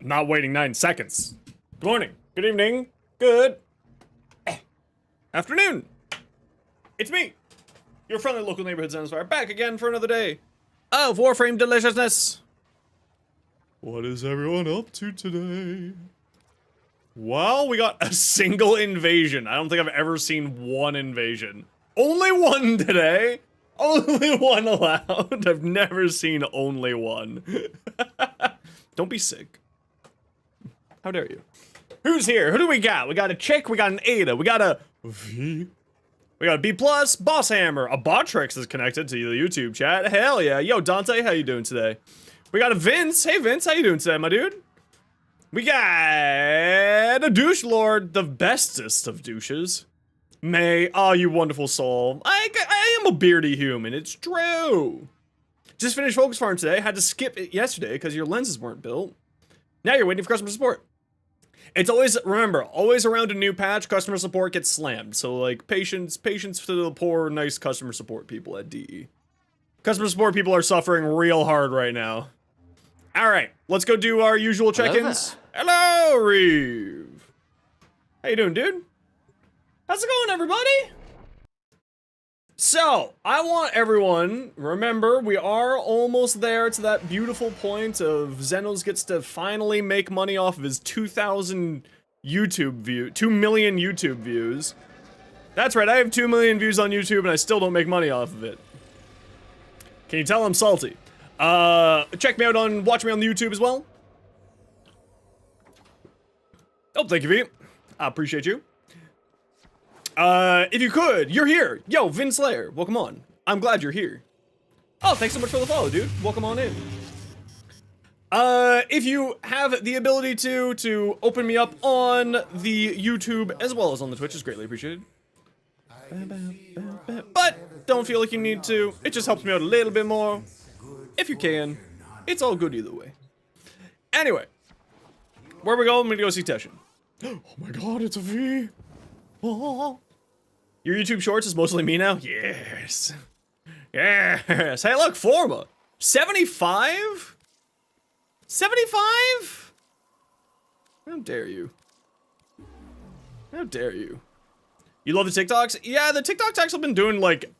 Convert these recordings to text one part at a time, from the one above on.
Not waiting 9 seconds. Good morning. Good evening. Good afternoon. It's me, your friendly local neighborhood Zenspire, back again for another day of Warframe deliciousness. What is everyone up to today? Well, we got a single invasion. I don't think I've ever seen one invasion. Only one today. Only one allowed. I've never seen only one. Don't be sick. How dare you? Who's here? Who do we got? We got a chick, we got an Ada, we got a V, we got a B+, Boss Hammer, a Botrix is connected to the YouTube chat. Hell yeah. Yo, Dante, how you doing today? We got a Vince. Hey, Vince, how you doing today, my dude? We got a Douche Lord, the bestest of douches. May, oh, you wonderful soul. I am a beardy human, it's true. Just finished Focus Farm today, had to skip it yesterday because your lenses weren't built. Now you're waiting for customer support. It's always, remember, always around a new patch, customer support gets slammed. So, like, patience to the poor, nice customer support people at DE. Customer support people are suffering real hard right now. Alright, let's go do our usual check-ins. Hello, Reeve. How you doing, dude? How's it going, everybody? So, I want everyone, remember, we are almost there to that beautiful point of Xenos gets to finally make money off of his 2,000 YouTube view, 2 million YouTube views. That's right, I have 2 million views on YouTube and I still don't make money off of it. Can you tell I'm salty? Check me out on, watch me on the YouTube as well. Oh, thank you, V. I appreciate you. If you could, you're here. Yo, Vin Slayer, welcome on. I'm glad you're here. Oh, thanks so much for the follow, dude. Welcome on in. If you have the ability to open me up on the YouTube as well as on the Twitch, is greatly appreciated. But don't feel like you need to. It just helps me out a little bit more. If you can, it's all good either way. Anyway, where we go? I'm gonna go see Teshin. Oh my god, it's a V. Oh. Your YouTube Shorts is mostly me now? Yes. Yes. Hey, look, Forma. 75? 75? How dare you? How dare you? You love the TikToks? Yeah, the TikToks actually been doing, like,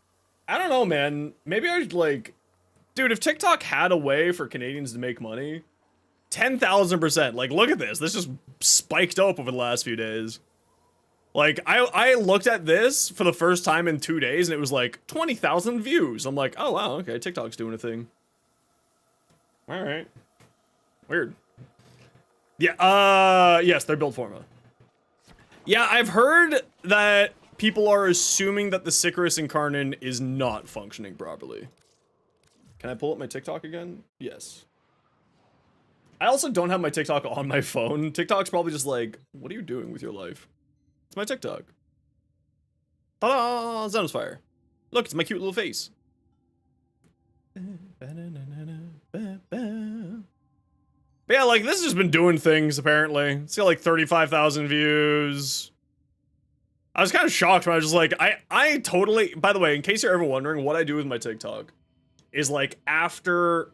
I don't know, man. Maybe I should, like, dude, if TikTok had a way for Canadians to make money, 10,000%. Like, look at this. This just spiked up over the last few days. Like, I looked at this for the first time in 2 days, and it was like 20,000 views. I'm like, oh wow, okay, TikTok's doing a thing. Alright. Weird. Yeah, yes, they're built Forma. Yeah, I've heard that people are assuming that the Sicarus Incarnon is not functioning properly. Can I pull up my TikTok again? Yes. I also don't have my TikTok on my phone. TikTok's probably just like, what are you doing with your life? It's my TikTok. Ta-da! Xenosfire. Look, it's my cute little face. But yeah, like, this has just been doing things, apparently. It's got like 35,000 views. I was kind of shocked when I was just like, I totally, by the way, in case you're ever wondering, what I do with my TikTok is like, after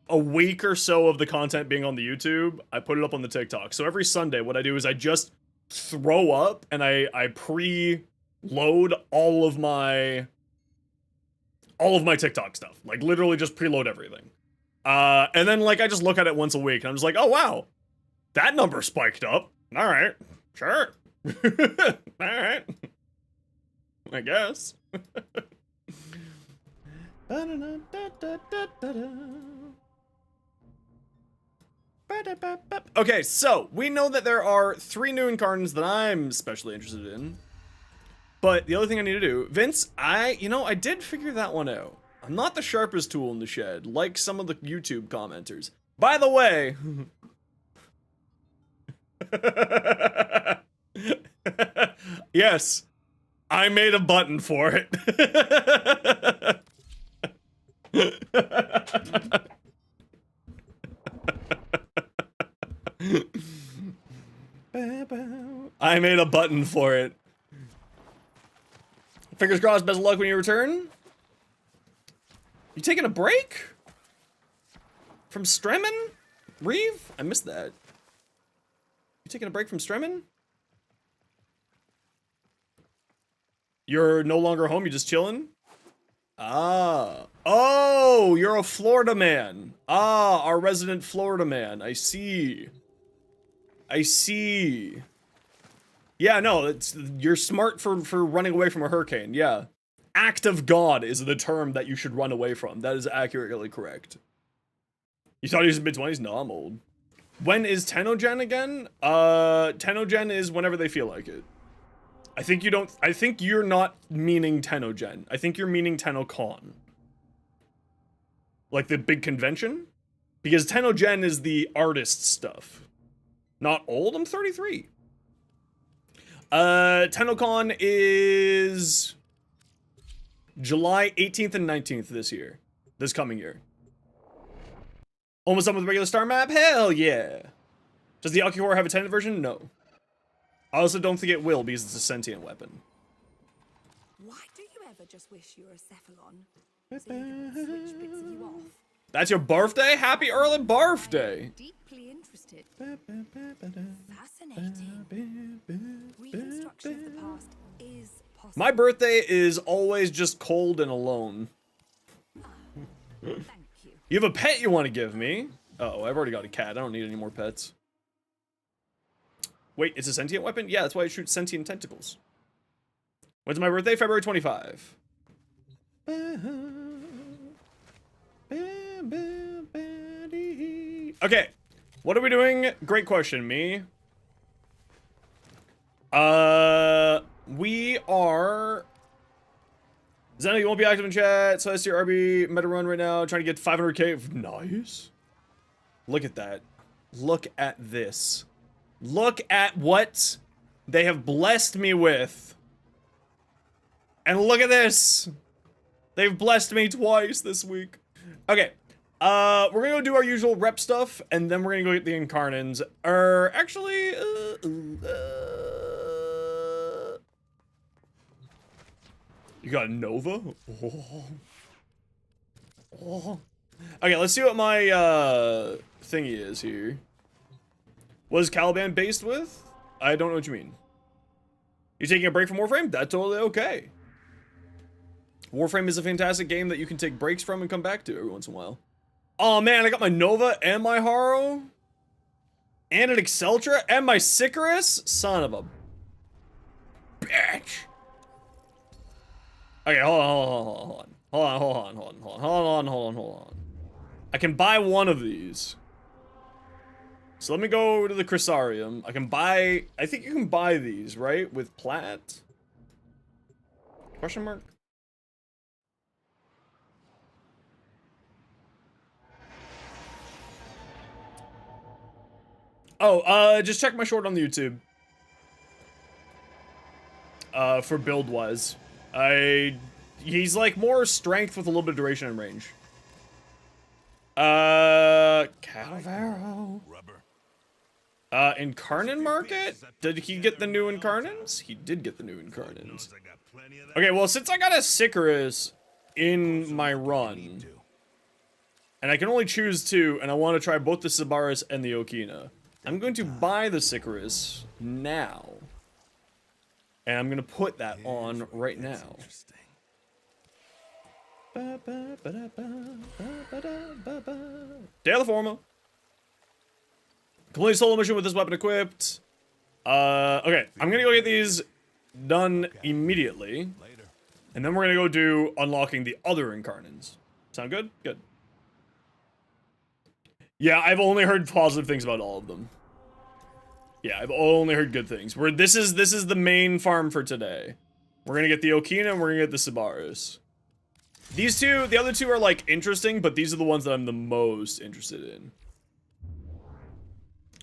a week or so of the content being on the YouTube, I put it up on the TikTok. So every Sunday, what I do is I just throw up and I pre-load all of my TikTok stuff. Like, literally just preload everything. And then, like, I just look at it once a week and I'm just like, oh wow, that number spiked up. Alright, sure. Alright. I guess. Okay, so we know that there are 3 new Incarnons that I'm especially interested in. But the other thing I need to do, Vince, you know, I did figure that one out. I'm not the sharpest tool in the shed, like some of the YouTube commenters. By the way, yes, I made a button for it. I made a button for it. Fingers crossed, best of luck when you return. You taking a break? From Stremen? Reeve? I missed that. You taking a break from streaming? You're no longer home, you're just chilling? Ah. Oh, you're a Florida man. Ah, our resident Florida man. I see. I see. Yeah, no, you're smart for running away from a hurricane. Yeah. Act of God is the term that you should run away from. That is accurately correct. You thought he was in mid-20s? No, I'm old. When is Tenogen again? Tenogen is whenever they feel like it. I think you're not meaning Tenogen. I think you're meaning TennoCon. Like the big convention? Because Tenogen is the artist stuff. Not old, I'm 33. TennoCon is July 18th and 19th this coming year. Almost done with the regular star map? Hell yeah. Does the Akihora have a tenant version? No. I also don't think it will because it's a sentient weapon. Why do you ever just wish you were a Cephalon? So you can switch bits of you off? That's your birthday? Happy early birthday! Deeply interested. Fascinating. Reconstruction of the past is possible. My birthday is always just cold and alone. Thank you. You have a pet you want to give me? Uh-oh, I've already got a cat. I don't need any more pets. Wait, it's a sentient weapon? Yeah, that's why it shoots sentient tentacles. When's my birthday? February 25. Okay, what are we doing? Great question, me. We are... Zeno, you won't be active in chat, so that's your RB meta run right now, trying to get 500k. Nice. Look at that. Look at this. Look at what they have blessed me with. And look at this. They've blessed me twice this week. Okay. We're gonna go do our usual rep stuff, and then we're gonna go get the Incarnons. Actually, you got a Nova? Oh. Oh. Okay, let's see what my, thingy is here. What is Caliban based with? I don't know what you mean. You taking a break from Warframe? That's totally okay. Warframe is a fantastic game that you can take breaks from and come back to every once in a while. Oh man, I got my Nova and my Haro. And an Exceltra and my Sicarus? Son of a bitch. Okay, hold on. I can buy one of these. So let me go to the Chrysarium. I think you can buy these, right? With plat? Question mark? Oh, just check my short on the YouTube. For build-wise. He's like more strength with a little bit of duration and range. Calvaro. Incarnon Market? Did he get the new Incarnons? He did get the new Incarnons. Okay, well, since I got a Sicarus in my run, and I can only choose two, and I want to try both the Sabaris and the Okina, I'm going to buy the Sicarus now. And I'm going to put that on right now. Day of the Forma. Complete solo mission with this weapon equipped. Okay, I'm gonna go get these done immediately. And then we're gonna go do unlocking the other Incarnons. Sound good? Good. Yeah, I've only heard positive things about all of them. Yeah, I've only heard good things. This is the main farm for today. We're gonna get the Okina and we're gonna get the Sabaris. These two, the other two are like interesting, but these are the ones that I'm the most interested in.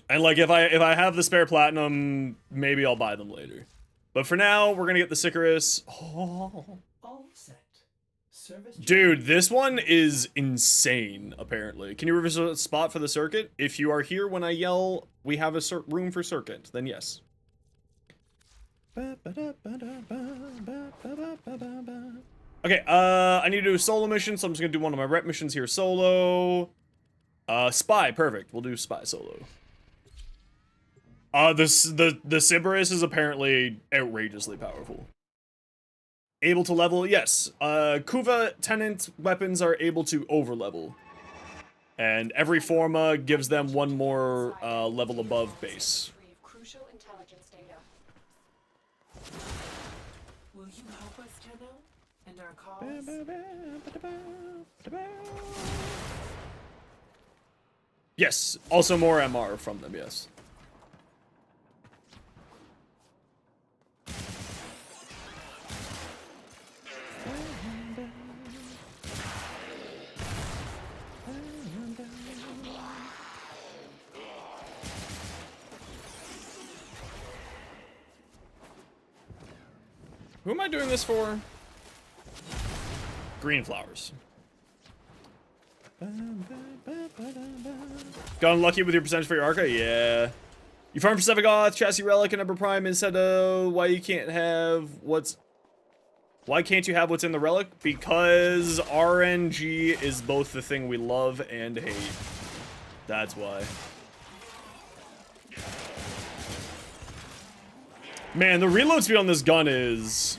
And like if I have the spare platinum, maybe I'll buy them later. But for now, we're gonna get the Sicarus. Oh. All set. Service. Dude, this one is insane, apparently. Can you reserve a spot for the circuit? If you are here when I yell, we have a room for circuit, then yes. Okay, I need to do a solo mission, so I'm just gonna do one of my rep missions here solo. Spy, perfect. We'll do spy solo. The Sybaris is apparently outrageously powerful. Able to level, yes. Kuva tenant weapons are able to over level. And every Forma gives them one more level above base. Crucial intelligence data. Will you help us, Tenno? And our cause? Yes, also more MR from them, yes. Who am I doing this for? Green flowers. Got unlucky with your percentage for your Arca? Yeah. You farm for Sevagoth, Chassis Relic, and Ember Prime instead of why you can't have what's... Why can't you have what's in the Relic? Because RNG is both the thing we love and hate. That's why. Man, the reload speed on this gun is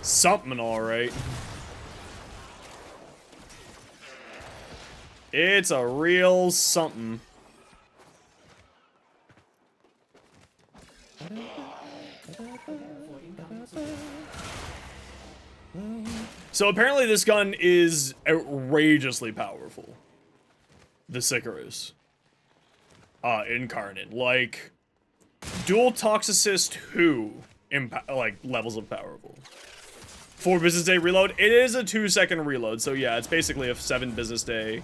something, alright. It's a real something. So apparently this gun is outrageously powerful. The Sicarus. Incarnate. Like... Dual Toxicist 2 like levels of powerful. 4 business day reload. It is a 2-second reload, so yeah, it's basically a 7 business day.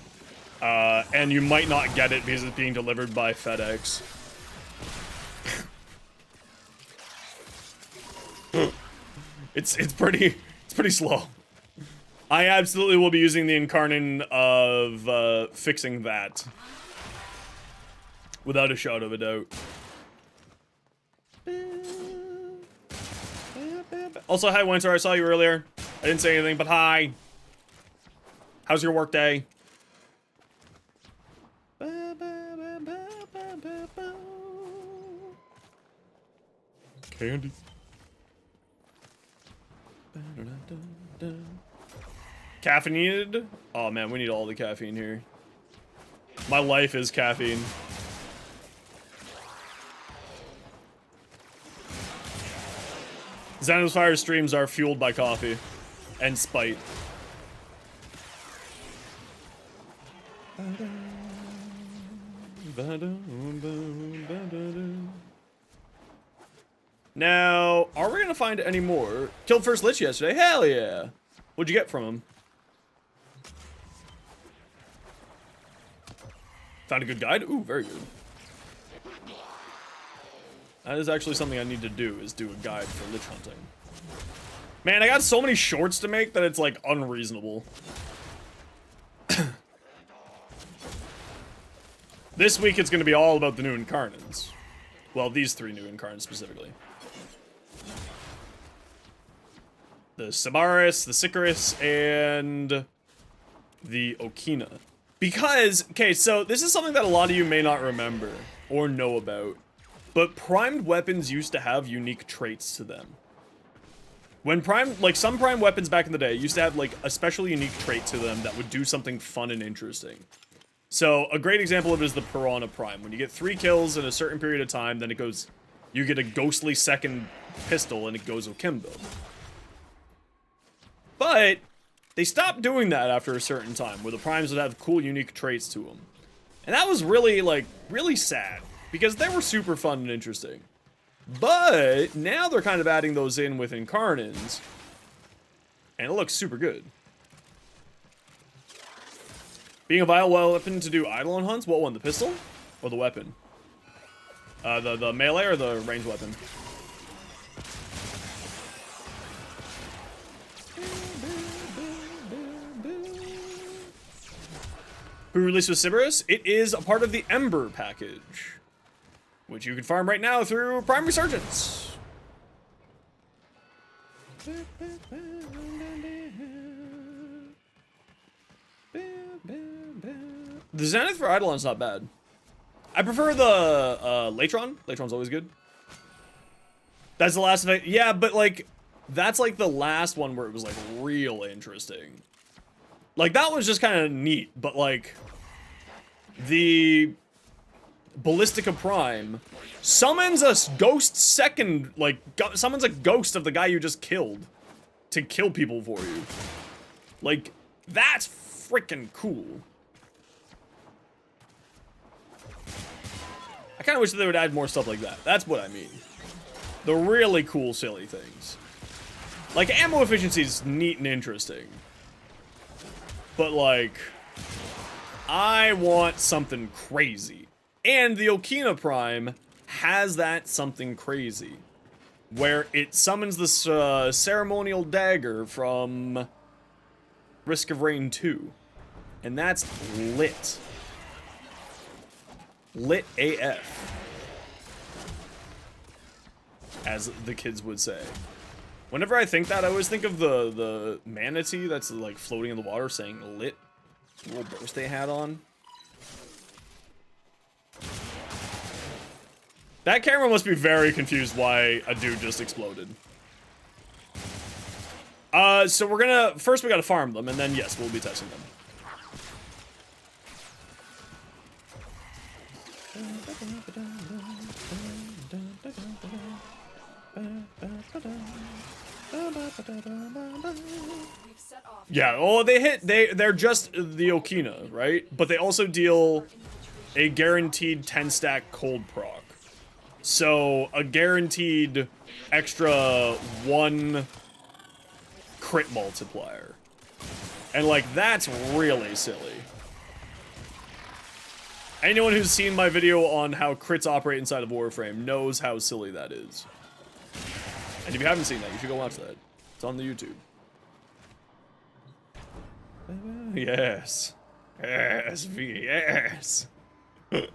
And you might not get it because it's being delivered by FedEx. It's pretty slow. I absolutely will be using the Incarnon of fixing that. Without a shadow of a doubt. Also, hi Winter, I saw you earlier. I didn't say anything, but hi. How's your work day? Candy. Caffeinated? Oh man, we need all the caffeine here. My life is caffeine. Xana's Fire streams are fueled by coffee and spite. Now, are we gonna find any more? Killed first Lich yesterday? Hell yeah! What'd you get from him? Found a good guide? Ooh, very good. That is actually something I need to do, is do a guide for Lich hunting. Man, I got so many shorts to make that it's, like, unreasonable. This week it's gonna be all about the new Incarnons. Well, these 3 new Incarnons specifically. The Sybaris, the Sicarus, and the Okina. Because, okay, so this is something that a lot of you may not remember or know about. But primed weapons used to have unique traits to them. When some prime weapons back in the day used to have like a special unique trait to them that would do something fun and interesting. So a great example of it is the Piranha Prime. When you get 3 kills in a certain period of time, then it goes, you get a ghostly second pistol and it goes akimbo. But they stopped doing that after a certain time, where the primes would have cool unique traits to them. And that was really, like, really sad. Because they were super fun and interesting. But now they're kind of adding those in with Incarnons. And it looks super good. Being a viable weapon to do Eidolon hunts? What one? The pistol? Or the weapon? The melee or the ranged weapon? Who released with Sybaris? It is a part of the Ember package, which you can farm right now through Prime Resurgence. The Zenith for Eidolon's not bad. I prefer the Latron. Latron's always good. That's the last effect. Yeah, but like, that's like the last one where it was like real interesting. Like that was just kind of neat, but like the Ballistica Prime summons a ghost second, like summons a ghost of the guy you just killed to kill people for you. Like that's freaking cool. I kind of wish that they would add more stuff like that. That's what I mean. The really cool, silly things. Like, ammo efficiency is neat and interesting. But, like, I want something crazy. And the Okina Prime has that something crazy. Where it summons this ceremonial dagger from Risk of Rain 2. And that's lit. Lit AF. As the kids would say. Whenever I think that, I always think of the manatee that's like floating in the water saying lit. Little birthday hat on. That camera must be very confused why a dude just exploded. So we're gonna, first we gotta farm them, and then yes, we'll be testing them. Yeah, oh, they're just the Okina, right? But they also deal a guaranteed 10 stack cold proc. So, a guaranteed extra 1 crit multiplier. And like, that's really silly. Anyone who's seen my video on how crits operate inside of Warframe knows how silly that is. And if you haven't seen that, you should go watch that. It's on the YouTube. Yes. Yes, V, yes. Favorite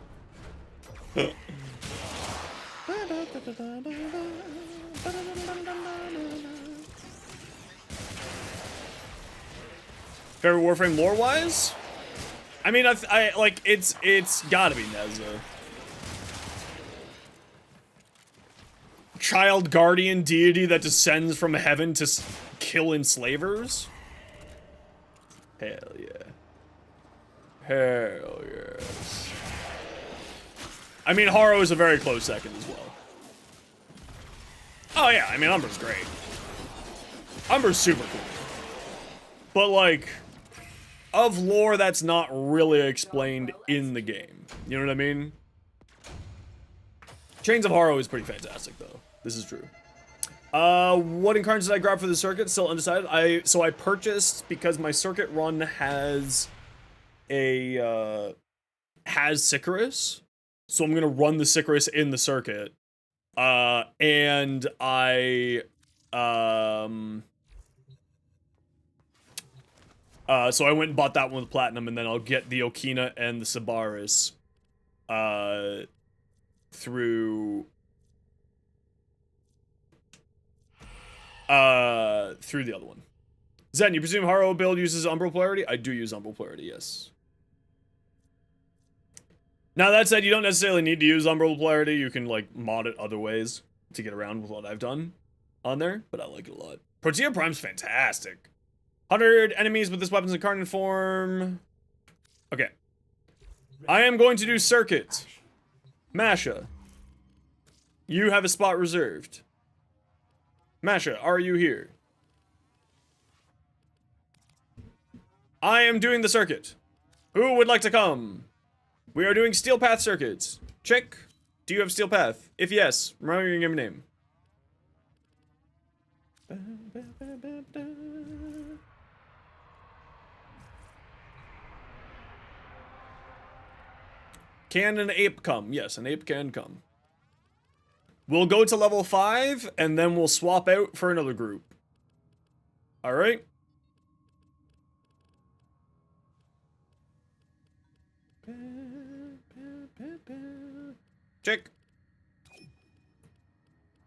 Warframe lore-wise? I mean, I like, it's gotta be Nezza. Child guardian deity that descends from heaven to kill enslavers? Hell yeah. Hell yes. I mean, Haro is a very close second as well. Oh yeah, I mean, Umber's great. Umber's super cool. But like, of lore that's not really explained in the game. You know what I mean? Chains of Haro is pretty fantastic though. This is true. What incarnates did I grab for the circuit? Still undecided. So I purchased, because my circuit run has a has Sicarus. So I'm gonna run the Sicarus in the circuit. And I so I went and bought that one with platinum, and then I'll get the Okina and the Sabaris through the other one. Zen, you presume Haro build uses Umbral Polarity? I do use Umbral Polarity, yes. Now that said, you don't necessarily need to use Umbral Polarity. You can like mod it other ways to get around with what I've done on there, but I like it a lot. Protea Prime's fantastic. 100 enemies with this weapon's incarnate form. Okay. I am going to do circuit. Masha. You have a spot reserved. Masha, are you here? I am doing the circuit. Who would like to come? We are doing Steel Path circuits. Check. Do you have Steel Path? If yes, remember your name. Can an ape come? Yes, an ape can come. We'll go to level 5, and then we'll swap out for another group. Alright? Check.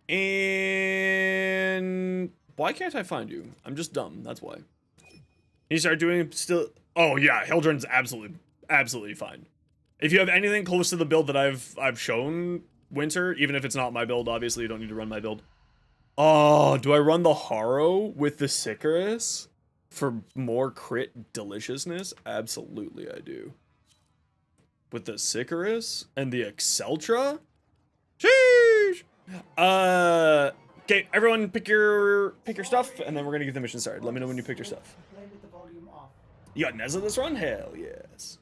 And why can't I find you? I'm just dumb, that's why. You start doing still. Oh yeah, Hildren's absolutely fine. If you have anything close to the build that I've shown, Winter, even if it's not my build, obviously you don't need to run my build. Oh, do I run the Harrow with the Sicarus for more crit deliciousness? Absolutely I do. With the Sicarus and the Exceltra? Sheesh! Okay, everyone pick your stuff, and then we're gonna get the mission started. Let me know when you pick your stuff. Play with the volume off. You got Neza this run? Hell yes.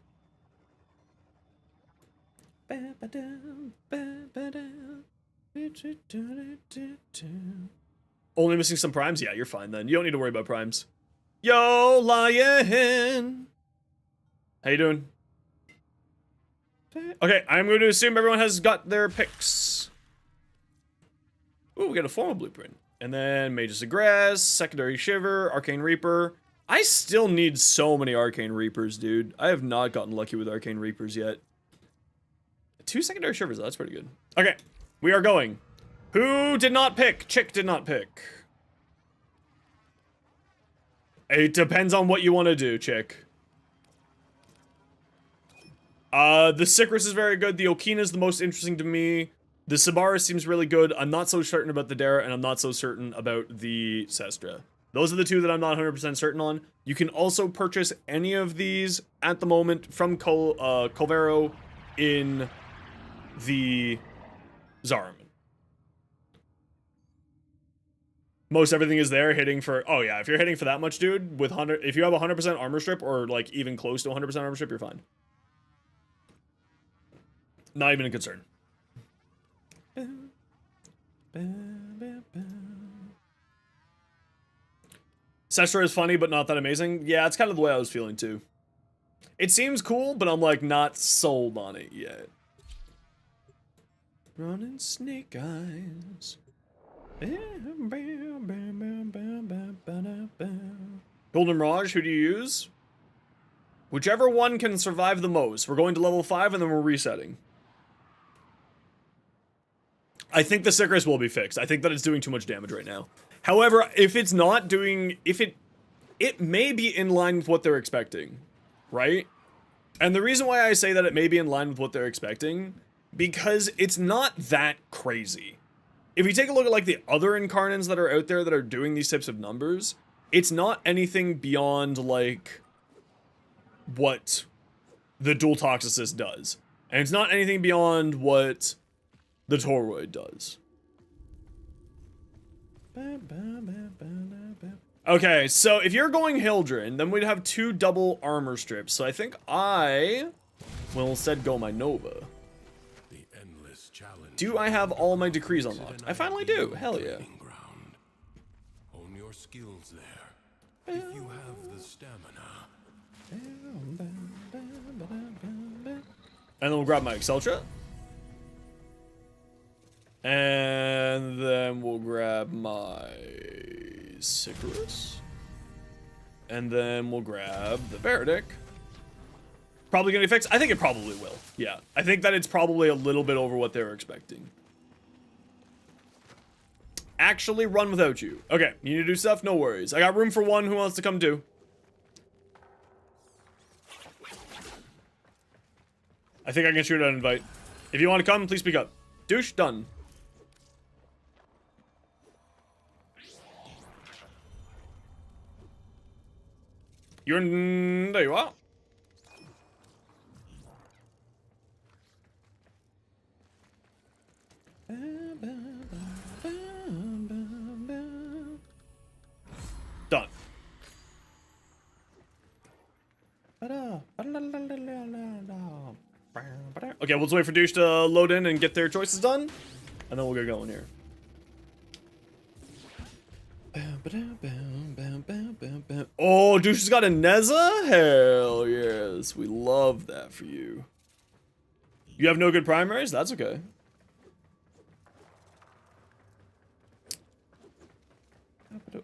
Only missing some primes? Yeah, you're fine then. You don't need to worry about primes. Yo, Lion! How you doing? Okay, I'm going to assume everyone has got their picks. Ooh, we got a formal blueprint. And then Mage's Aggress, Secondary Shiver, Arcane Reaper. I still need so many Arcane Reapers, dude. I have not gotten lucky with Arcane Reapers yet. 2 Secondary Shivers, though. That's pretty good. Okay, we are going. Who did not pick? Chick did not pick. It depends on what you want to do, Chick. The Sicarus is very good. The Okina is the most interesting to me. The Sabaris seems really good. I'm not so certain about the Dara, and I'm not so certain about the Sestra. Those are the 2 that I'm not 100% certain on. You can also purchase any of these at the moment from Colvero in the Zariman. Most everything is there hitting for, oh yeah, if you're hitting for that much, dude, with 100, if you have 100% armor strip or like even close to 100% armor strip, you're fine. Not even a concern. Sestra is funny, but not that amazing. Yeah, it's kind of the way I was feeling too. It seems cool, but I'm like not sold on it yet. Running snake eyes. Golden Mirage, who do you use? Whichever one can survive the most. We're going to level 5 and then we're resetting. I think the Sicarus will be fixed. I think that it's doing too much damage right now. However, if it's not doing, it may be in line with what they're expecting, right? And the reason why I say that it may be in line with what they're expecting, because it's not that crazy. If you take a look at like the other Incarnons that are out there that are doing these types of numbers, it's not anything beyond like what the Dual Toxicist does. And it's not anything beyond what the Toroid does. Okay, so if you're going Hildren, then we'd have 2 double armor strips. So I think I will instead go my Nova. Do I have all my decrees unlocked? I finally do. Hell yeah. Hone your skills there. If you have the stamina. And then we'll grab my Exceltra. And then we'll grab my Sicarus. And then we'll grab the Verdict. Probably gonna be fixed? I think it probably will. Yeah. I think that it's probably a little bit over what they were expecting. Actually run without you. Okay, you need to do stuff? No worries. I got room for 1 who wants to come do. I think I can shoot an invite. If you want to come, please speak up. Douche, done. You're in... There you are. Done. Okay, we'll just wait for Douche to load in and get their choices done, and then we'll get going here. Oh, Douche has got a Neza? Hell yes, we love that for you. You have no good primaries? That's okay.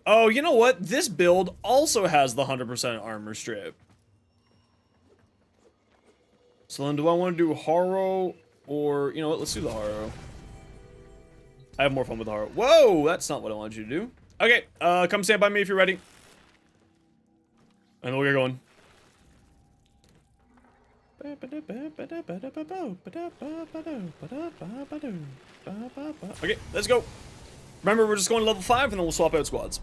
Oh, you know what? This build also has the 100% armor strip. So then do I want to do Harrow or... You know what? Let's do the Harrow. I have more fun with the Harrow. Whoa! That's not what I wanted you to do. Okay, come stand by me if you're ready. And we'll get going. Okay, let's go. Remember, we're just going to level 5 and then we'll swap out squads.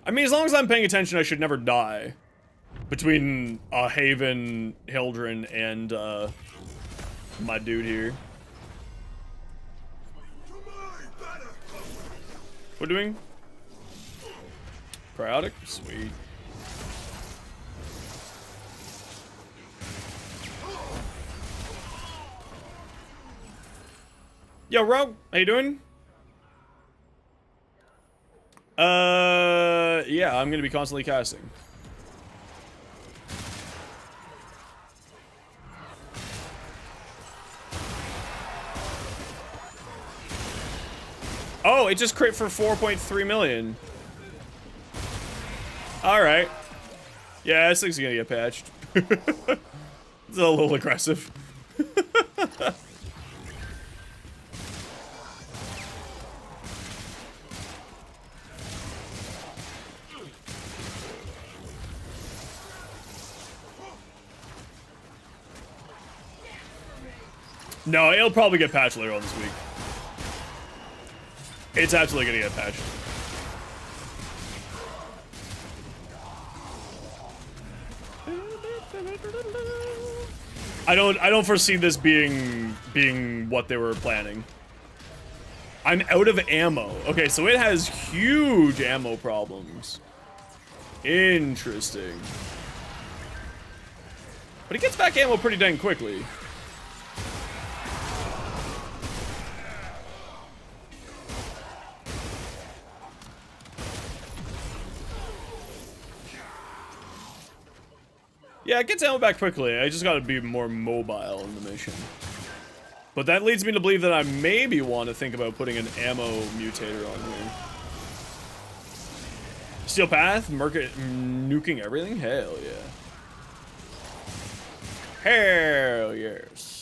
I mean, as long as I'm paying attention, I should never die. Between Haven, Hildren, and my dude here. We're doing cryotic? Sweet. Yo, Rogue, how you doing? Yeah, I'm gonna be constantly casting. Oh, it just crit for 4.3 million. Alright. Yeah, this thing's gonna get patched. It's a little aggressive. No, it'll probably get patched later on this week. It's absolutely gonna get patched. I don't foresee this being what they were planning. I'm out of ammo. Okay, so it has huge ammo problems. Interesting. But it gets back ammo pretty dang quickly. Yeah, it gets ammo back quickly. I just gotta be more mobile in the mission. But that leads me to believe that I maybe want to think about putting an ammo mutator on here. Steel Path, nuking everything? Hell yeah. Hell yes.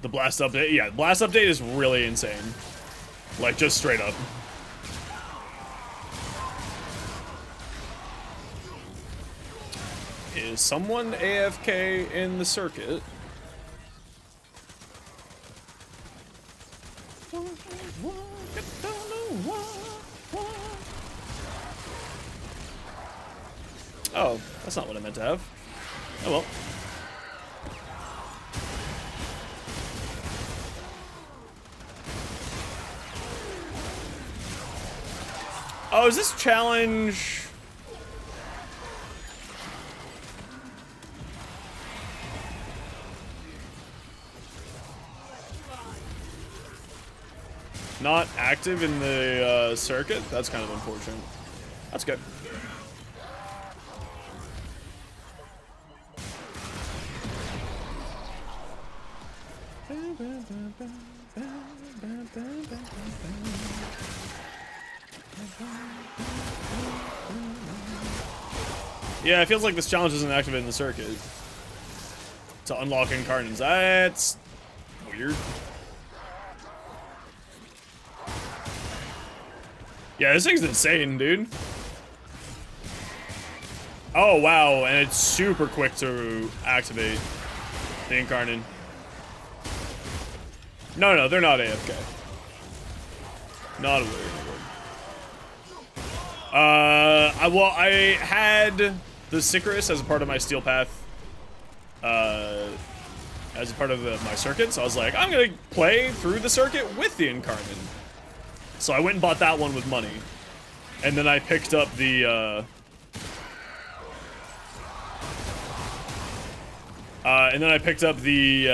The blast update, yeah, blast update is really insane. Like, just straight up. Is someone AFK in the circuit? Oh, that's not what I meant to have. Oh well. Oh, is this challenge? Not active in the circuit? That's kind of unfortunate. That's good. Yeah, it feels like this challenge isn't activated in the circuit to unlock Incarnons. That's weird. Yeah, this thing's insane, dude. Oh, wow, and it's super quick to activate the Incarnon. No, they're not AFK. Not a weird. Well, I had the Sicarus as a part of my Steel Path, as a part of my circuit, so I was like, I'm gonna play through the circuit with the Incarnon. So I went and bought that one with money, and then I picked up the, And then I picked up the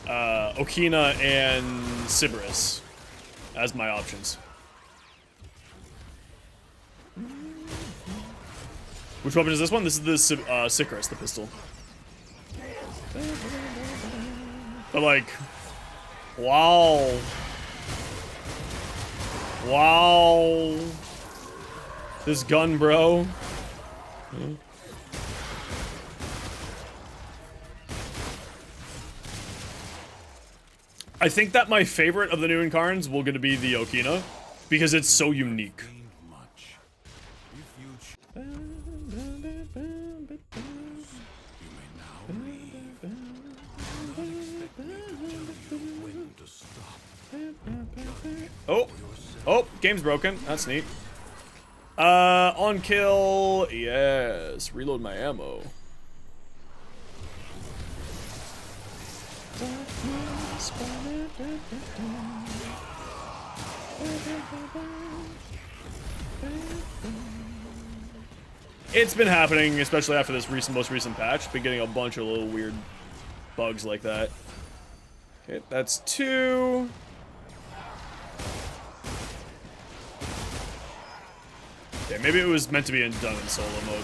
Okina and Sybaris as my options. Which weapon is this one? This is the Sybaris, the pistol. But like, wow. Wow. This gun, bro. I think that my favorite of the new Incarns will gonna be the Okina because it's so unique. Oh, oh, game's broken. That's neat. On kill, yes. Reload my ammo. It's been happening, especially after this most recent patch. Been getting a bunch of little weird bugs like that. Okay, that's 2. Okay, maybe it was meant to be done in solo mode,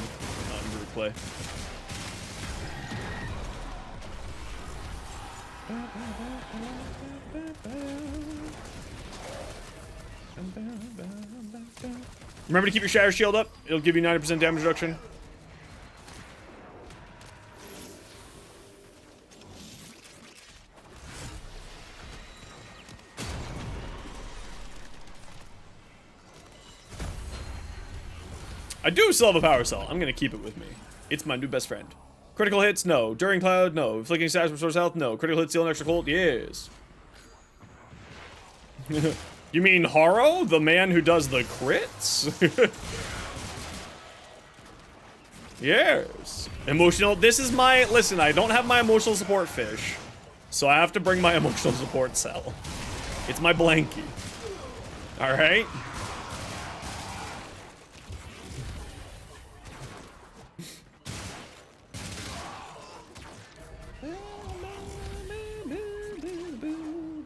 not in group play. Remember to keep your Shatter Shield up. It'll give you 90% damage reduction. I do still have a power cell. I'm gonna keep it with me. It's my new best friend. Critical hits, no. During cloud, no. Flicking status restores health, no. Critical hits, steal an extra colt, yes. You mean Haro, the man who does the crits? Yes. Emotional, this is my, listen, I don't have my emotional support fish, so I have to bring my emotional support cell. It's my blankie. All right?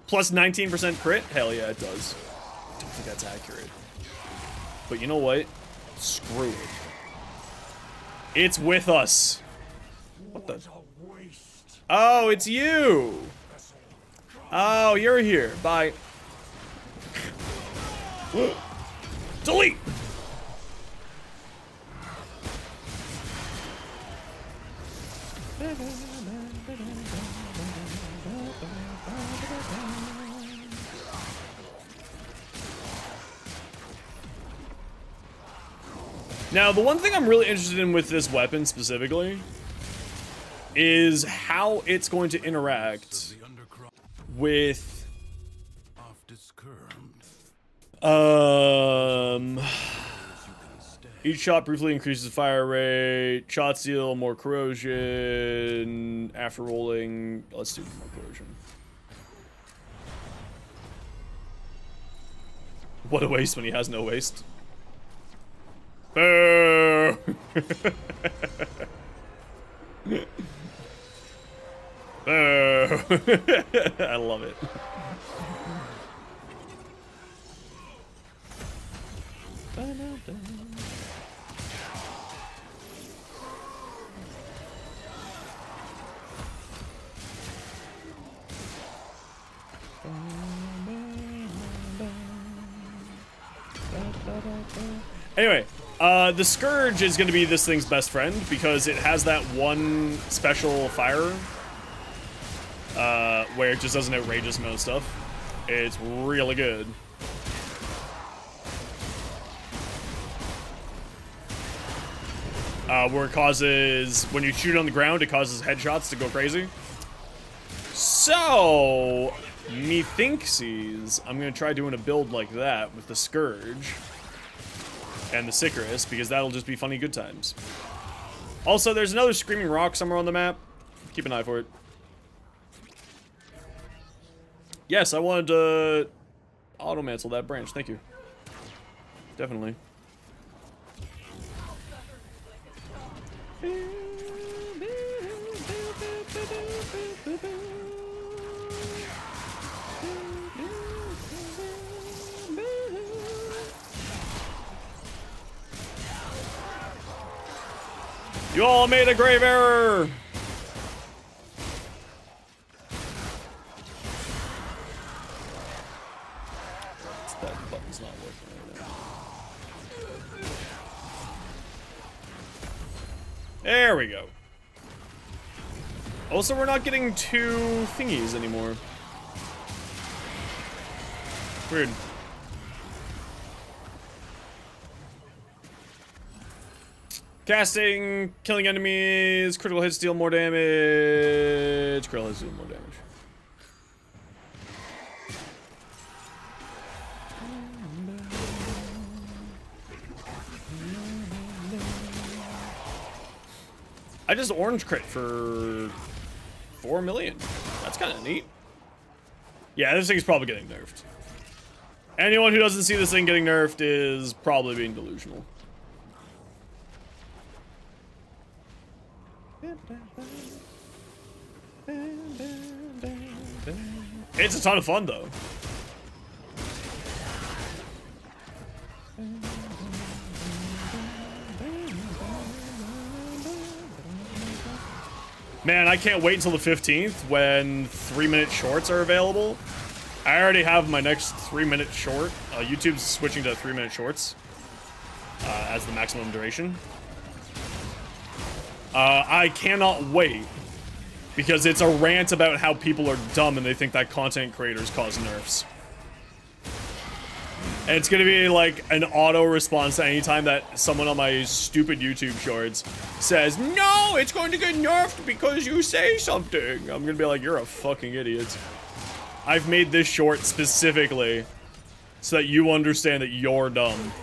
Plus 19% crit? Hell yeah, it does. I don't think that's accurate. But you know what? Screw it. It's with us. What the? Oh, it's you. Oh, you're here. Bye. Delete. Now, the one thing I'm really interested in with this weapon specifically is how it's going to interact with each shot briefly increases fire rate, shot steal, more corrosion, after rolling, let's do more corrosion. What a waste when he has no waste. Boo! Boo! I love it. Anyway, the Scourge is going to be this thing's best friend because it has that one special fire where it just does an outrageous amount of stuff. It's really good. Where it causes, when you shoot on the ground, it causes headshots to go crazy. So, methinksies, I'm going to try doing a build like that with the Scourge and the Sybaris, because that'll just be funny good times. Also, there's another Screaming Rock somewhere on the map. Keep an eye for it. Yes, I wanted to automantle that branch. Thank you. Definitely. You all made a grave error! That button's not working right now. There we go. Also, we're not getting 2 thingies anymore. Weird. Casting, killing enemies, critical hits deal more damage. Critical hits deal more damage. I just orange crit for 4 million. That's kind of neat. Yeah, this thing's probably getting nerfed. Anyone who doesn't see this thing getting nerfed is probably being delusional. It's a ton of fun, though. Man, I can't wait until the 15th when 3-minute shorts are available. I already have my next 3-minute short. YouTube's switching to 3-minute shorts as the maximum duration. I cannot wait because it's a rant about how people are dumb and they think that content creators cause nerfs. And it's gonna be like an auto response to any time that someone on my stupid YouTube shorts says, no, it's going to get nerfed because you say something. I'm gonna be like, you're a fucking idiot. I've made this short specifically so that you understand that you're dumb.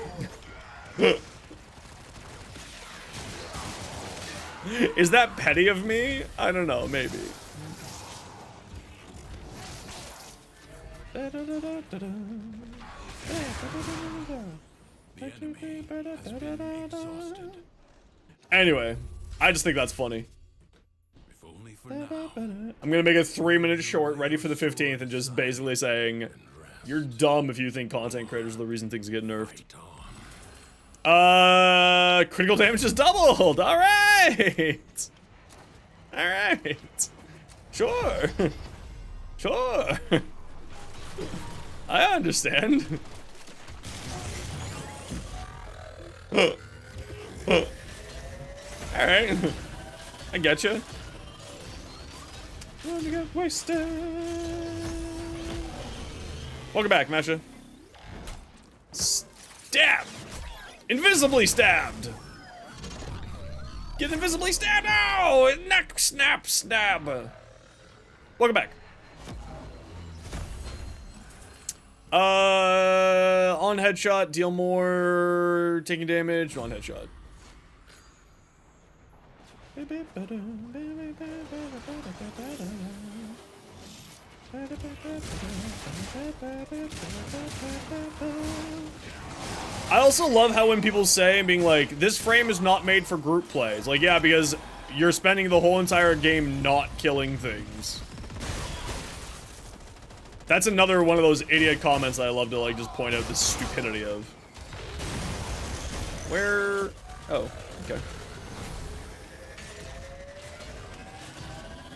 Is that petty of me? I don't know, maybe. The enemy has been exhausted. Anyway, I just think that's funny. If only for now. I'm gonna make a 3-minute short ready for the 15th and just basically saying, you're dumb if you think content creators are the reason things get nerfed. Critical damage is doubled! Alright! Alright. Sure. Sure. I understand. Alright. I get you. Let me get wasted. Welcome back, Masha. Stab! Invisibly stabbed! Get invisibly stabbed now! Neck snap stab! Welcome back. On headshot, deal more, taking damage, on headshot. I also love how when people say, being like, this frame is not made for group plays. Like, yeah, because you're spending the whole entire game not killing things. That's another one of those idiot comments that I love to, like, just point out the stupidity of. Where? Oh, okay.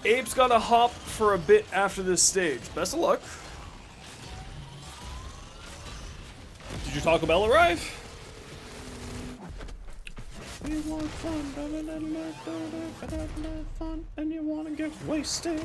Ape's gotta hop for a bit after this stage. Best of luck. Did your Taco Bell arrive? You want fun, fun, and you wanna get wasted.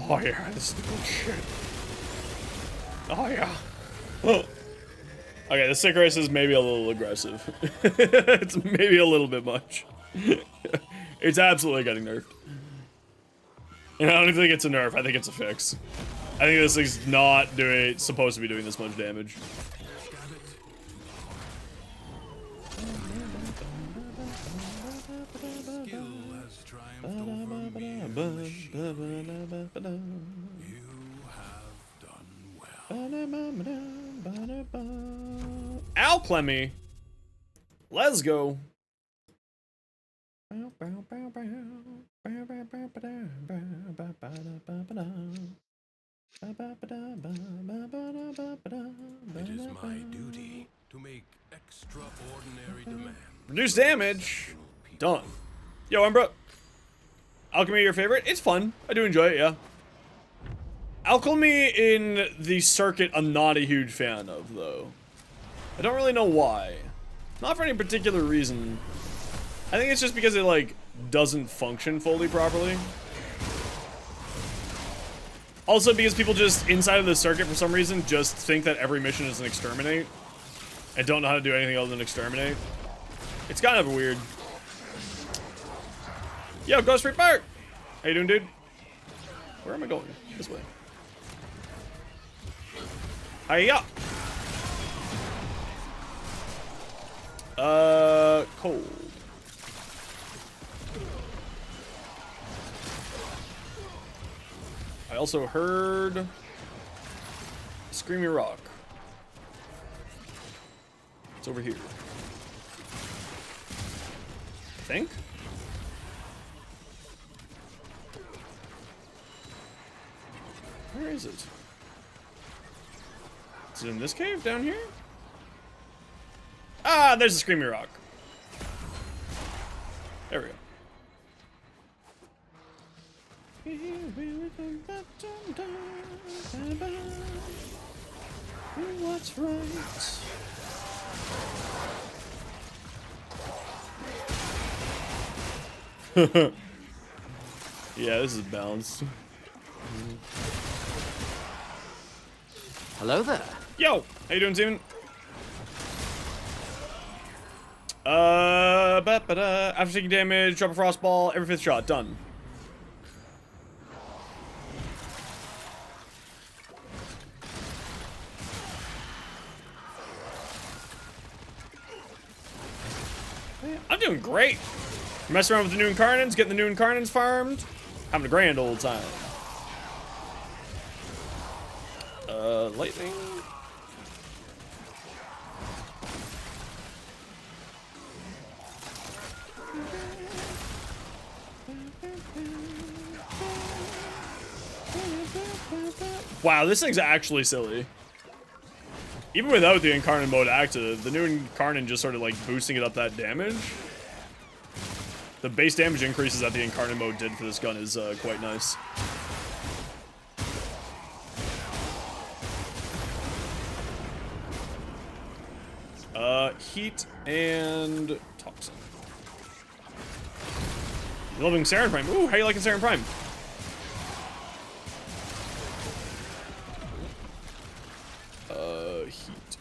Oh yeah, this is the good shit. Oh yeah. Okay, the sick race is maybe a little aggressive. It's maybe a little bit much. It's absolutely getting nerfed. And I don't even think it's a nerf, I think it's a fix. I think this thing's not supposed to be doing this much damage. Skill has triumphed over mere machine. You have done well. Alchemy. Let's go. It is my duty to make extraordinary demands. Reduce damage. Done. Yo, Umbra. Alchemy your favorite? It's fun. I do enjoy it, yeah. Alchemy in the circuit I'm not a huge fan of, though. I don't really know why. Not for any particular reason. I think it's just because it, like, doesn't function fully properly. Also because people just, inside of the circuit for some reason, just think that every mission is an exterminate. And don't know how to do anything other than exterminate. It's kind of weird. Yo, Ghost Street Park! How you doing, dude? Where am I going? This way. Hiya! Cold. I also heard Screamy Rock. It's over here. I think? Where is it? Is it in this cave down here? Ah, there's the Screamy Rock. There we go. What's right? Yeah, this is balanced. Hello there. Yo, how you doing, Steven? After taking damage, drop a frostball, every 5th shot, done. I'm doing great. Messing around with the new Incarnons, getting the new Incarnons farmed, having a grand old time. Lightning. Wow, this thing's actually silly. Even without the Incarnon mode active, the new Incarnon just sort of like boosting it up that damage. The base damage increases that the Incarnon mode did for this gun is quite nice. Heat and Toxin. Loving Saren Prime. Ooh, how you liking Saren Prime? Heat.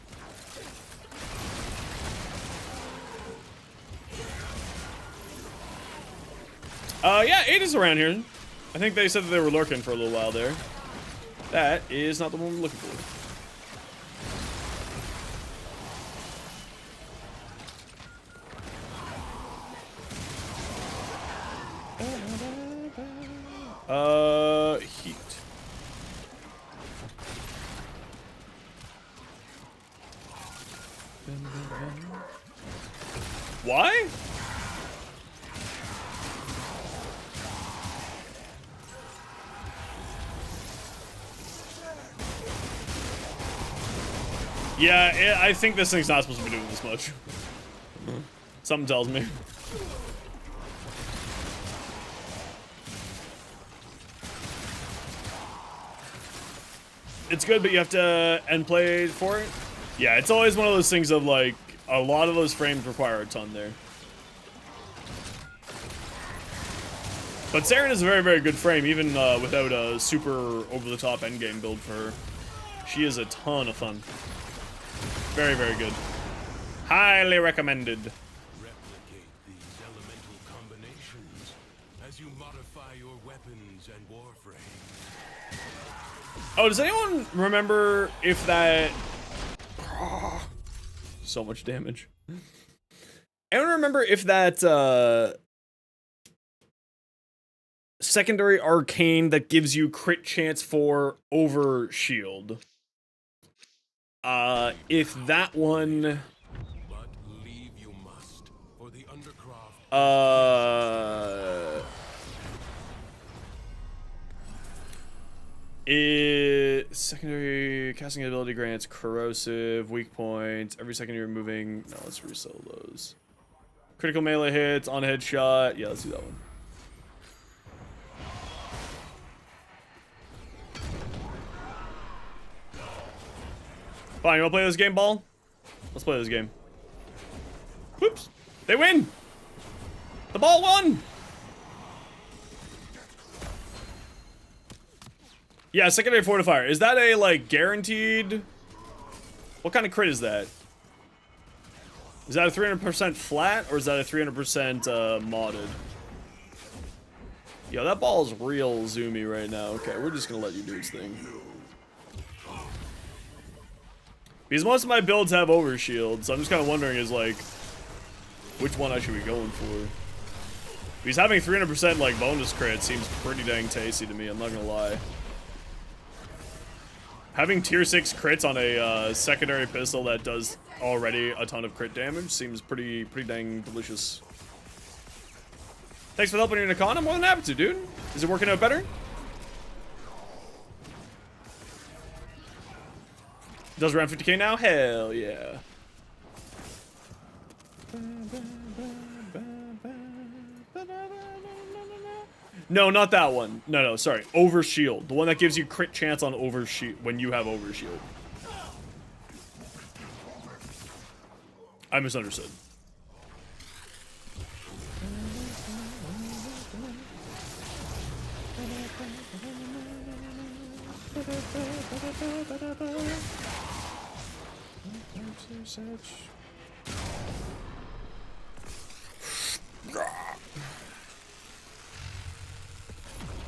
Yeah, 8 is around here. I think they said that they were lurking for a little while there. That is not the one we're looking for. Heat. Why? Yeah, I think this thing's not supposed to be doing this much. Something tells me. It's good, but you have to end play for it. Yeah, it's always one of those things of like, a lot of those frames require a ton there. But Saren is a very, very good frame, even without a super over-the-top endgame build for her. She is a ton of fun. Very, very good. Highly recommended. Replicate these elemental combinations as you modify your weapons and warframe. Oh, does anyone remember if that... so much damage. Anyone remember if that, secondary arcane that gives you crit chance for over shield? If that one... But leave you must, for the Undercroft. Secondary casting ability grants corrosive, weak points, every second you're moving. No, let's resell those. Critical melee hits, on headshot. Yeah, let's do that one. Fine, you wanna play this game, ball? Let's play this game. Whoops! They win! The ball won! Yeah, secondary fortifier. Is that a, like, guaranteed? What kind of crit is that? Is that a 300% flat, or is that a 300% modded? Yo, that ball is real zoomy right now. Okay, we're just gonna let you do its thing. Because most of my builds have overshield, so I'm just kind of wondering is, like, which one I should be going for. Because having 300% like bonus crit seems pretty dang tasty to me, I'm not gonna lie. Having tier 6 crits on a secondary pistol that does already a ton of crit damage seems pretty dang delicious. Thanks for helping in a con. I'm more than happy to, dude. Is it working out better? Does around 50k now? Hell yeah. No, not that one. No, sorry. Overshield. The one that gives you crit chance on overshield when you have overshield. I misunderstood.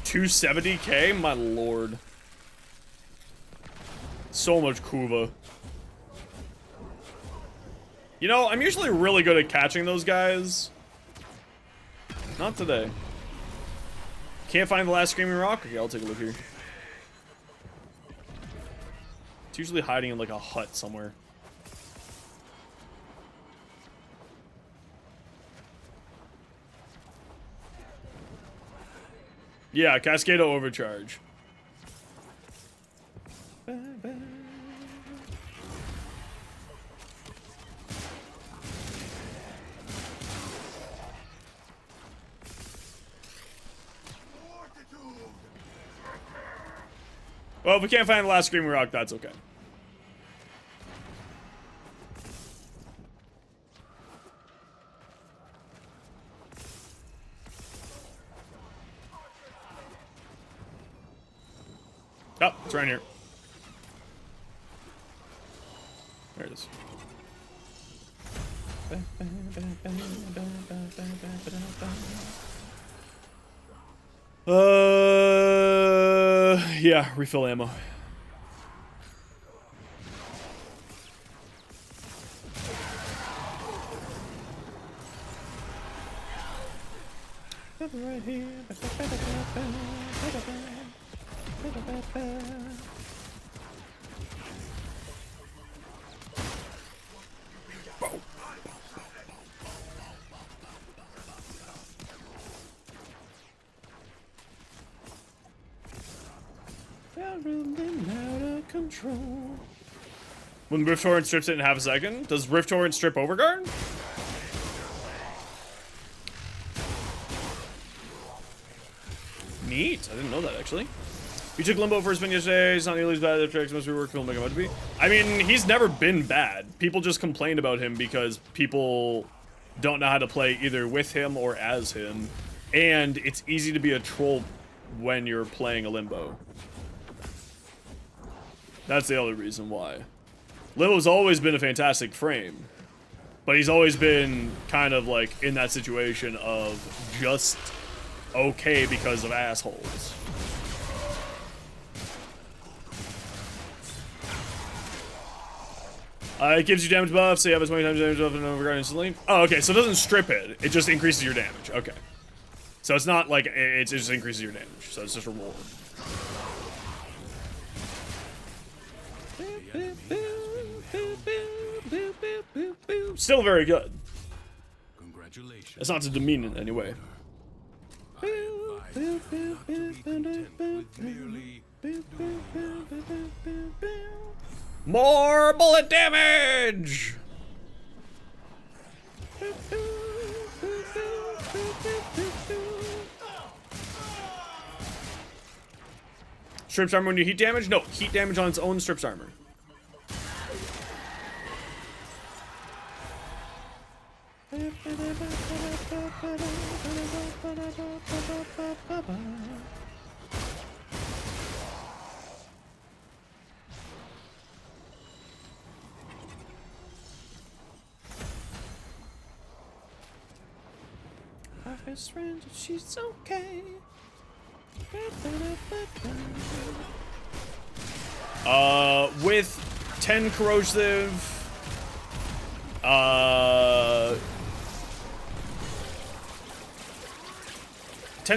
$270k? My lord. So much Kuva. You know, I'm usually really good at catching those guys. Not today. Can't find the last Screaming Rock? Okay, I'll take a look here. It's usually hiding in like a hut somewhere. Yeah, Cascado Overcharge. Well, if we can't find the last Screaming Rock, that's okay. Oh, it's right here. There it is. Yeah, refill ammo. Right here. Out of control. When Rift Torrent strips it in half a second, does Rift Torrent strip Overguard? Neat. I didn't know that actually. You took Limbo for a spin yesterday. He's not nearly as bad as tracks must be work film make him out to be. I mean, he's never been bad. People just complain about him because people don't know how to play either with him or as him. And it's easy to be a troll when you're playing a Limbo. That's the other reason why. Limbo's always been a fantastic frame, but he's always been kind of like in that situation of just okay because of assholes. It gives you damage buff, so you have as many times damage buff and overguard instantly. Oh, okay, so it doesn't strip it. It just increases your damage. Okay. So it's not like, it just increases your damage. So it's just a roll. Still very good. Congratulations. That's not to demean it in any way. I advise you not to be content with merely More bullet damage! Strips armor when you heat damage? No, heat damage on its own strips armor. Best friend, she's okay. With 10 corrosive, 10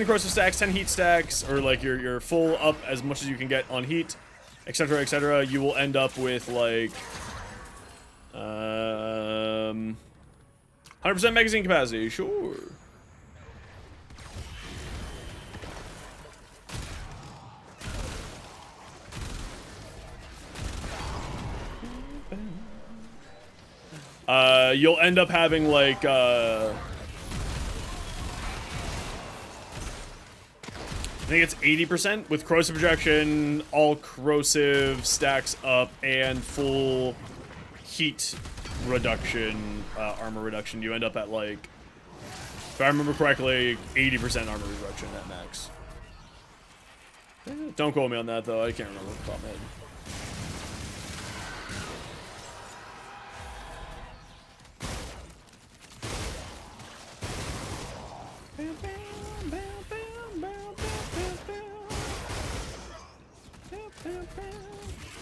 corrosive stacks, 10 heat stacks, or like you're full up as much as you can get on heat, etc., etc., you will end up with like 100% magazine capacity, sure. You'll end up having like I think it's 80% with corrosive projection, all corrosive stacks up, and full heat reduction, armor reduction. You end up at like, if I remember correctly, 80% armor reduction at max. Don't quote me on that though, I can't remember what the top of my head.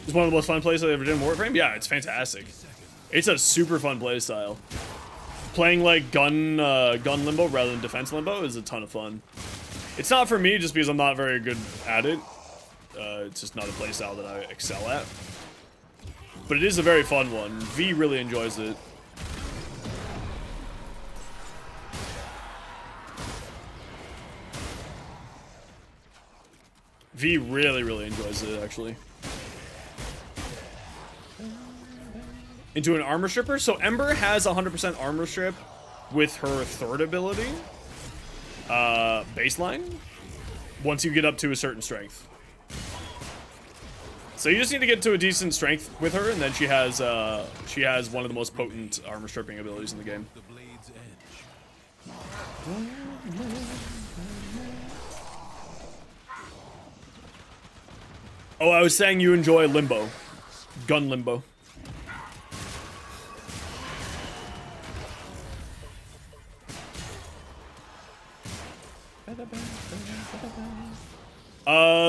It's one of the most fun plays I've ever done in Warframe. Yeah, it's fantastic. It's a super fun play style. Playing like gun limbo rather than defense limbo is a ton of fun. It's not for me just because I'm not very good at it. It's just not a play style that I excel at. But it is a very fun one. V really enjoys it. V really enjoys it, actually. Into an armor stripper? So Ember has 100% armor strip with her third ability. Baseline. Once you get up to a certain strength. So you just need to get to a decent strength with her, and then she has one of the most potent armor stripping abilities in the game. the blade's edge. Oh, I was saying you enjoy limbo. Gun limbo.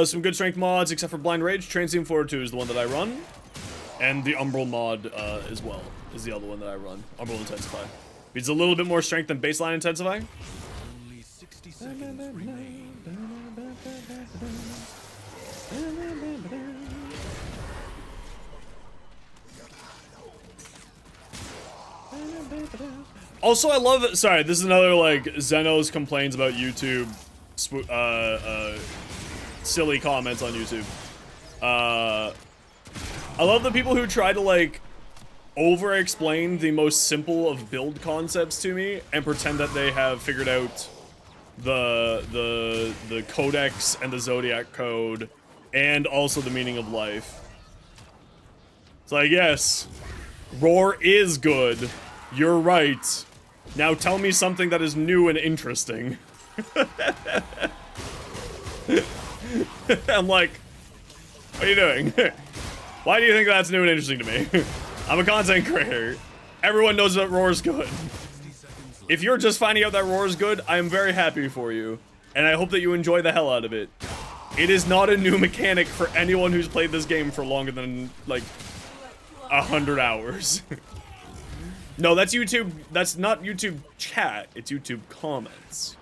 Some good strength mods, except for Blind Rage. Transient Fortitude is the one that I run. And the Umbral mod, as well, is the other one that I run. Umbral Intensify. It's a little bit more strength than Baseline Intensify. Only 60 seconds remain. Also, I love, sorry, this is another, like, Zenos complains about YouTube, silly comments on YouTube. I love the people who try to, like, over-explain the most simple of build concepts to me and pretend that they have figured out the Codex and the Zodiac Code and also the meaning of life. It's like, yes, Roar is good. You're right. Now tell me something that is new and interesting. I'm like, what are you doing? Why do you think that's new and interesting to me? I'm a content creator. Everyone knows that roar's good. If you're just finding out that roar's good, I am very happy for you. And I hope that you enjoy the hell out of it. It is not a new mechanic for anyone who's played this game for longer than, like, 100 hours. No, that's YouTube. That's not YouTube chat. It's YouTube comments.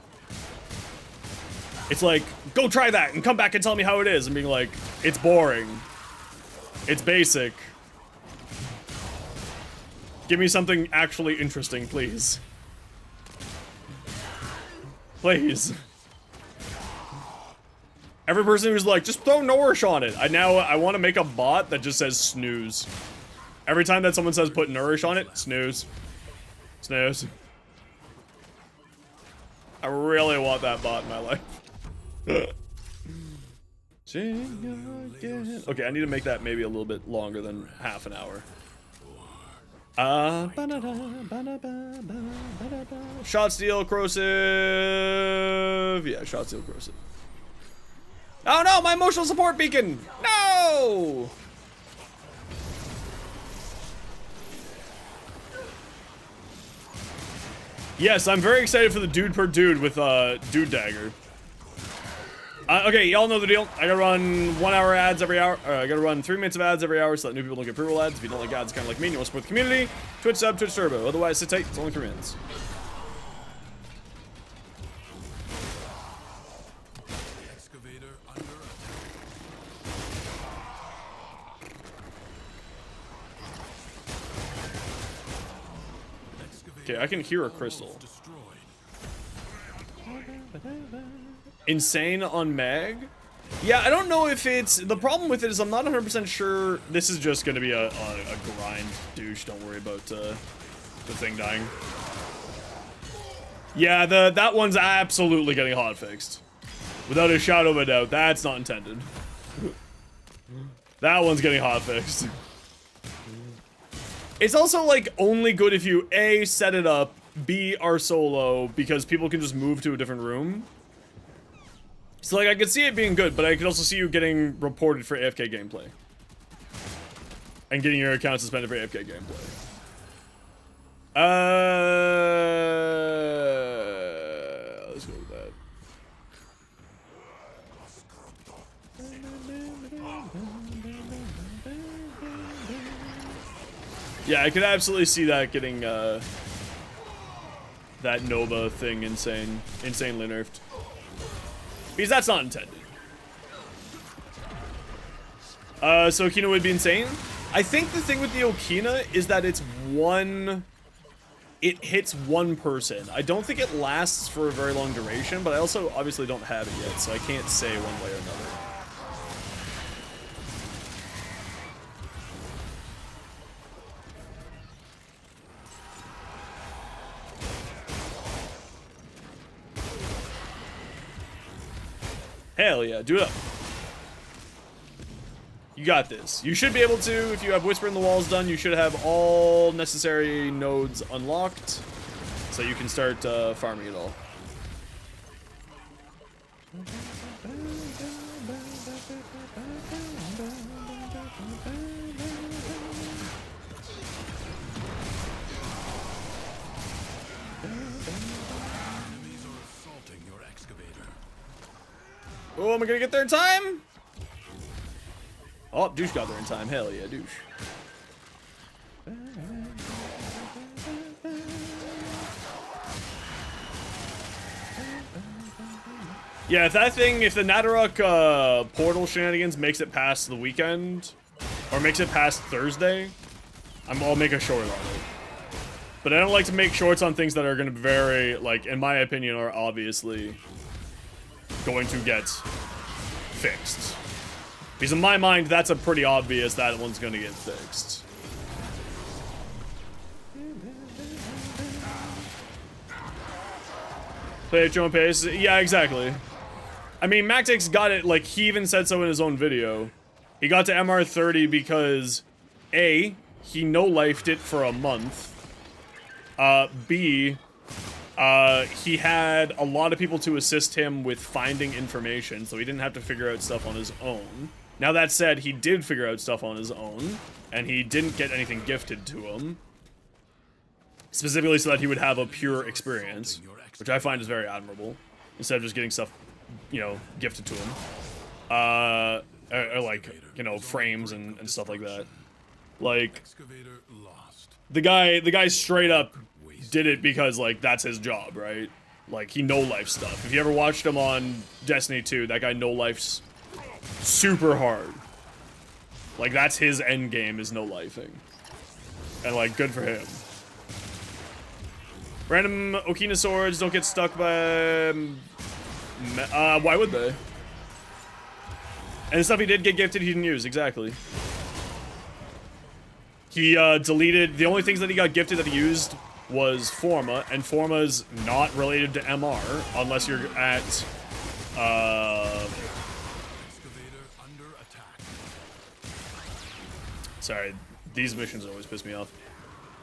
It's like, go try that and come back and tell me how it is. And being like, it's boring. It's basic. Give me something actually interesting, please. Please. Every person who's like, just throw nourish on it. I want to make a bot that just says snooze. Every time that someone says put nourish on it, snooze. Snooze. I really want that bot in my life. Okay, I need to make that maybe a little bit longer than half an hour. Shot steal, corrosive. Yeah, shot steal, corrosive. Oh no, my emotional support beacon! No! Yes, I'm very excited for the dude per dude with dude dagger. Okay, y'all know the deal. I gotta run 1 hour ads every hour. I gotta run 3 minutes of ads every hour so that new people don't get pre-roll ads. If you don't like ads, kind of like me, and you want to support the community, Twitch sub, Twitch turbo. Otherwise, sit tight. It's only 3 minutes. Excavator under attack. Okay, I can hear a crystal. Destroyed. Insane on Mag? Yeah, I don't know if it's... The problem with it is I'm not 100% sure this is just going to be a grind, douche. Don't worry about the thing dying. Yeah, that one's absolutely getting hotfixed. Without a shadow of a doubt, that's not intended. That one's getting hotfixed. It's also, like, only good if you, A, set it up, B, are solo, because people can just move to a different room. So, like, I could see it being good, but I could also see you getting reported for AFK gameplay. And getting your account suspended for AFK gameplay. Let's go with that. Yeah, I could absolutely see that getting, that Nova thing insanely nerfed. Because that's not intended. So Okina would be insane. I think the thing with the Okina is that it's it hits one person. I don't think it lasts for a very long duration, but I also obviously don't have it yet, so I can't say one way or another. Hell yeah, do it up. You got this. You should be able to, if you have Whisper in the Walls done, you should have all necessary nodes unlocked, so you can start farming it all. Enemies are assaulting your excavator. Oh, am I gonna get there in time? Oh, douche got there in time. Hell yeah, douche. Yeah, if the Nadaruk portal shenanigans makes it past the weekend, or makes it past Thursday, I'll make a short on it. But I don't like to make shorts on things that are gonna be very, like, in my opinion, are obviously going to get fixed. Because in my mind, that's a pretty obvious that one's gonna get fixed. Play at your own pace. Yeah, exactly. I mean, Mactix got it, like, he even said so in his own video. He got to MR30 because, A, he no-lifed it for a month. B, he had a lot of people to assist him with finding information, so he didn't have to figure out stuff on his own. Now that said, he did figure out stuff on his own, and he didn't get anything gifted to him. Specifically so that he would have a pure experience, which I find is very admirable, instead of just getting stuff, you know, gifted to him. Or like, you know, frames and stuff like that. Like, the guy straight up did it because, like, that's his job, right? Like, he no-life stuff. If you ever watched him on Destiny 2, that guy no-lifes super hard. Like, that's his end game, is no-lifing. And, like, good for him. Random Okina swords don't get stuck by... why would they? And the stuff he did get gifted, he didn't use, exactly. He, deleted... The only things that he got gifted that he used was Forma, and Forma's not related to MR, unless you're at, Sorry, these missions always piss me off.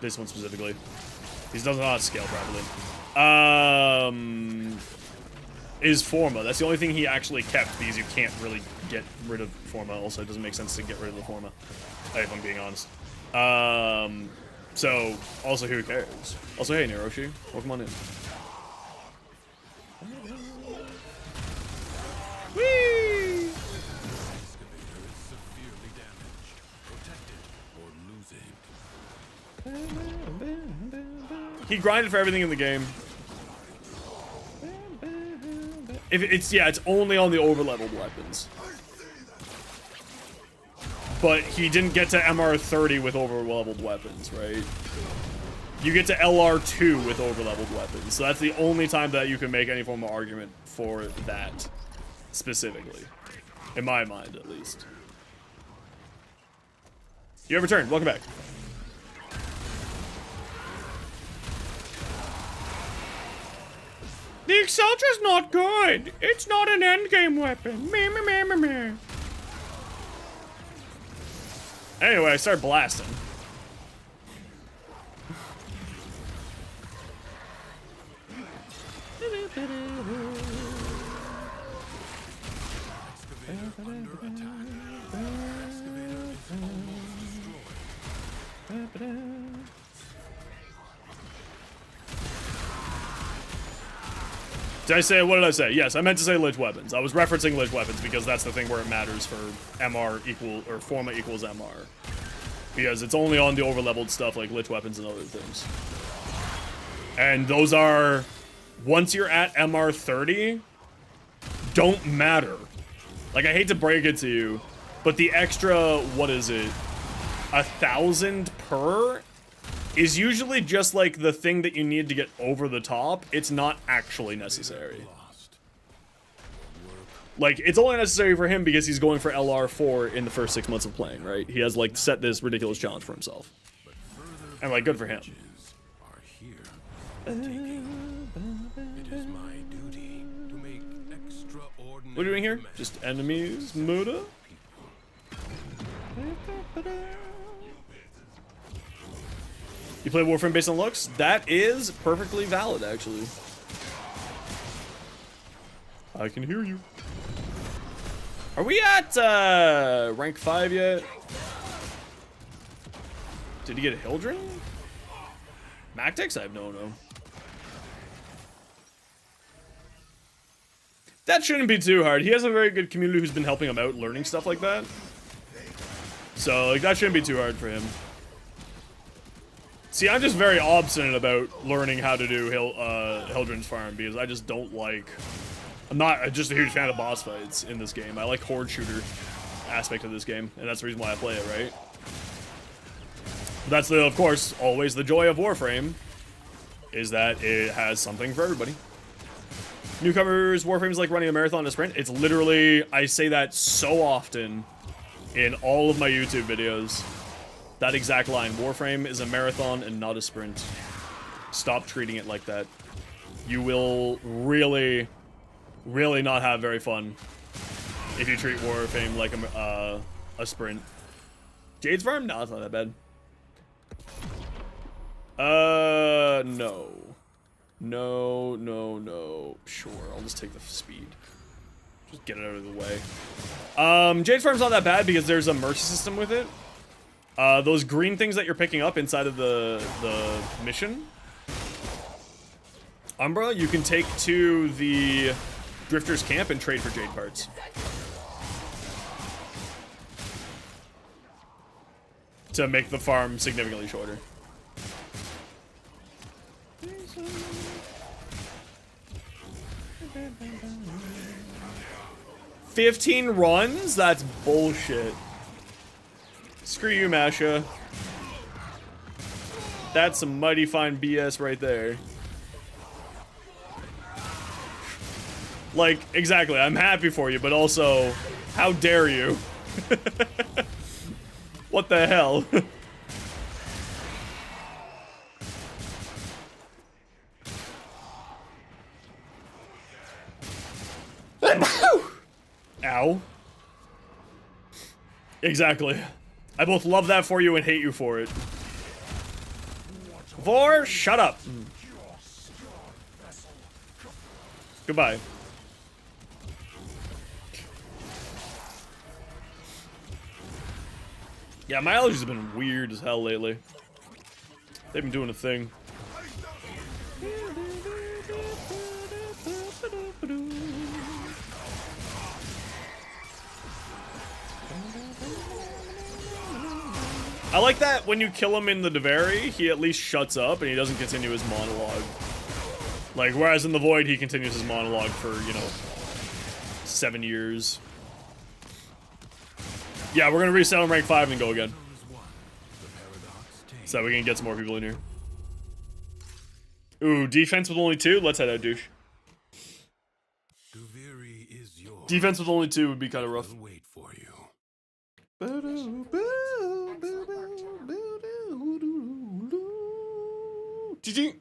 This one specifically. These doesn't know how to scale properly. Is Forma. That's the only thing he actually kept, because you can't really get rid of Forma. Also, it doesn't make sense to get rid of the Forma, if I'm being honest. So, also, who cares? Also, hey, Niroshi, welcome on in. Whee! He grinded for everything in the game. If it's, yeah, it's only on the over-leveled weapons. But he didn't get to MR30 with over-leveled weapons, right? You get to LR2 with over-leveled weapons. So that's the only time that you can make any form of argument for that, specifically. In my mind, at least. You have returned. Welcome back. The Exceltra's not good. It's not an endgame weapon. Meh, meh, meh, meh, meh. Anyway, I start blasting. Did I say, what did I say? Yes, I meant to say Lich weapons. I was referencing Lich weapons because that's the thing where it matters for MR equal, or Forma equals MR. Because it's only on the overleveled stuff like Lich weapons and other things. And those are, once you're at MR 30, don't matter. Like, I hate to break it to you, but the extra, what is it, 1,000 per is usually just like the thing that you need to get over the top. It's not actually necessary. Like, it's only necessary for him because he's going for LR4 in the first 6 months of playing, right? He has, like, set this ridiculous challenge for himself. And, like, good for him. What are we doing here? Just enemies, Muda? You play Warframe based on looks? That is perfectly valid, actually. I can hear you. Are we at rank 5 yet? Did he get a Hildren? Mactix? I have no. That shouldn't be too hard. He has a very good community who's been helping him out learning stuff like that. So, like, that shouldn't be too hard for him. See, I'm just very obstinate about learning how to do Hildren's farm because I just don't like... I'm not just a huge fan of boss fights in this game. I like horde shooter aspect of this game, and that's the reason why I play it, right? That's, of course, always the joy of Warframe, is that it has something for everybody. Newcomers, Warframe is like running a marathon and a sprint. It's literally, I say that so often in all of my YouTube videos. That exact line, Warframe is a marathon and not a sprint. Stop treating it like that. You will really not have very fun if you treat Warframe like a sprint. Jade's farm? No, it's not that bad. No. No. Sure, I'll just take the speed. Just get it out of the way. Jade's Farm's not that bad because there's a mercy system with it. Those green things that you're picking up inside of the mission, Umbra, you can take to the Drifter's camp and trade for Jade parts. To make the farm significantly shorter. 15 runs? That's bullshit. Screw you, Masha. That's some mighty fine BS right there. Like, exactly, I'm happy for you, but also, how dare you? What the hell? Ow. Exactly. I both love that for you and hate you for it. Vor, shut up. Goodbye. Yeah, my allergies have been weird as hell lately. They've been doing a thing. I like that when you kill him in the Devari, he at least shuts up and he doesn't continue his monologue. Like, whereas in the Void, he continues his monologue for, you know, 7 years. Yeah, we're gonna reset on rank 5 and go again. So that we can get some more people in here. Ooh, defense with only 2? Let's head out, douche. Defense with only 2 would be kind of rough. Wait for you. GG.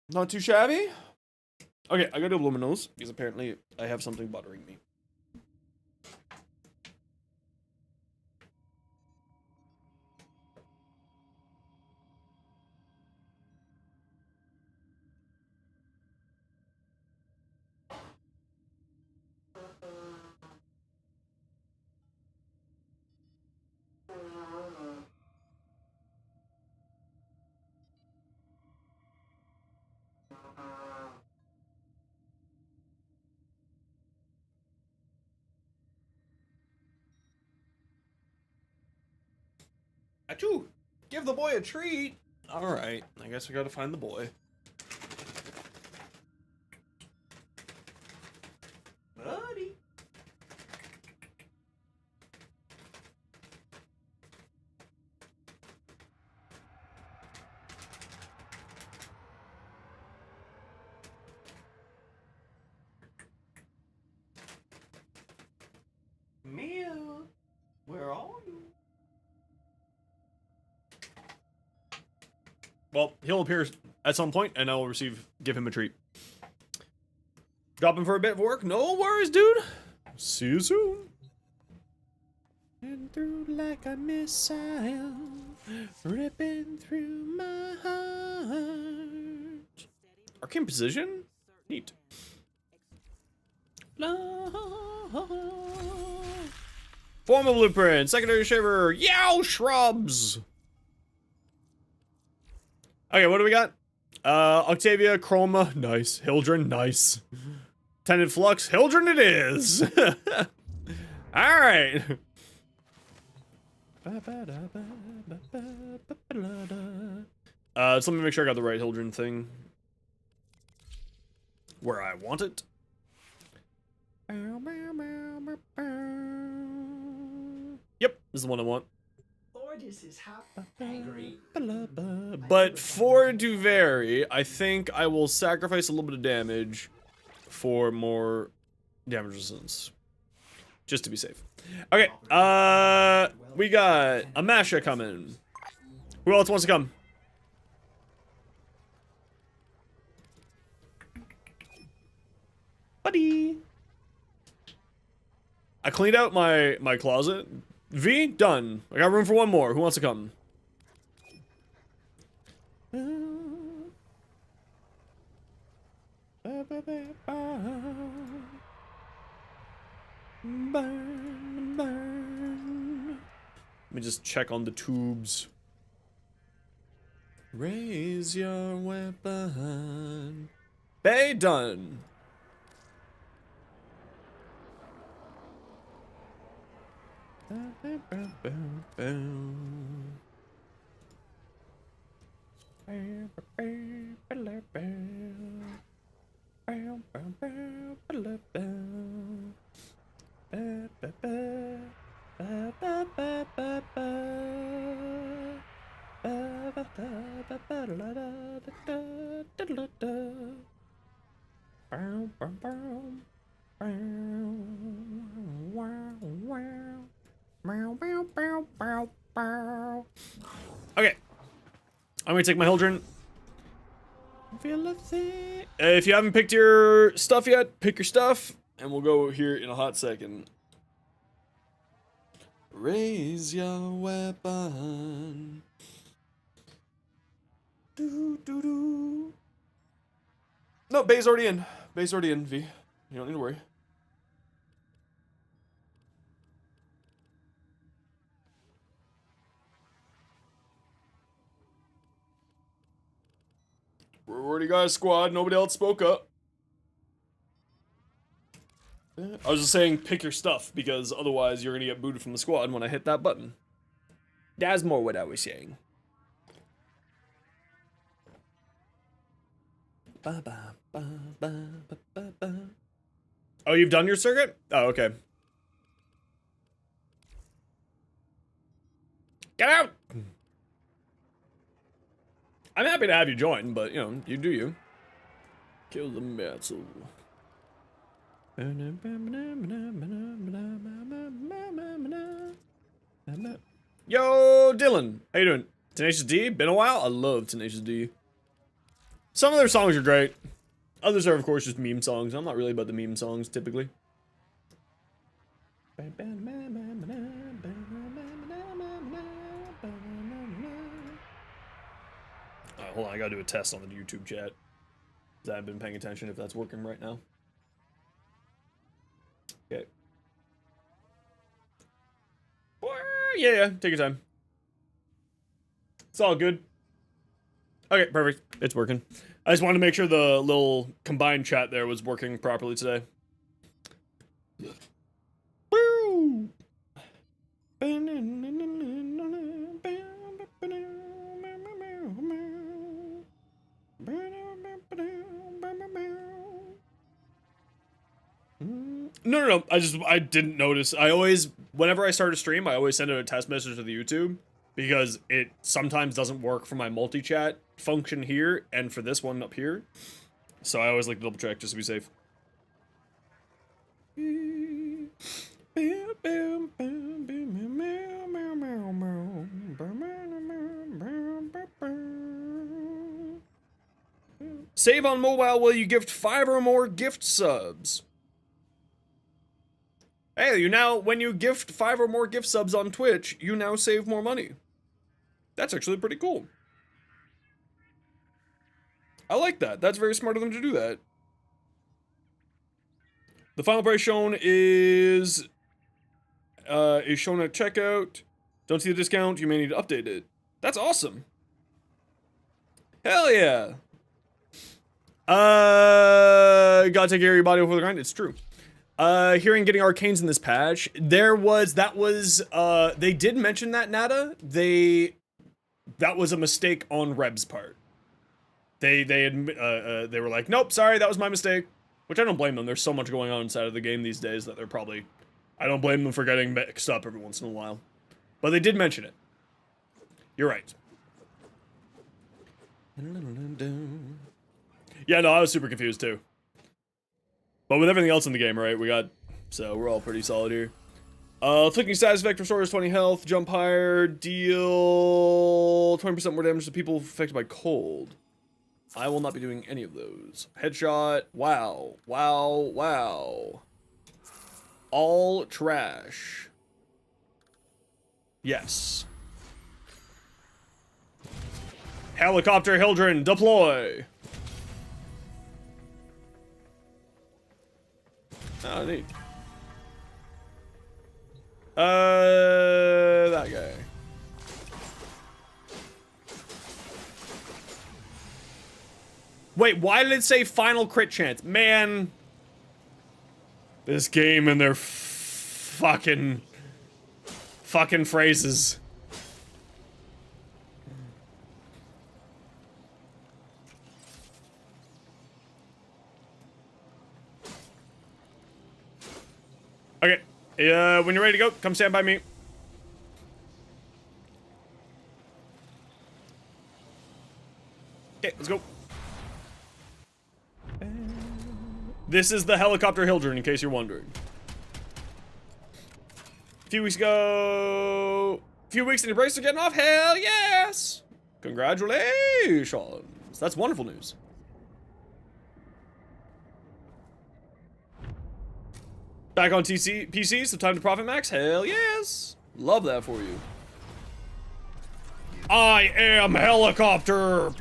Not too shabby. Okay, I gotta blow my nose because apparently I have something bothering me. Achoo! Give the boy a treat! Alright, I guess we gotta find the boy. Buddy! Mia! Where are you? Well, he'll appear at some point, and I will give him a treat. Drop him for a bit of work? No worries, dude. See you soon. And through like a missile, ripping through my heart. Arcane Precision? Neat. Formal Blueprint, Secondary Shiver, Yow Shrubs! Okay, what do we got? Octavia, Chroma, nice. Hildren, nice. Tenant Flux, Hildren it is! Alright. So let me make sure I got the right Hildren thing. Where I want it. Yep, this is the one I want. Ordis is angry. But for Duvary, I think I will sacrifice a little bit of damage for more damage resistance. Just to be safe. Okay, we got a Masha coming. Who else wants to come? Buddy. I cleaned out my closet. V, done. I got room for one more. Who wants to come? Burn, burn. Let me just check on the tubes. Raise your weapon. Bay done. Okay, I'm gonna take my Hildren. If you haven't picked your stuff yet, pick your stuff, and we'll go here in a hot second. Raise your weapon. Do do do. No, Bay's already in. Bay's already in, V. You don't need to worry. We already got a squad. Nobody else spoke up. I was just saying pick your stuff, because otherwise you're gonna get booted from the squad when I hit that button. That's more what I was saying. Ba, ba, ba, ba, ba, ba, ba. Oh, you've done your circuit? Oh, okay. Get out! I'm happy to have you join, but, you know, you do you. Kill the Metzel. Yo, Dylan. How you doing? Tenacious D? Been a while? I love Tenacious D. Some of their songs are great. Others are, of course, just meme songs. I'm not really about the meme songs, typically. Hold on, I gotta do a test on the YouTube chat. I haven't been paying attention if that's working right now. Okay. Yeah, take your time. It's all good. Okay, perfect. It's working. I just wanted to make sure the little combined chat there was working properly today. Woo! No. I didn't notice. I always, whenever I start a stream, I always send out a test message to the YouTube, because it sometimes doesn't work for my multi-chat function here and for this one up here. So I always like to double check just to be safe. Save on mobile while you gift 5 or more gift subs. Hey, you now, when you gift 5 or more gift subs on Twitch, you now save more money. That's actually pretty cool. I like that. That's very smart of them to do that. The final price shown is shown at checkout. Don't see the discount, you may need to update it. That's awesome. Hell yeah. Gotta take care of your body before the grind. It's true. Hearing getting arcanes in this patch, they did mention that, Nada. That was a mistake on Reb's part. They were like, nope, sorry, that was my mistake. Which I don't blame them. There's so much going on inside of the game these days that they're probably, I don't blame them for getting mixed up every once in a while. But they did mention it. You're right. Yeah, no, I was super confused too. But with everything else in the game, right, so we're all pretty solid here. Flicking status effect restores 20 health, jump higher, deal 20% more damage to people affected by cold. I will not be doing any of those. Headshot, wow, wow, wow. All trash. Yes. Helicopter Hildren, deploy! Oh, neat. That guy. Wait, why did it say final crit chance? Man, this game and their fucking phrases. Okay, when you're ready to go, come stand by me. Okay, let's go. This is the helicopter Hildren, in case you're wondering. A few weeks and your brakes are getting off? Hell yes! Congratulations! That's wonderful news. Back on PC, so time to profit max? Hell yes! Love that for you. I am helicopter!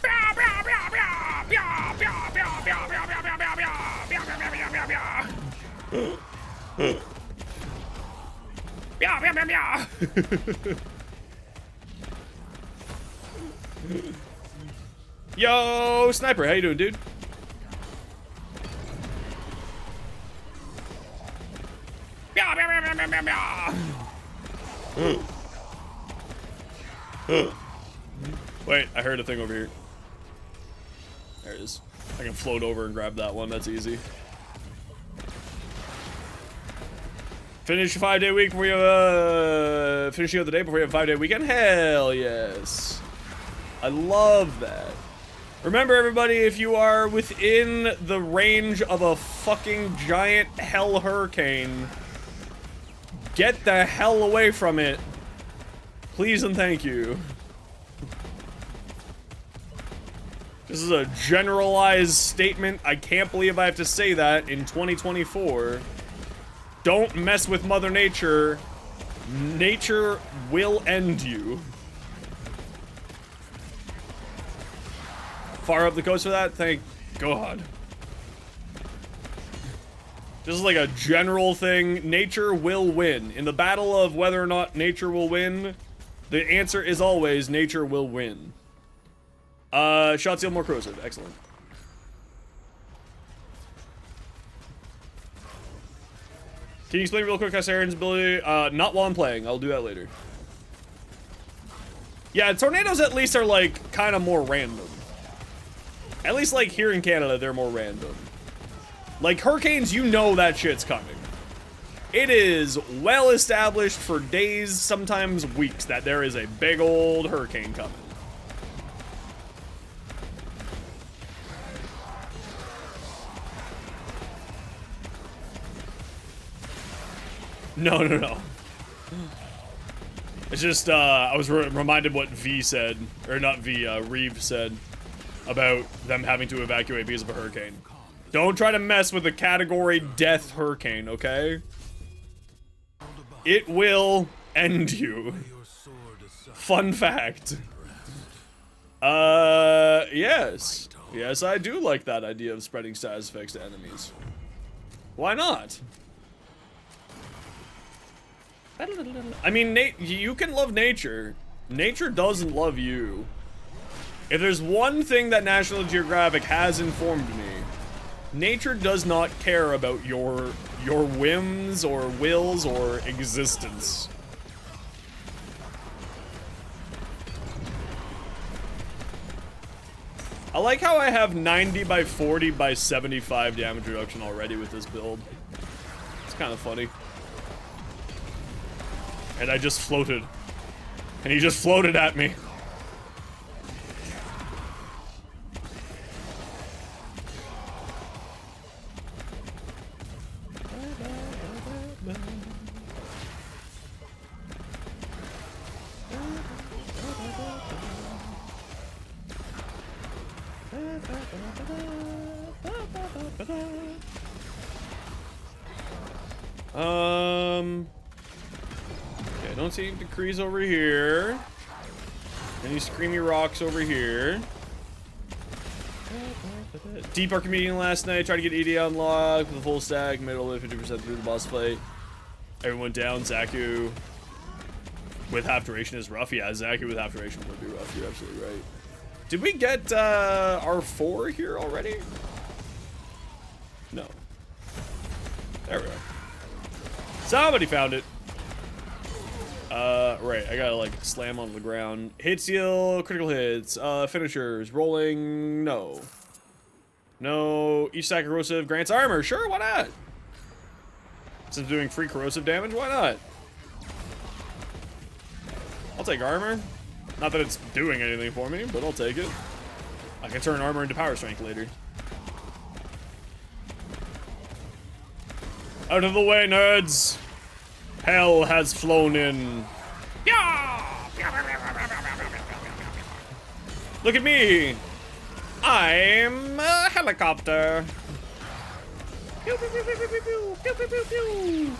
Yo, Sniper, how you doing, dude? Wait, I heard a thing over here. There it is. I can float over and grab that one. That's easy. Finish a 5-day week before you have finishing out the day before you have a 5-day weekend? Hell yes. I love that. Remember, everybody, if you are within the range of a fucking giant hell hurricane, get the hell away from it. Please and thank you. This is a generalized statement. I can't believe I have to say that in 2024. Don't mess with Mother Nature. Nature will end you. Far up the coast for that? Thank God. This is like a general thing. Nature will win. In the battle of whether or not nature will win, the answer is always nature will win. Shot seal more corrosive. Excellent. Can you explain real quick Saren's ability? Not while I'm playing. I'll do that later. Yeah, tornadoes at least are like kind of more random. At least like here in Canada, they're more random. Like hurricanes, you know that shit's coming. It is well established for days, sometimes weeks, that there is a big old hurricane coming. No, no, no. It's just, I was reminded what V said, or not V, Reeve said, about them having to evacuate because of a hurricane. Don't try to mess with the category death hurricane, okay? It will end you. Fun fact. Yes. Yes, I do like that idea of spreading status effects to enemies. Why not? I mean, you can love nature. Nature doesn't love you. If there's one thing that National Geographic has informed me, nature does not care about your whims or wills or existence. I like how I have 90 by 40 by 75 damage reduction already with this build. It's kind of funny. And I just floated. And he just floated at me. Okay, I don't see any decrees over here. Any screamy rocks over here. Deep Arc comedian last night. Tried to get ED unlocked with a full stack. Made all the way 50% through the boss fight. Everyone down. Zaku with half duration is rough. Yeah, Zaku with half duration would be rough. You're absolutely right. Did we get R4 here already? No. There we go. Somebody found it. Right, I gotta like slam onto the ground. Hit steal, critical hits, finishers, rolling, no. No, each stack corrosive grants armor, sure, why not? Since doing free corrosive damage, why not? I'll take armor. Not that it's doing anything for me, but I'll take it. I can turn armor into power strength later. Out of the way, nerds! Hell has flown in. Yeah! Look at me! I'm a helicopter. Pew, pew, pew, pew, pew, pew, pew, pew, pew, pew.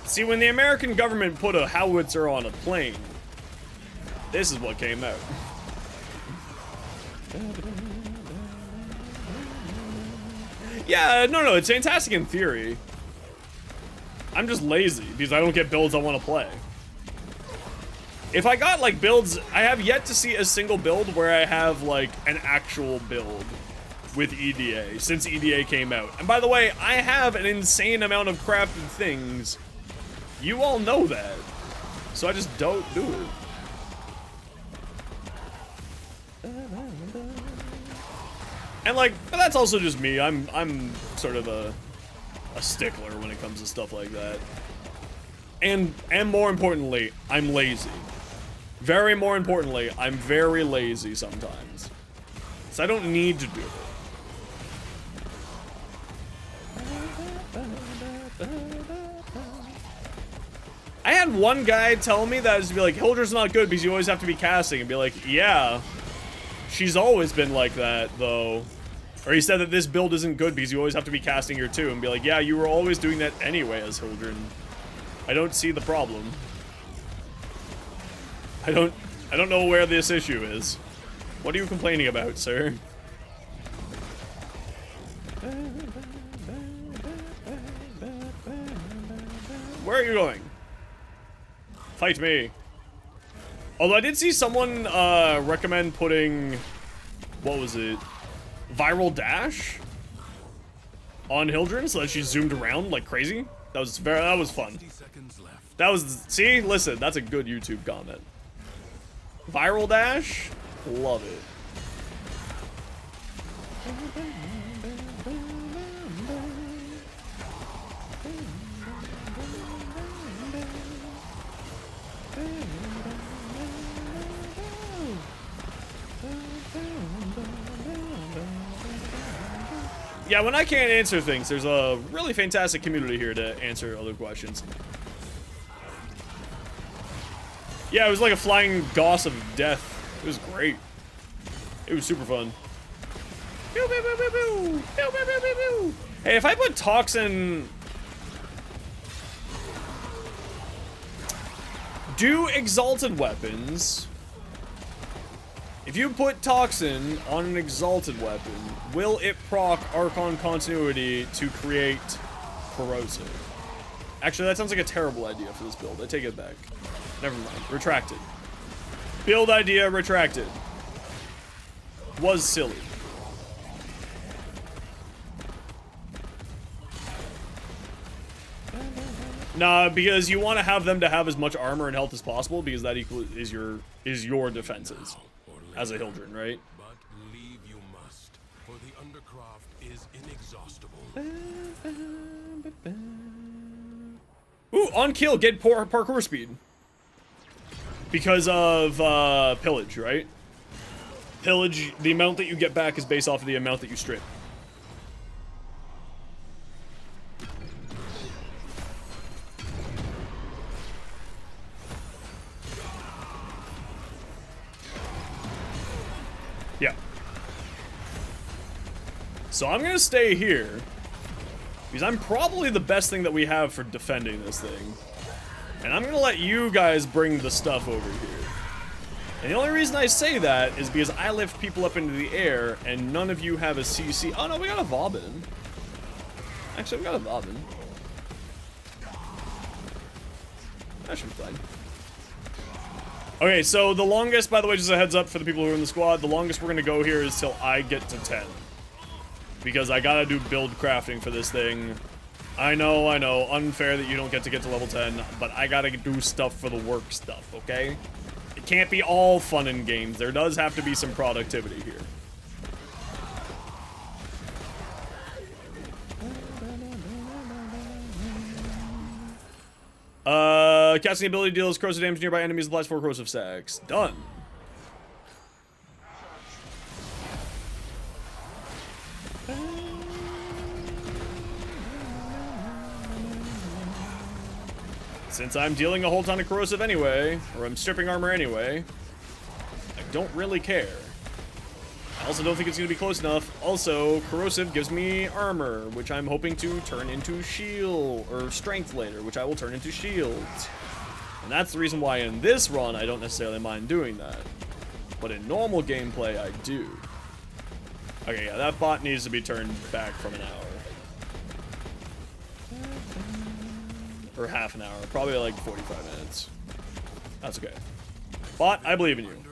See, when the American government put a howitzer on a plane, this is what came out. Yeah, no, it's fantastic in theory. I'm just lazy because I don't get builds I want to play. If I got like builds, I have yet to see a single build where I have like an actual build with EDA since EDA came out. And by the way, I have an insane amount of crafted things. You all know that. So I just don't do it. And like, but that's also just me. I'm sort of a stickler when it comes to stuff like that. And more importantly, I'm lazy. Very more importantly, I'm very lazy sometimes. So I don't need to do it. I had one guy tell me that is to be like, Hildra's not good because you always have to be casting, and be like, yeah, she's always been like that though. Or he said that this build isn't good because you always have to be casting her too, and be like, yeah, you were always doing that anyway as Hildren. I don't see the problem. I don't know where this issue is. What are you complaining about, sir? Where are you going? Fight me. Although I did see someone recommend putting, what was it? Viral dash on Hildren so that she zoomed around like crazy. That was fun. That was, see, listen, that's a good YouTube comment. Viral dash, love it. Yeah, when I can't answer things, there's a really fantastic community here to answer other questions. Yeah, it was like a flying gauss of death. It was great. It was super fun. Hey, if I put Toxin... Do Exalted Weapons... If you put Toxin on an Exalted Weapon, will it proc Archon Continuity to create Corrosive? Actually, that sounds like a terrible idea for this build. I take it back. Never mind. Retracted. Build idea retracted. Was silly. Nah, because you want to have them to have as much armor and health as possible, because that is your defenses as a Hildren, right? But leave you must, for the undercraft is inexhaustible. Ooh, on kill, get parkour speed. Because of pillage, right? Pillage, the amount that you get back is based off of the amount that you strip. Yeah. So I'm gonna stay here, because I'm probably the best thing that we have for defending this thing. And I'm gonna let you guys bring the stuff over here. And the only reason I say that is because I lift people up into the air, and none of you have a CC. Oh no, we got a Vauban. Actually, we got a Vauban. That should be fine. Okay, so the longest, by the way, just a heads up for the people who are in the squad, the longest we're gonna go here is till I get to 10. Because I gotta do build crafting for this thing. I know, unfair that you don't get to level 10, but I gotta do stuff for the work stuff, okay? It can't be all fun and games. There does have to be some productivity here. Casting ability deals corrosive damage to nearby enemies, applies 4 corrosive stacks. Done. Since I'm dealing a whole ton of corrosive anyway, or I'm stripping armor anyway, I don't really care. I also don't think it's going to be close enough. Also, corrosive gives me armor, which I'm hoping to turn into shield, or strength later, which I will turn into shields. And that's the reason why in this run I don't necessarily mind doing that. But in normal gameplay, I do. Okay, yeah, that bot needs to be turned back from an hour. Or half an hour, probably like 45 minutes. That's okay. Bot, I believe in you.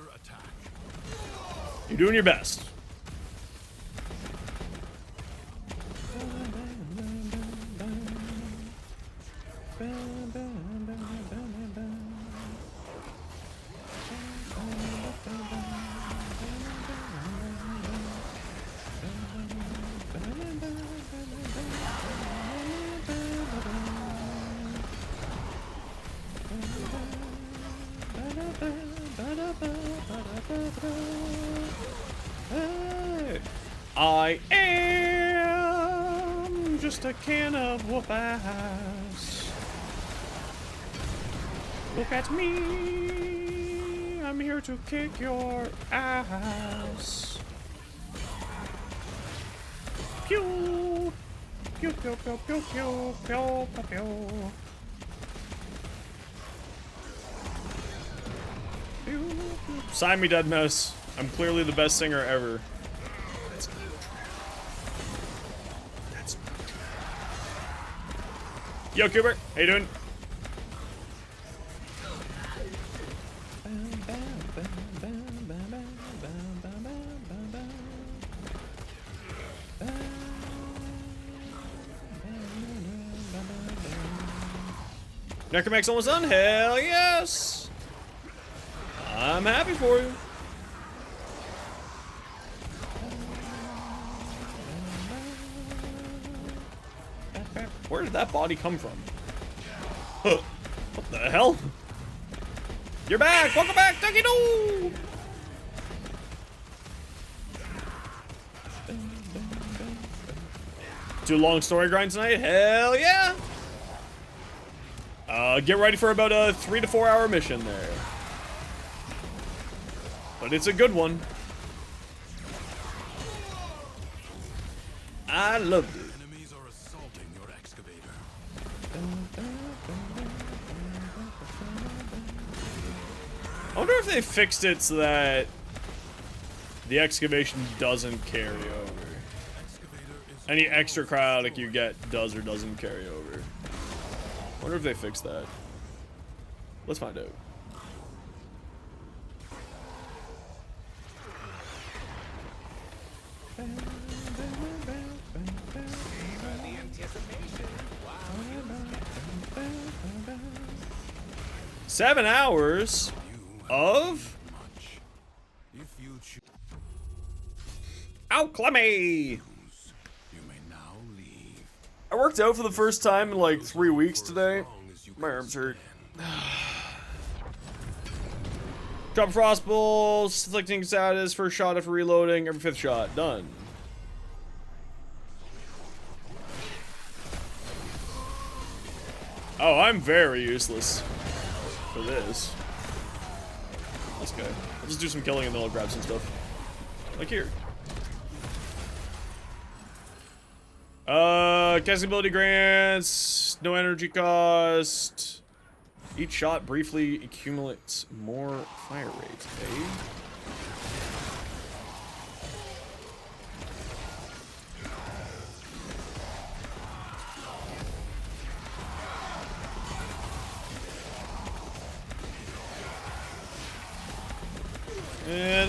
You're doing your best. I am just a can of whoop ass. Look at me, I'm here to kick your ass. Pew, pew, pew, pew, pew, pew, pew, pew, pew. Sign me, dead mouse. I'm clearly the best singer ever. That's not true. That's not true. Yo, Cooper, how you doing? Necromech's almost done? Hell yes! I'm happy for you. Where did that body come from? What the hell? You're back! Welcome back, Ducky Doo! Do a long story grind tonight? Hell yeah! Get ready for about a 3 to 4 hour mission there. But it's a good one. I loved it. Enemies are assaulting your excavator. I wonder if they fixed it so that the excavation doesn't carry over. Any extra cryotic you get does or doesn't carry over. I wonder if they fixed that. Let's find out. Seven hours of Ow, Clemmy! I worked out for the first time in like 3 weeks today. My arms hurt. Drop frost balls, inflicting status, first shot after reloading, every 5th shot. Done. Oh, I'm very useless for this. That's okay. I'll just do some killing and then I'll grab some stuff. Like here. Casting ability grants, no energy cost. Each shot briefly accumulates more fire rate, eh?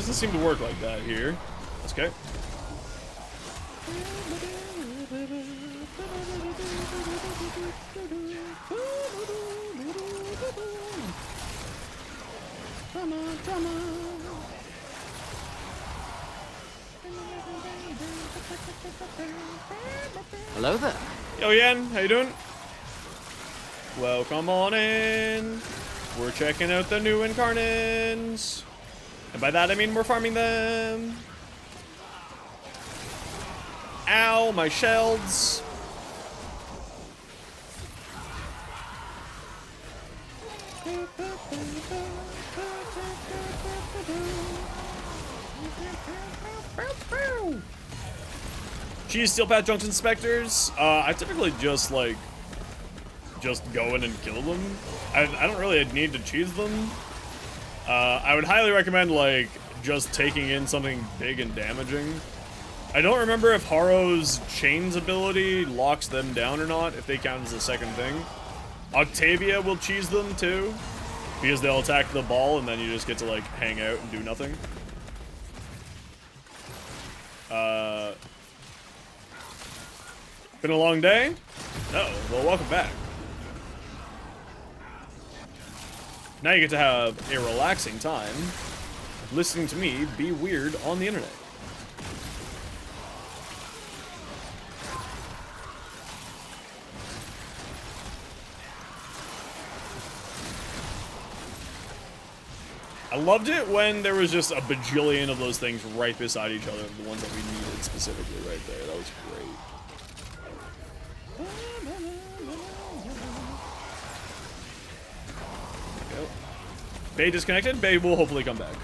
doesn't seem to work like that here. That's okay. Come on, come on. Hello there. Yo, Yen, how you doing? Welcome on in. We're checking out the new Incarnons. And by that I mean we're farming them. Ow, my shells. Cheese Steel Pat Junction Specters. I typically just like go in and kill them. I don't really need to cheese them. I would highly recommend like just taking in something big and damaging. I don't remember if Haro's chains ability locks them down or not, if they count as a second thing. Octavia will cheese them too, because they'll attack the ball and then you just get to like hang out and do nothing. Been a long day? No, well, welcome back. Now you get to have a relaxing time listening to me be weird on the internet. I loved it when there was just a bajillion of those things right beside each other, the ones that we needed specifically right there. That was great. Bay disconnected. Bay will hopefully come back.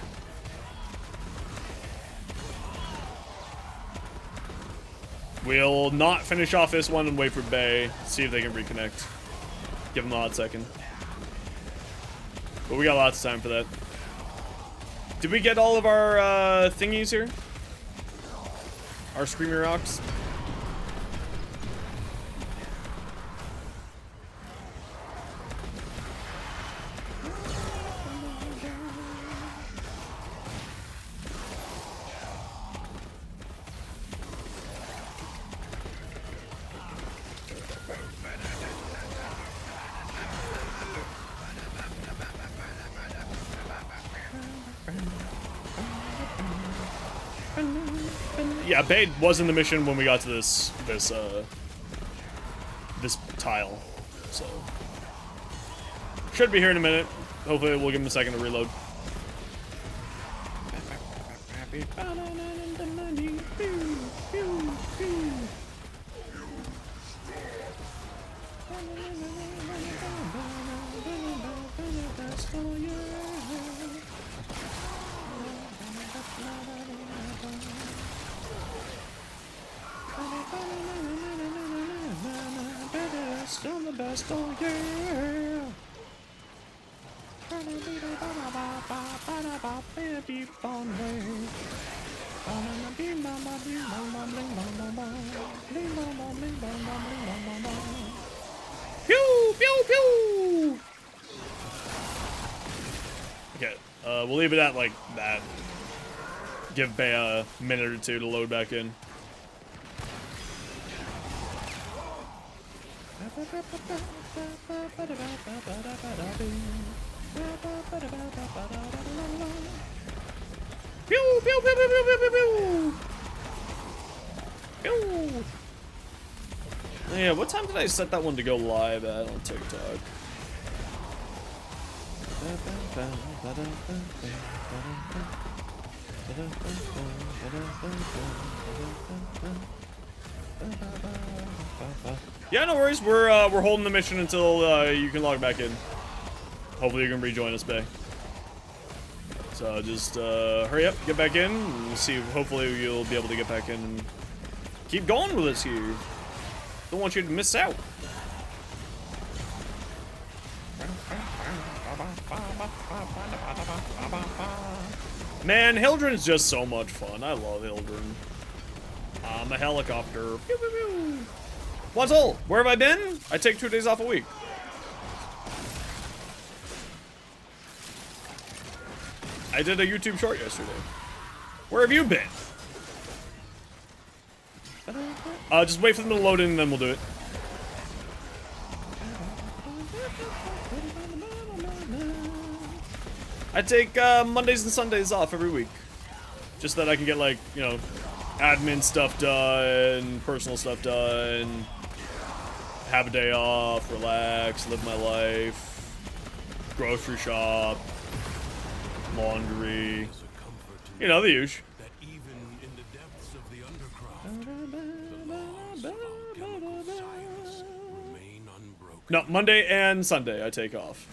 We'll not finish off this one and wait for Bay. See if they can reconnect. Give them a hot second. But we got lots of time for that. Did we get all of our thingies here? Our Screamer Rocks? Yeah, Bait was in the mission when we got to this tile, so should be here in a minute. Hopefully, we'll give him a second to reload. I'm the best, oh yeah. Pew, pew, pew. Okay, we'll leave it at like that. Give Bay a minute or two to load back in. Pew, pew, pew, pew, pew, pew, pew, pew. Yeah, what time did I set that one to go live at on TikTok? Yeah, no worries. We're holding the mission until you can log back in. Hopefully you can rejoin us, Bay. So just hurry up, get back in, and we'll see. Hopefully you'll be able to get back in and keep going with us here. Don't want you to miss out. Man, Hildren's just so much fun. I love Hildren. I'm a helicopter. Pew, pew, pew. What's all? Where have I been? I take 2 days off a week. I did a YouTube short yesterday. Where have you been? Just wait for them to load in and then we'll do it. I take Mondays and Sundays off every week. Just that I can get, like, you know, admin stuff done, personal stuff done, have a day off, relax, live my life, grocery shop, laundry, you know, the usual. That even in the depths of the undercroft, the laws of alchemical science remain unbroken. No, Monday and Sunday I take off.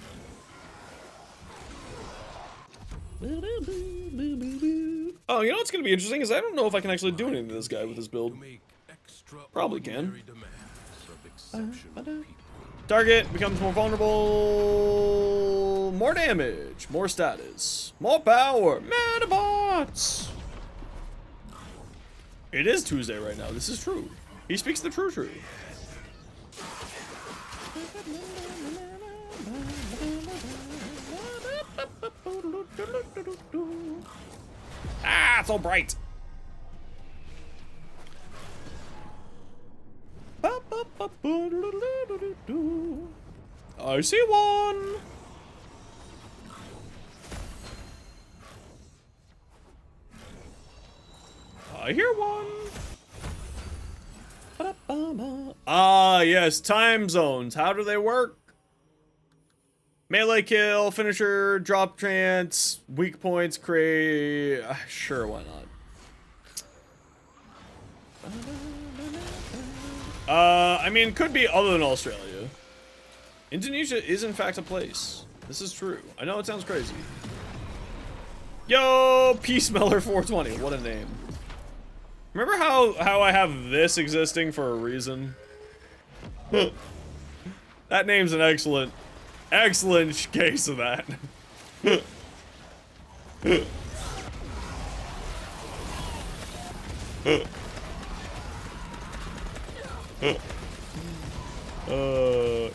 Oh, you know what's gonna be interesting is I don't know if I can actually do anything to this guy with this build. Probably can. Target becomes more vulnerable. More damage. More status. More power. Metabots! It is Tuesday right now. This is true. He speaks the true truth. Ah, it's so bright. I see one. I hear one. Ah, yes, time zones. How do they work? Melee kill, finisher, drop trance, weak points, create. Sure, why not? I mean, could be other than Australia. Indonesia is in fact a place. This is true. I know it sounds crazy. Yo, Peace Meller 420. What a name. Remember how I have this existing for a reason? That name's an excellent case of that.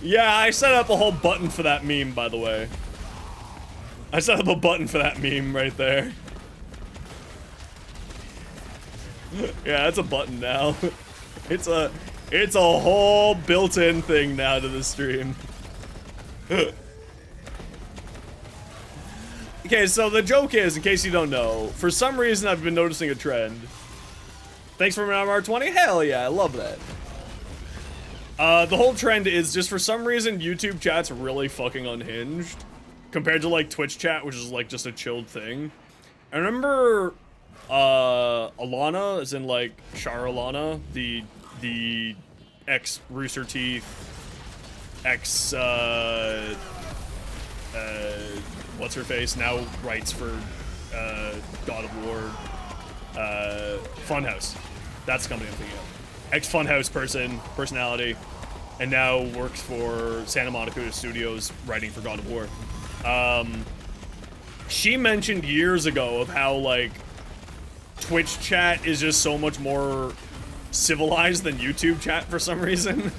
Yeah, I set up a whole button for that meme, by the way. I set up a button for that meme right there. Yeah, it's a button now. It's a whole built-in thing now to the stream. Okay, so the joke is, in case you don't know, for some reason I've been noticing a trend. Thanks for an MR20? Hell yeah, I love that. The whole trend is just for some reason YouTube chat's really fucking unhinged compared to like Twitch chat, which is like just a chilled thing. I remember Alana, as in like Char Alana, the ex Rooster Teeth, ex what's her face, now writes for God of War, Funhouse. That's the company I'm thinking of. Ex Funhouse personality, and now works for Santa Monica Studios writing for God of War. She mentioned years ago of how like Twitch chat is just so much more civilized than YouTube chat for some reason.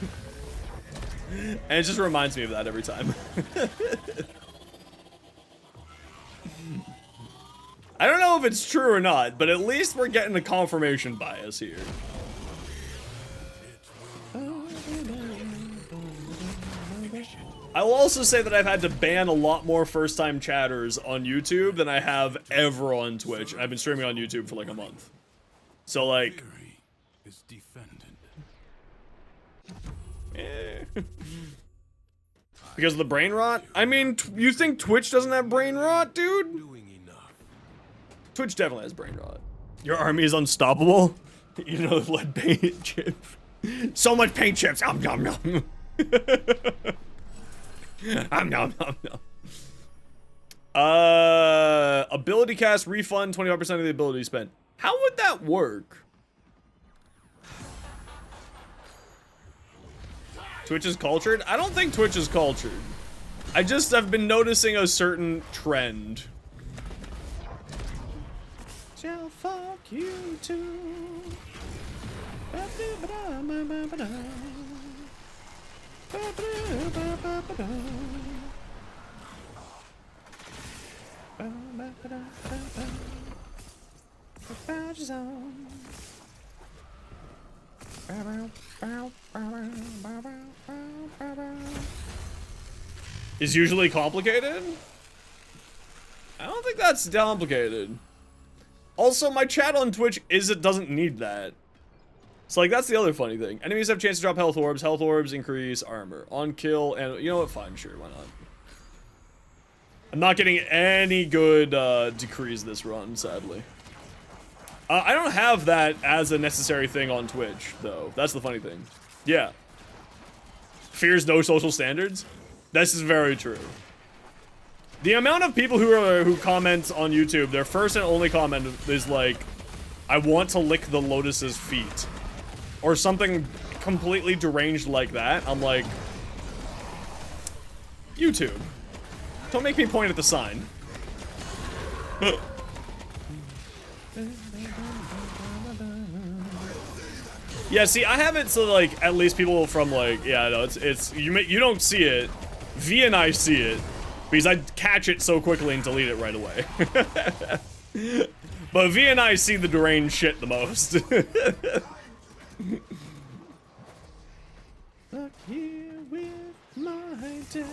And it just reminds me of that every time. I don't know if it's true or not, but at least we're getting a confirmation bias here. I will also say that I've had to ban a lot more first-time chatters on YouTube than I have ever on Twitch. I've been streaming on YouTube for like a month. So like... is defended. Because of the brain rot? I mean, you think Twitch doesn't have brain rot, dude? Doing enough. Twitch definitely has brain rot. Your army is unstoppable? You know, lead paint chips. So much paint chips! Nom nom nom. Nom nom nom nom. Ability cast refund 25% of the ability spent. How would that work? Twitch is cultured? I don't think Twitch is cultured. I've been noticing a certain trend. Shall fuck you too. Badge zone. Is usually complicated? I don't think that's complicated. Also, my chat on Twitch doesn't need that. So like that's the other funny thing. Enemies have a chance to drop health orbs. Health orbs increase armor on kill, and you know what? Fine, sure, why not? I'm not getting any good decrees this run, sadly. I don't have that as a necessary thing on Twitch, though. That's the funny thing. Yeah. Fears no social standards? This is very true. The amount of people who comment on YouTube, their first and only comment is like, I want to lick the Lotus's feet. Or something completely deranged like that. I'm like, YouTube. Don't make me point at the sign. Yeah, see, I have it so like at least people from like, yeah, no, it's you don't see it. V and I see it because I catch it so quickly and delete it right away. But V and I see the deranged shit the most. Look here with my dad.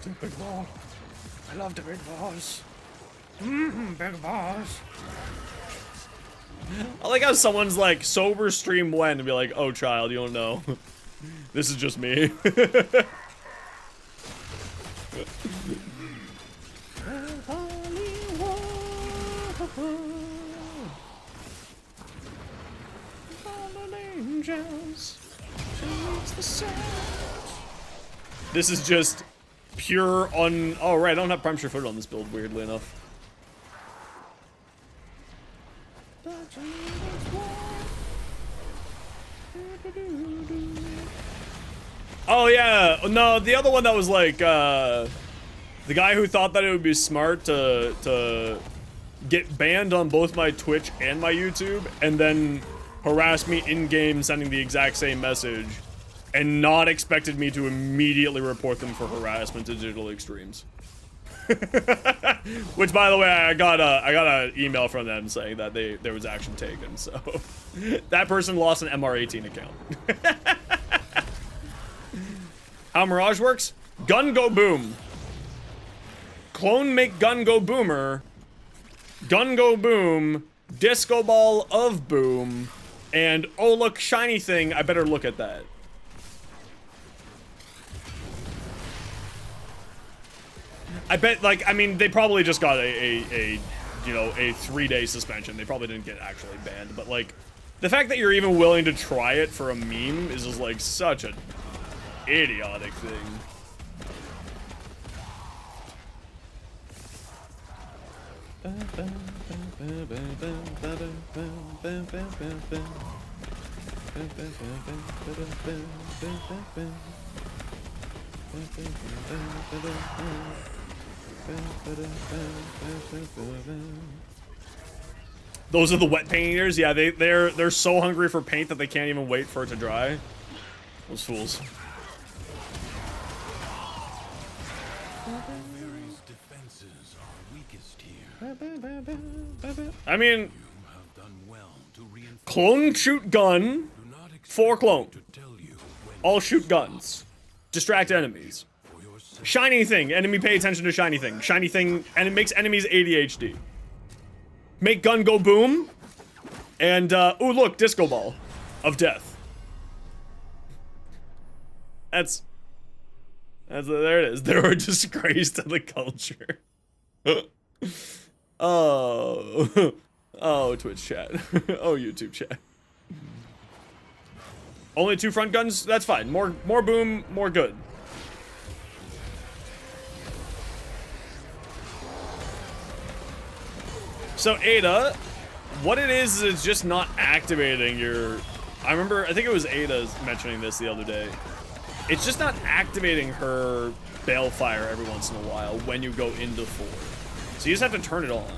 The big ball. I love the big balls. Big balls. I like how someone's like, sober stream when, and be like, oh child, you don't know. This is just me. This is just pure on. Oh right, I don't have premature foot on this build, weirdly enough. Oh yeah, no, the other one that was like, the guy who thought that it would be smart to get banned on both my Twitch and my YouTube, and then harass me in-game sending the exact same message, and not expected me to immediately report them for harassment to Digital Extremes. Which, by the way, I got an email from them saying that there was action taken, so that person lost an MR18 account. How Mirage works? Gun go boom. Clone make gun go boomer. Gun go boom. Disco ball of boom. And oh look, shiny thing, I better look at that. I bet, like, I mean, they probably just got a you know, a 3-day suspension. They probably didn't get actually banned, but like, the fact that you're even willing to try it for a meme is just like such an idiotic thing. Those are the wet paint eaters? Yeah, they're so hungry for paint that they can't even wait for it to dry. Those fools. I mean, clone shoot gun, 4 clone. All shoot guns. Distract enemies. Shiny thing, enemy pay attention to shiny thing. Shiny thing, and it makes enemies ADHD. Make gun go boom. And, ooh look, disco ball of death. That's there it is. They're a disgrace to the culture. Oh. Oh, Twitch chat. Oh, YouTube chat. Only 2 front guns? That's fine. More boom, more good. So Ada, what it is it's just not activating your... I think it was Ada mentioning this the other day. It's just not activating her balefire every once in a while when you go into 4. So you just have to turn it on.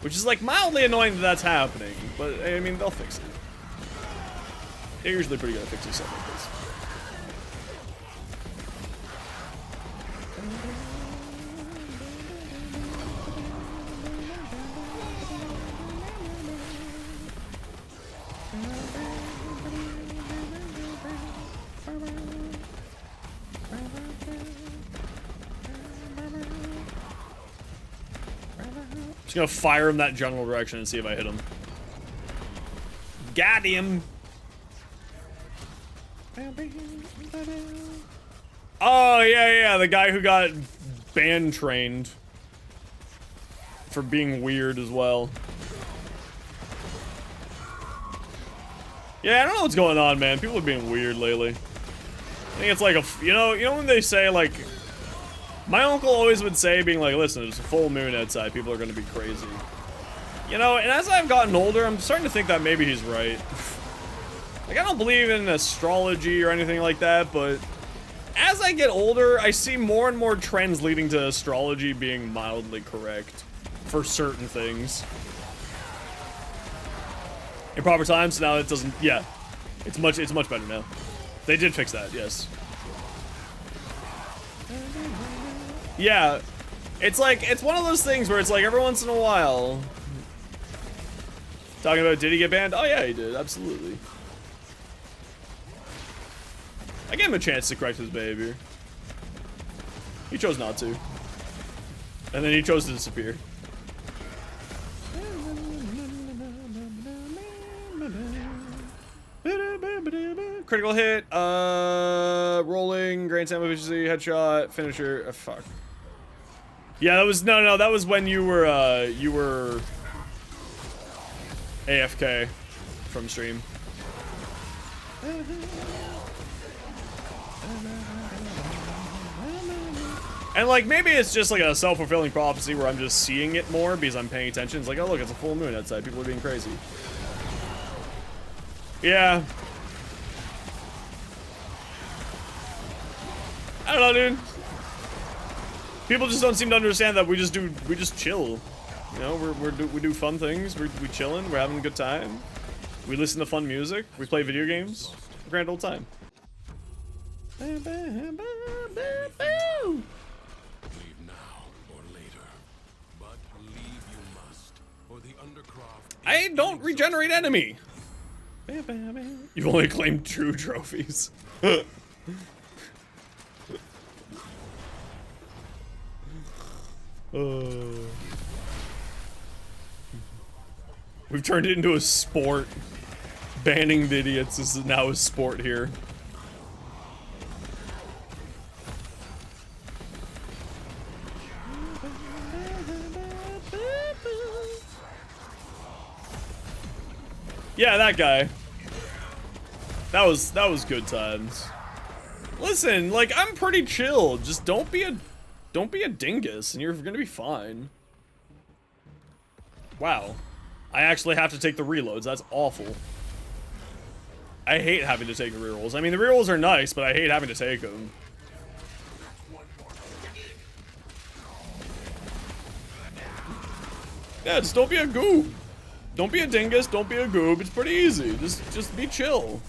Which is like mildly annoying that that's happening, but I mean, they'll fix it. They're usually pretty good at fixing stuff like this. Just gonna fire him that general direction and see if I hit him. Got him! Oh, yeah, the guy who got band trained for being weird as well. Yeah, I don't know what's going on, man. People are being weird lately. I think it's like a, you know when they say, like, my uncle always would say, being like, listen, it's a full moon outside, people are gonna be crazy. You know, and as I've gotten older, I'm starting to think that maybe he's right. Like, I don't believe in astrology or anything like that, but as I get older, I see more and more trends leading to astrology being mildly correct for certain things. In proper times, now it doesn't, yeah. It's much better now. They did fix that, yes. Yeah. It's like, it's one of those things where it's like every once in a while. Talking about, did he get banned? Oh yeah, he did, absolutely. I gave him a chance to correct his behavior. He chose not to. And then he chose to disappear. Critical hit, rolling, grand slam efficiency, headshot, finisher, fuck. Yeah, that was, no, that was when you were AFK from stream. And like, maybe it's just like a self-fulfilling prophecy where I'm just seeing it more because I'm paying attention. It's like, oh look, it's a full moon outside, people are being crazy. Yeah. I don't know, dude. People just don't seem to understand that we just chill. You know, we do fun things. We chilling. We're having a good time. We listen to fun music. We play video games. A grand old time. Leave now or later, but leave you must, for the Undercroft. I don't regenerate enemy. You've only claimed 2 trophies. We've turned it into a sport. Banning the idiots is now a sport here. Yeah, that guy. That was good times. Listen, like, I'm pretty chill. Just don't be a dingus and you're gonna be fine. Wow. I actually have to take the reloads. That's awful. I hate having to take the rerolls. I mean, the rerolls are nice, but I hate having to take them. Yeah, just don't be a goob. Don't be a dingus, don't be a goob. It's pretty easy. Just be chill.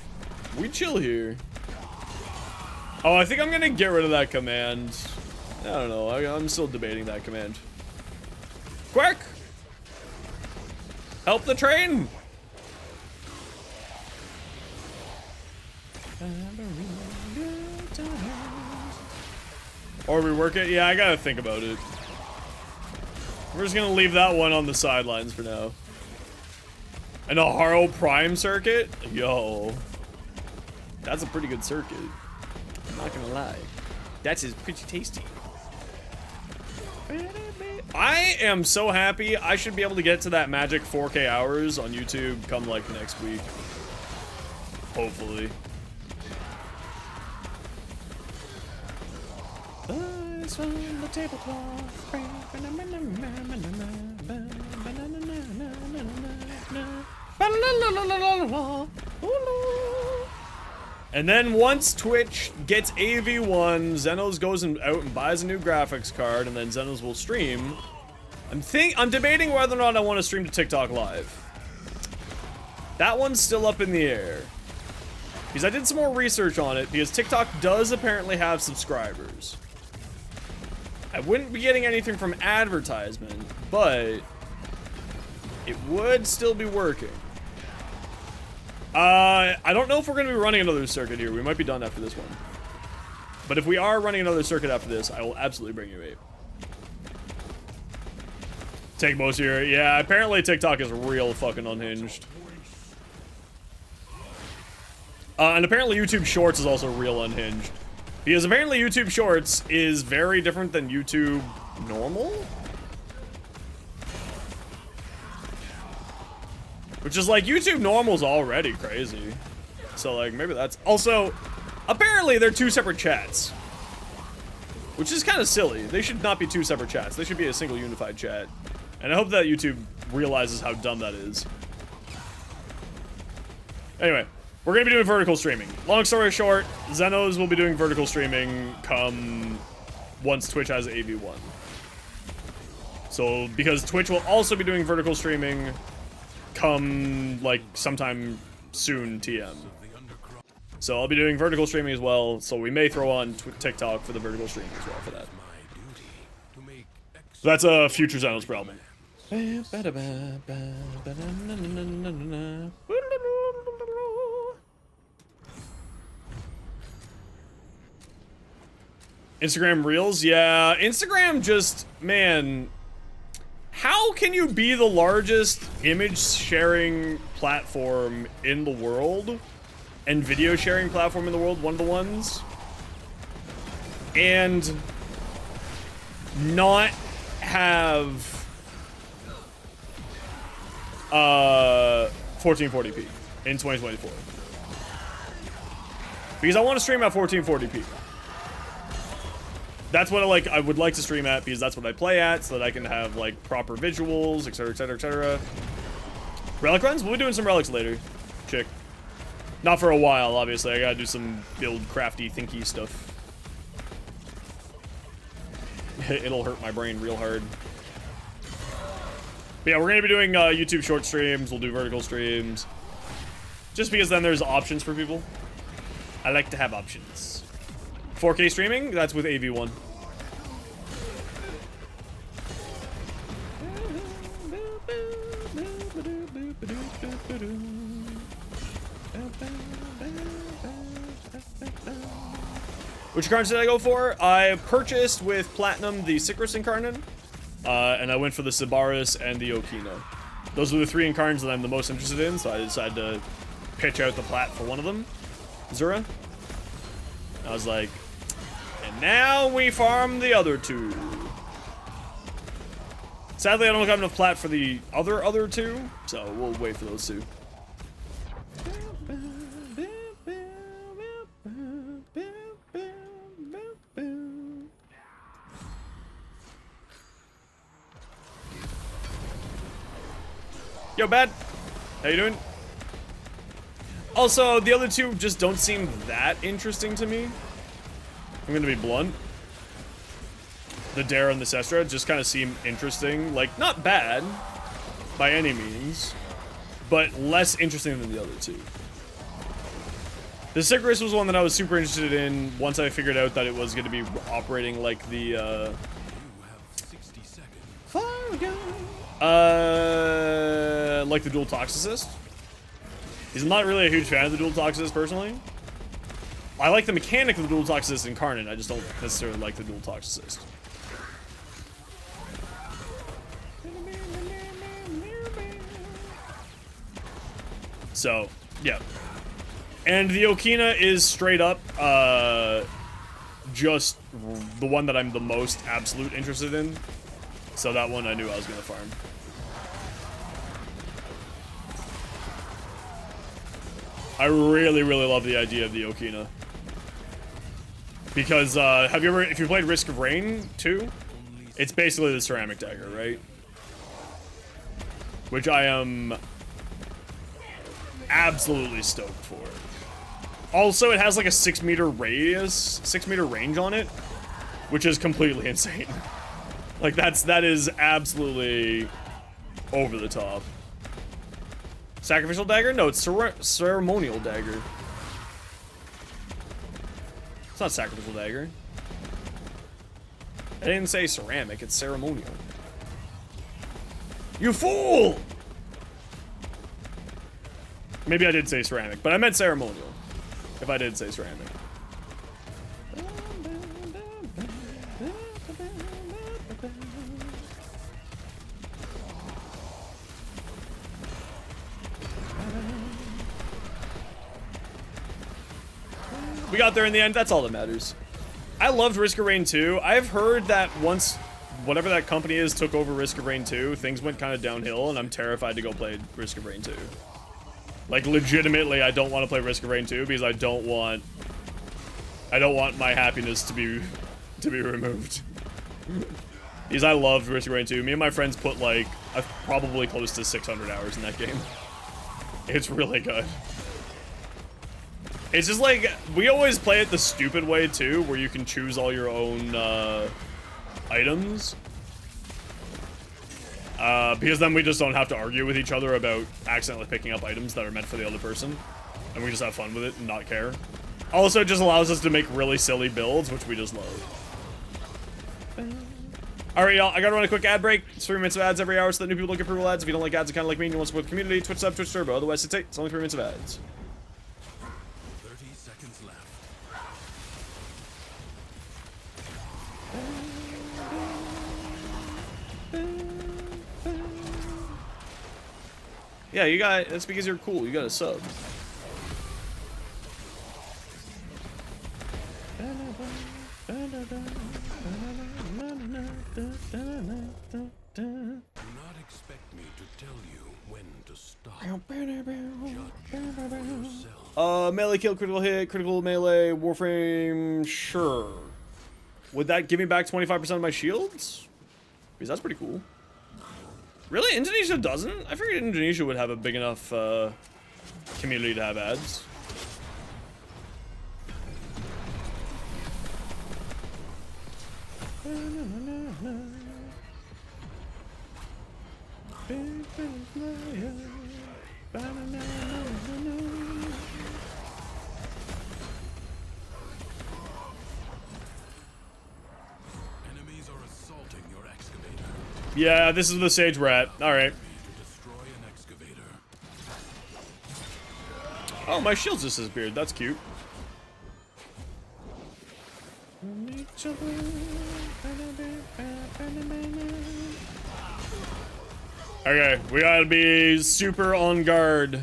We chill here. Oh, I think I'm gonna get rid of that command. I don't know. I'm still debating that command. Quick! Help the train! Or rework it? Yeah, I gotta think about it. We're just gonna leave that one on the sidelines for now. An Aharo Prime circuit? Yo. That's a pretty good circuit. I'm not gonna lie. That is pretty tasty. I am so happy. I should be able to get to that magic 4K hours on YouTube come like next week. Hopefully. And then once Twitch gets AV1, Xenos goes out and buys a new graphics card, and then Xenos will stream. I'm debating whether or not I want to stream to TikTok Live. That one's still up in the air. Because I did some more research on it, because TikTok does apparently have subscribers. I wouldn't be getting anything from advertisement, but it would still be working. I don't know if we're going to be running another circuit here. We might be done after this one. But if we are running another circuit after this, I will absolutely bring you 8. Take most of your... Yeah, apparently TikTok is real fucking unhinged. And apparently YouTube Shorts is also real unhinged. Because apparently YouTube Shorts is very different than YouTube normal? Which is like, YouTube normal's already crazy. So like, maybe that's... Also, apparently they're 2 separate chats. Which is kind of silly. They should not be 2 separate chats. They should be a single unified chat. And I hope that YouTube realizes how dumb that is. Anyway, we're gonna be doing vertical streaming. Long story short, Zenos will be doing vertical streaming come once Twitch has AV1. So, because Twitch will also be doing vertical streaming come, like, sometime soon TM. So I'll be doing vertical streaming as well, so we may throw on TikTok for the vertical streaming as well for that. So that's a future Zenos problem. Instagram Reels? Yeah, Instagram just, man, how can you be the largest image sharing platform in the world and video sharing platform in the world, one of the ones, and not have 1440p in 2024? Because I want to stream at 1440p. That's what I would like to stream at, because that's what I play at, so that I can have like proper visuals, etc, etc, etc. Relic runs? We'll be doing some relics later, chick. Not for a while, obviously. I gotta do some build crafty thinky stuff. It'll hurt my brain real hard. But yeah, we're gonna be doing YouTube short streams. We'll do vertical streams. Just because then there's options for people. I like to have options. 4K streaming? That's with AV1. Which cards did I go for? I purchased with Platinum the Sycris Incarnon, and I went for the Sibaris and the Okina. Those are the 3 Incarns that I'm the most interested in, so I decided to pitch out the Plat for one of them. Zura. I was like, and now we farm the other 2. Sadly, I don't have enough Plat for the other 2, so we'll wait for those 2. Yo, Bad. How you doing? Also, the other 2 just don't seem that interesting to me. I'm gonna be blunt. The Dare and the Sestra just kind of seem interesting. Like, not bad by any means, but less interesting than the other 2. The Sycris was one that I was super interested in once I figured out that it was going to be operating like the, You have 60 seconds. like the dual Toxicist. He's not really a huge fan of the dual Toxicist, personally. I like the mechanic of the dual Toxicist Incarnate, I just don't necessarily like the dual Toxicist. So, yeah. And the Okina is straight up, just the one that I'm the most absolute interested in. So that one I knew I was gonna farm. I really, really love the idea of the Okina. Because, if you played Risk of Rain 2, it's basically the ceramic dagger, right? Which I am absolutely stoked for. Also, it has like a 6-meter radius, 6-meter range on it, which is completely insane. Like, that is absolutely over the top. Sacrificial dagger? No, it's ceremonial dagger. It's not sacrificial dagger. I didn't say ceramic, it's ceremonial. You fool! Maybe I did say ceramic, but I meant ceremonial. If I did say ceramic. We got there in the end. That's all that matters. I loved Risk of Rain 2. I've heard that once whatever that company is took over Risk of Rain 2, things went kind of downhill, and I'm terrified to go play Risk of Rain 2. Like, legitimately, I don't want to play Risk of Rain 2 because I don't want my happiness to be removed. Because I loved Risk of Rain 2. Me and my friends put, like, probably close to 600 hours in that game. It's really good. It's just like, we always play it the stupid way, too, where you can choose all your own, items. Because then we just don't have to argue with each other about accidentally picking up items that are meant for the other person. And we just have fun with it and not care. Also, it just allows us to make really silly builds, which we just love. Alright, y'all, I gotta run a quick ad break. It's 3 minutes of ads every hour so that new people don't get approval ads. If you don't like ads, you kind of like me and you want to support the community, Twitch sub, Twitch turbo. Otherwise, it's only 3 minutes of ads. 30 seconds left. Yeah, you got, that's because you're cool. You got a sub. Do not expect me to tell you when to stop. Judge for yourself. Melee kill, critical hit, critical melee, warframe, sure. Would that give me back 25% of my shields? Because that's pretty cool. Really? Indonesia doesn't? I figured Indonesia would have a big enough community to have ads. Enemies are assaulting your excavator. Yeah, this is the stage we're at. Alright. To destroy an excavator. Oh, my shield's just disappeared. That's cute. Okay, we gotta be super on guard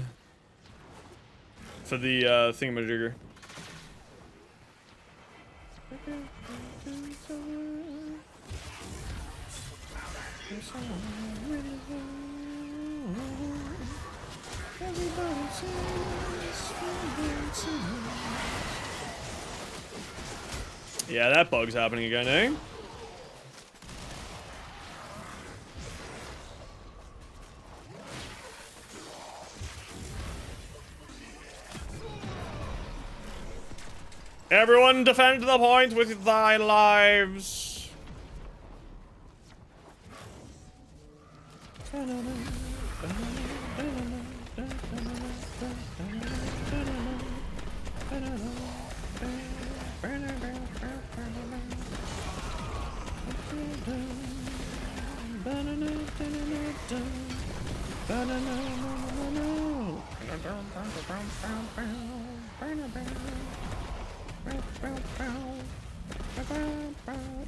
for the thingamajigger. Yeah, that bug's happening again, eh? Everyone defend the point with thy lives.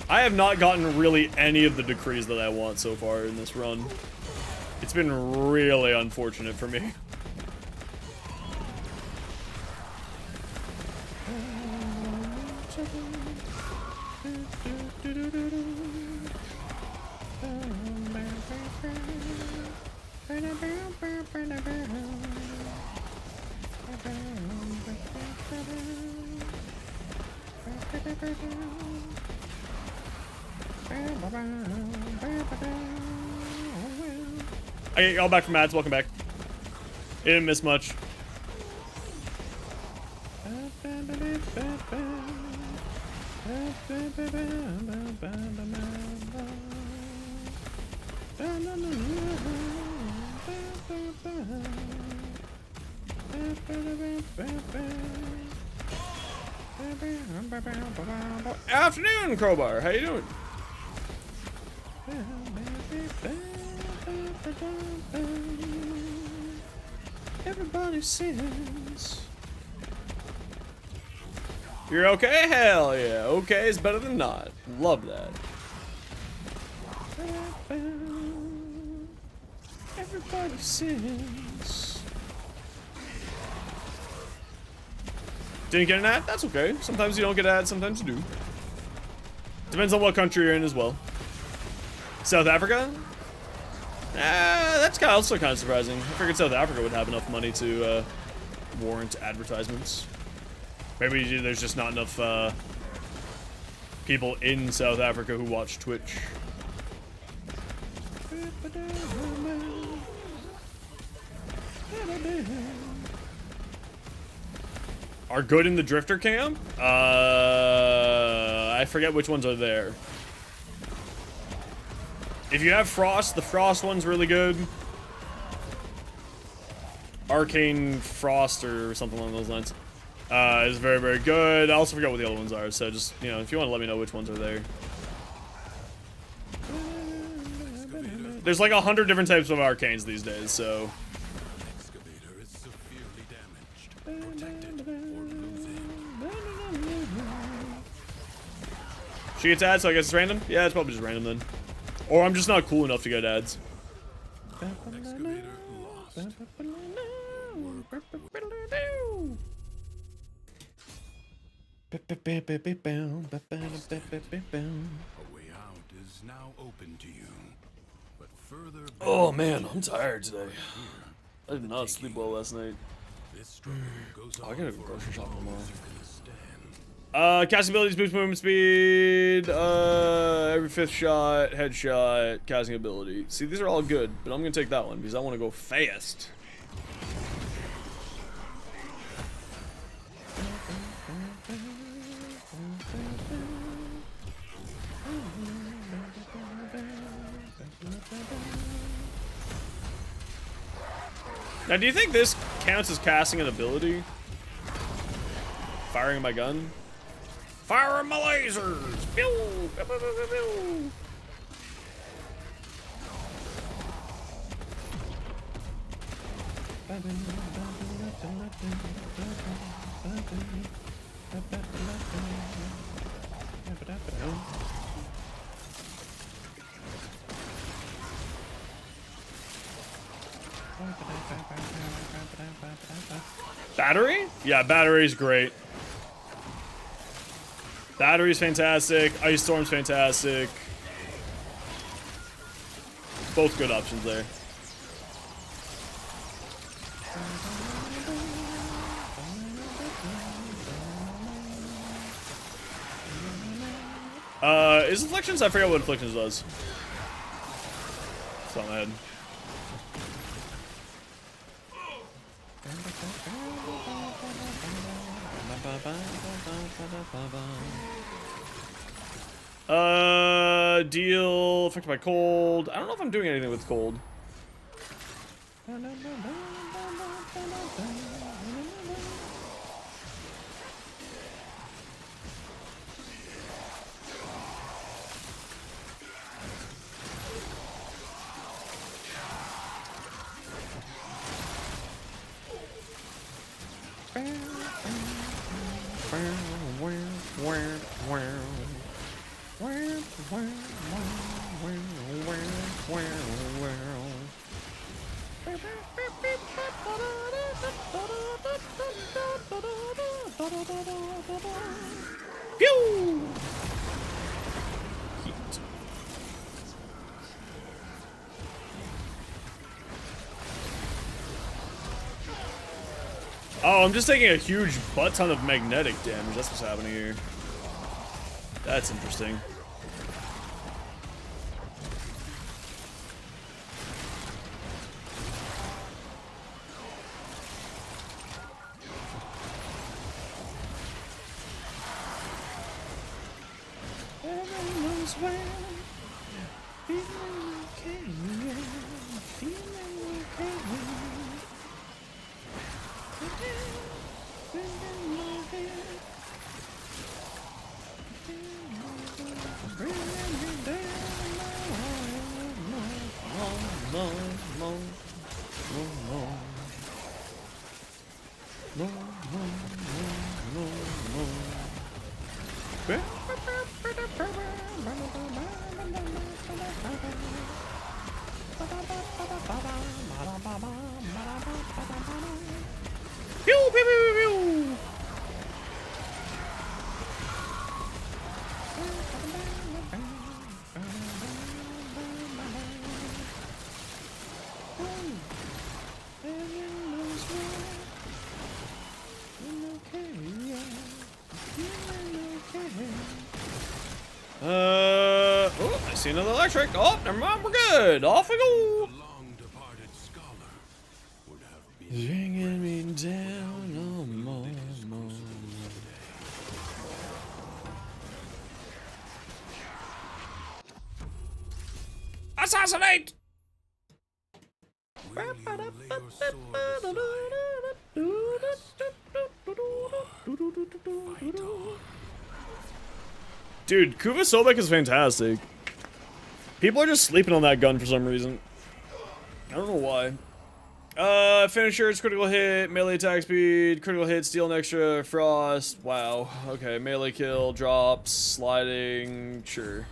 I have not gotten really any of the decrees that I want so far in this run. It's been really unfortunate for me. Hey, y'all back from ads. Welcome back. You didn't miss much. Afternoon, Crowbar. How you doing? Everybody sings. You're okay? Hell yeah. Okay is better than not. Love that. Everybody sings. Didn't get an ad? That's okay. Sometimes you don't get ads, sometimes you do. Depends on what country you're in as well. South Africa? That's also kind of surprising. I figured South Africa would have enough money to warrant advertisements. Maybe there's just not enough people in South Africa who watch Twitch. Are good in the Drifter camp? I forget which ones are there. If you have Frost, the Frost one's really good. Arcane Frost or something along those lines is very, very good. I also forget what the other ones are, so just, you know, if you want to let me know which ones are there. There's like 100 different types of arcanes these days, so. Excavator is severely damaged. Protect it or lose it. She gets ads, so I guess it's random? Yeah, it's probably just random then. Or I'm just not cool enough to get ads. Excavator lost. A way out is now open to you. But further back Oh man, I'm tired today. I did not sleep well last night. this struggle goes on I gotta go for grocery as shop long tomorrow. as you can stand. Casting abilities boost movement speed, every 5th shot, headshot, casting ability. See, these are all good, but I'm gonna take that one because I want to go fast. Now, do you think this counts as casting an ability? Firing my gun? Firing my lasers! Pew! Pew, pew, pew, pew. Battery? Yeah, battery's great. Battery's fantastic. Ice Storm's fantastic. Both good options there. Is Afflictions? I forget what Afflictions does. It's on my head. Deal affected by cold. I don't know if I'm doing anything with cold. Pew! Heat. Oh, I'm just taking a huge butt ton of magnetic damage. That's what's happening here. That's interesting. Pew, pew, pew, pew. see another electric. Oh, never mind, we're good. Off we go. The long-departed scholar would have been Bringing me down, oh, more. Assassinate! Will you lay your sword aside? Fight on. Dude, Kuva Sobek is fantastic. People are just sleeping on that gun for some reason. I don't know why. Finishers, critical hit, melee attack speed, critical hit, steal an extra, frost. Wow. Okay, melee kill, drops, sliding, sure.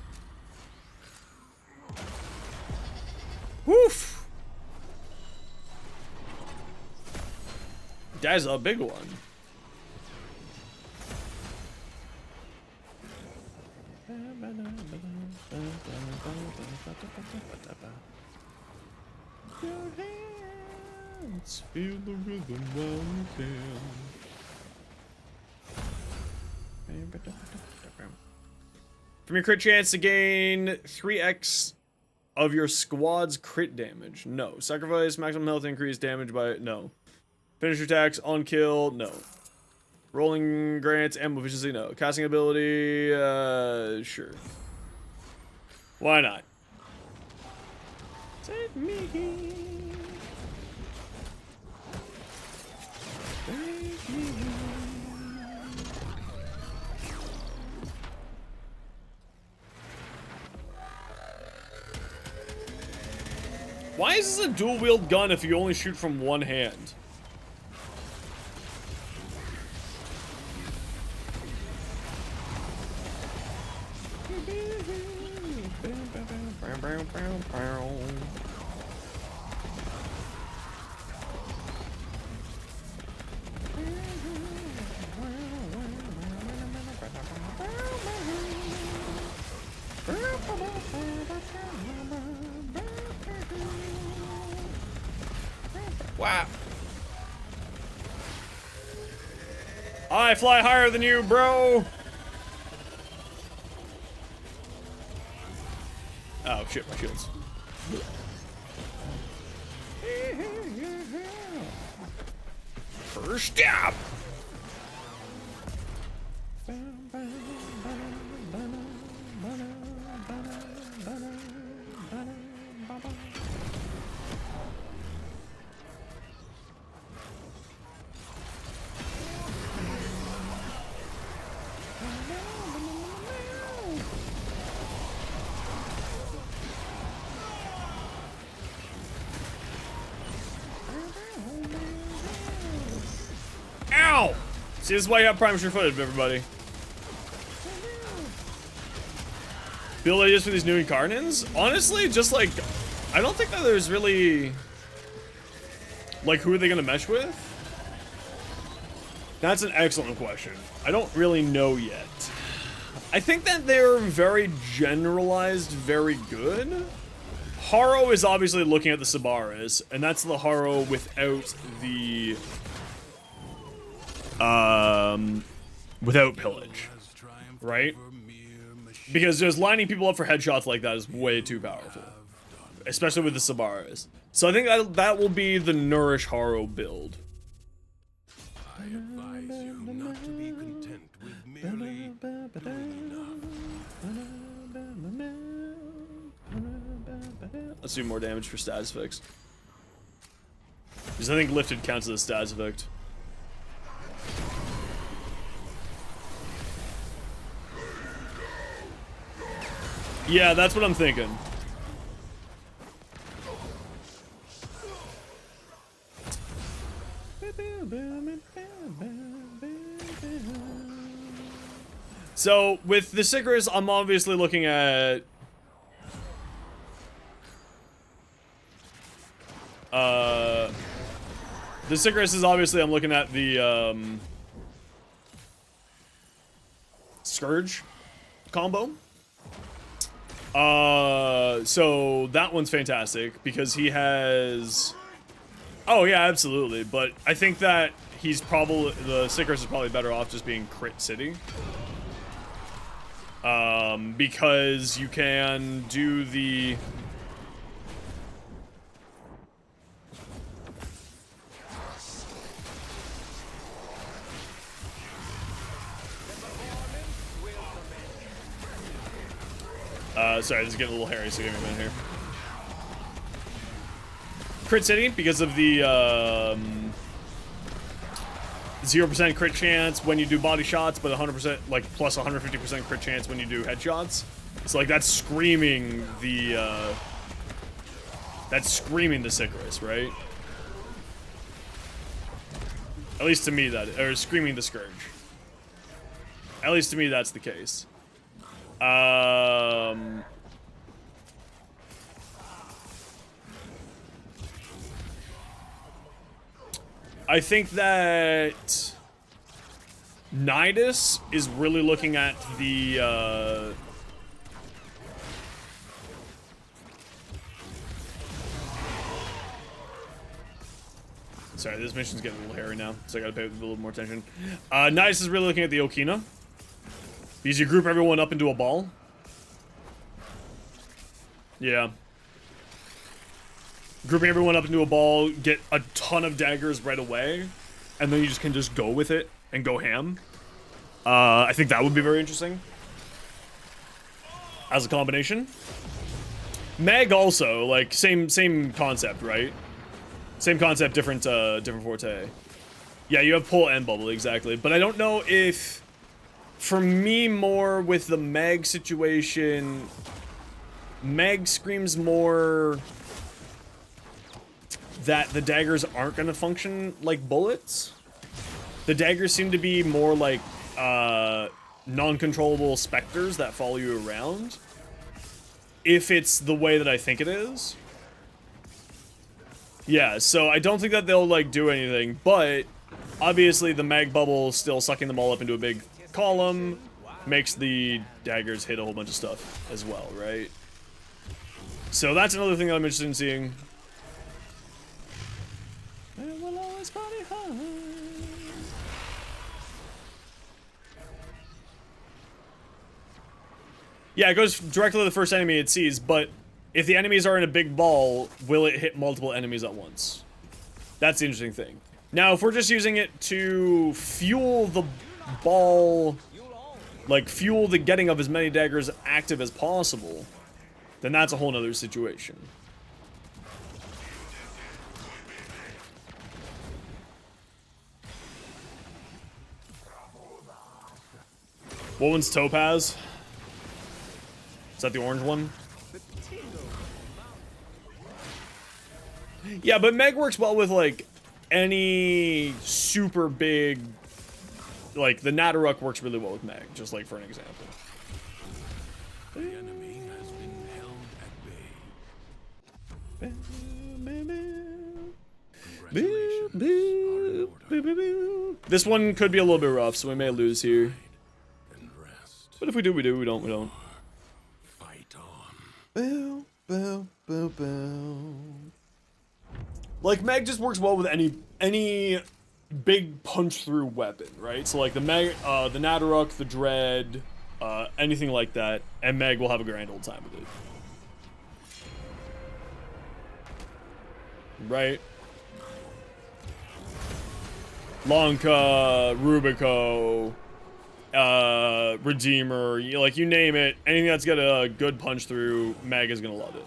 Woof! That's a big one. Your hands feel the rhythm while you can. From your crit chance to gain 3x of your squad's crit damage. No. Sacrifice, maximum health increase, damage by... No. Finisher attacks, on kill, no. Rolling grants, ammo efficiency, no. Casting ability, sure. Why not? Take me. Take me. Why is this a dual-wield gun if you only shoot from one hand? Wow. I fly higher than you, bro. Oh shit, my shields. First stab. Ow! See, this is why you have premature footage, everybody. Build ideas for these new Incarnons? Honestly, just like, I don't think that there's really, like, who are they gonna mesh with? That's an excellent question. I don't really know yet. I think that they're very generalized, very good. Haro is obviously looking at the Sabaris, and that's the Haro without the, without pillage, right? Because just lining people up for headshots like that is way too powerful, especially with the Sabaris. So I think that will be the Nourish Haro build. I advise you not to be content with merely doing enough. Let's do more damage for status effects. Because I think lifted counts as a status effect. Yeah, that's what I'm thinking. So, with the Sickers, I'm obviously looking at... the Sickers is obviously, I'm looking at the, Scourge combo. So that one's fantastic because he has... Oh yeah, absolutely. But I think that he's probably... The Sickers is probably better off just being Crit City. Because you can do the... sorry, this is getting a little hairy, so give me a minute here. Crit City, because of the 0% crit chance when you do body shots, but 100%, like, plus 150% crit chance when you do headshots. So, like, that's screaming the Sicarus, right? At least to me, that, or screaming the Scourge. At least to me, that's the case. I think that Nidus is really looking at the sorry, this mission's getting a little hairy now, so I gotta pay a little more attention. Nidus is really looking at the Okina. Because you group everyone up into a ball. Yeah. Grouping everyone up into a ball, get a ton of daggers right away, and then you just can just go with it and go ham. I think that would be very interesting as a combination. Meg also, like, same concept, right? Same concept, different forte. Yeah, you have pull and bubble, exactly. But I don't know if, for me, more with the Meg situation, Meg screams more that the daggers aren't going to function like bullets. The daggers seem to be more like non-controllable specters that follow you around. If it's the way that I think it is. Yeah, so I don't think that they'll, like, do anything, but obviously the mag bubble still sucking them all up into a big column makes the daggers hit a whole bunch of stuff as well, right? So that's another thing that I'm interested in seeing. It will always party hard. Yeah, it goes directly to the first enemy it sees, but if the enemies are in a big ball, will it hit multiple enemies at once? That's the interesting thing. Now, if we're just using it to fuel the ball, like fuel the getting of as many daggers active as possible, then that's a whole nother situation. What one's Topaz? Is that the orange one? Yeah, but Meg works well with, like, any super big... Like, the Nataruk works really well with Meg, just like for an example. The enemy has been held at bay. Congratulations are in order. This one could be a little bit rough, so we may lose here. And rest. But if we do, we do. We don't, we don't. Fight on. Bow, bow, bow, bow. Like, Meg just works well with any big punch-through weapon, right? So, like, the Nataruk, the Dread, anything like that, and Meg will have a grand old time with it. Right? Lanka, Rubico, Redeemer, like, you name it, anything that's got a good punch-through, Meg is gonna love it.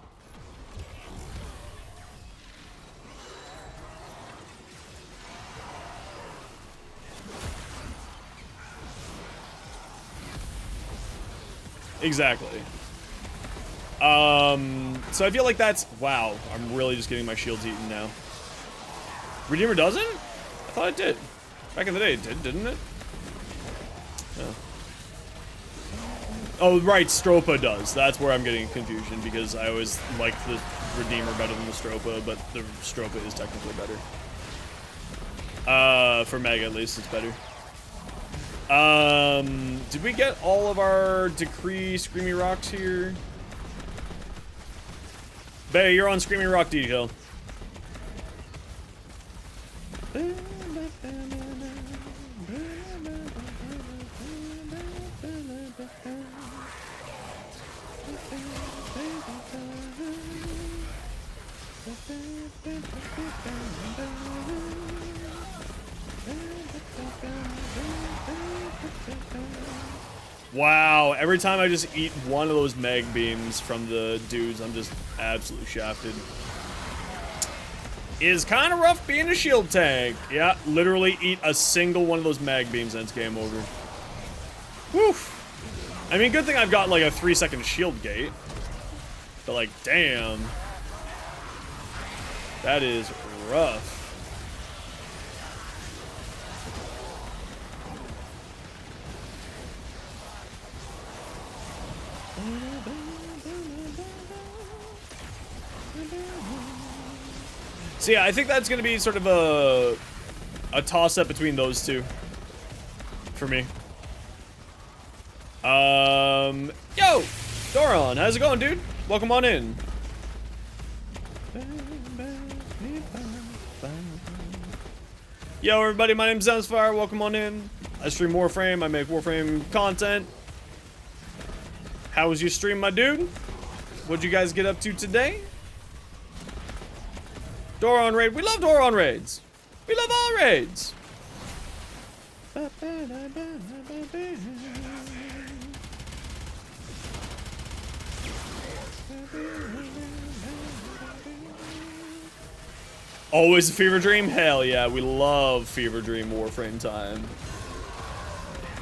Exactly. So I feel like that's... Wow, I'm really just getting my shields eaten now. Redeemer doesn't? I thought it did. Back in the day it did, didn't it? No. Oh, right, Stropa does. That's where I'm getting confusion, because I always liked the Redeemer better than the Stropa, but the Stropa is technically better. For Meg, at least, it's better. Did we get all of our Decree Screamy Rocks here? Bay, you're on Screaming Rock detail. Wow, every time I just eat one of those mag beams from the dudes, I'm just absolutely shafted. It is kind of rough being a shield tank. Yeah, literally eat a single one of those mag beams and it's game over. Whew. I mean, good thing I've got like a 3-second shield gate. But like, damn. That is rough. So yeah, I think that's gonna be sort of a toss-up between those two. For me. Yo! Doron, how's it going, dude? Welcome on in. Yo, everybody, my name's Zemsfire. Welcome on in. I stream Warframe. I make Warframe content. How was your stream, my dude? What'd you guys get up to today? Doron raid. We love Doron raids. We love all raids. Always a fever dream? Hell yeah, we love fever dream Warframe time.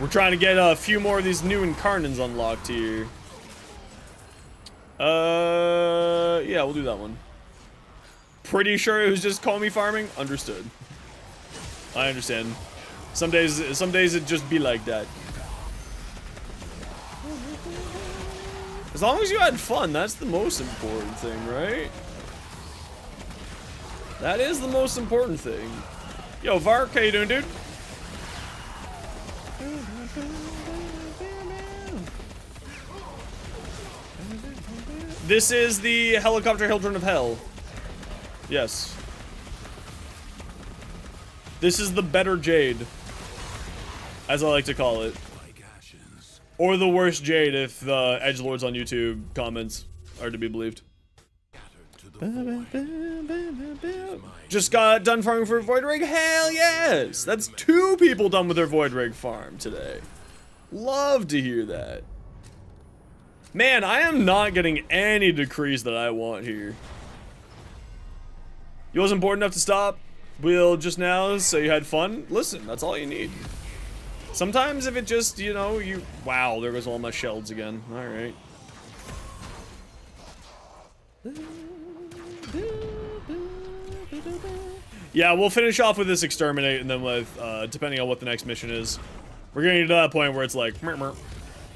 We're trying to get a few more of these new Incarnons unlocked here. Yeah, we'll do that one. Pretty sure it was just call me farming. Understood. I understand. Some days it just be like that. As long as you had fun, that's the most important thing, right? That is the most important thing. Yo, Vark, how you doing, dude? This is the helicopter Hildren of Hell. Yes. This is the better Jade, as I like to call it. Or the worst Jade if the edgelords on YouTube comments are to be believed. Just got done farming for a Void Rig? Hell yes! That's 2 people done with their Void Rig farm today. Love to hear that. Man, I am not getting any decrease that I want here. You wasn't bored enough to stop? Will just now say you had fun? Listen, that's all you need. Sometimes if it just, you know, you... Wow, there goes all my shells again. Alright. Yeah, we'll finish off with this exterminate and then with, depending on what the next mission is. We're getting to that point where it's like, meh, meh.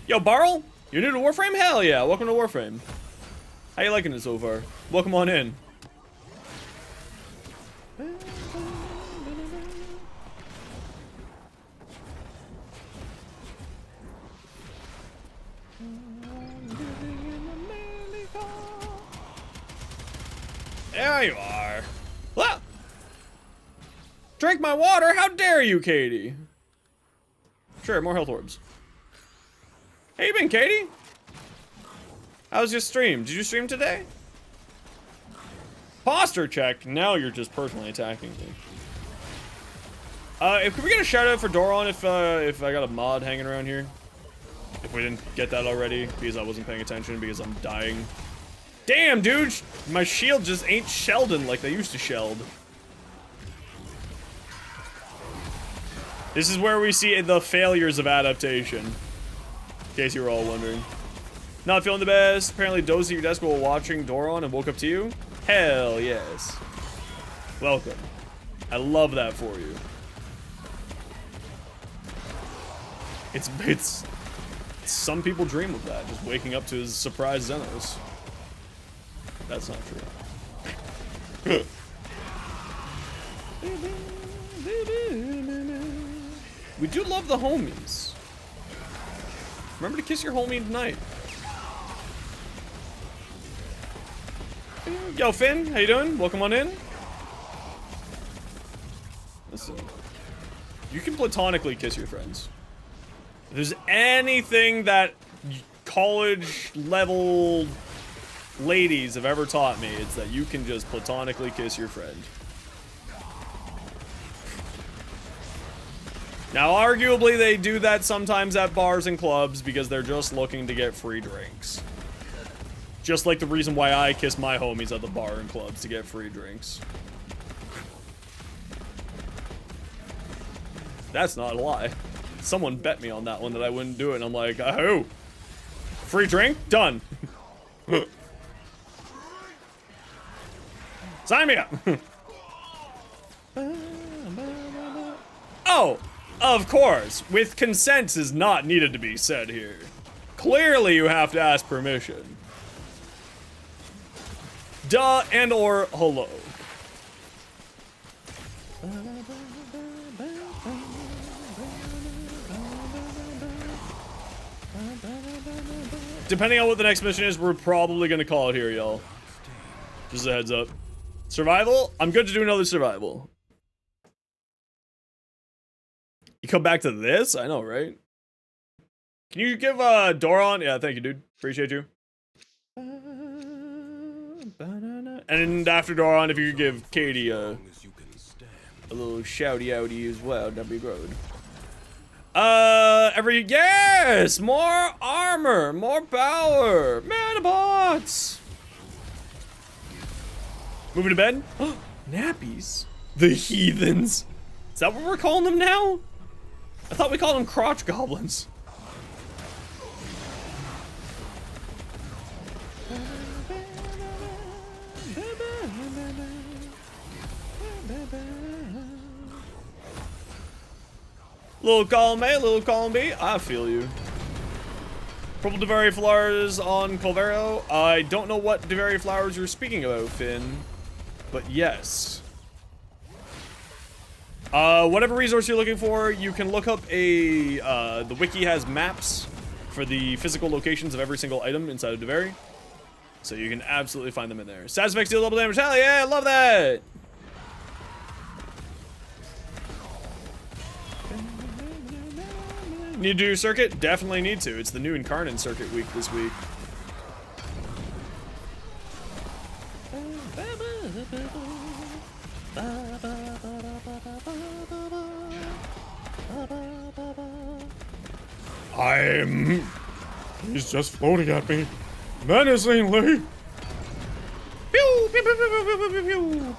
Yo, Barrel? You're new to Warframe? Hell yeah, welcome to Warframe. How you liking it so far? Welcome on in. There you are. Well, drink my water? How dare you, Katie? Sure, more health orbs. How you been, Katie? How's your stream? Did you stream today? Posture check. Now you're just personally attacking me. Could we get a shout out for Doron if I got a mod hanging around here? If we didn't get that already, because I wasn't paying attention because I'm dying. Damn, dude! My shield just ain't Sheldon like they used to shelled. This is where we see the failures of adaptation. In case you were all wondering. Not feeling the best. Apparently dozed at your desk while watching Doron and woke up to you. Hell yes. Welcome. I love that for you. It's some people dream of that, just waking up to his surprise Xenos. That's not true. We do love the homies. Remember to kiss your homie tonight. Yo, Finn, how you doing? Welcome on in. Listen, you can platonically kiss your friends. If there's anything that college level ladies have ever taught me, it's that you can just platonically kiss your friend. Now, arguably, they do that sometimes at bars and clubs because they're just looking to get free drinks. Just like the reason why I kiss my homies at the bar and clubs, to get free drinks. That's not a lie. Someone bet me on that one that I wouldn't do it, and I'm like, oh, free drink? Done. Sign me up. Oh, of course, with consent is not needed to be said here. Clearly you have to ask permission. Duh and or hello. Depending on what the next mission is, we're probably gonna call it here, y'all. Just a heads up. Survival? I'm good to do another survival. You come back to this? I know, right? Can you give Doron? Yeah, thank you, dude. Appreciate you. And after Doron, if you could give Katie a little shouty outy as well, that'd be good. Yes! More armor! More power! Manabots! Moving to bed? Nappies. The heathens. Is that what we're calling them now? I thought we called them crotch goblins. Little column A, little column B, I feel you. Purple Devari flowers on Colvero. I don't know what Devari flowers you're speaking about, Finn, but yes. Whatever resource you're looking for, you can look up the wiki has maps for the physical locations of every single item inside of Devari. So you can absolutely find them in there. Satisfax deal double damage, hell yeah, I love that! Need to do circuit? Definitely need to. It's the new INCARNON circuit week this week. He's just floating at me menacingly. Pew, pew, pew, pew, pew, pew, pew.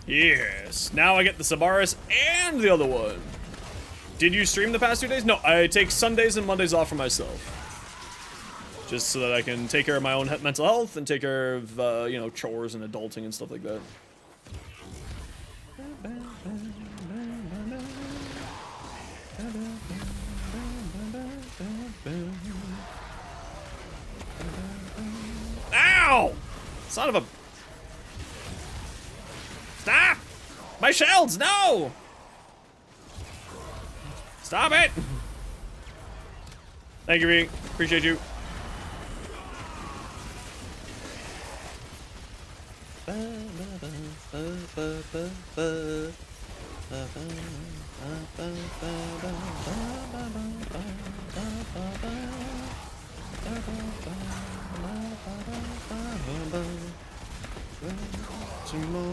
Yes. Now I get the Sabaris and the other one. Did you stream the past 2 days? No, I take Sundays and Mondays off for myself. Just so that I can take care of my own mental health and take care of, you know, chores and adulting and stuff like that. Ow! Son of a... Stop! My shells, no! Stop it! Thank you, V. Appreciate you. Tomorrow.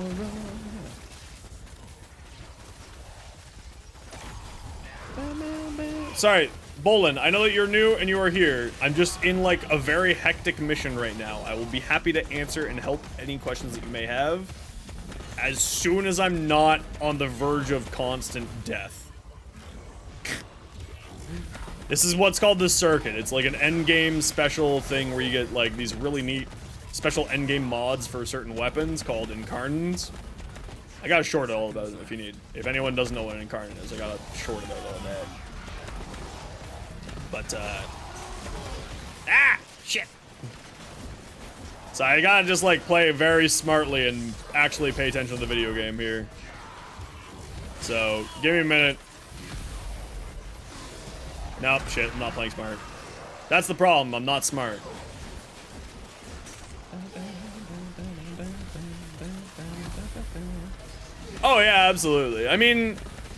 Sorry, Bolin, I know that you're new and you are here. I'm just in like a very hectic mission right now. I will be happy to answer and help any questions that you may have as soon as I'm not on the verge of constant death. This is what's called the circuit. It's like an endgame special thing where you get like these really neat special endgame mods for certain weapons called INCARNONs. I got a short all about it if you need. If anyone doesn't know what an INCARNON is, I got a short about all that. But, shit. So I gotta just, like, play very smartly and actually pay attention to the video game here. So, give me a minute. Nope, shit, I'm not playing smart. That's the problem, I'm not smart. Oh, yeah, absolutely. I mean,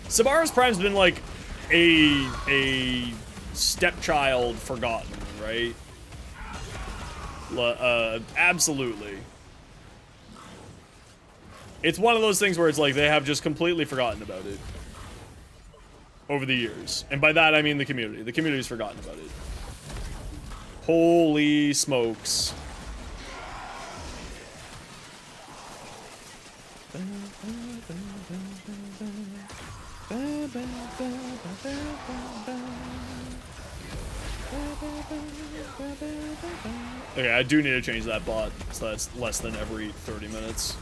Sabaris Prime's been, like, a stepchild forgotten, right? Absolutely. It's one of those things where it's like they have just completely forgotten about it over the years. And by that I mean the community. The community's forgotten about it. Holy smokes. Okay, I do need to change that bot, so that's less than every 30 minutes.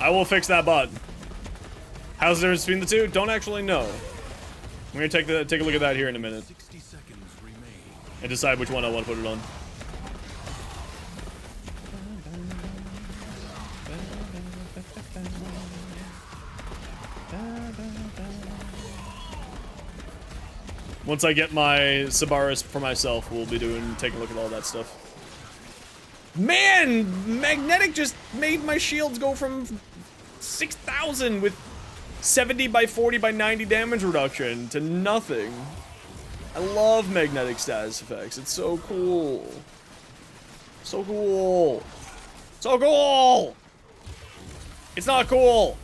I will fix that bot. How's the difference between the two? Don't actually know. I'm gonna take a look at that here in a minute. 60 seconds remain. And decide which one I want to put it on. Once I get my Sabaris for myself, we'll be taking a look at all that stuff. Man, Magnetic just made my shields go from 6,000 with 70 by 40 by 90 damage reduction to nothing. I love Magnetic status effects. It's so cool. So cool. So cool! It's not cool!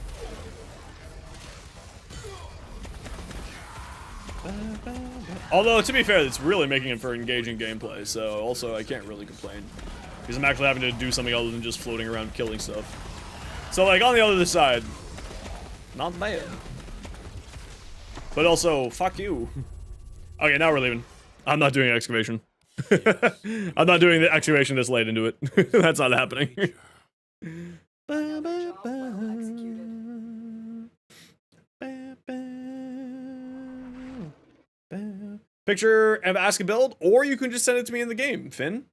Although, to be fair, it's really making it for engaging gameplay, so also I can't really complain. Because I'm actually having to do something other than just floating around killing stuff. So, like, on the other side, not bad. But also, fuck you. Okay, now we're leaving. I'm not doing excavation. I'm not doing the excavation this late into it. That's not happening. Picture and ask a build, or you can just send it to me in the game, Finn.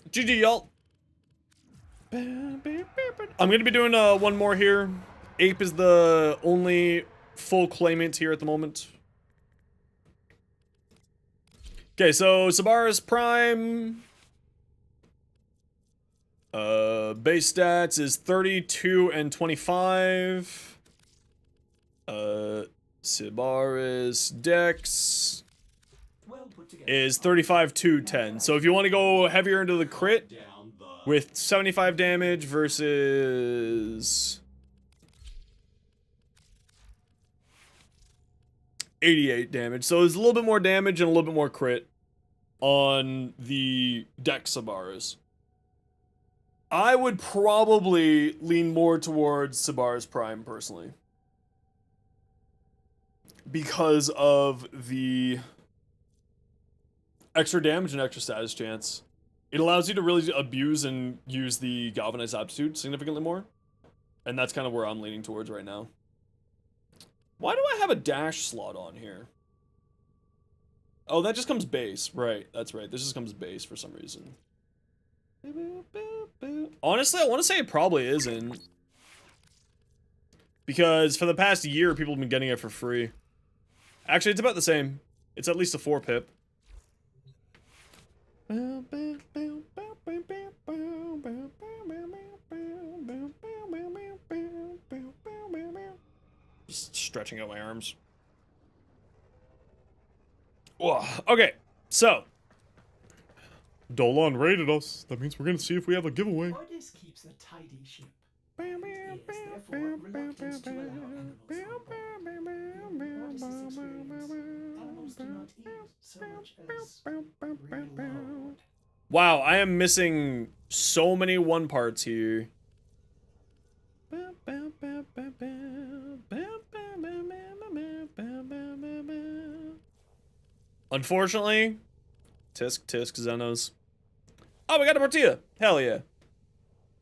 GG, y'all. I'm gonna be doing one more here. Ape is the only full claimant here at the moment. Okay, so Sabaris Prime. Base stats is 32 and 25. Sabaris Dex is 35 to 10. So if you want to go heavier into the crit with 75 damage versus 88 damage. So there's a little bit more damage and a little bit more crit on the Dex Sabaris. I would probably lean more towards Sabaris Prime personally, because of the extra damage and extra status chance. It allows you to really abuse and use the Galvanized Aptitude significantly more. And that's kind of where I'm leaning towards right now. Why do I have a dash slot on here? Oh, that just comes base. Right, that's right. This just comes base for some reason. Honestly, I want to say it probably isn't. Because for the past year, people have been getting it for free. Actually, it's about the same. It's at least a 4 pip. Just stretching out my arms. Whoa. Okay, so Dolan raided us. That means we're gonna see if we have a giveaway. Ordis keeps a tidy ship. It is therefore reluctant to allow animals on board. In Ordis's experience, animals do not eat so much as reload. Wow, I am missing so many one parts here. Unfortunately, tisk Xenos. Oh, we got a Protea. Hell yeah.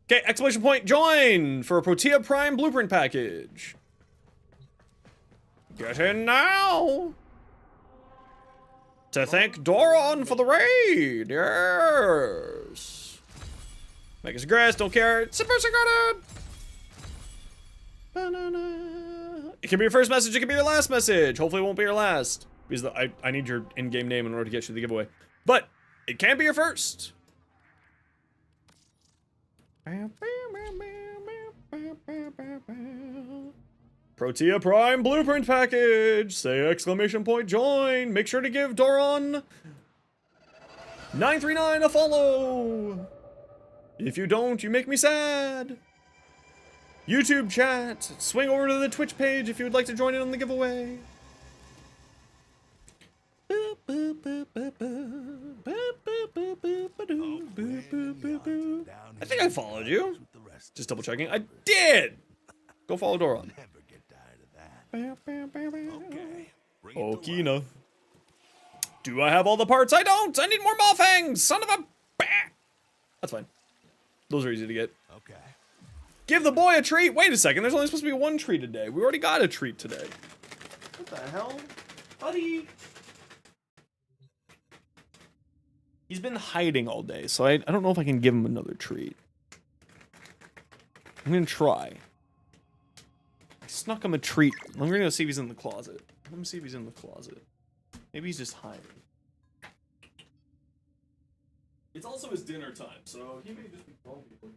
Okay, exclamation point, join for a Protea Prime blueprint package. Get in now. To thank Doron for the raid. Yes. Make us grass, don't care. Super secret. It can be your first message, it can be your last message. Hopefully it won't be your last. Because I need your in-game name in order to get you the giveaway. But it can be your first. Protea Prime Blueprint Package! Say exclamation point join! Make sure to give Doron 939 a follow! If you don't, you make me sad! YouTube chat! Swing over to the Twitch page if you would like to join in on the giveaway! I think I followed you. Just double checking. I did! Go follow Doron. Okina. Do I have all the parts? I don't! I need more Mofangs! Son of a... That's fine. Those are easy to get. Okay. Give the boy a treat! Wait a second, there's only supposed to be one treat a day. We already got a treat today. What the hell? Buddy! He's been hiding all day, so I don't know if I can give him another treat. I'm gonna try. I snuck him a treat. I'm gonna go see if he's in the closet. Let me see if he's in the closet. Maybe he's just hiding. It's also his dinner time, so he may just be throwing people.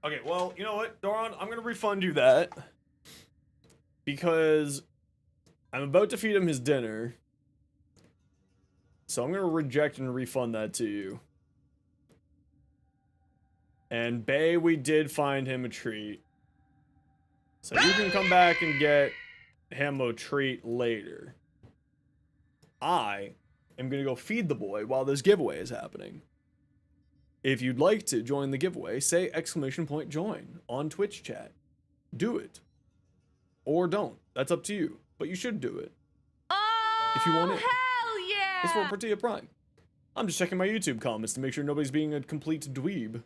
Okay, well, you know what, Doron? I'm gonna refund you that. Because I'm about to feed him his dinner. So I'm gonna reject and refund that to you. And Bay, we did find him a treat. So you can come back and get him a treat later. I am gonna go feed the boy while this giveaway is happening. If you'd like to join the giveaway, say exclamation point join on Twitch chat. Do it. Or don't. That's up to you. But you should do it. Oh, if you want it. Hell yeah! It's for Protea Prime. I'm just checking my YouTube comments to make sure nobody's being a complete dweeb.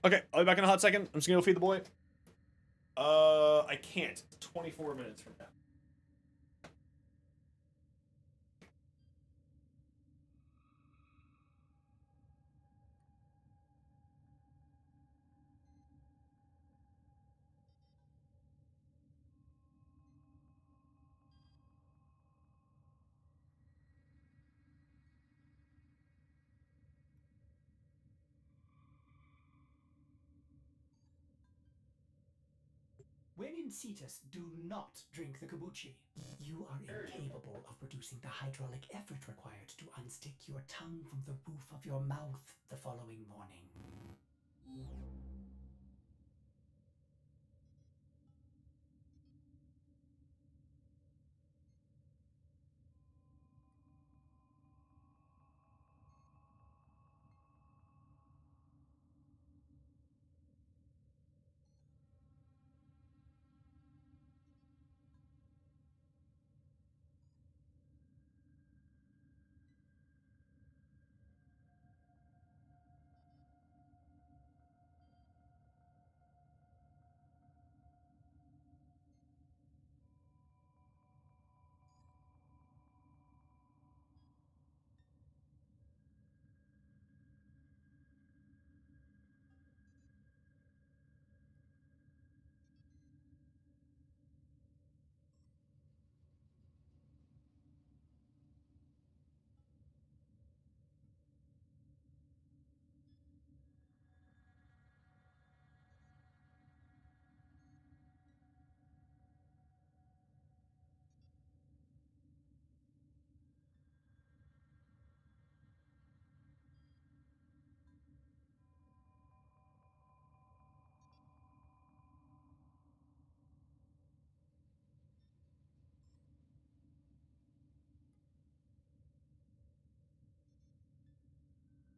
Okay, I'll be back in a hot second. I'm just gonna go feed the boy. I can't. 24 minutes from now. When in Cetus, do not drink the kombucha. You are incapable of producing the hydraulic effort required to unstick your tongue from the roof of your mouth the following morning.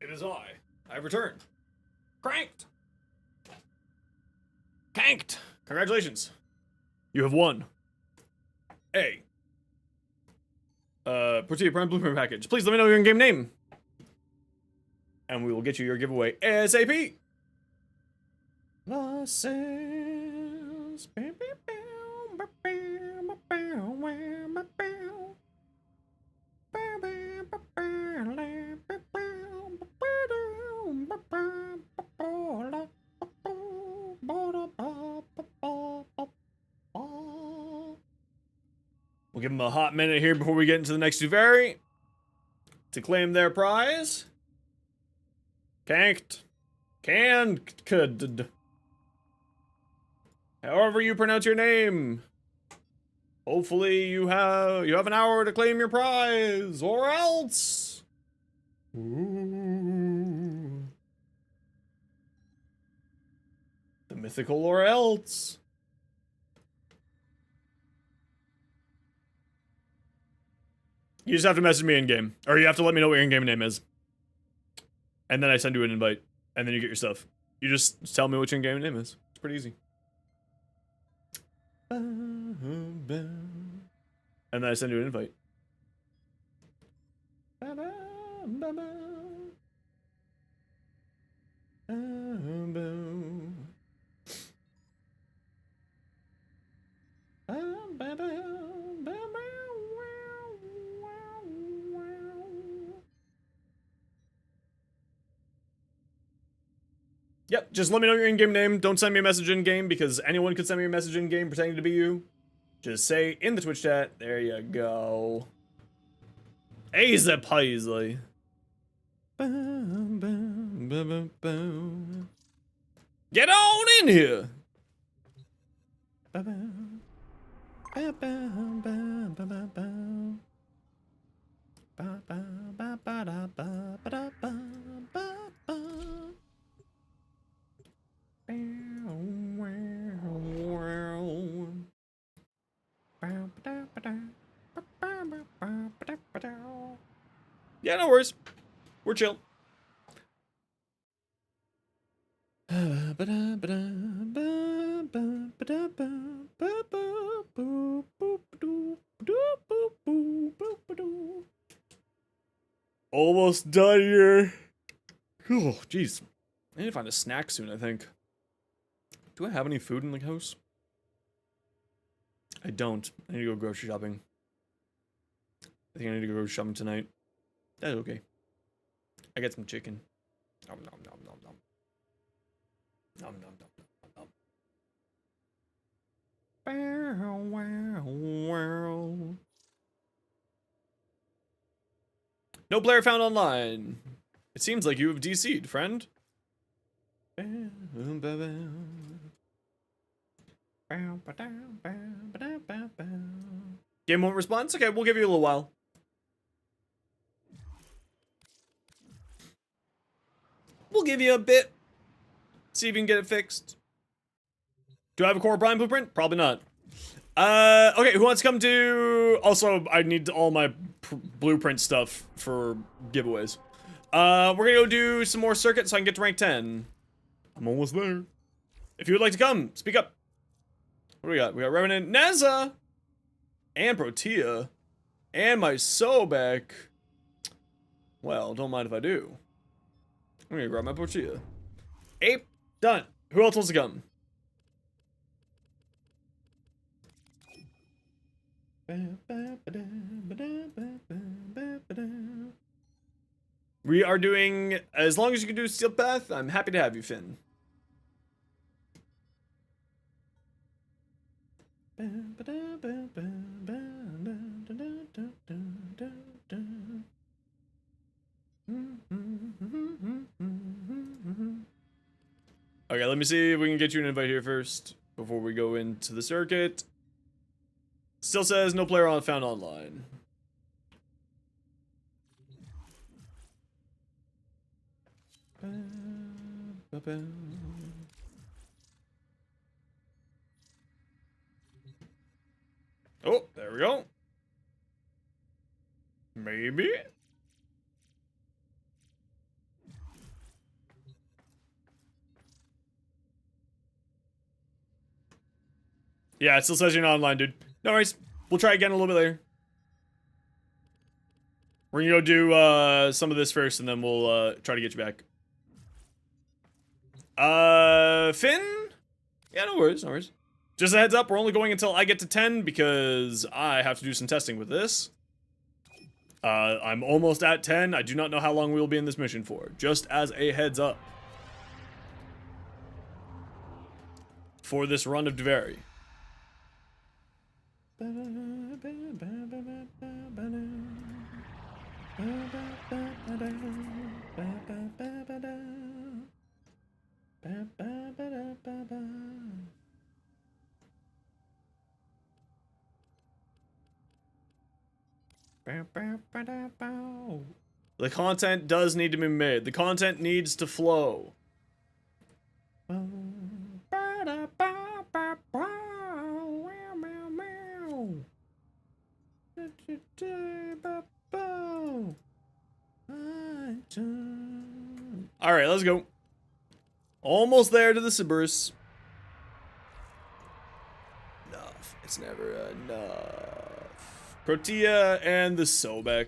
It is I. I have returned. Cranked! Canked! Congratulations. You have won. Protea Prime Blueprint Package. Please let me know your in-game name. And we will get you your giveaway ASAP. La Sales. give them a hot minute here before we get into the next Duvary to claim their prize. Kanked. Could. However you pronounce your name. Hopefully you have an hour to claim your prize, or else. Ooh. The mythical or else. You just have to message me in game, or you have to let me know what your in-game name is, and then I send you an invite, and then you get your stuff. You just tell me what your in-game name is. It's pretty easy. And then I send you an invite. Yep, just let me know your in-game name. Don't send me a message in-game because anyone could send me a message in-game pretending to be you. Just say in the Twitch chat. There you go. Easy peasy. Get on in here. Yeah, no worries. We're chill. Almost done here. Oh, jeez. I need to find a snack soon, I think. Do I have any food in the house? I don't. I need to go grocery shopping. I think I need to go grocery shopping tonight. That's okay. I got some chicken. Nom nom nom nom nom. Nom nom nom nom nom. Wow, wow, wow. No player found online. It seems like you have DC'd, friend. Game won't response? Okay, we'll give you a little while. We'll give you a bit. See if you can get it fixed. Do I have a core prime blueprint? Probably not. Okay, who wants to come to... Also, I need all my blueprint stuff for giveaways. We're gonna go do some more circuits so I can get to rank 10. I'm almost there. If you would like to come, speak up. What do we got? We got Revenant Naza. And Protea. And my Sobek. Well, don't mind if I do. I'm gonna grab my Protea. Ape, done. Who else wants to come? We are doing, as long as you can do Steel Path, I'm happy to have you, Finn. Okay, let me see if we can get you an invite here first before we go into the circuit. Still says no player found online. Oh, there we go. Maybe. Yeah, it still says you're not online, dude. No worries. We'll try again a little bit later. We're gonna go do some of this first, and then we'll try to get you back. Finn? Yeah, no worries, no worries. Just a heads up, we're only going until I get to 10 because I have to do some testing with this. I'm almost at 10. I do not know how long we will be in this mission for. Just as a heads up. For this run of Duvary. The content does need to be made. The content needs to flow. All right, let's go. Almost there to the Cerberus. Enough. It's never enough. Protea and the Sobek.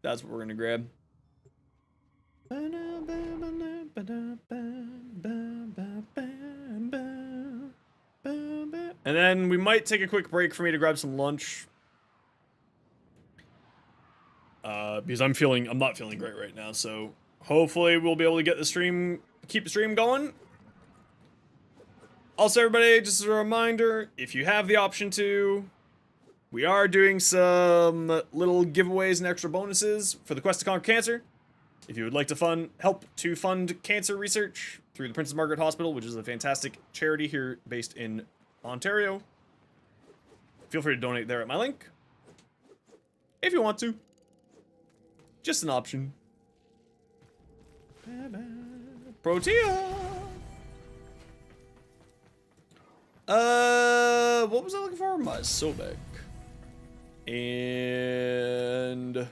That's what we're gonna grab. And then we might take a quick break for me to grab some lunch. Because I'm not feeling great right now, so hopefully we'll be able to get the stream, keep the stream going. Also, everybody, just as a reminder, if you have the option to, we are doing some little giveaways and extra bonuses for the Quest to Conquer Cancer. If you would like to help to fund cancer research through the Princess Margaret Hospital, which is a fantastic charity here based in Ontario, feel free to donate there at my link. If you want to. Just an option. Protea! What was I looking for? My Sobek. And...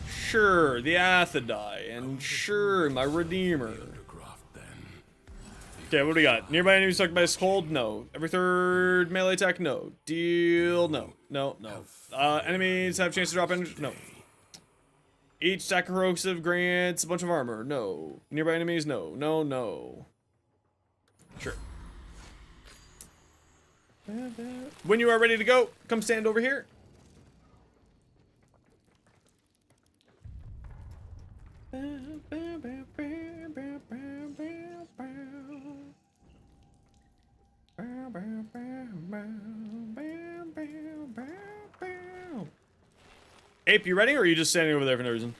sure, the Athadai. And sure, my Redeemer. Okay, what do we got? Nearby enemies struck by a cold? No. Every third melee attack? No. Deal? No. No, no. Enemies have a chance to drop energy? No. Each stack of corrosive grants a bunch of armor? No. Nearby enemies? No. No, no. Sure. When you are ready to go, come stand over here. Ape, you ready, or are you just standing over there for no reason?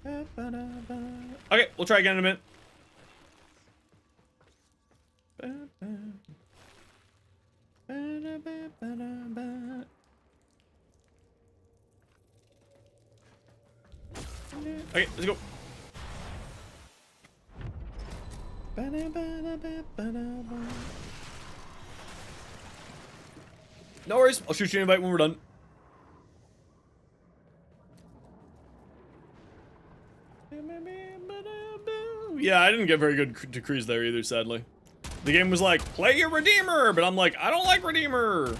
Okay, we'll try again in a minute. Okay, let's go. No worries, I'll shoot you an invite when we're done. Yeah, I didn't get very good decrees there either, sadly. The game was like, play your Redeemer, but I'm like, I don't like Redeemer.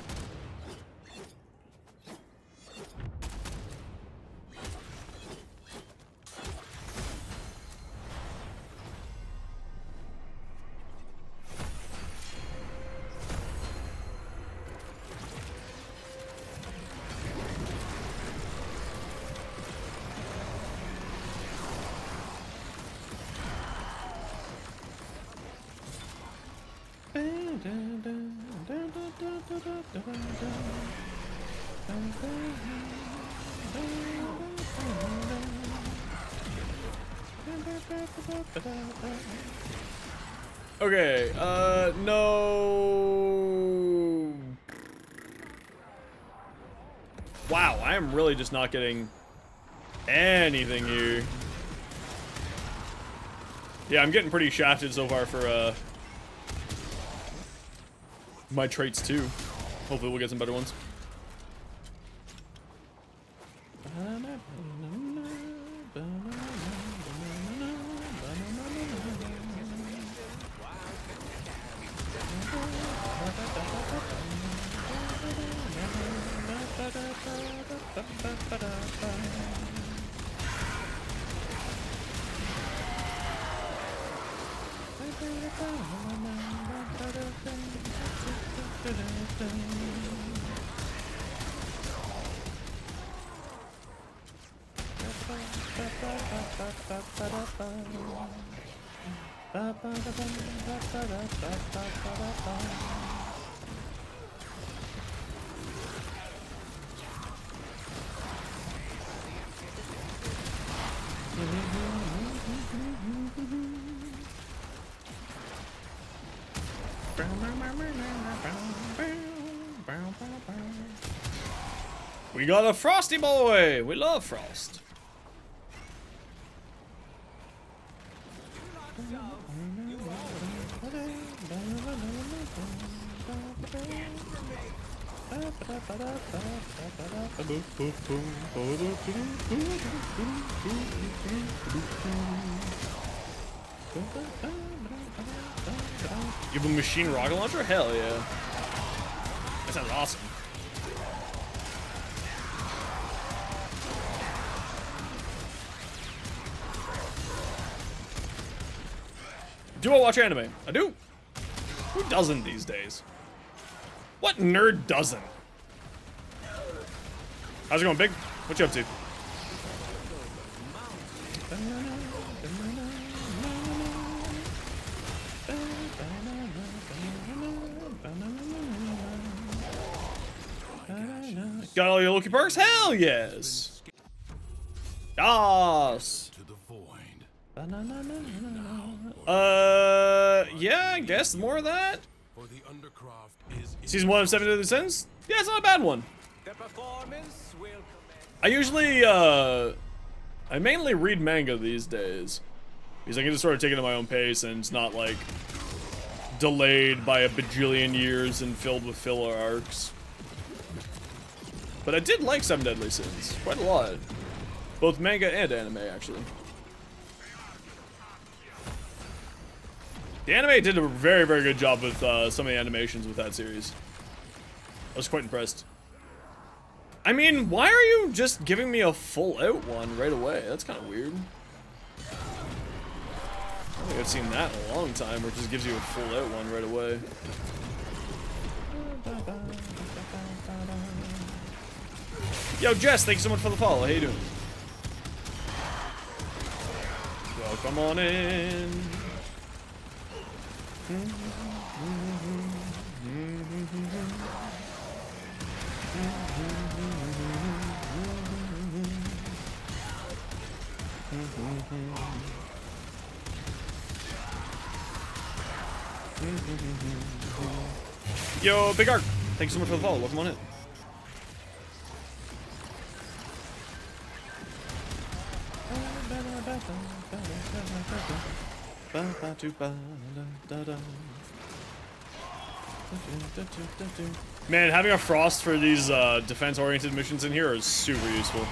Okay, no. Wow, I am really just not getting anything here. Yeah, I'm getting pretty shafted so far for, my traits too. Hopefully we'll get some better ones. We got a Frosty boy! We love Frost. You have a machine rocket launcher? Hell yeah. That sounds awesome. Do I watch anime? I do. Who doesn't these days? What nerd doesn't? How's it going, Big? What you up to? Got all your Loki perks? Hell yes! Yas! To the void. Yeah, I guess more of that. For the Undercroft is Season 1 of 7 Deadly Sins? Yeah, it's not a bad one. The performance will commence. I usually, I mainly read manga these days. Because I can just sort of take it at my own pace and it's not, like, delayed by a bajillion years and filled with filler arcs. But I did like 7 Deadly Sins. Quite a lot. Both manga and anime, actually. The anime did a very, very good job with some of the animations with that series. I was quite impressed. I mean, why are you just giving me a full out one right away? That's kind of weird. I don't think I've seen that in a long time, where it just gives you a full out one right away. Yo, Jess, thank you so much for the follow. How you doing? Welcome on in. Yo, Big Arc, thank you so much for the follow. Welcome on in. Man, having a Frost for these defense-oriented missions in here is super useful.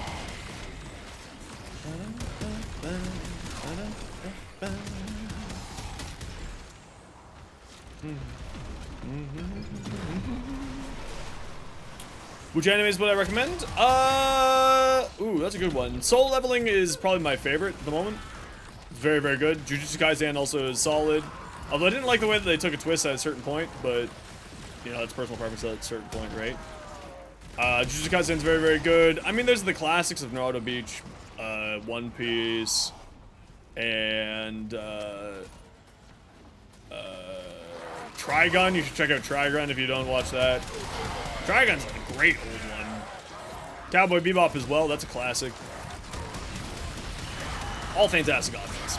Which animes would I recommend? Ooh, that's a good one. Soul Leveling is probably my favorite at the moment. It's very, very good. Jujutsu Kaisen also is solid. Although I didn't like the way that they took a twist at a certain point, but, you know, that's personal preference at a certain point, right? Jujutsu Kaisen's very, very good. I mean, there's the classics of Naruto Beach, One Piece, and, Trigun. You should check out Trigun if you don't watch that. Trigun's a great old one. Cowboy Bebop as well, that's a classic. All fantastic options.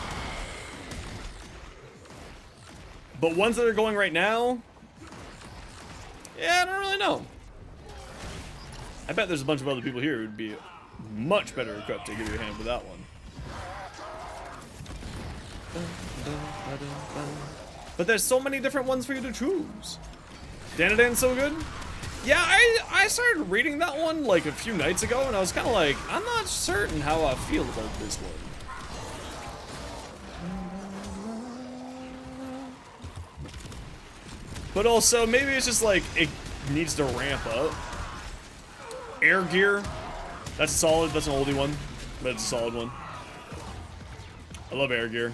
But ones that are going right now, yeah, I don't really know. I bet there's a bunch of other people here who'd be much better equipped to give you a hand with that one. But there's so many different ones for you to choose. Danadan's so good. Yeah, I started reading that one like a few nights ago, and I was kind of like, I'm not certain how I feel about this one. But also, maybe it's just like, it needs to ramp up. Air Gear, that's a solid, that's an oldie one, but it's a solid one. I love Air Gear.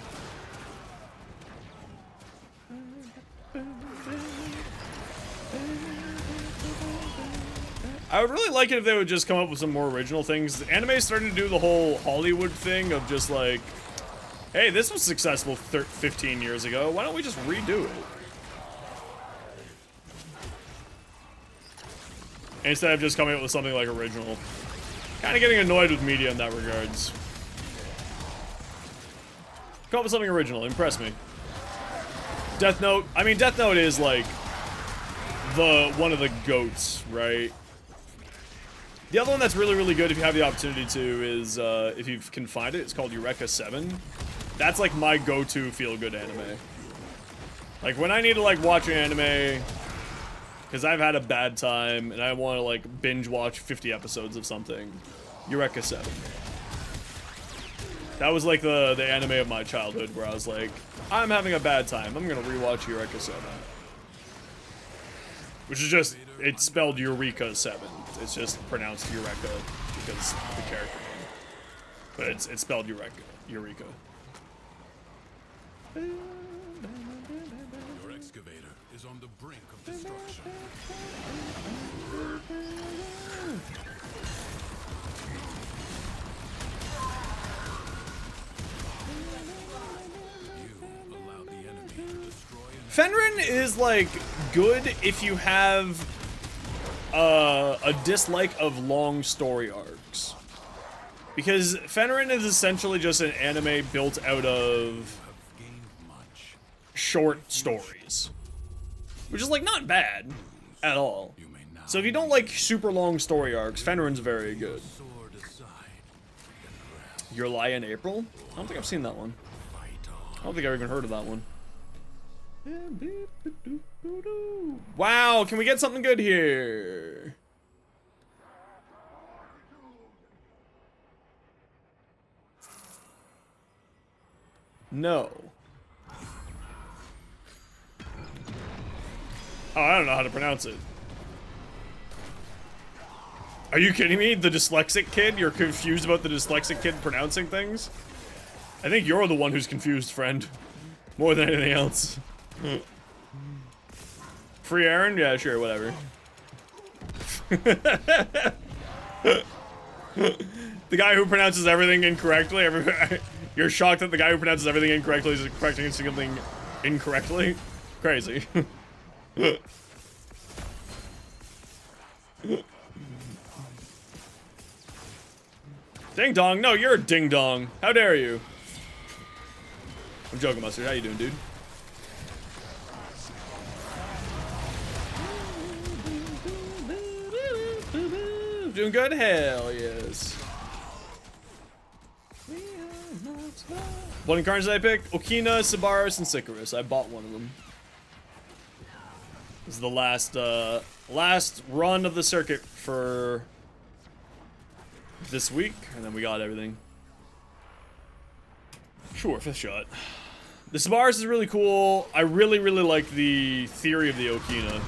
I would really like it if they would just come up with some more original things. The anime is starting to do the whole Hollywood thing of just like, hey, this was successful 15 years ago, why don't we just redo it? Instead of just coming up with something like original. Kind of getting annoyed with media in that regards. Come up with something original, impress me. Death Note. I mean, Death Note is like one of the goats, right? The other one that's really, really good if you have the opportunity to is if you can find it. It's called Eureka 7. That's like my go-to feel-good anime. Like when I need to like watch an anime because I've had a bad time and I want to like binge watch 50 episodes of something. Eureka 7. That was like the anime of my childhood where I was like, I'm having a bad time. I'm gonna rewatch Eureka 7. Which is just, it's spelled Eureka 7. It's just pronounced Eureka because of the character name. But it's spelled Eureka. Your excavator is on the brink of destruction. You allowed the enemy to destroy an Fenrir is like good if you have a dislike of long story arcs. Because Fenrir is essentially just an anime built out of gained much. short stories. Which is like not bad at all. You may now So if you don't like super long story arcs, Fenrir's very good. sword aside and Your Lie in April? I don't think I've seen that one. fight on. I don't think I've even heard of that one. Wow, can we get something good here? No. Oh, I don't know how to pronounce it. Are you kidding me? The dyslexic kid? You're confused about the dyslexic kid pronouncing things? I think you're the one who's confused, friend. More than anything else. Free Aaron? Yeah, sure, whatever. The guy who pronounces everything incorrectly. You're shocked that the guy who pronounces everything incorrectly is correcting something incorrectly? Crazy. Ding dong. No, you're a ding dong. How dare you? I'm joking, Mustard. How you doing, dude? Doing good? Hell yes. What incarnations did I pick? Okina, Sabaris, and Sicarus. I bought one of them. This is the last run of the circuit for this week, and then we got everything. Sure, 5th shot. The Sabaris is really cool. I really, really like the theory of the Okina.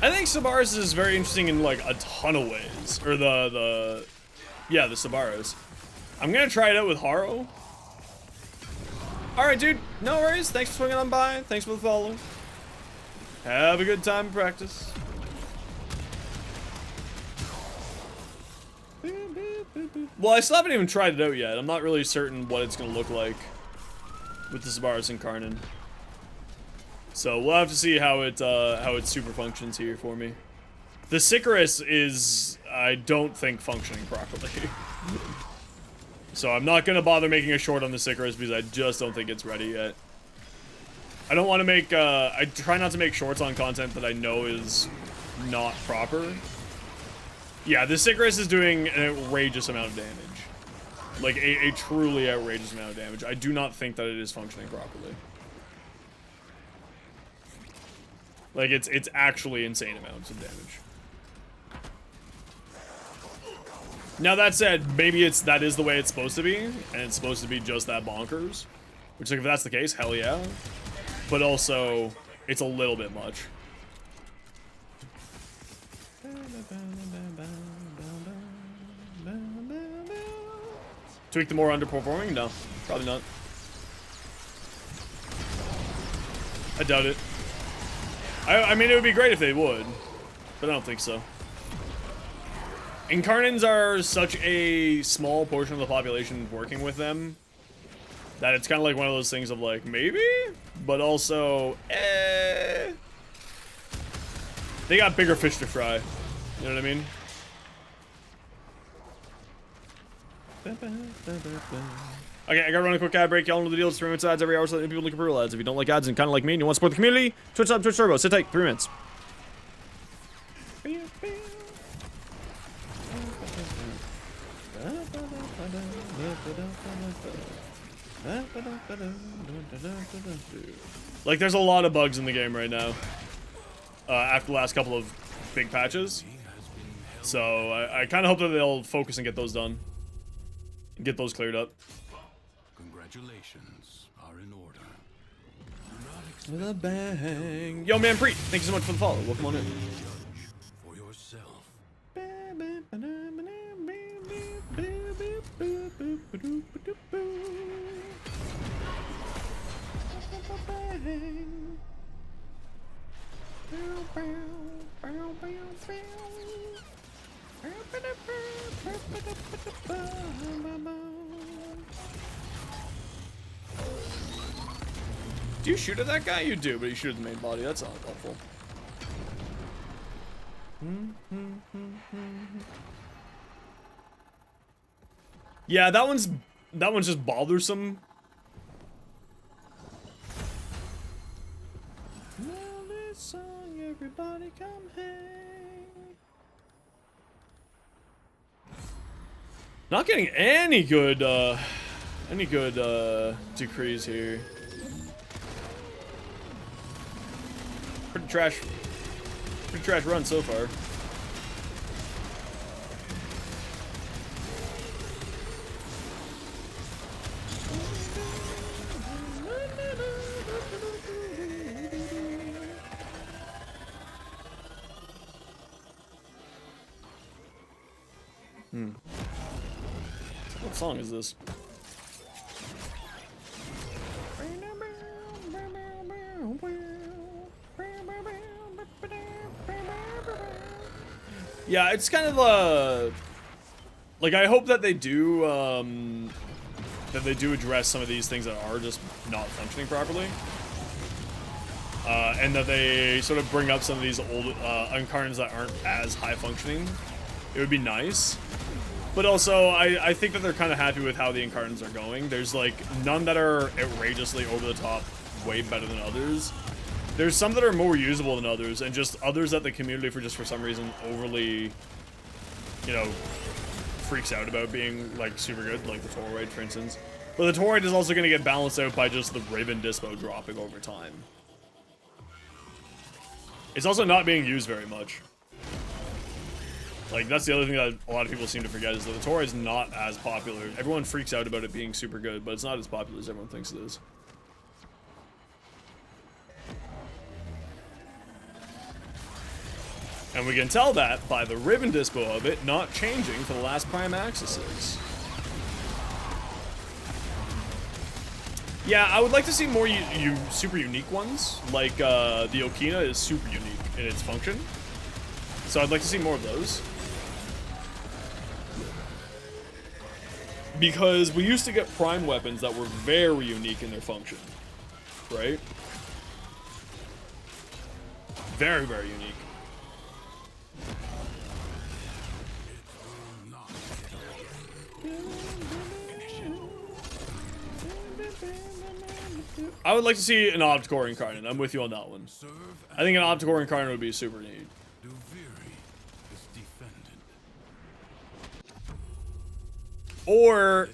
I think Sabaris is very interesting in like a ton of ways. Or the Sabaris. I'm gonna try it out with Haro. Alright, dude. No worries. Thanks for swinging on by. Thanks for the follow. Have a good time in practice. Well, I still haven't even tried it out yet. I'm not really certain what it's gonna look like with the Sabaris Incarnon. So we'll have to see how it super functions here for me. The Sicarus is, I don't think, functioning properly. So I'm not gonna bother making a short on the Sicarus because I just don't think it's ready yet. I don't want to make, I try not to make shorts on content that I know is not proper. Yeah, the Sicarus is doing an outrageous amount of damage. Like, a truly outrageous amount of damage. I do not think that it is functioning properly. Like, it's actually insane amounts of damage. Now, that said, maybe that is the way it's supposed to be, and it's supposed to be just that bonkers. Which, like, if that's the case, hell yeah. But also, it's a little bit much. Tweak the more underperforming? No, probably not. I doubt it. I mean, it would be great if they would, but I don't think so. Incarnons are such a small portion of the population working with them that it's kind of like one of those things of like, maybe? But also, they got bigger fish to fry. You know what I mean? Okay, I gotta run a quick ad break. Y'all know the deal. It's 3 minutes ads every hour so that people look at real ads. If you don't like ads and kind of like me and you want to support the community, Twitch Sub, Twitch Turbo. Sit tight. 3 minutes. Like, there's a lot of bugs in the game right now. After the last couple of big patches. So, I kind of hope that they'll focus and get those done. Get those cleared up. Congratulations are in order. With a bang. Yo, man, Preet, thank you so much for the follow. Welcome on in. For yourself. Do you shoot at that guy? You do, but you shoot at the main body. That's not helpful. Yeah, that one's just bothersome. Now this song, everybody come hang. Not getting any good decrees here. Pretty trash run so far. What song is this? Yeah, it's kind of like, I hope that they do address some of these things that are just not functioning properly, and that they sort of bring up some of these old Incarnons that aren't as high functioning. It would be nice, but also I think that they're kind of happy with how the Incarnons are going. There's like none that are outrageously over the top, way better than others. There's some that are more usable than others, and just others that the community for some reason overly, you know, freaks out about being like super good, like the Toroid, for instance. But the Toroid is also going to get balanced out by just the Raven Dispo dropping over time. It's also not being used very much. Like, that's the other thing that a lot of people seem to forget, is that the Toroid is not as popular. Everyone freaks out about it being super good, but it's not as popular as everyone thinks it is. And we can tell that by the Ribbon Dispo of it not changing for the last Prime Accesses. Yeah, I would like to see more super unique ones. Like, the Okina is super unique in its function. So I'd like to see more of those. Because we used to get Prime weapons that were very unique in their function. Right? Very, very unique. I would like to see an Opticore Incarnate. I'm with you on that one. I think an Opticore Incarnate would be super neat. Or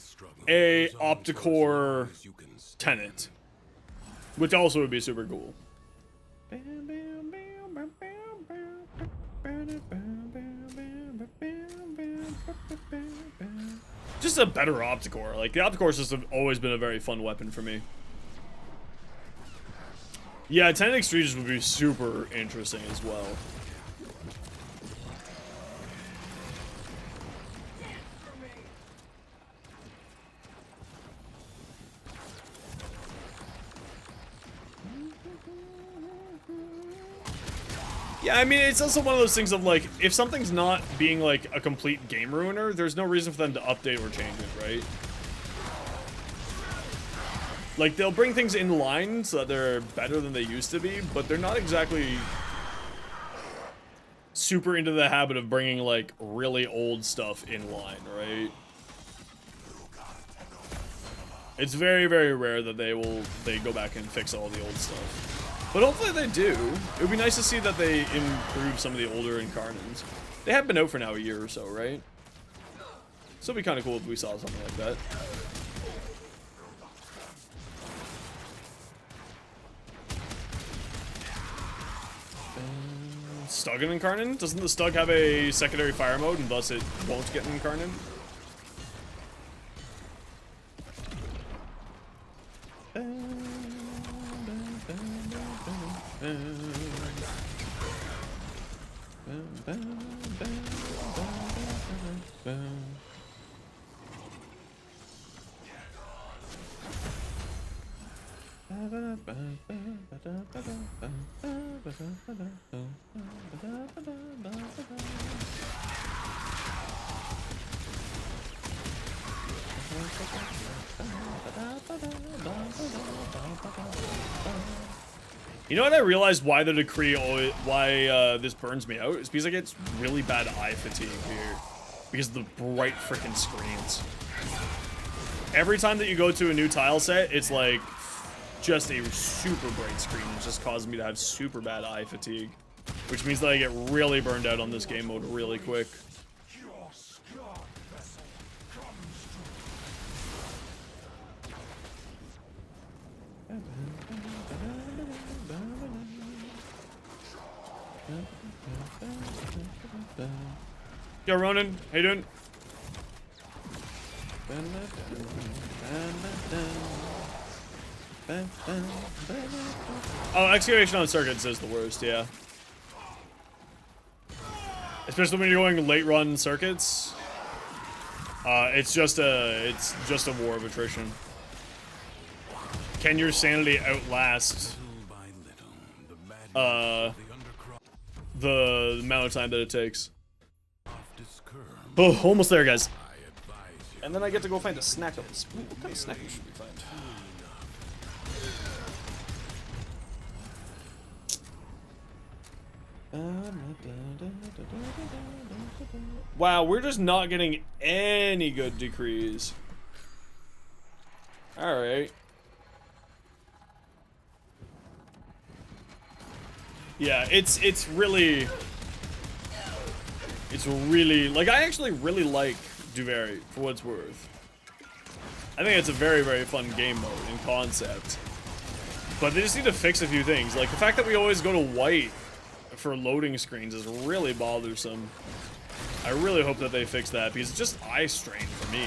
a Opticore Tenet, which also would be super cool. Just a better Opticore. Like, the Opticore has always been a very fun weapon for me. Yeah, Tenet Extreges would be super interesting as well. Yeah, I mean, it's also one of those things of, like, if something's not being, like, a complete game ruiner, there's no reason for them to update or change it, right? Like, they'll bring things in line so that they're better than they used to be, but they're not exactly super into the habit of bringing, like, really old stuff in line, right? It's very, very rare that they go back and fix all the old stuff. But hopefully they do. It would be nice to see that they improve some of the older Incarnons. They have been out for now a year or so, right? So it'd be kind of cool if we saw something like that. Stug an Incarnon? Doesn't the Stug have a secondary fire mode and thus it won't get an Incarnon? You know what I realized why the decree, why this burns me out? Is because I get really bad eye fatigue here. Because of the bright freaking screens. Every time that you go to a new tile set, it's like just a super bright screen. It's just causing me to have super bad eye fatigue. Which means that I get really burned out on this game mode really quick. Yo, Ronan, how you doing? Oh, excavation on circuits is the worst, yeah. Especially when you're going late run circuits. It's just a war of attrition. Can your sanity outlast the amount of time that it takes? Oh, almost there, guys. And then I get to go find a snack. What kind of snack should we find? Wow, we're just not getting any good decrees. Alright. Yeah, it's really like, I actually really like Duvary for what it's worth. I think it's a very, very fun game mode in concept. But they just need to fix a few things. Like the fact that we always go to white for loading screens is really bothersome. I really hope that they fix that because it's just eye strain for me.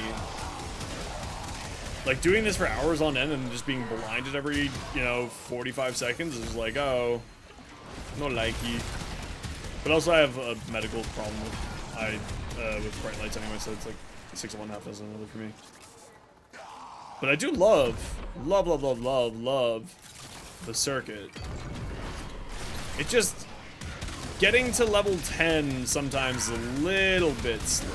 Like doing this for hours on end and just being blinded every, 45 seconds is like, oh, no likey. But also I have a medical problem with bright lights anyway, so it's like 6 of one, half dozen another for me. But I do love the circuit. It just, getting to level 10 sometimes is a little bit slow.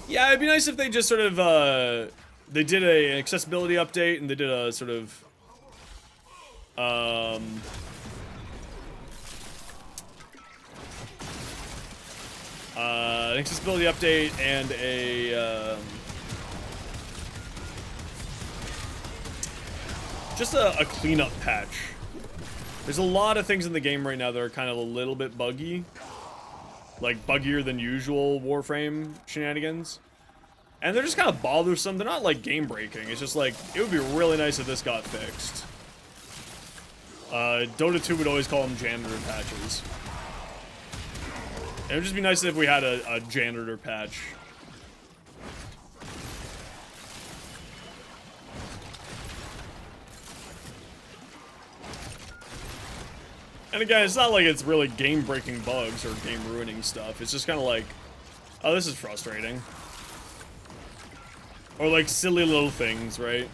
Yeah, it'd be nice if they just sort of, they did an accessibility update and they did a sort of, an accessibility update and a, just a cleanup patch. There's a lot of things in the game right now that are kind of a little bit buggy. Like, buggier than usual Warframe shenanigans. And they're just kind of bothersome. They're not, like, game-breaking. It's just, like, it would be really nice if this got fixed. Dota 2 would always call them janitor patches. It would just be nice if we had a janitor patch. And again, it's not like it's really game-breaking bugs or game-ruining stuff. It's just kind of like, oh, this is frustrating. Or like silly little things, right?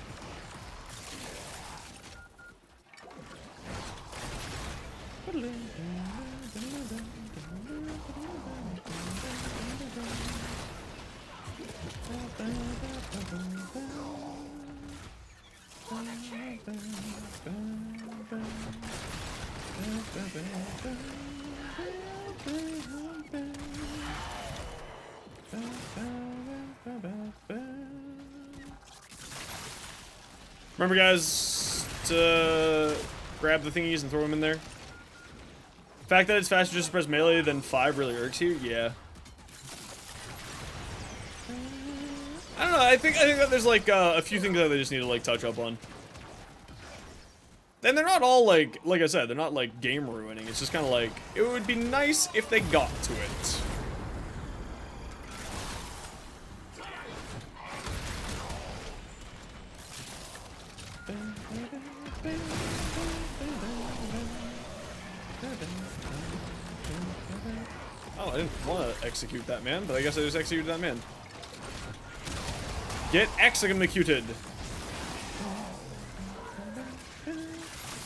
Remember, guys, to grab the thingies and throw them in there. The fact that it's faster just to press melee than 5 really irks you. Yeah. I don't know. I think that there's like a few things that they just need to like touch up on. And they're not all like I said, they're not like game ruining. It's just kind of like it would be nice if they got to it. Oh, I didn't want to execute that man, but I guess I just executed that man. Get executed.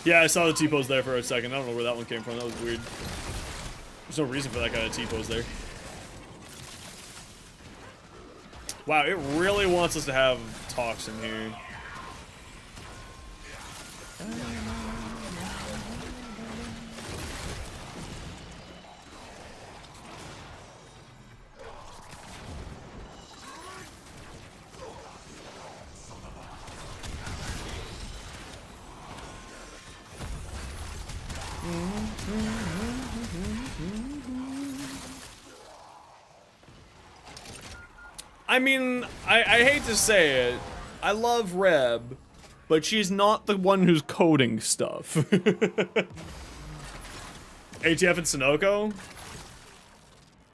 Yeah, I saw the T-pose there for a second. I don't know where that one came from. That was weird. There's no reason for that kind of T-pose there. Wow, it really wants us to have talks in here. I mean, I hate to say it, I love Reb, but she's not the one who's coding stuff. ATF and Sunoco?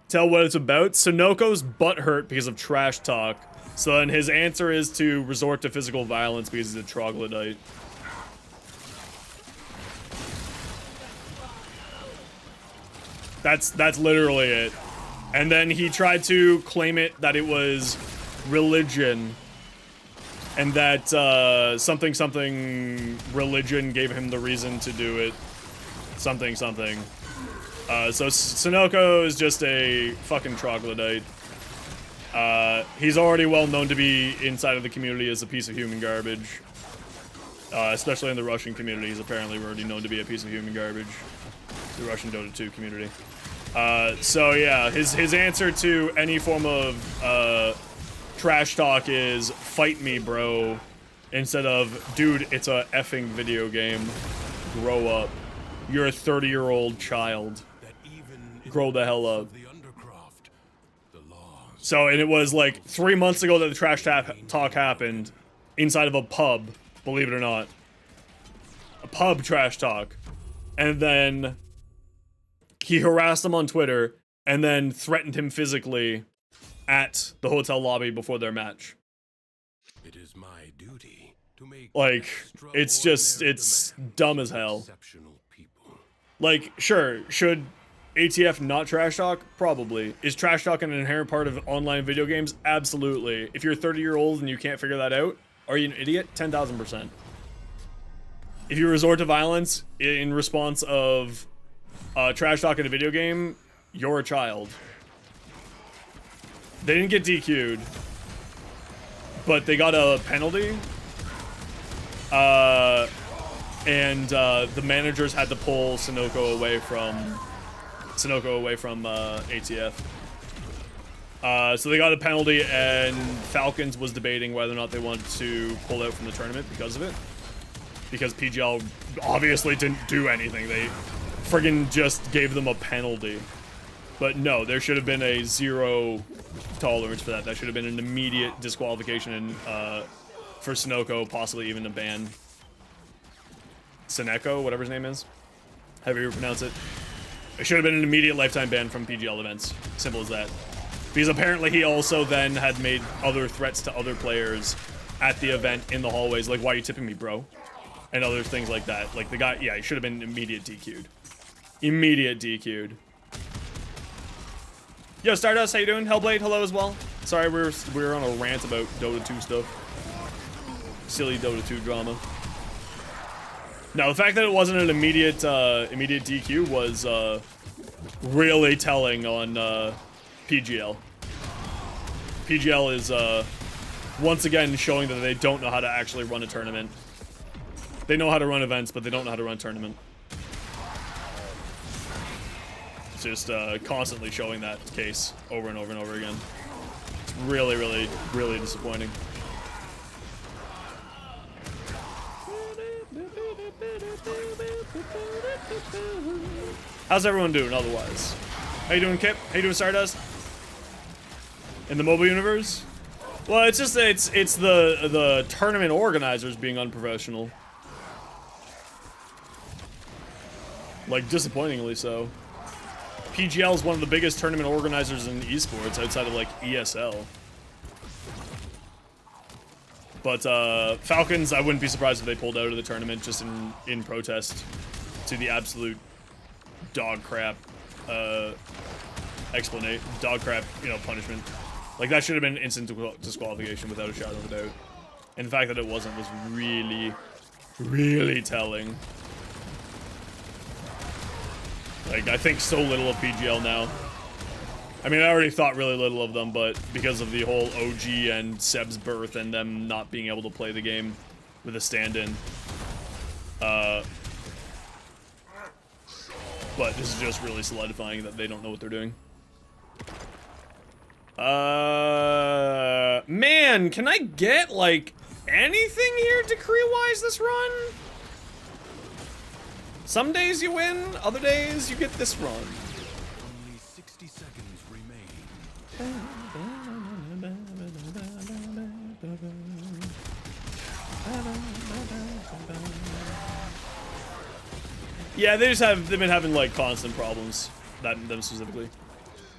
Tell what it's about? Sunoco's butthurt because of trash talk, so then his answer is to resort to physical violence because he's a troglodyte. That's literally it. And then he tried to claim it that it was religion, and that something religion gave him the reason to do it. Something. So Sunoco is just a fucking troglodyte. He's already well known to be inside of the community as a piece of human garbage. Especially in the Russian community, he's apparently already known to be a piece of human garbage. The Russian Dota 2 community. So yeah, his answer to any form of trash talk is fight me, bro, instead of dude, it's a effing video game. Grow up. You're a 30-year-old child. Grow the hell up. So, and it was like 3 months ago that the trash talk happened inside of a pub, believe it or not. A pub trash talk. And then he harassed him on Twitter and then threatened him physically at the hotel lobby before their match. It is my duty to make like, it's just, it's dumb as hell. Like, sure, should ATF not trash talk? Probably. Is trash talk an inherent part of online video games? Absolutely. If you're 30-year-old and you can't figure that out, are you an idiot? 10,000%. If you resort to violence in response of trash talk in a video game, you're a child. They didn't get DQ'd, but they got a penalty. And the managers had to pull Sunoco away from ATF. So they got a penalty, and Falcons was debating whether or not they wanted to pull out from the tournament because of it. Because PGL obviously didn't do anything. They friggin' just gave them a penalty. But no, there should have been a zero tolerance for that. That should have been an immediate disqualification and for Sunoco, possibly even a ban. Sunoco, whatever his name is. However you pronounce it. It should have been an immediate lifetime ban from PGL events. Simple as that. Because apparently he also then had made other threats to other players at the event in the hallways. Like, why are you tipping me, bro? And other things like that. Like, the guy, yeah, he should have been immediate DQ'd. Immediate DQ'd. Yo, Stardust, how you doing? Hellblade, hello as well. Sorry, we were on a rant about Dota 2 stuff. Silly Dota 2 drama. Now, the fact that it wasn't an immediate DQ was really telling on PGL. PGL is once again showing that they don't know how to actually run a tournament. They know how to run events, but they don't know how to run a tournament. It's just constantly showing that case over and over and over again. It's really, really, really disappointing. How's everyone doing otherwise? How you doing, Kip? How you doing, Stardust? In the mobile universe? Well, it's just it's the tournament organizers being unprofessional. Like, disappointingly so. PGL is one of the biggest tournament organizers in esports outside of like ESL. But Falcons, I wouldn't be surprised if they pulled out of the tournament just in protest to the absolute dog crap punishment. Like, that should have been instant disqualification without a shadow of a doubt. And the fact that it wasn't was really, really telling. Like, I think so little of PGL now. I mean, I already thought really little of them, but because of the whole OG and Seb's birth and them not being able to play the game with a stand-in. But this is just really solidifying that they don't know what they're doing. Man, can I get, like, anything here decree-wise this run? Some days you win, other days you get this run. Only 60 seconds remain. Yeah, they've been having, like, constant problems, them specifically.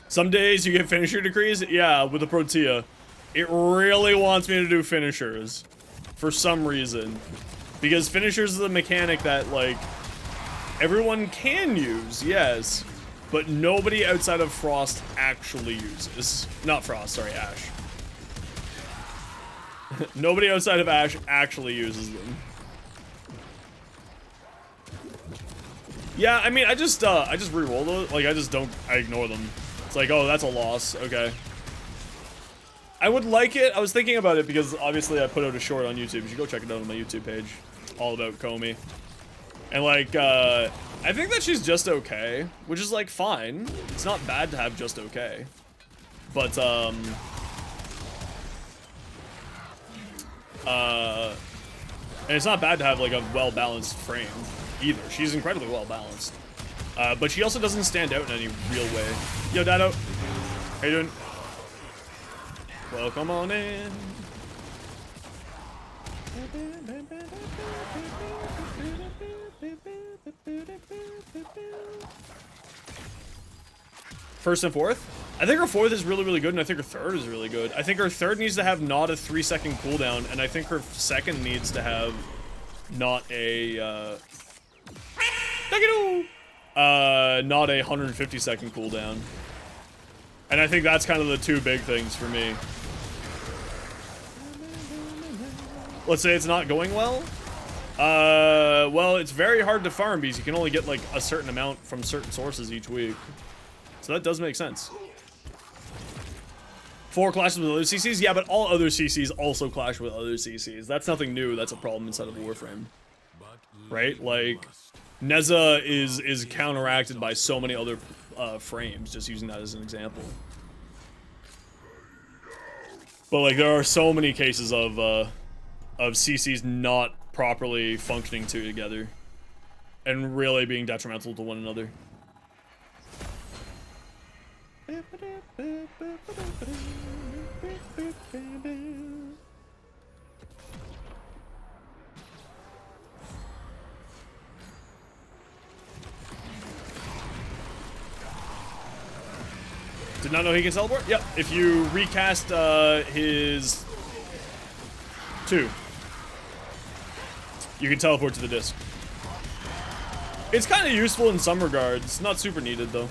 Some days you get finisher decrees, yeah, with the Protea. It really wants me to do finishers, for some reason. Because finishers is a mechanic that, like, everyone can use, yes, but nobody outside of Frost actually uses. Not Frost, sorry, Ash. Nobody outside of Ash actually uses them. Yeah, I mean, I just re-roll those. Like, I ignore them. It's like, oh, that's a loss. Okay. I would like it. I was thinking about it because obviously I put out a short on YouTube. You should go check it out on my YouTube page. All about Komi. And, like, I think that she's just okay, which is, like, fine. It's not bad to have just okay. But, and it's not bad to have, like, a well-balanced frame either. She's incredibly well-balanced. But she also doesn't stand out in any real way. Yo, Dado. How you doing? Welcome on in. First and fourth? I think her fourth is really, really good, and I think her third is really good. I think her third needs to have not a 3-second cooldown, and I think her second needs to have not a, not a 150-second cooldown. And I think that's kind of the two big things for me. Let's say it's not going well. Well, it's very hard to farm because you can only get, like, a certain amount from certain sources each week. So that does make sense. 4 clashes with other CCs? Yeah, but all other CCs also clash with other CCs. That's nothing new. That's a problem inside of Warframe. Right? Like, Neza is counteracted by so many other frames, just using that as an example. But, like, there are so many cases of CCs not properly functioning together and really being detrimental to one another. Did not know he can teleport? Yep, if you recast his 2, you can teleport to the disc. It's kind of useful in some regards, not super needed though.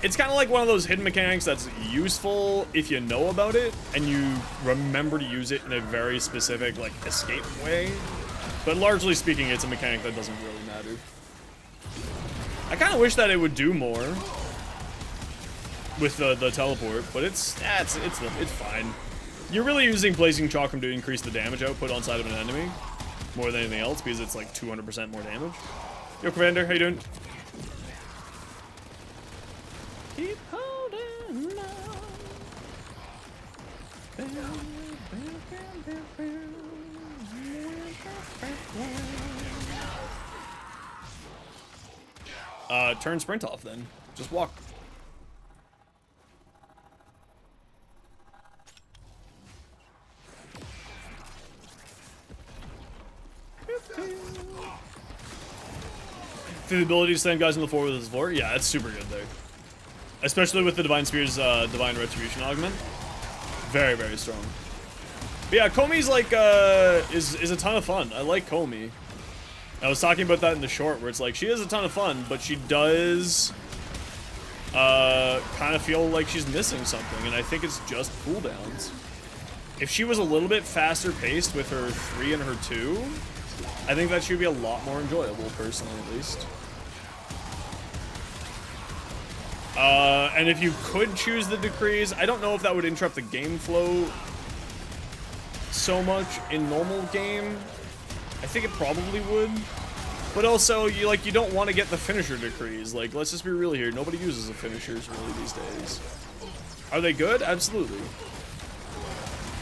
It's kind of like one of those hidden mechanics that's useful if you know about it and you remember to use it in a very specific, like, escape way. But largely speaking, it's a mechanic that doesn't really matter. I kind of wish that it would do more with the teleport, but it's fine. You're really using placing Chakram to increase the damage output on side of an enemy more than anything else because it's like 200% more damage. Yo, Commander, how you doing? Keep holding on. Turn sprint off then. Just walk. The ability to send guys on the floor with his floor, yeah, that's super good there. Especially with the Divine Spear's Divine Retribution augment. Very, very strong. But yeah, Komi's like, is a ton of fun. I like Komi. I was talking about that in the short where it's like, she is a ton of fun, but she does kind of feel like she's missing something, and I think it's just cooldowns. If she was a little bit faster paced with her 3 and her 2, I think that should be a lot more enjoyable, personally, at least. And if you could choose the decrees, I don't know if that would interrupt the game flow so much in normal game. I think it probably would. But also, you don't want to get the finisher decrees. Like, let's just be real here. Nobody uses the finishers really these days. Are they good? Absolutely.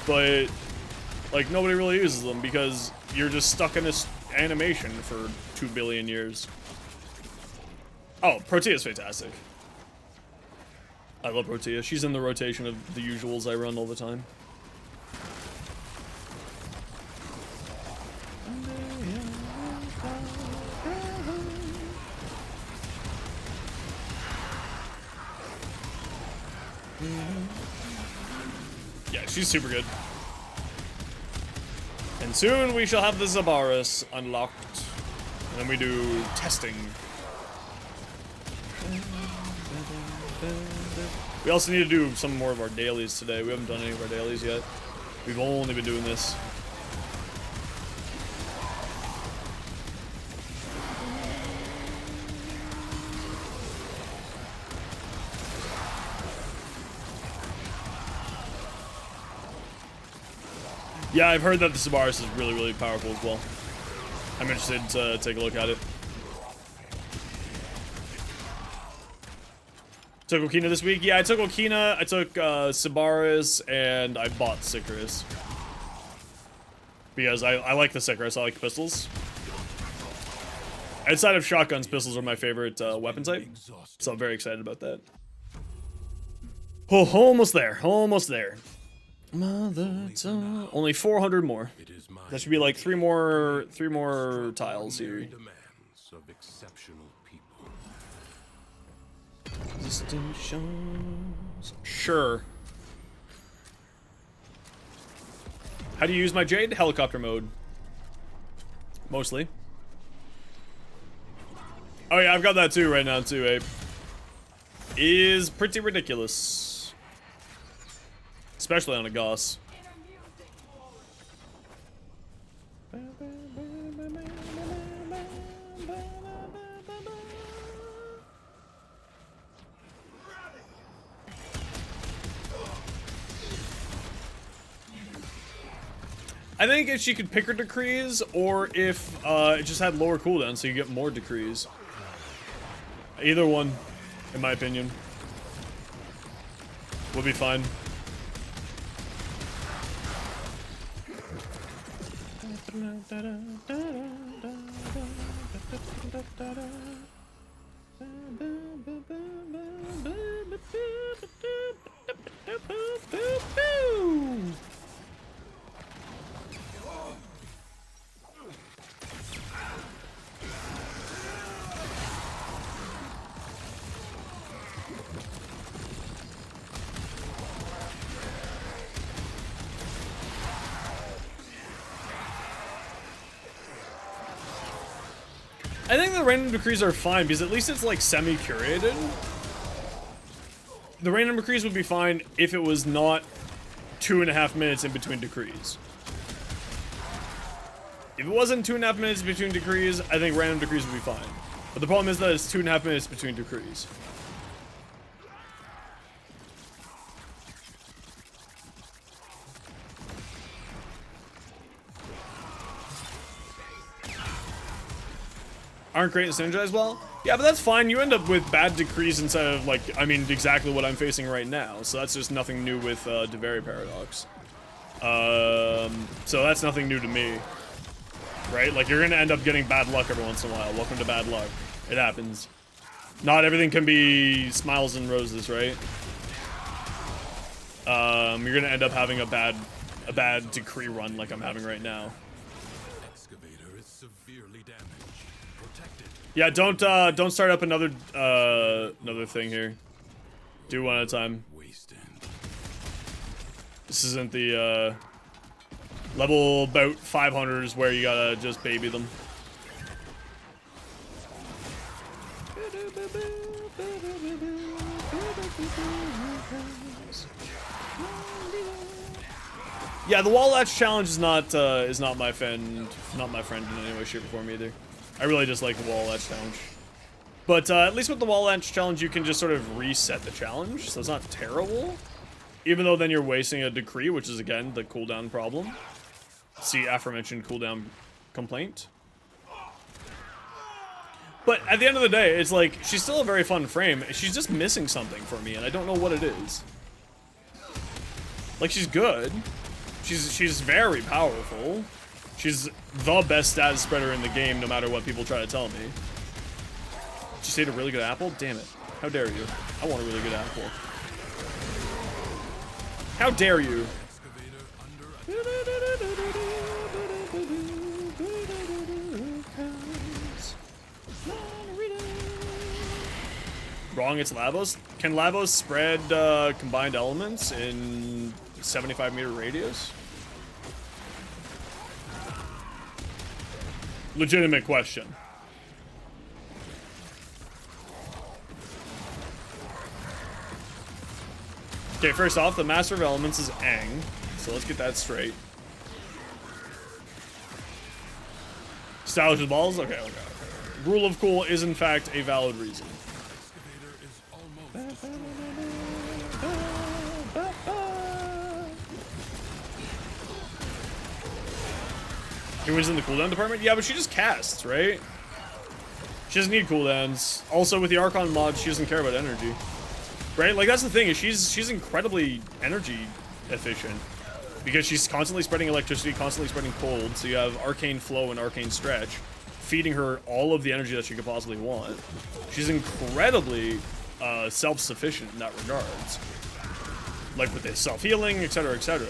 But, like, nobody really uses them because you're just stuck in this animation for 2 billion years. Oh, Protea's fantastic. I love Protea. She's in the rotation of the usuals I run all the time. Yeah, she's super good. And soon we shall have the Zabaris unlocked. And then we do testing. We also need to do some more of our dailies today. We haven't done any of our dailies yet. We've only been doing this. Yeah, I've heard that the Zabaris is really, really powerful as well. I'm interested to take a look at it. Took Okina this week? Yeah, I took Okina, I took Zabaris, and I bought Sicarus. Because I like the Sicarus, I like pistols. Outside of shotguns, pistols are my favorite weapon type. So I'm very excited about that. Oh, almost there, almost there. Mother tongue. Only 400 more. That should be like three more tiles here. Distinctions. Sure. How do you use my Jade? Helicopter mode. Mostly. Oh yeah, I've got that too right now too, Abe. Is pretty ridiculous. Especially on a Goss. I think if she could pick her decrees, or if it just had lower cooldown so you get more decrees. Either one, in my opinion, would be fine. I think the random decrees are fine because at least it's like semi-curated. The random decrees would be fine if it was not 2.5 minutes in between decrees. If it wasn't 2.5 minutes between decrees, I think random decrees would be fine. But the problem is that it's 2.5 minutes between decrees. Aren't great and synergize well? Yeah, but that's fine. You end up with bad decrees instead of, like, I mean, exactly what I'm facing right now. So that's just nothing new with Devary Paradox. So that's nothing new to me. Right? Like, you're gonna end up getting bad luck every once in a while. Welcome to bad luck. It happens. Not everything can be smiles and roses, right? You're gonna end up having a bad decree run like I'm having right now. Excavator is severely damaged. Protected. Yeah, don't start up another thing here. Do one at a time. Wasted. This isn't the level about 500s where you gotta just baby them. Yeah, the wall latch challenge is not my friend in any way, shape, or form either. I really just like the wall latch challenge. But at least with the wall latch challenge, you can just sort of reset the challenge, so it's not terrible. Even though then you're wasting a decree, which is again the cooldown problem. See aforementioned cooldown complaint. But at the end of the day, it's like she's still a very fun frame. She's just missing something for me, and I don't know what it is. Like, she's good. She's very powerful. She's the best status spreader in the game, no matter what people try to tell me. Did you say a really good apple? Damn it. How dare you? I want a really good apple. How dare you? Wrong, it's Lavos. Can Lavos spread combined elements in 75-meter radius? Legitimate question. Okay, first off, the Master of Elements is Aang, so let's get that straight. Stylish with balls? Okay, okay. Rule of cool is in fact a valid reason. She wins in the cooldown department? Yeah, but she just casts, right? She doesn't need cooldowns. Also, with the Archon mod, she doesn't care about energy. Right? Like, that's the thing, is she's incredibly energy efficient. Because she's constantly spreading electricity, constantly spreading cold, so you have Arcane Flow and Arcane Stretch, feeding her all of the energy that she could possibly want. She's incredibly self-sufficient in that regards. Like with the self-healing, etc., etc.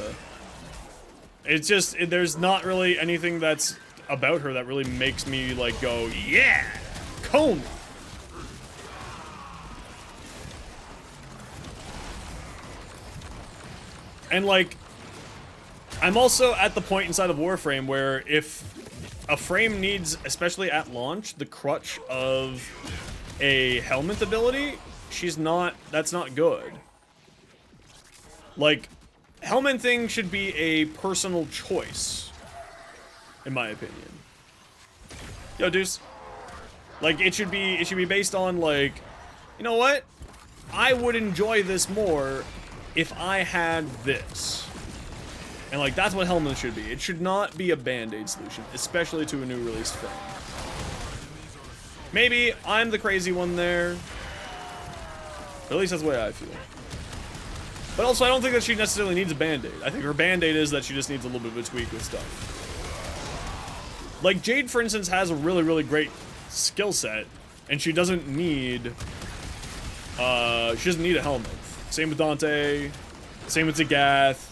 It's just, there's not really anything that's about her that really makes me, like, go, yeah! Comb! And, like, I'm also at the point inside of Warframe where if a frame needs, especially at launch, the crutch of a helmet ability, that's not good. Like, helmeting should be a personal choice, in my opinion. Yo, Deuce. Like, it should be based on, like, you know what? I would enjoy this more if I had this. And, like, that's what helmet should be. It should not be a band-aid solution, especially to a new released frame. Maybe I'm the crazy one there. But at least that's the way I feel. But also, I don't think that she necessarily needs a band-aid. I think her band-aid is that she just needs a little bit of a tweak with stuff. Like, Jade, for instance, has a really, really great skill set, and she doesn't need a helmet. Same with Dante, same with Zagath,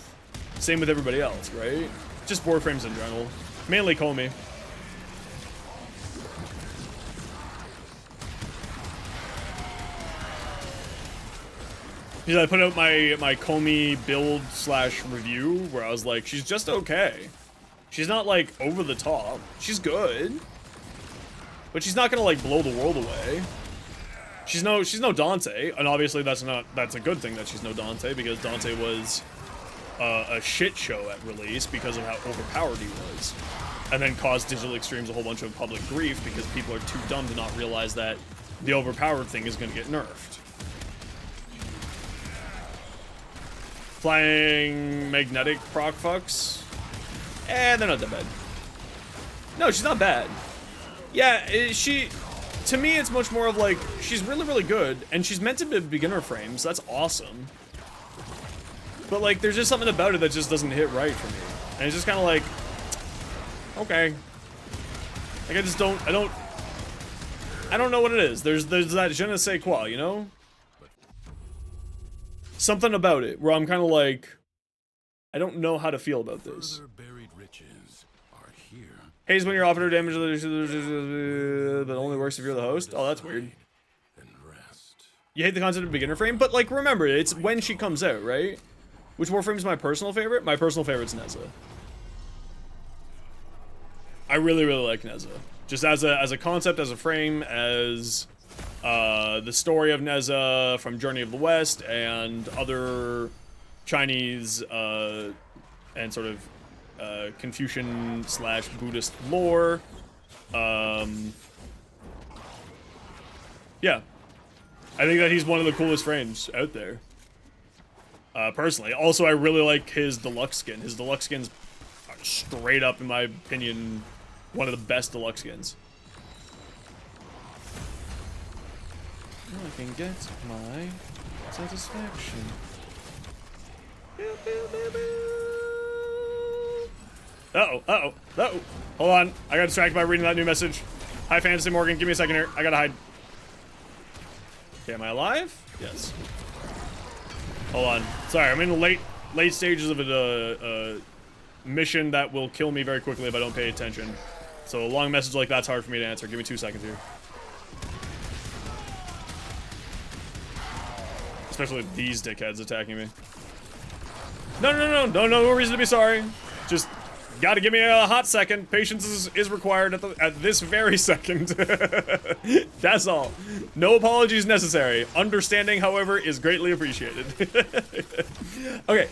same with everybody else, right? Just Warframes in general. Mainly Komi. Because I put out my Komi build / review where I was like, she's just okay. She's not, like, over the top. She's good. But she's not gonna, like, blow the world away. She's no Dante, and obviously that's a good thing that she's no Dante, because Dante was a shit show at release because of how overpowered he was. and then cause digital extremes a whole bunch of public grief because people are too dumb to not realize that the overpowered thing is going to get nerfed. Flying magnetic proc fucks. They're not that bad. No, she's not bad. Yeah, to me, it's much more of like, she's really, really good, and she's meant to be beginner frames. So that's awesome. But like, there's just something about it that just doesn't hit right for me. And it's just kind of like, okay. Like, I don't know what it is. There's that je ne sais quoi, you know? Something about it where I'm kind of like, I don't know how to feel about this. Further buried riches are here. Haze when you're offered or damage, but only works if you're the host. Oh, that's weird. And rest. You hate the concept of beginner frame, but like, remember, it's when she comes out, right? Which Warframe is my personal favorite? My personal favorite's Neza. I really, really like Neza. Just as a concept, as a frame, as the story of Neza from Journey of the West and other Chinese and sort of Confucian / Buddhist lore. Yeah. I think that he's one of the coolest frames out there. Personally. Also, I really like his deluxe skin. His deluxe skin's straight up, in my opinion, one of the best deluxe skins. I can get my satisfaction. Uh-oh. Hold on. I got distracted by reading that new message. Hi, Fantasy Morgan. Give me a second here. I gotta hide. Okay, am I alive? Yes. Hold on. Sorry, I'm in the late stages of a mission that will kill me very quickly if I don't pay attention. So a long message like that's hard for me to answer. Give me 2 seconds here. Especially with these dickheads attacking me. No reason to be sorry. Just gotta give me a hot second. Patience is required at this very second. That's all. No apologies necessary. Understanding, however, is greatly appreciated. Okay.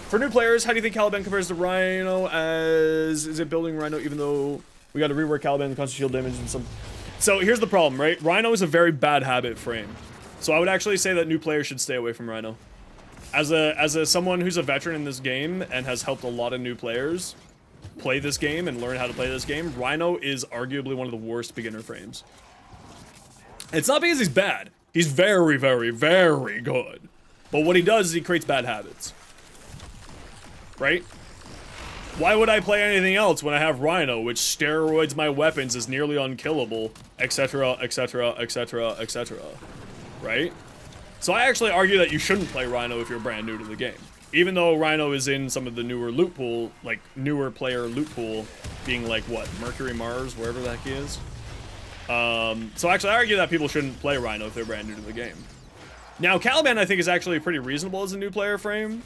For new players, how do you think Caliban compares to Rhino? Is it building Rhino even though we got to rework Caliban and constant shield damage and some? So here's the problem, right? Rhino is a very bad habit frame. So I would actually say that new players should stay away from Rhino. As someone who's a veteran in this game and has helped a lot of new players play this game and learn how to play this game, Rhino is arguably one of the worst beginner frames. It's not because he's bad. He's very, very, very good. But what he does is he creates bad habits. Right? Why would I play anything else when I have Rhino, which steroids my weapons is nearly unkillable, etc., etc., etc., etc. Right? So I actually argue that you shouldn't play Rhino if you're brand new to the game. Even though Rhino is in some of the newer loot pool, like newer player loot pool, being like, what, Mercury, Mars, wherever the heck he is. So actually I argue that people shouldn't play Rhino if they're brand new to the game. Now Caliban I think is actually pretty reasonable as a new player frame,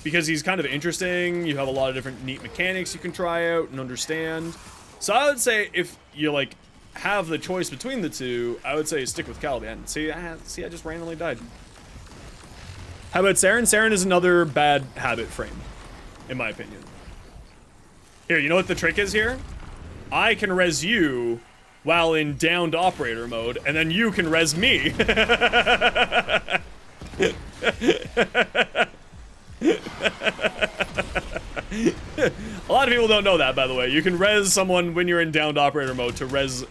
because he's kind of interesting. You have a lot of different neat mechanics you can try out and understand. So I would say if you like have the choice between the two, I would say stick with Caliban. See, I just randomly died. How about Saren? Saren is another bad habit frame, in my opinion. Here, you know what the trick is here? I can res you while in downed operator mode, and then you can res me. A lot of people don't know that, by the way. You can res someone when you're in downed operator mode to res,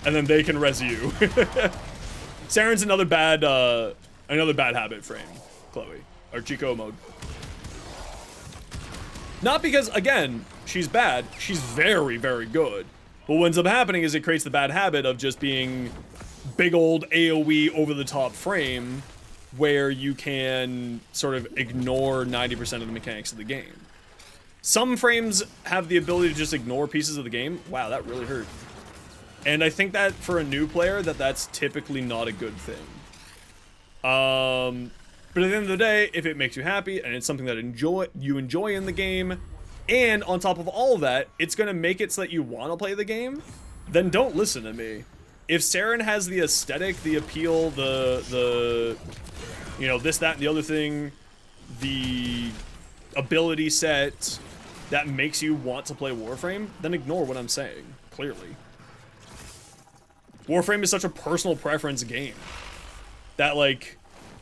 and then they can res you. Saren's another bad habit frame, Chloe, or Chico mode. Not because, again, she's bad. She's very, very good. But what ends up happening is it creates the bad habit of just being big old AoE over-the-top frame where you can sort of ignore 90% of the mechanics of the game. Some frames have the ability to just ignore pieces of the game. Wow, that really hurt. And I think that for a new player, that's typically not a good thing. But at the end of the day, if it makes you happy and it's something that you enjoy in the game, and on top of all of that, it's gonna make it so that you want to play the game, then don't listen to me. If Saren has the aesthetic, the appeal, the you know, this, that, and the other thing, the ability set, that makes you want to play Warframe, then ignore what I'm saying, clearly. Warframe is such a personal preference game that, like,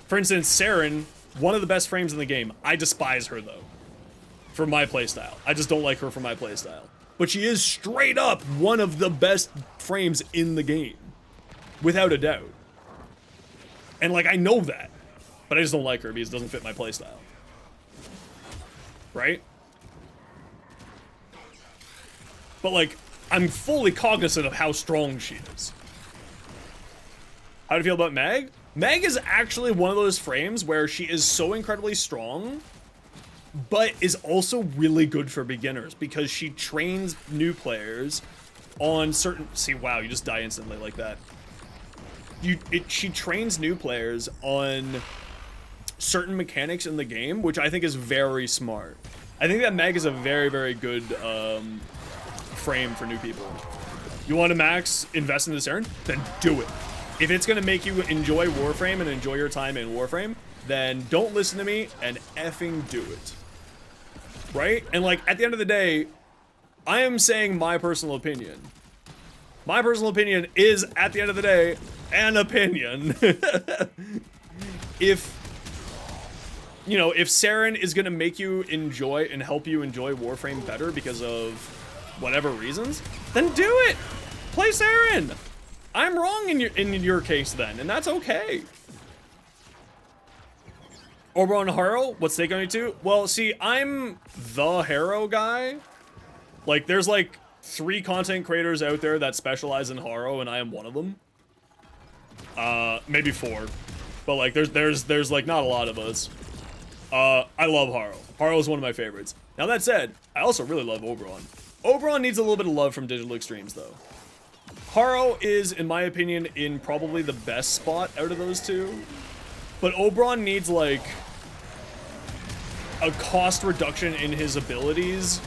for instance, Saren, one of the best frames in the game. I despise her, though, for my playstyle. I just don't like her for my playstyle. But she is straight up one of the best frames in the game, without a doubt. And, like, I know that, but I just don't like her because it doesn't fit my playstyle. Right? But, like, I'm fully cognizant of how strong she is. How do you feel about Meg? Meg is actually one of those frames where she is so incredibly strong, but is also really good for beginners because she trains new players on certain... See, wow, you just die instantly like that. She trains new players on certain mechanics in the game, which I think is very smart. I think that Meg is a very, very good frame for new people. You want to max invest in this Saren? Then do it. If it's going to make you enjoy Warframe and enjoy your time in Warframe, then don't listen to me and effing do it. Right? And, like, at the end of the day, I am saying my personal opinion. My personal opinion is, at the end of the day, an opinion. If, you know, if Saren is going to make you enjoy and help you enjoy Warframe better because of whatever reasons, then do it. Play Saren. I'm wrong in your case then, and that's okay. Oberon Haro, what's take on you too? Well, see, I'm the Haro guy. Like, there's like 3 content creators out there that specialize in Haro, and I am one of them. Maybe 4. But like, there's like not a lot of us. I love Haro. Haro is one of my favorites. Now that said, I also really love Oberon. Oberon needs a little bit of love from Digital Extremes though. Haro is, in my opinion, in probably the best spot out of those two. But Oberon needs, like, a cost reduction in his abilities,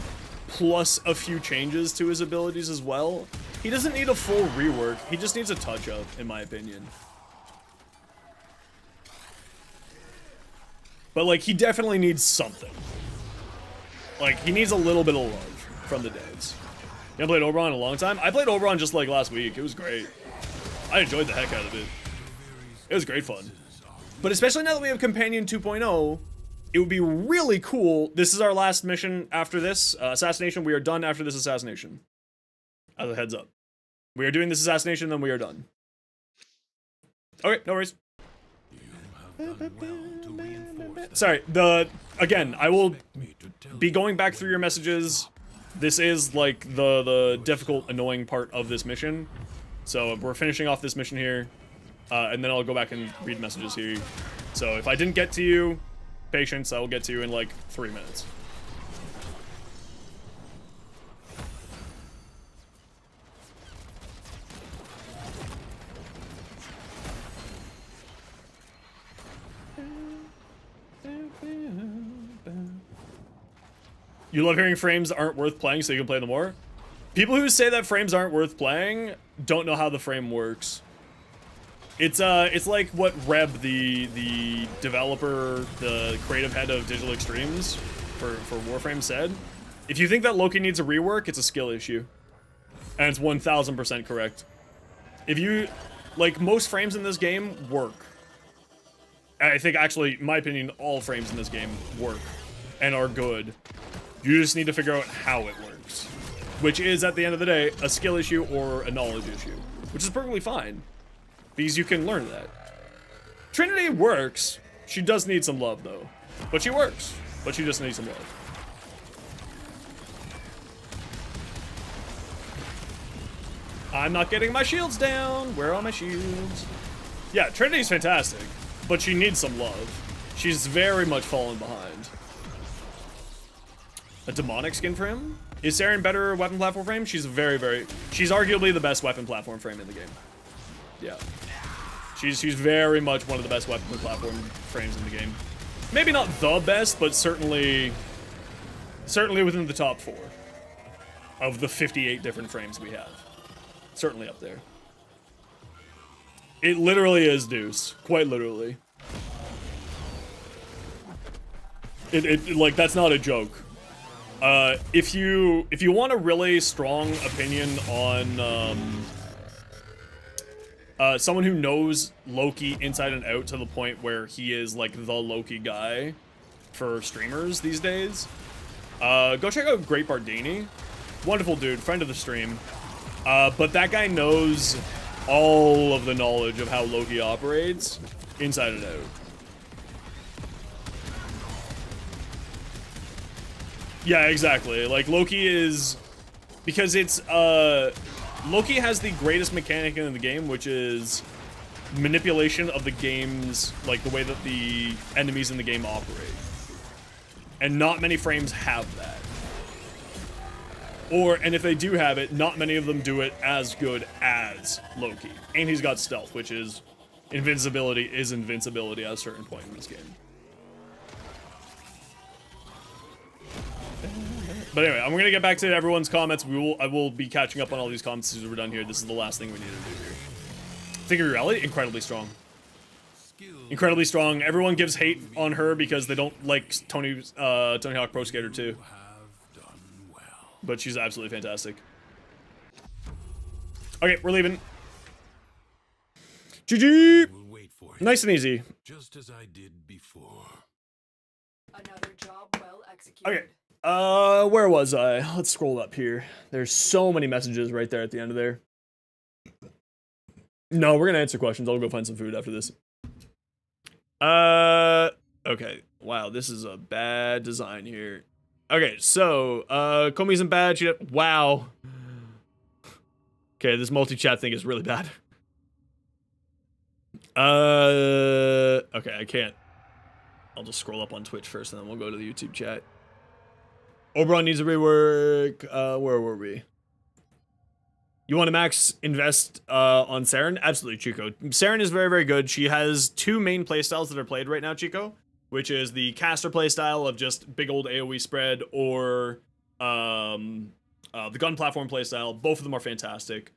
plus a few changes to his abilities as well. He doesn't need a full rework, he just needs a touch-up, in my opinion. But, like, he definitely needs something. Like, he needs a little bit of love from the devs. You haven't played Oberon in a long time? I played Oberon just like last week. It was great. I enjoyed the heck out of it. It was great fun. But especially now that we have Companion 2.0, it would be really cool. This is our last mission after this. Assassination. We are done after this assassination. As a heads up. We are doing this assassination, then we are done. Okay, no worries. Sorry, again, I will be going back through your messages. This is, like, the difficult, annoying part of this mission. So, we're finishing off this mission here. And then I'll go back and read messages here. So, if I didn't get to you, patience, I will get to you in, like, 3 minutes. You love hearing frames aren't worth playing so you can play them more? People who say that frames aren't worth playing don't know how the frame works. It's like what Reb, the developer, the creative head of Digital Extremes for Warframe said. If you think that Loki needs a rework, it's a skill issue. And it's 1000% correct. If you, like, most frames in this game work. And I think, actually, in my opinion, all frames in this game work and are good. You just need to figure out how it works. Which is, at the end of the day, a skill issue or a knowledge issue. Which is perfectly fine. Because you can learn that. Trinity works. She does need some love, though. But she works. But she just needs some love. I'm not getting my shields down. Where are my shields? Yeah, Trinity's fantastic. But she needs some love. She's very much fallen behind. A demonic skin for him? Is Saren better weapon platform frame? She's she's arguably the best weapon platform frame in the game. Yeah. She's very much one of the best weapon platform frames in the game. Maybe not the best, but certainly within the top 4 of the 58 different frames we have. Certainly up there. It literally is Deuce. Quite literally. Like, that's not a joke. If you want a really strong opinion on someone who knows Loki inside and out to the point where he is like the Loki guy for streamers these days, go check out Great Bardini. Wonderful dude, friend of the stream. But that guy knows all of the knowledge of how Loki operates inside and out. Yeah, exactly. Like, Loki is... Because it's, Loki has the greatest mechanic in the game, which is manipulation of the game's, like, the way that the enemies in the game operate. And not many frames have that. And if they do have it, not many of them do it as good as Loki. And he's got stealth, which is... Invincibility is invincibility at a certain point in this game. But anyway, I'm gonna get back to everyone's comments. I will be catching up on all these comments as we're done here. This is the last thing we need to do here. Figure reality, incredibly strong. Incredibly strong. Everyone gives hate on her because they don't like Tony Hawk Pro Skater 2. But she's absolutely fantastic. Okay, we're leaving. GG! Nice and easy. Just as I did before. Another job well executed. Okay. Where was I? Let's scroll up here. There's so many messages right there at the end of there. No, we're gonna answer questions. I'll go find some food after this. Okay. Wow, this is a bad design here. Okay, so, Comey isn't bad. Wow. Okay, this multi-chat thing is really bad. Okay, I can't. I'll just scroll up on Twitch first, and then we'll go to the YouTube chat. Oberon needs a rework. Where were we? You want to max invest on Saren? Absolutely, Chico. Saren is very, very good. She has two main playstyles that are played right now, Chico, which is the caster playstyle of just big old AoE spread, or the gun platform playstyle. Both of them are fantastic.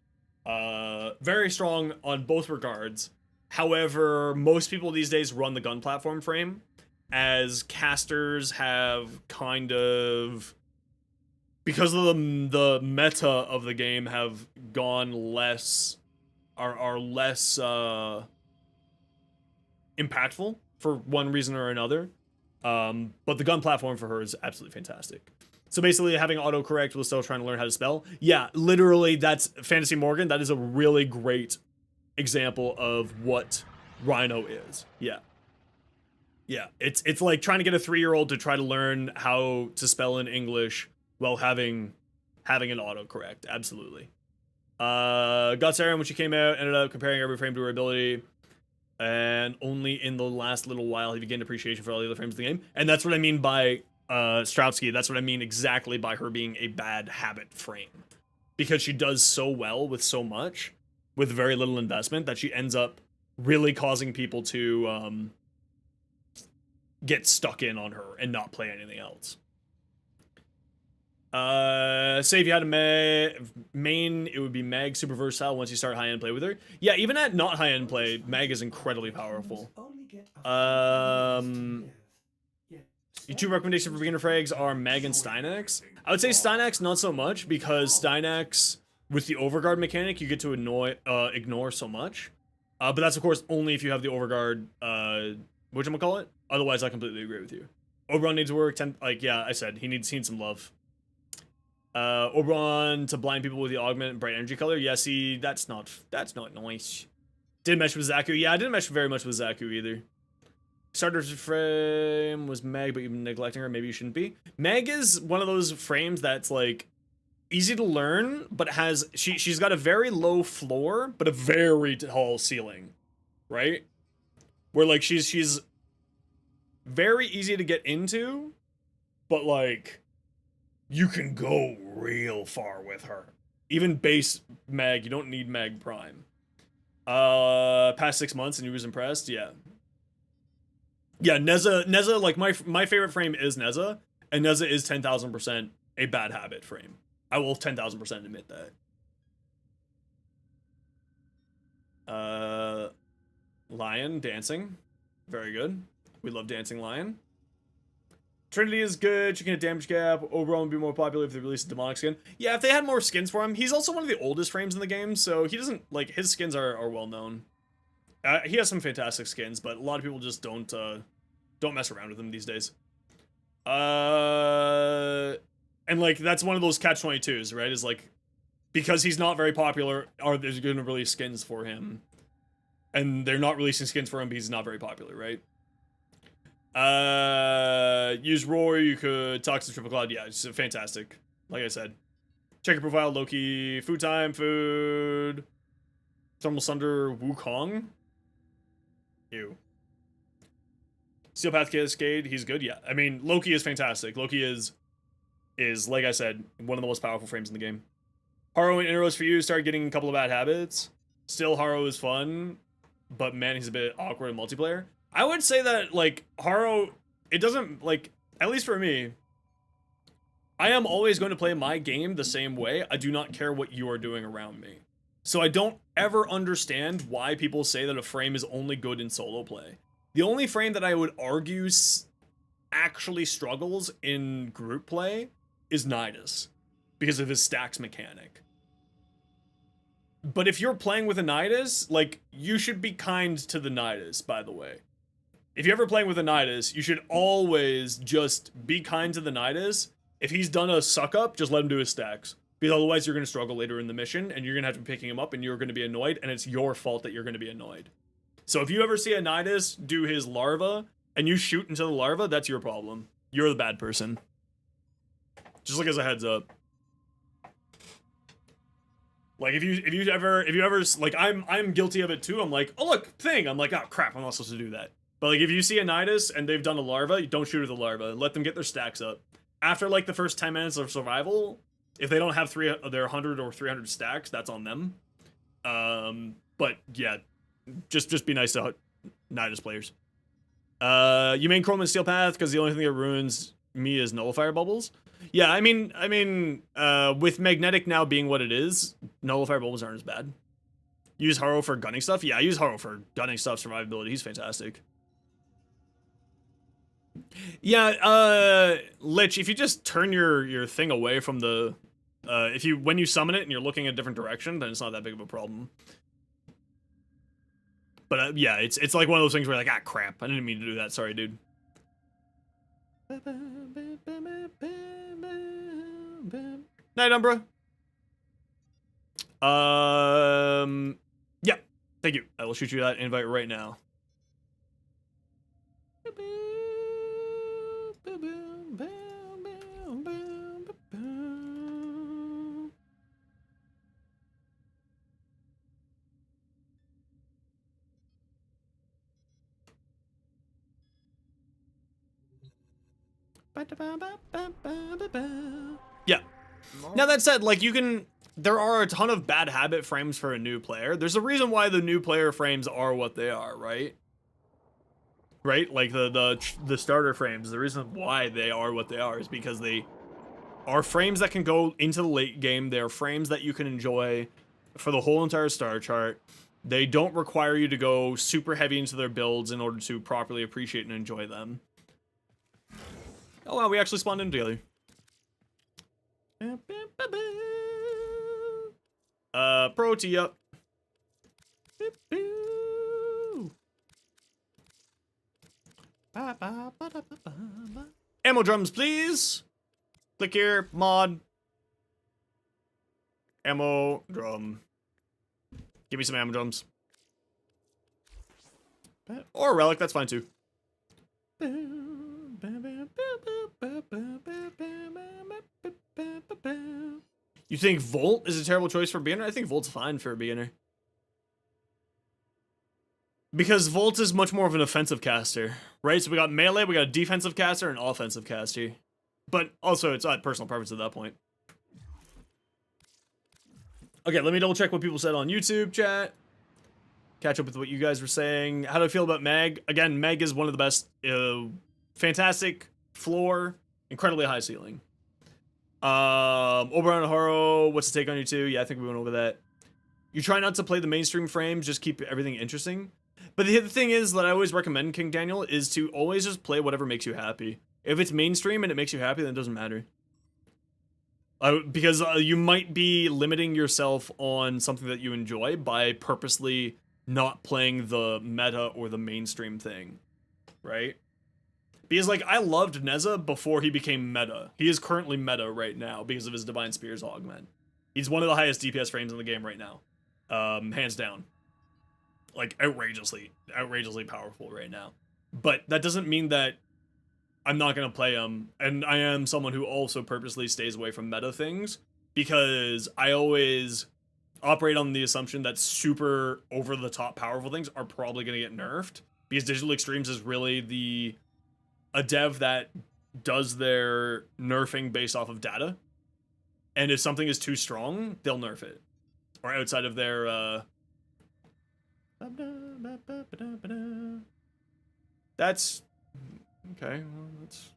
Very strong on both regards. However, most people these days run the gun platform frame, as casters have kind of, because of the meta of the game, have gone less, are less impactful for one reason or another. But the gun platform for her is absolutely fantastic. So basically, having autocorrect while still trying to learn how to spell. Yeah, literally, that's Fantasy Morgan. That is a really great example of what Rhino is. Yeah. Yeah, it's like trying to get a 3-year-old to try to learn how to spell in English while having an autocorrect. Absolutely. Got Saren when she came out, ended up comparing every frame to her ability, and only in the last little while have you gained appreciation for all the other frames of the game. And that's what I mean by Strautsky. That's what I mean exactly by her being a bad habit frame, because she does so well with so much, with very little investment, that she ends up really causing people to get stuck in on her and not play anything else. Say if you had a main, it would be Mag, super versatile once you start high-end play with her. Yeah, even at not high-end play, Mag is incredibly powerful. YouTube recommendation for beginner frags are Mag and Stynax. I would say Stynax not so much, because Stynax, with the overguard mechanic, you get to ignore so much. But that's, of course, only if you have the overguard, whatchamacallit? Otherwise, I completely agree with you. Oberon needs work. Yeah, I said, he needs some love. Oberon to blind people with the augment and bright energy color. Yeah, see, that's not nice. Didn't mesh with Zaku. Yeah, I didn't mesh very much with Zaku either. Starter's frame was Meg, but you've been neglecting her. Maybe you shouldn't be. Meg is one of those frames that's, like, easy to learn, but she's got a very low floor, but a very tall ceiling, right? Where, like, she's very easy to get into, but, like, you can go real far with her. Even base Mag, you don't need Mag Prime. Past 6 months and you was impressed? Yeah. Yeah, Neza, like, my favorite frame is Neza, and Neza is 10,000% a bad habit frame. I will 10,000% admit that. Lion, dancing. Very good. We love Dancing Lion. Trinity is good. She can hit damage cap. Oberon would be more popular if they released a demonic skin. Yeah, if they had more skins for him. He's also one of the oldest frames in the game, so he doesn't, like, his skins are well known. He has some fantastic skins, but a lot of people just don't mess around with him these days. And, like, that's one of those catch-22s, right? Is, like, because he's not very popular, are they going to release skins for him? And they're not releasing skins for him because he's not very popular, right? Use Roar, you could Toxic Triple Cloud. Yeah, it's fantastic. Like I said. Check your profile, Loki. Food time, food. Thermal Sunder, Wukong. Ew. Steel Path Cascade, he's good, yeah. I mean, Loki is fantastic. Loki is, like I said, one of the most powerful frames in the game. Haro and Inros for you, start getting a couple of bad habits. Still, Haro is fun, but man, he's a bit awkward in multiplayer. I would say that, like, Haro, it doesn't, like, at least for me, I am always going to play my game the same way. I do not care what you are doing around me. So I don't ever understand why people say that a frame is only good in solo play. The only frame that I would argue actually struggles in group play is Nidus, because of his stacks mechanic. But if you're playing with a Nidus, like, you should be kind to the Nidus, by the way. If you're ever playing with a Nidus, you should always just be kind to the Nidus. If he's done a suck-up, just let him do his stacks. Because otherwise you're going to struggle later in the mission, and you're going to have to be picking him up, and you're going to be annoyed, and it's your fault that you're going to be annoyed. So if you ever see a Nidus do his larva, and you shoot into the larva, that's your problem. You're the bad person. Just like as a heads up. Like if you ever like I'm guilty of it too. I'm like, oh look, thing. I'm like, oh crap, I'm not supposed to do that. But like if you see a Nidus and they've done a larva, you don't shoot at the larva. Let them get their stacks up. After like the first 10 minutes of survival, if they don't have their 100 or 300 stacks, that's on them. But yeah, just be nice to Nidus players. You main Chrome and Steel Path because the only thing that ruins me is nullifier bubbles. Yeah, I mean, with magnetic now being what it is, nullifier bubbles aren't as bad. Use Haro for gunning stuff. Yeah, I use Haro for gunning stuff. Survivability. He's fantastic. Yeah, Lich, if you just turn your thing away from the, when you summon it and you're looking a different direction, then it's not that big of a problem. But yeah, it's like one of those things where you're like, ah, crap, I didn't mean to do that. Sorry, dude. Night, Umbra. Yeah, thank you. I will shoot you that invite right now. Yeah. Now that said, like there are a ton of bad habit frames for a new player. There's a reason why the new player frames are what they are, right? Right? Like the starter frames, the reason why they are what they are is because they are frames that can go into the late game. They're frames that you can enjoy for the whole entire star chart. They don't require you to go super heavy into their builds in order to properly appreciate and enjoy them. Oh wow, we actually spawned in together. Protea. Ammo drums, please. Click here, mod. Ammo drum. Give me some ammo drums. Or a relic, that's fine too. You think Volt is a terrible choice for a beginner? I think Volt's fine for a beginner. Because Volt is much more of an offensive caster, right? So we got melee, we got a defensive caster, and offensive caster. But also, it's not personal preference at that point. Okay, let me double check what people said on YouTube chat. Catch up with what you guys were saying. How do I feel about Meg? Again, Meg is one of the best. Fantastic floor, incredibly high ceiling. Oberon and Haro, what's the take on you two? Yeah, I think we went over that. You try not to play the mainstream frames, just keep everything interesting. But the thing is that I always recommend, King Daniel, is to always just play whatever makes you happy. If it's mainstream and it makes you happy, then it doesn't matter. Because you might be limiting yourself on something that you enjoy by purposely not playing the meta or the mainstream thing, right? Because, like, I loved Neza before he became meta. He is currently meta right now because of his Divine Spears augment. He's one of the highest DPS frames in the game right now. Hands down. Like, outrageously powerful right now. But that doesn't mean that I'm not going to play him, and I am someone who also purposely stays away from meta things, because I always operate on the assumption that super over-the-top powerful things are probably going to get nerfed, because Digital Extremes is really a dev that does their nerfing based off of data, and if something is too strong, they'll nerf it, or outside of their, That's... Okay, well, that's...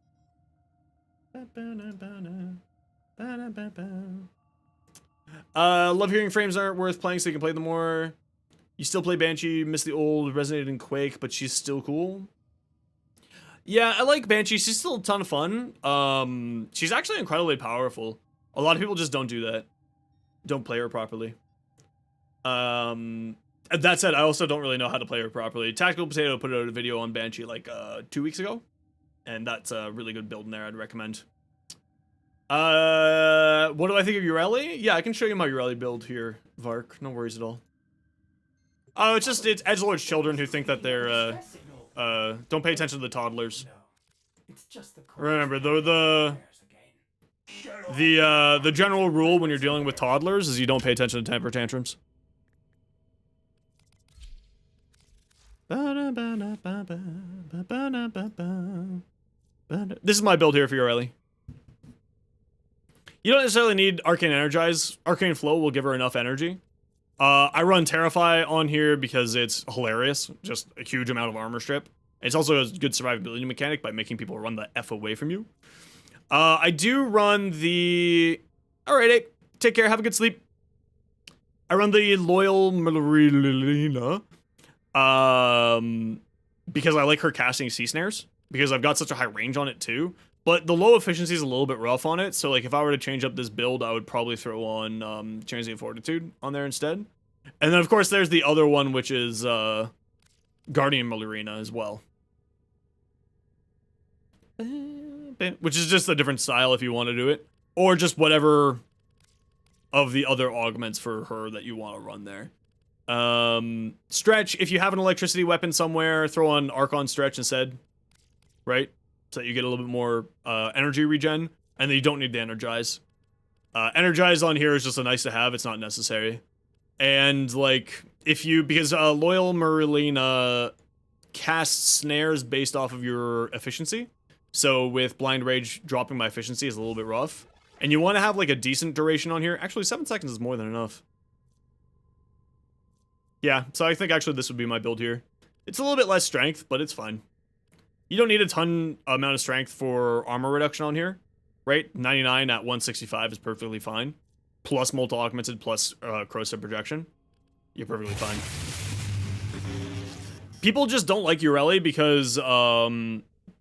Love hearing frames aren't worth playing so you can play them more. You still play Banshee, miss the old Resonating Quake, but she's still cool. Yeah, I like Banshee, she's still a ton of fun. She's actually incredibly powerful. A lot of people just don't do that. Don't play her properly. That said, I also don't really know how to play her properly. Tactical Potato put out a video on Banshee like 2 weeks ago. And that's a really good build in there, I'd recommend. What do I think of Ureli? Yeah, I can show you my Ureli build here, Vark. No worries at all. Oh, it's edgelord's children who think that they're, don't pay attention to the toddlers. Remember, the general rule when you're dealing with toddlers is you don't pay attention to temper tantrums. This is my build here for Ureli. You don't necessarily need Arcane Energize. Arcane Flow will give her enough energy. I run Terrify on here because it's hilarious. Just a huge amount of armor strip. It's also a good survivability mechanic by making people run the F away from you. I do run the... Alright, take care, have a good sleep. I run the Loyal Marina. Because I like her casting Sea Snares. Because I've got such a high range on it too. But the low efficiency is a little bit rough on it, so like if I were to change up this build, I would probably throw on Transient Fortitude on there instead. And then of course there's the other one, which is Guardian Marina as well. Which is just a different style if you want to do it. Or just whatever of the other augments for her that you want to run there. Stretch, if you have an electricity weapon somewhere, throw on Archon Stretch instead. Right? So that you get a little bit more energy regen, and then you don't need to energize. Energize on here is just a nice to have, it's not necessary. And like, if you, because Loyal Marina casts snares based off of your efficiency. So with Blind Rage, dropping my efficiency is a little bit rough. And you want to have like a decent duration on here. Actually, 7 seconds is more than enough. Yeah, so I think actually this would be my build here. It's a little bit less strength, but it's fine. You don't need a ton amount of strength for armor reduction on here, right? 99 at 165 is perfectly fine. Plus multi-augmented, plus Crowstep projection. You're perfectly fine. People just don't like Ureli because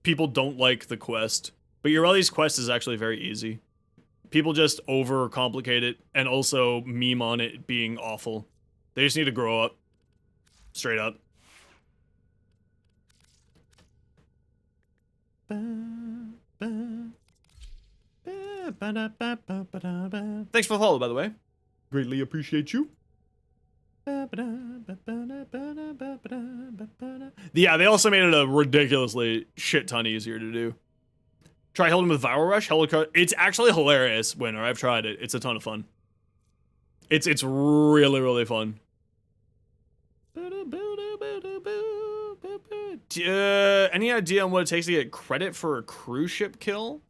people don't like the quest. But Ureli's quest is actually very easy. People just overcomplicate it and also meme on it being awful. They just need to grow up. Straight up. Thanks for the follow, by the way. Greatly appreciate you. Yeah, they also made it a ridiculously shit ton easier to do. Try holding with Viral Rush. It's actually hilarious, Winner. I've tried it. It's a ton of fun. It's really, really fun. Any idea on what it takes to get credit for a cruise ship kill?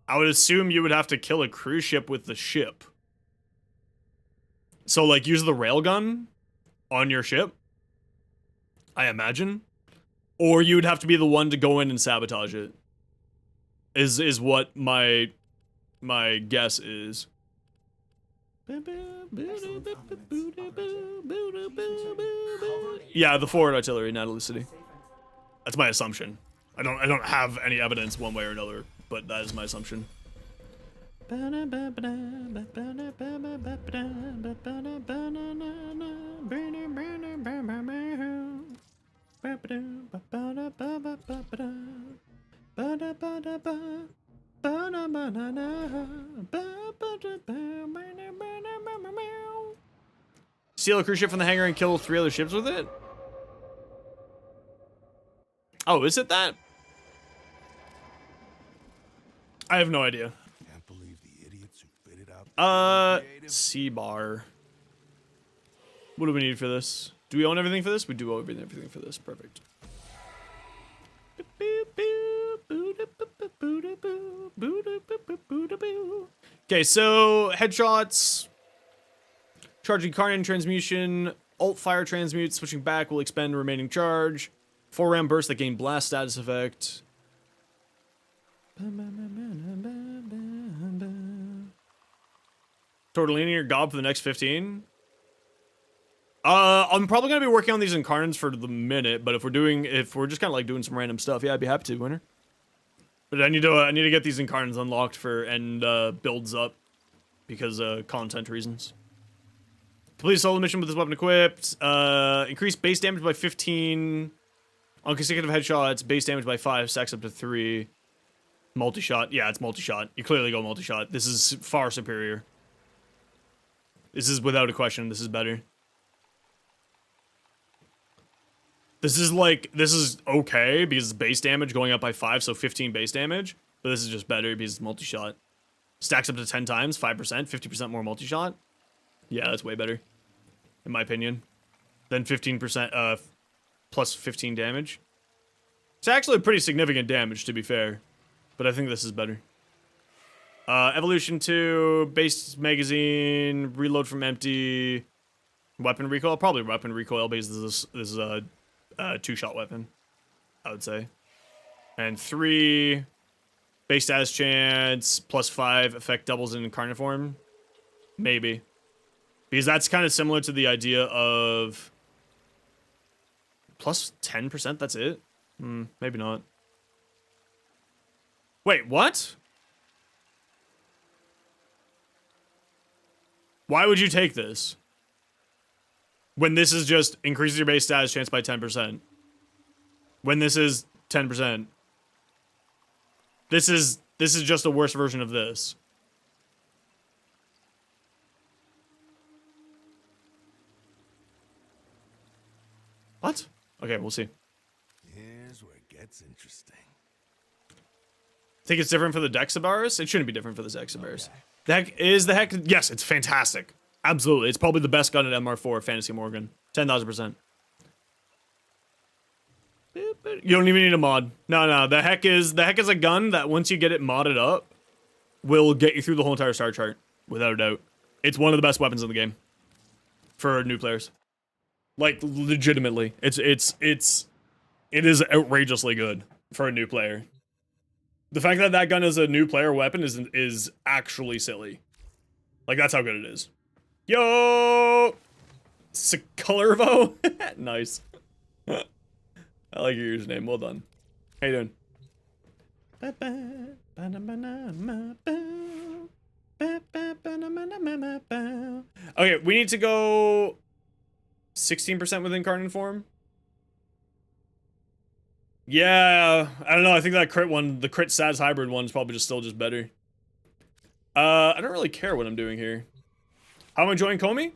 I would assume you would have to kill a cruise ship with the ship. So, like, use the railgun on your ship, I imagine. Or you would have to be the one to go in and sabotage it. Is what my guess is. Yeah, the forward artillery, Nautilus City. That's my assumption. I don't have any evidence one way or another, but that is my assumption. Steal a cruise ship from the hangar and kill 3 other ships with it? Oh, is it that? I have no idea. Can't believe the idiots who fitted out C-bar. What do we need for this? Do we own everything for this? We do own everything for this. Perfect. Okay, so headshots. Charging Incarnon transmutation. Alt fire transmute. Switching back will expend remaining charge. 4-round burst that gain blast status effect. Tortellini or Gob for the next 15? I'm probably gonna be working on these Incarnons for the minute, but if we're just kind of like doing some random stuff, yeah, I'd be happy to, winner. But I need to get these Incarnons unlocked and builds up because content reasons. Complete solo mission with this weapon equipped. Increase base damage by 15 on consecutive headshots. Base damage by 5. Stacks up to 3. Multi-shot. Yeah, it's multi-shot. You clearly go multi-shot. This is far superior. This is without a question. This is better. This is okay because it's base damage going up by 5, so 15 base damage. But this is just better because it's multi-shot. Stacks up to 10 times, 5%, 50% more multi-shot. Yeah, that's way better. In my opinion. Then 15%, plus 15 damage. It's actually pretty significant damage, to be fair. But I think this is better. Evolution 2, base magazine, reload from empty, weapon recoil. Probably weapon recoil because this is a 2-shot weapon, I would say. And 3, base status chance, plus 5, effect doubles in Incarnate form. Maybe. Because that's kind of similar to the idea of plus 10%, that's it? Maybe not. Wait, what? Why would you take this? When this is just increases your base status chance by 10%. When this is 10%. This is just a worse version of this. What? Okay, we'll see. Here's where it gets interesting. Think it's different for the Dexabaris? It shouldn't be different for the Dexabaris. The heck? Yes, it's fantastic. Absolutely. It's probably the best gun at MR4, Fantasy Morgan. 10,000%. You don't even need a mod. No, the heck is a gun that once you get it modded up, will get you through the whole entire star chart, without a doubt. It's one of the best weapons in the game. For new players. Like, legitimately. It is outrageously good for a new player. The fact that that gun is a new player weapon is actually silly. Like, that's how good it is. Yo! Colorvo? Nice. I like your username. Well done. How you doing? Okay, we need to go 16% with Incarnate form. Yeah, I don't know. I think that crit one, the crit stats hybrid one, is probably still better. I don't really care what I'm doing here. How am I enjoying Comey?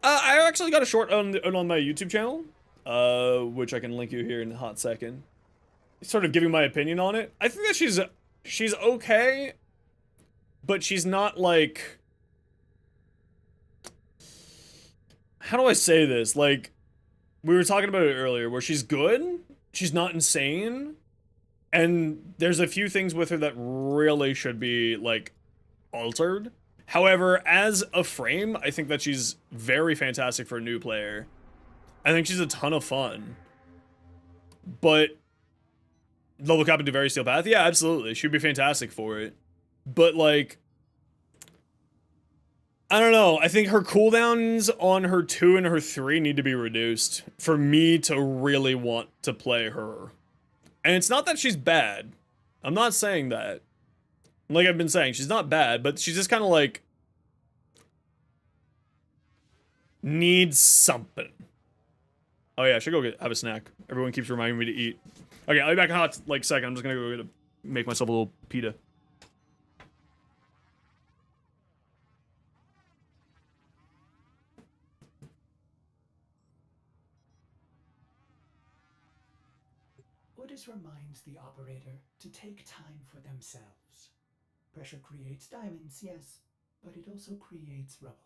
I actually got a short on my YouTube channel, which I can link you here in a hot second. Sort of giving my opinion on it. I think that she's okay, but she's not like. How do I say this? Like, we were talking about it earlier, where she's good. She's not insane, and there's a few things with her that really should be, like, altered. However, as a frame, I think that she's very fantastic for a new player. I think she's a ton of fun. But, level cap into very steel path? Yeah, absolutely. She'd be fantastic for it. But, like, I don't know. I think her cooldowns on her 2 and her 3 need to be reduced for me to really want to play her. And it's not that she's bad. I'm not saying that. Like I've been saying, she's not bad, but she's just kind of like needs something. Oh yeah, I should go have a snack. Everyone keeps reminding me to eat. Okay, I'll be back in a hot like second. I'm just gonna go make myself a little pita. Orders reminds the operator to take time for themselves. Pressure creates diamonds, yes, but it also creates rubble.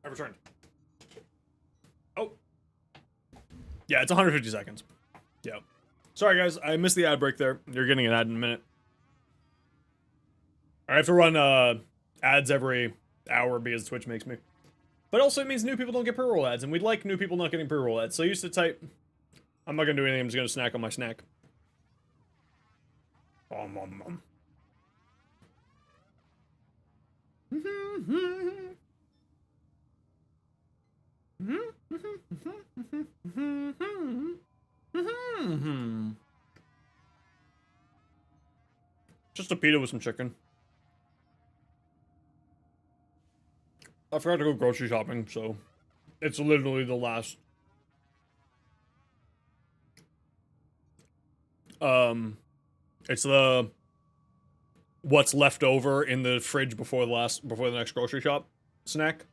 I returned. Oh. Yeah, it's 150 seconds. Yeah. Sorry, guys. I missed the ad break there. You're getting an ad in a minute. I have to run ads every hour because Twitch makes me. But also it means new people don't get pre-roll ads, and we'd like new people not getting pre-roll ads. So I used to type... I'm not going to do anything. I'm just going to snack on my snack. Just a pita with some chicken. I forgot to go grocery shopping, so it's literally the last. It's the what's left over in the fridge before the next grocery shop snack.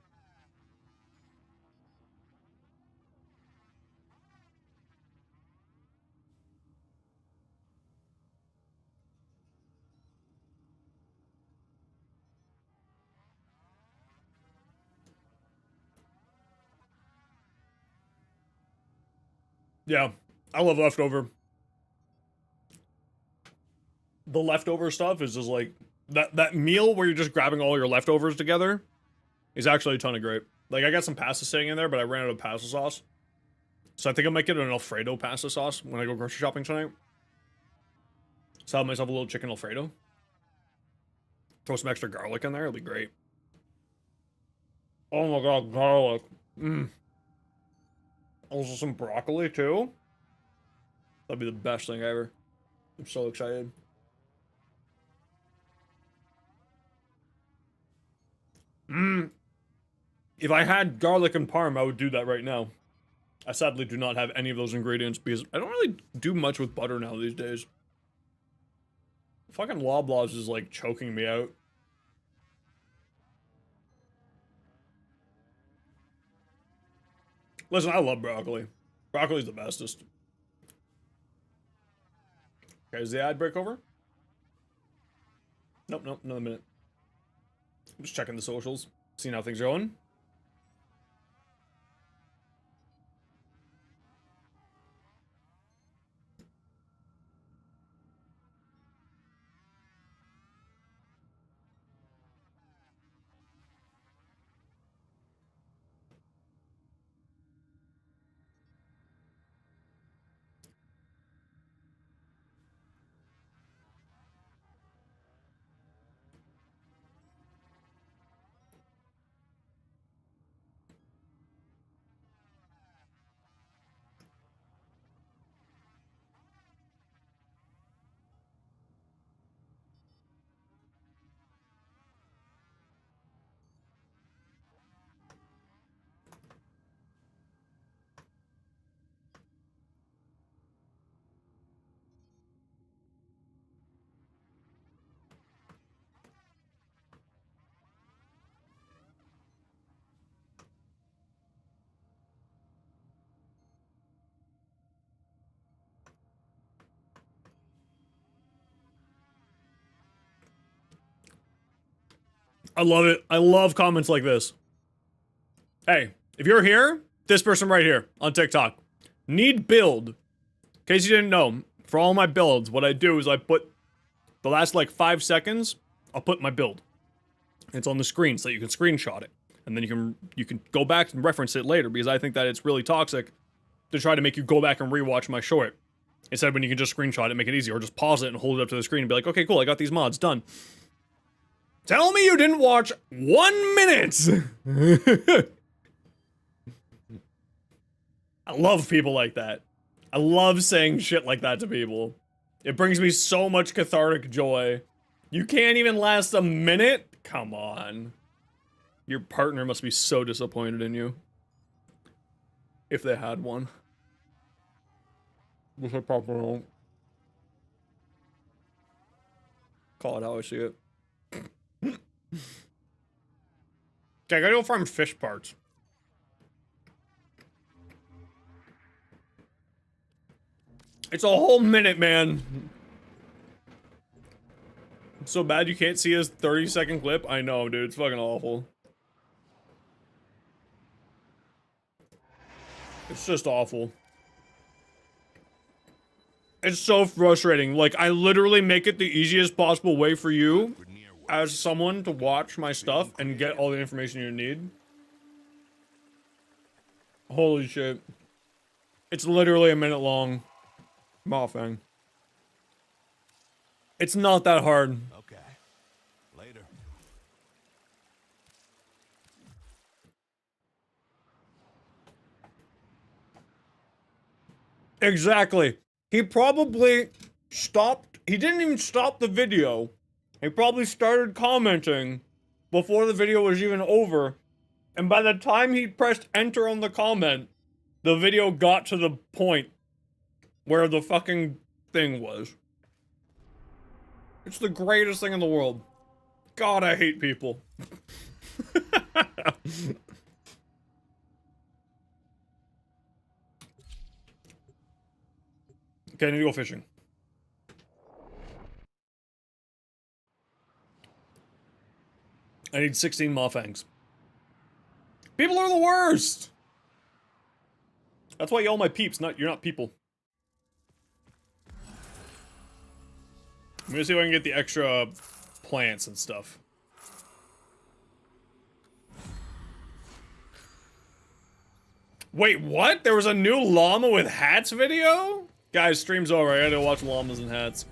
Yeah, I love leftover. The leftover stuff is just like that meal where you're just grabbing all your leftovers together is actually a ton of great. Like I got some pasta sitting in there, but I ran out of pasta sauce. So I think I might get an Alfredo pasta sauce when I go grocery shopping tonight. So I'll have myself a little chicken Alfredo. Throw some extra garlic in there, it'll be great. Oh my god, garlic. Also some broccoli too. That'd be the best thing ever. I'm so excited. If I had garlic and parm, I would do that right now. I sadly do not have any of those ingredients because I don't really do much with butter now these days. Fucking Loblaws is like choking me out. Listen, I love broccoli. Broccoli's the bestest. Okay, is the ad break over? Nope, nope, another minute. I'm just checking the socials, seeing how things are going. I love it. I love comments like this. Hey, if you're here, this person right here on TikTok, need build. In case you didn't know, for all my builds, what I do is I put the last like 5 seconds, I'll put my build. It's on the screen so that you can screenshot it. And then you can go back and reference it later because I think that it's really toxic to try to make you go back and rewatch my short. Instead when you can just screenshot it, make it easy, or just pause it and hold it up to the screen and be like, okay, cool, I got these mods, done. Tell me you didn't watch 1 minute! I love people like that. I love saying shit like that to people. It brings me so much cathartic joy. You can't even last a minute? Come on. Your partner must be so disappointed in you. If they had one. Wish I probably won't. Call it how I see it. Okay, I gotta go farm fish parts. It's a whole minute, man. It's so bad you can't see his 30-second clip. I know, dude. It's fucking awful. It's just awful. It's so frustrating. Like, I literally make it the easiest possible way for you as someone to watch my stuff and get all the information you need. Holy shit. It's literally a minute long. Moffang. It's not that hard. Okay. Later. Exactly. He probably stopped. He didn't even stop the video. He probably started commenting before the video was even over. And by the time he pressed enter on the comment, the video got to the point where the fucking thing was. It's the greatest thing in the world. God, I hate people. Okay, I need to go fishing. I need 16 Moffangs. People are the worst! That's why y'all my peeps, you're not people. I'm gonna see if I can get the extra plants and stuff. Wait, what? There was a new llama with hats video? Guys, stream's over. I gotta watch llamas and hats.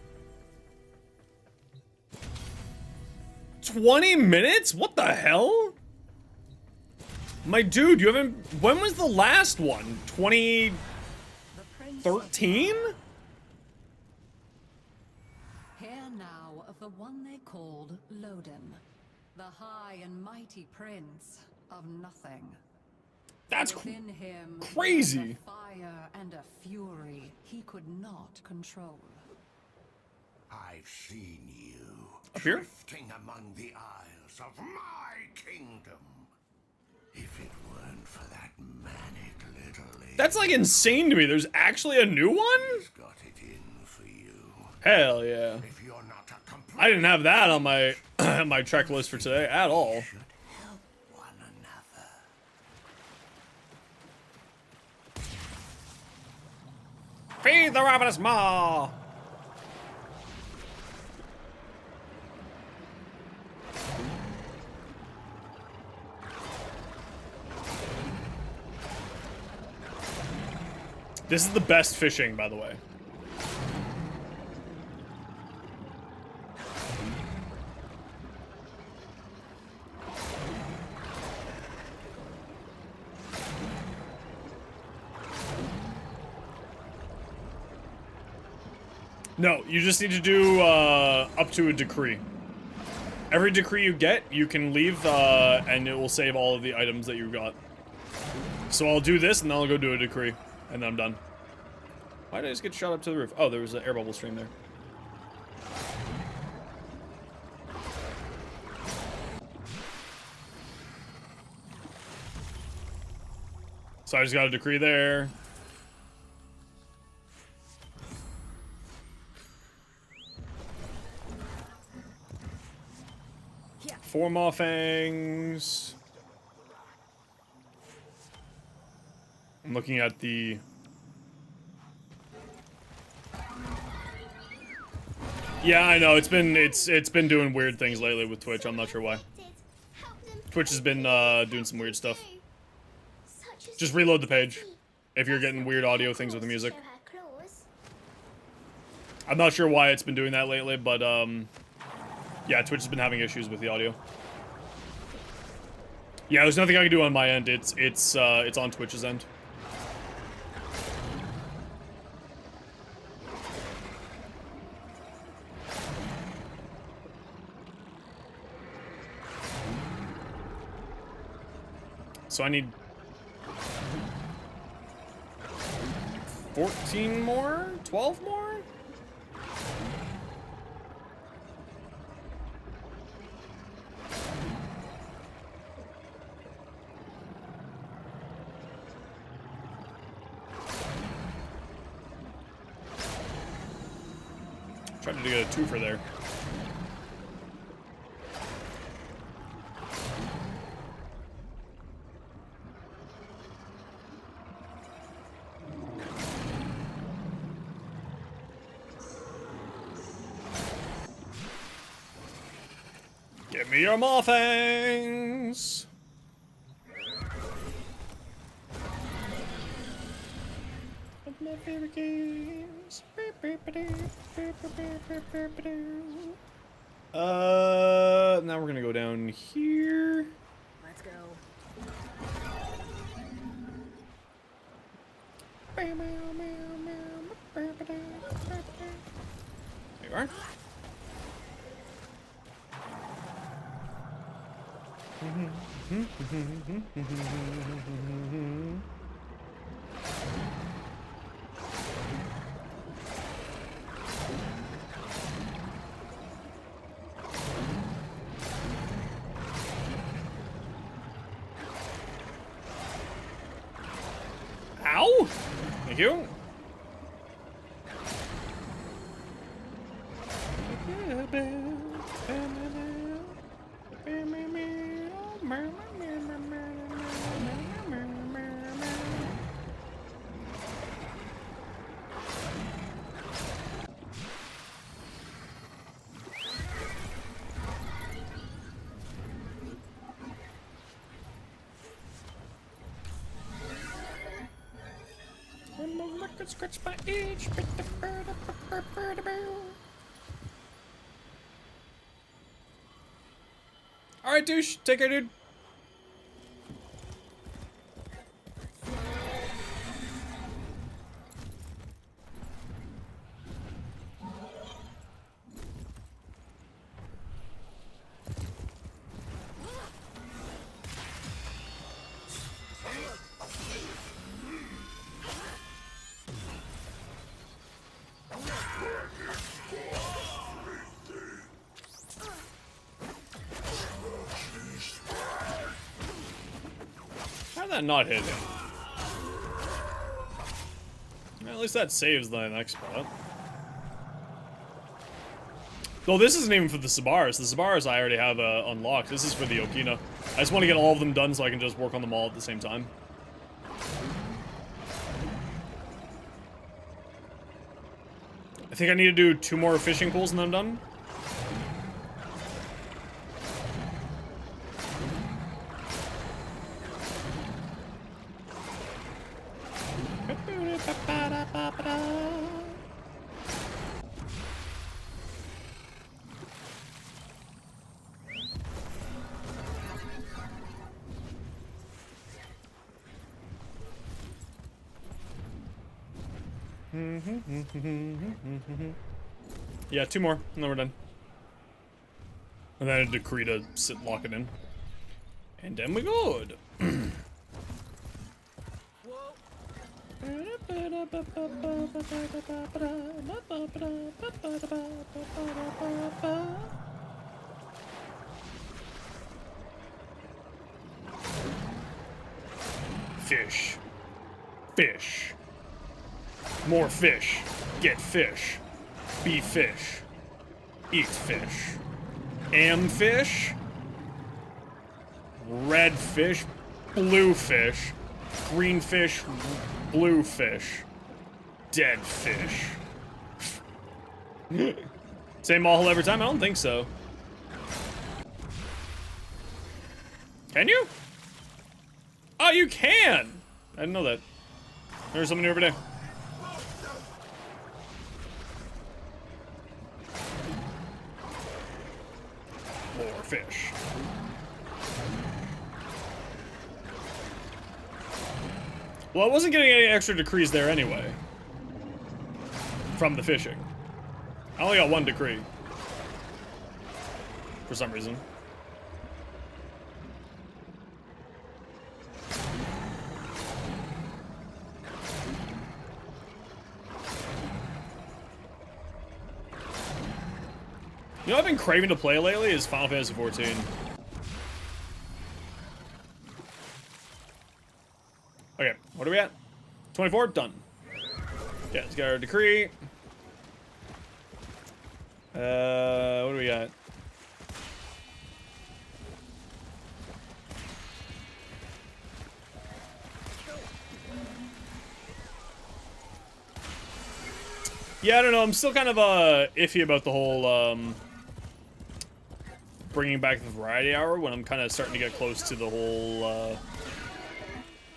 20 minutes? What the hell? My dude, you haven't... When was the last one? 2013? Hear now of the one they called Loden, the high and mighty prince of nothing. That's Within him crazy. was a fire and a fury he could not control. I've seen you Up here? drifting among the isles of my kingdom. If it weren't for that manic little lady, That's like insane to me. There's actually a new one? who's got it in for you. Hell yeah. If you're not a complete, I didn't have that on my my checklist for today at all. should help one another. Feed the ravenous maw! This is the best fishing, by the way. No, you just need to do up to a decree. Every decree you get, you can leave and it will save all of the items that you got. So I'll do this and then I'll go do a decree. And then I'm done. Why did I just get shot up to the roof? Oh, there was an air bubble stream there. So I just got a decree there. 4 more fangs. I'm looking at the... Yeah, I know, it's been doing weird things lately with Twitch, I'm not sure why. Twitch has been doing some weird stuff. Just reload the page if you're getting weird audio things with the music. I'm not sure why it's been doing that lately, but yeah, Twitch has been having issues with the audio. Yeah, there's nothing I can do on my end. It's on Twitch's end. So I need 14 more? 12 more? Tried to get a twofer there. Give me your morphings! One of my favorite games. Now we're gonna go down here. Let's go. There you are. Ow! Thank you. Scratch my itch. Alright, douche. Take care, dude. How did that not hit him? Well, at least that saves the next spot. Though this isn't even for the Sabaris. The Sabaris I already have unlocked. This is for the Okina. I just want to get all of them done so I can just work on them all at the same time. I think I need to do 2 more fishing pools and then I'm done. Yeah, 2 more, and then we're done. And then a decree to lock it in. And then we good. Fish. Fish. More fish. Get fish. Be fish. Eat fish. Am fish. red fish, blue fish, green fish, blue fish, dead fish. Same all every time? I don't think so. Can you? Oh, you can! I didn't know that. There's something new every day. More fish. Well, I wasn't getting any extra decrees there anyway. From the fishing. I only got one decree. For some reason. You know what I've been craving to play lately is Final Fantasy XIV. Okay, what are we at? 24? Done. Yeah, let's get our decree. What do we got? Yeah, I don't know. I'm still kind of iffy about the whole bringing back the variety hour when I'm kind of starting to get close to the whole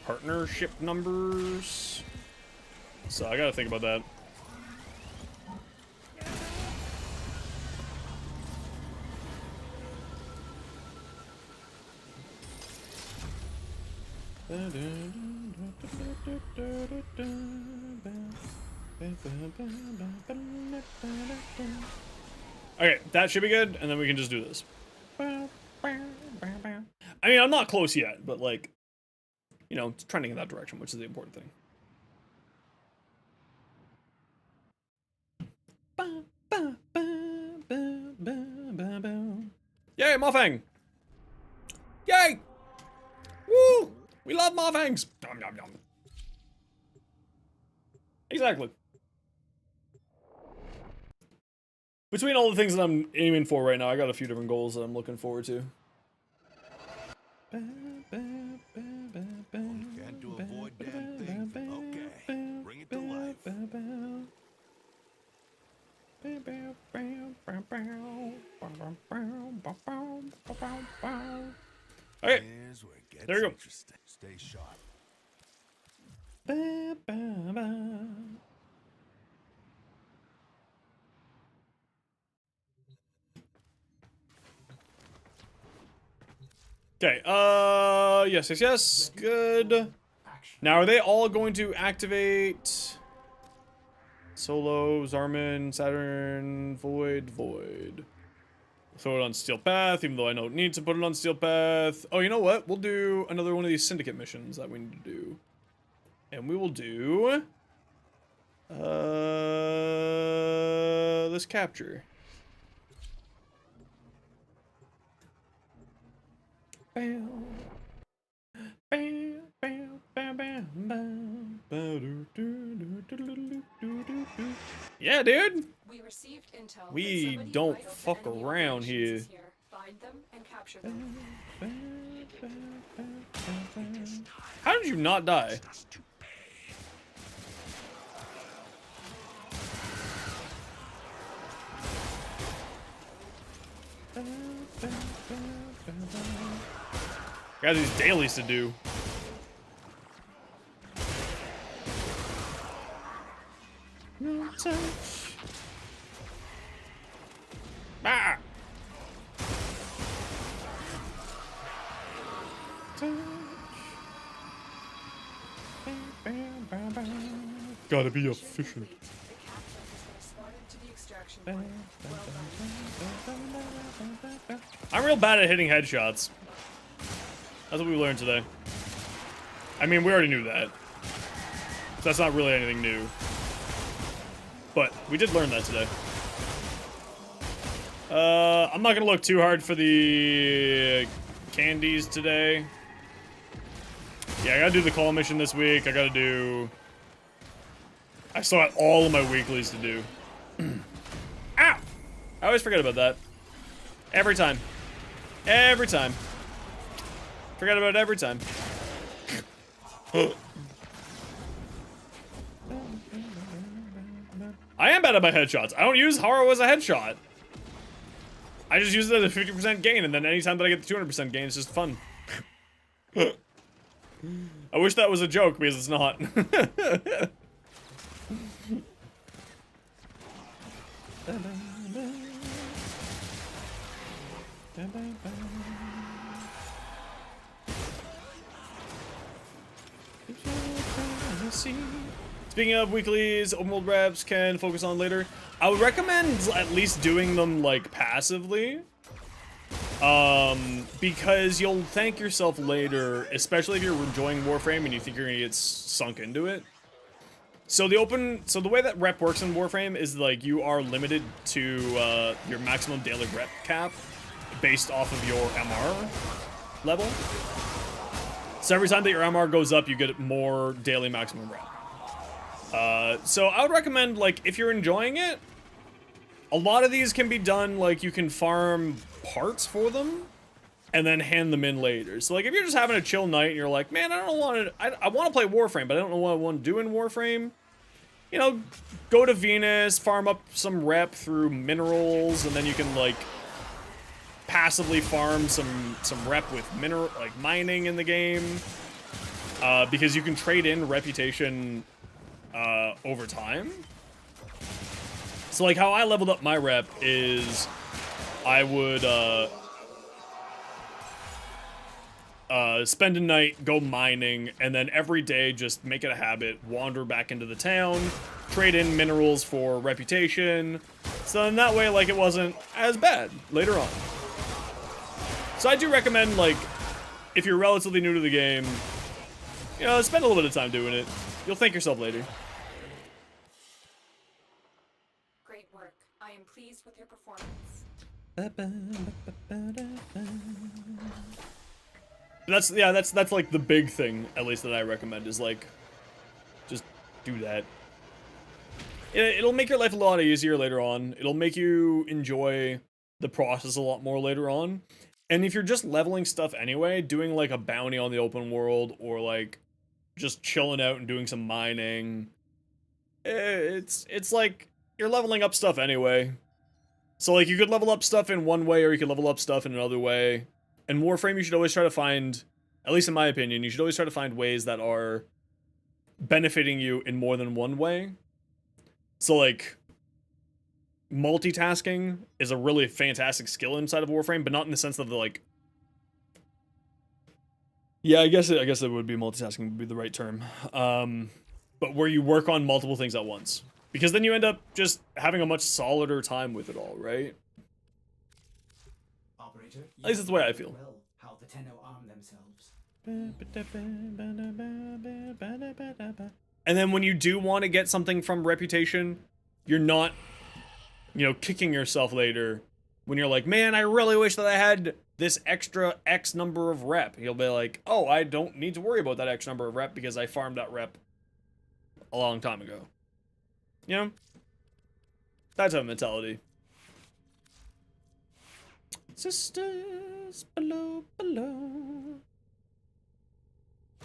partnership numbers. So I gotta think about that. Okay, that should be good, and then we can just do this. I mean, I'm not close yet, but like, you know, it's trending in that direction, which is the important thing. Yay, Moffang! Yay! Woo! We love Moffangs! Nom nom nom. Exactly. Between all the things that I'm aiming for right now, I got a few different goals that I'm looking forward to. Can't do a void damn thing. Okay, bring it to life. Okay, Here's where it gets there you go. interesting. Stay sharp. Okay, yes, good. Now, are they all going to activate? Solo, Zarman, Saturn, Void. Throw it on Steel Path, even though I don't need to put it on Steel Path. Oh, you know what? We'll do another one of these Syndicate missions that we need to do. And we will do... this capture. Yeah, dude. We received intel. We that somebody don't vital to fuck enemy around operations here. is Find them and capture them. How did you not die? Got these dailies to do. No touch. Ah! Gotta be efficient. I'm real bad at hitting headshots. That's what we learned today. I mean, we already knew that. So that's not really anything new. But we did learn that today. I'm not gonna look too hard for the candies today. Yeah, I gotta do the call mission this week. I still got all of my weeklies to do. Ow! I always forget about that. Every time. Every time. Forget about it every time. I am bad at my headshots. I don't use Haro as a headshot. I just use it as a 50% gain, and then anytime that I get the 200% gain, it's just fun. I wish that was a joke, because it's not. Speaking of weeklies, open world reps can focus on later. I would recommend at least doing them like passively. Because you'll thank yourself later, especially if you're enjoying Warframe and you think you're gonna get sunk into it. So the way that rep works in Warframe is like you are limited to your maximum daily rep cap based off of your MR level. So every time that your MR goes up, you get more daily maximum rep. So I would recommend, like, if you're enjoying it, a lot of these can be done, like, you can farm parts for them and then hand them in later. So, like, if you're just having a chill night and you're like, man, I don't want to, I want to play Warframe, but I don't know what I want to do in Warframe, you know, go to Venus, farm up some rep through minerals, and then you can, like, passively farm some rep with mining in the game, because you can trade in reputation over time. So like how I leveled up my rep is I would spend a night, go mining, and then every day just make it a habit, wander back into the town, trade in minerals for reputation, so in that way, like, it wasn't as bad later on. So I do recommend, like, if you're relatively new to the game, you know, spend a little bit of time doing it. You'll thank yourself later. Great work. I am pleased with your performance. That's like the big thing, at least, that I recommend, is like, just do that. It'll make your life a lot easier later on. It'll make you enjoy the process a lot more later on. And if you're just leveling stuff anyway, doing like a bounty on the open world, or like just chilling out and doing some mining, it's like you're leveling up stuff anyway. So like you could level up stuff in one way, or you could level up stuff in another way. In Warframe, you should always try to find, at least in my opinion, you should always try to find ways that are benefiting you in more than one way. So like multitasking is a really fantastic skill inside of Warframe, but not in the sense of the, like, yeah, I guess it would be multitasking would be the right term. But where you work on multiple things at once, because then you end up just having a much solider time with it all, right? Operator, At least that's the way I feel. well how the Tenno arm themselves. And then when you do want to get something from reputation, you're not, you know, kicking yourself later when you're like, man, I really wish that I had this extra X number of rep. You'll be like, oh, I don't need to worry about that X number of rep because I farmed that rep a long time ago. You know? That type of mentality. Sisters below.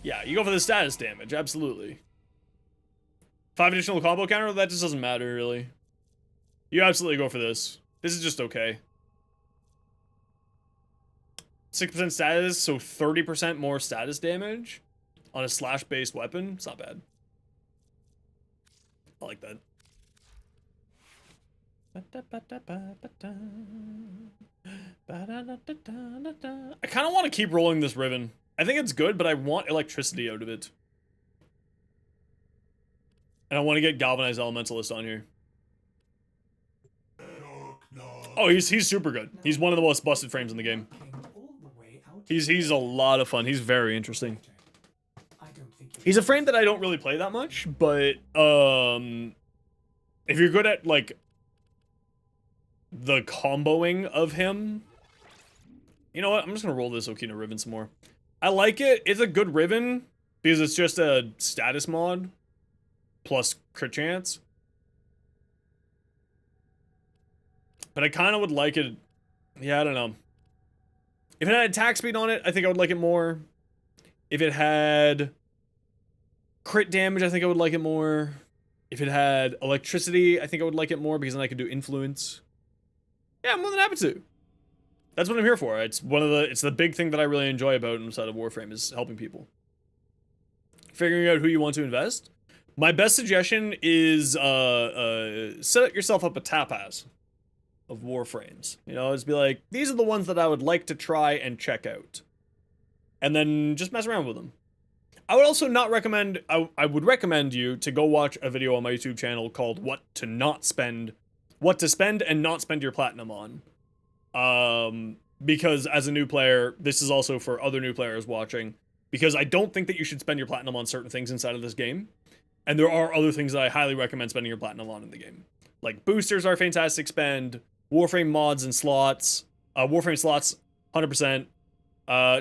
Yeah, you go for the status damage, absolutely. 5 additional combo counter, that just doesn't matter, really. You absolutely go for this. This is just okay. 6% status, so 30% more status damage on a slash-based weapon. It's not bad. I like that. I kind of want to keep rolling this Riven. I think it's good, but I want electricity out of it. And I want to get Galvanized Elementalist on here. Oh, he's super good. He's one of the most busted frames in the game. He's a lot of fun. He's very interesting. He's a frame that I don't really play that much, but if you're good at, like, the comboing of him, you know what? I'm just gonna roll this Okina Riven some more. I like it. It's a good Riven because it's just a status mod plus crit chance. But I kind of would like it. Yeah, I don't know. If it had attack speed on it, I think I would like it more. If it had crit damage, I think I would like it more. If it had electricity, I think I would like it more because then I could do influence. Yeah, I'm more than happy to. That's what I'm here for. It's the big thing that I really enjoy about inside of Warframe is helping people. Figuring out who you want to invest. My best suggestion is set yourself up a tapas of Warframes. You know, just be like, these are the ones that I would like to try and check out. And then just mess around with them. I would also not recommend, I would recommend you to go watch a video on my YouTube channel called What to Spend and Not Spend Your Platinum on. Because as a new player, this is also for other new players watching, because I don't think that you should spend your platinum on certain things inside of this game. And there are other things that I highly recommend spending your platinum on in the game. Like boosters are a fantastic spend, Warframe mods and slots, Warframe slots, 100%.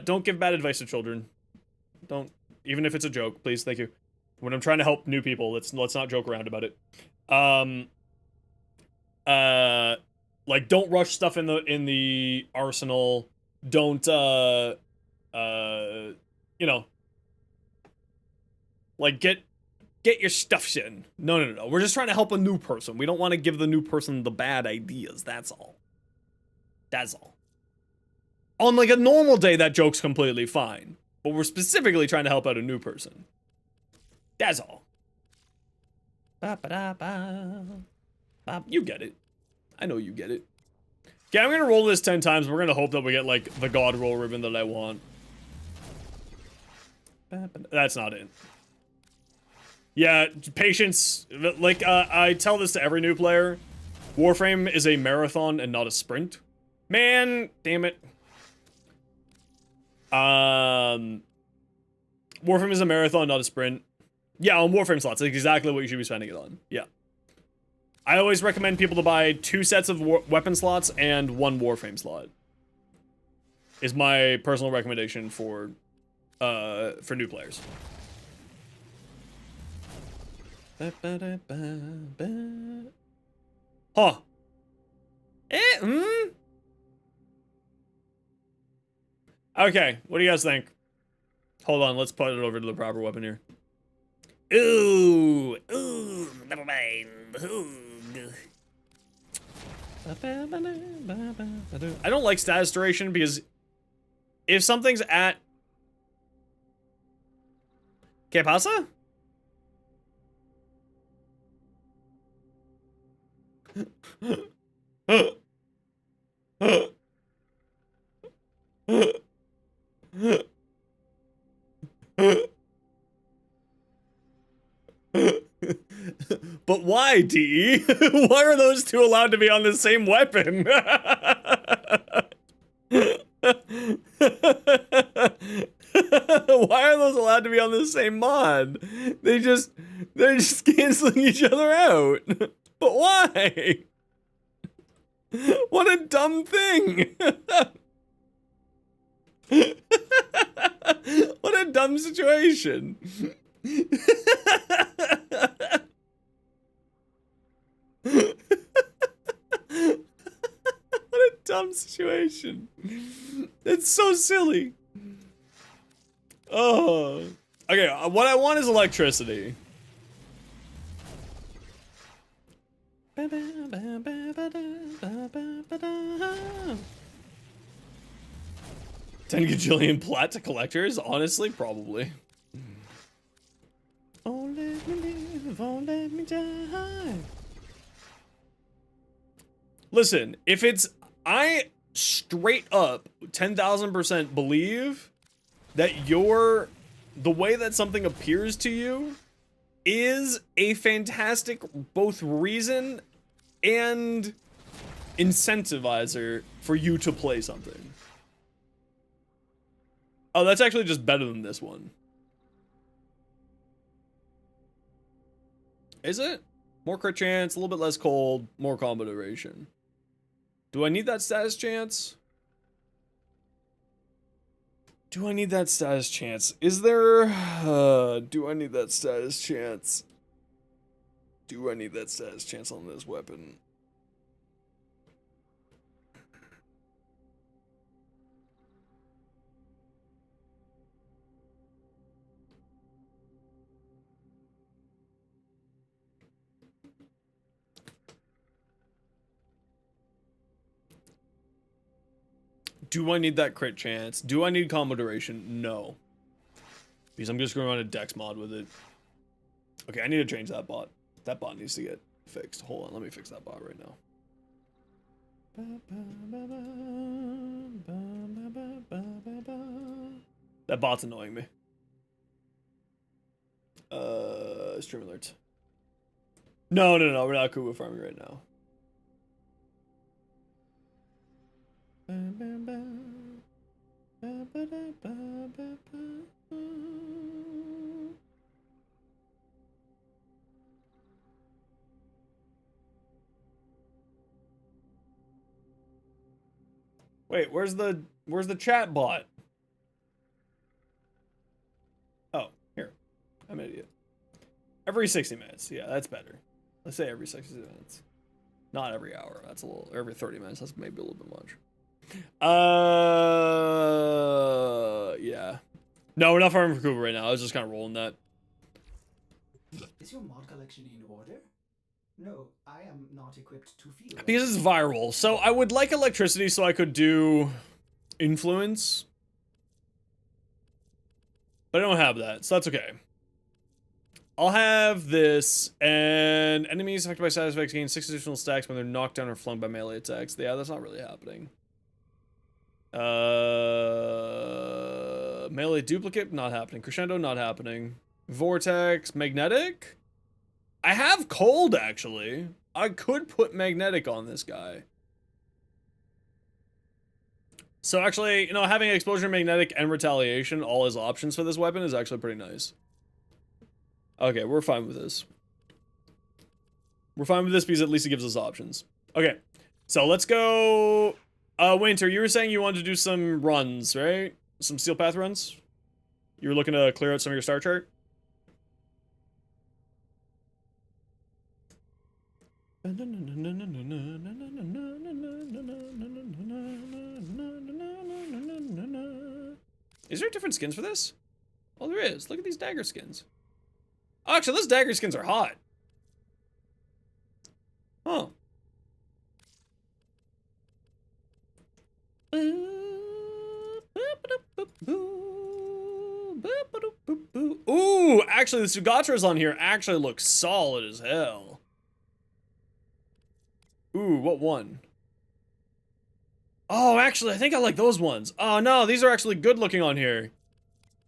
Don't give bad advice to children. Don't, even if it's a joke, please, thank you. When I'm trying to help new people, let's not joke around about it. Like don't rush stuff in the arsenal. Don't you know, like get your stuff in. No. We're just trying to help a new person. We don't want to give the new person the bad ideas. That's all. That's all. On like a normal day, that joke's completely fine. But we're specifically trying to help out a new person. That's all. You get it. I know you get it. Okay, I'm gonna roll this 10 times. We're gonna hope that we get like the God roll ribbon that I want. That's not it. Yeah, patience. Like, I tell this to every new player. Warframe is a marathon and not a sprint. Man, damn it. Warframe is a marathon, not a sprint. Yeah, on Warframe slots. That's exactly what you should be spending it on. Yeah. I always recommend people to buy 2 sets of weapon slots and 1 Warframe slot. Is my personal recommendation for new players. Huh. Okay, what do you guys think? Hold on, let's put it over to the proper weapon here. Ooh, never mind. I don't like status duration because if something's at... ¿Qué pasa? But why, DE? Why are those two allowed to be on the same weapon? Why are those allowed to be on the same mod? They're just canceling each other out. But why? What a dumb thing. What a dumb situation. What a dumb situation. It's so silly. Oh. Okay, what I want is electricity. 10 gajillion plat to collectors? Honestly, probably. Oh, let me live, oh, let me die. Listen, if it's... I straight up 10,000% believe that the way that something appears to you is a fantastic both reason and incentivizer for you to play something. Oh, that's actually just better than this one. Is it? More crit chance, a little bit less cold, more combo duration. Do I need that status chance? Do I need that status chance? Is there... do I need that status chance? Do I need that status chance on this weapon? Do I need that crit chance? Do I need combo duration? No. Because I'm just going to run a dex mod with it. Okay, I need to change that bot. That bot needs to get fixed. Hold on, let me fix that bot right now. That bot's annoying me. Stream alerts. No, we're not Kuba farming right now. Wait, where's the chat bot? Oh, here. I'm an idiot. Every 60 minutes. Yeah, that's better. Let's say every 60 minutes. Not every hour. That's a little. Every 30 minutes. That's maybe a little bit much. Yeah. No, we're not farming for Kuba right now. I was just kind of rolling that. Is your mod collection in order? No, I am not equipped to feel. Because it's viral. So I would like electricity so I could do influence. But I don't have that, so that's okay. I'll have this, and enemies affected by side effects gain 6 additional stacks when they're knocked down or flung by melee attacks. Yeah, that's not really happening. Melee duplicate, not happening. Crescendo, not happening. Vortex, magnetic? I have cold, actually. I could put magnetic on this guy. So actually, you know, having explosion, magnetic, and retaliation all as options for this weapon is actually pretty nice. Okay, we're fine with this. We're fine with this because at least it gives us options. Okay, so let's go. Winter, you were saying you wanted to do some runs, right? Some Steel Path runs? You were looking to clear out some of your star chart? Is there different skins for this? Oh, there is. Look at these dagger skins. Oh, actually, those dagger skins are hot. Huh. Ooh, actually, the Sugatras on here actually look solid as hell. Ooh, what one? Oh, actually, I think I like those ones. Oh, no, these are actually good looking on here.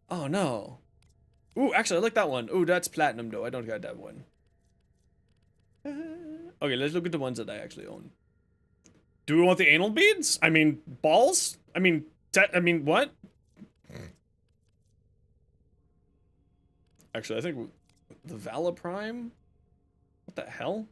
Oh, no. Ooh, actually, I like that one. Ooh, that's platinum, though. I don't got that one. Okay, let's look at the ones that I actually own. Do we want the anal beads? I mean, balls? I mean, what? Actually, I think the Vala Prime? What the hell?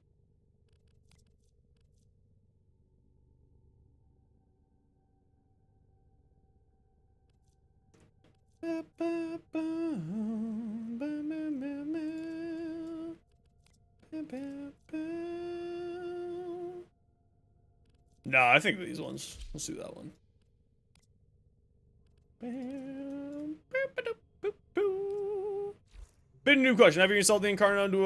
No, I think these ones. Let's do that one. Bit new question. After you install the Incarnon onto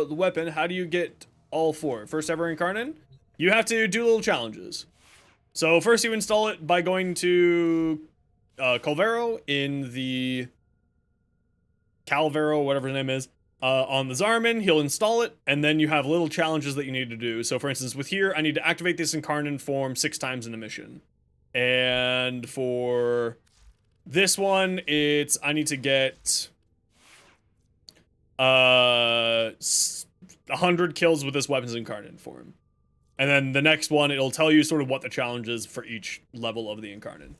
the weapon, how do you get all 4? First ever Incarnon? You have to do little challenges. So first you install it by going to Calvero in the Calvero, whatever his name is, on the Zarman. He'll install it, and then you have little challenges that you need to do. So for instance, with here, I need to activate this Incarnon form 6 times in the mission. And for this one, it's I need to get 100 kills with this weapon's Incarnon form. And then the next one, it'll tell you sort of what the challenge is for each level of the Incarnon.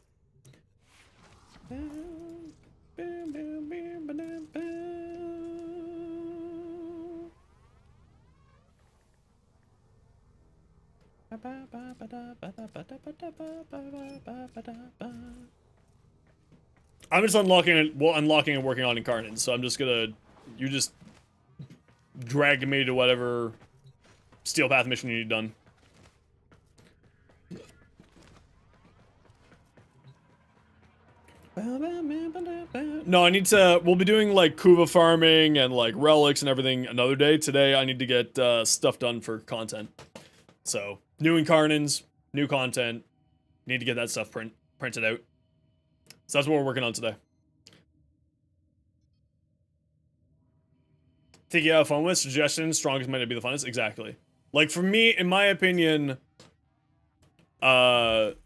I'm just unlocking and working on Incarnon, so I'm just gonna, you just drag me to whatever Steel Path mission you need done. No, I need to, we'll be doing like Kuva farming and like relics and everything another day. Today I need to get stuff done for content. So, new Incarnons, new content, Need to get that stuff printed out. So that's what we're working on today. Think you have fun with suggestions. Strongest might not be the funnest. Exactly. Like for me, in my opinion, like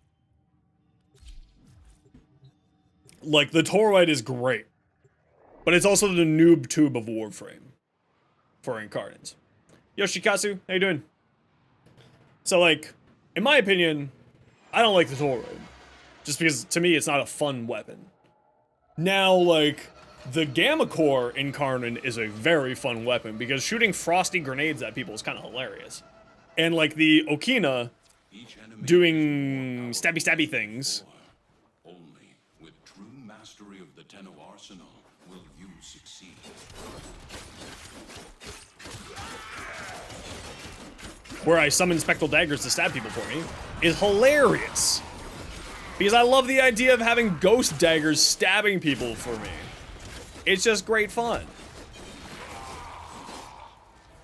the Torite is great, but it's also the noob tube of Warframe for Incarnate. Yoshikazu, how you doing? So like, in my opinion, I don't like the Torite, just because to me it's not a fun weapon. Now like, the Gamma Core Incarnon is a very fun weapon because shooting frosty grenades at people is kind of hilarious. And like the Okina doing stabby things. Only with true mastery of the Tenno arsenal will you succeed. Where I summon spectral daggers to stab people for me is hilarious. Because I love the idea of having ghost daggers stabbing people for me. It's just great fun.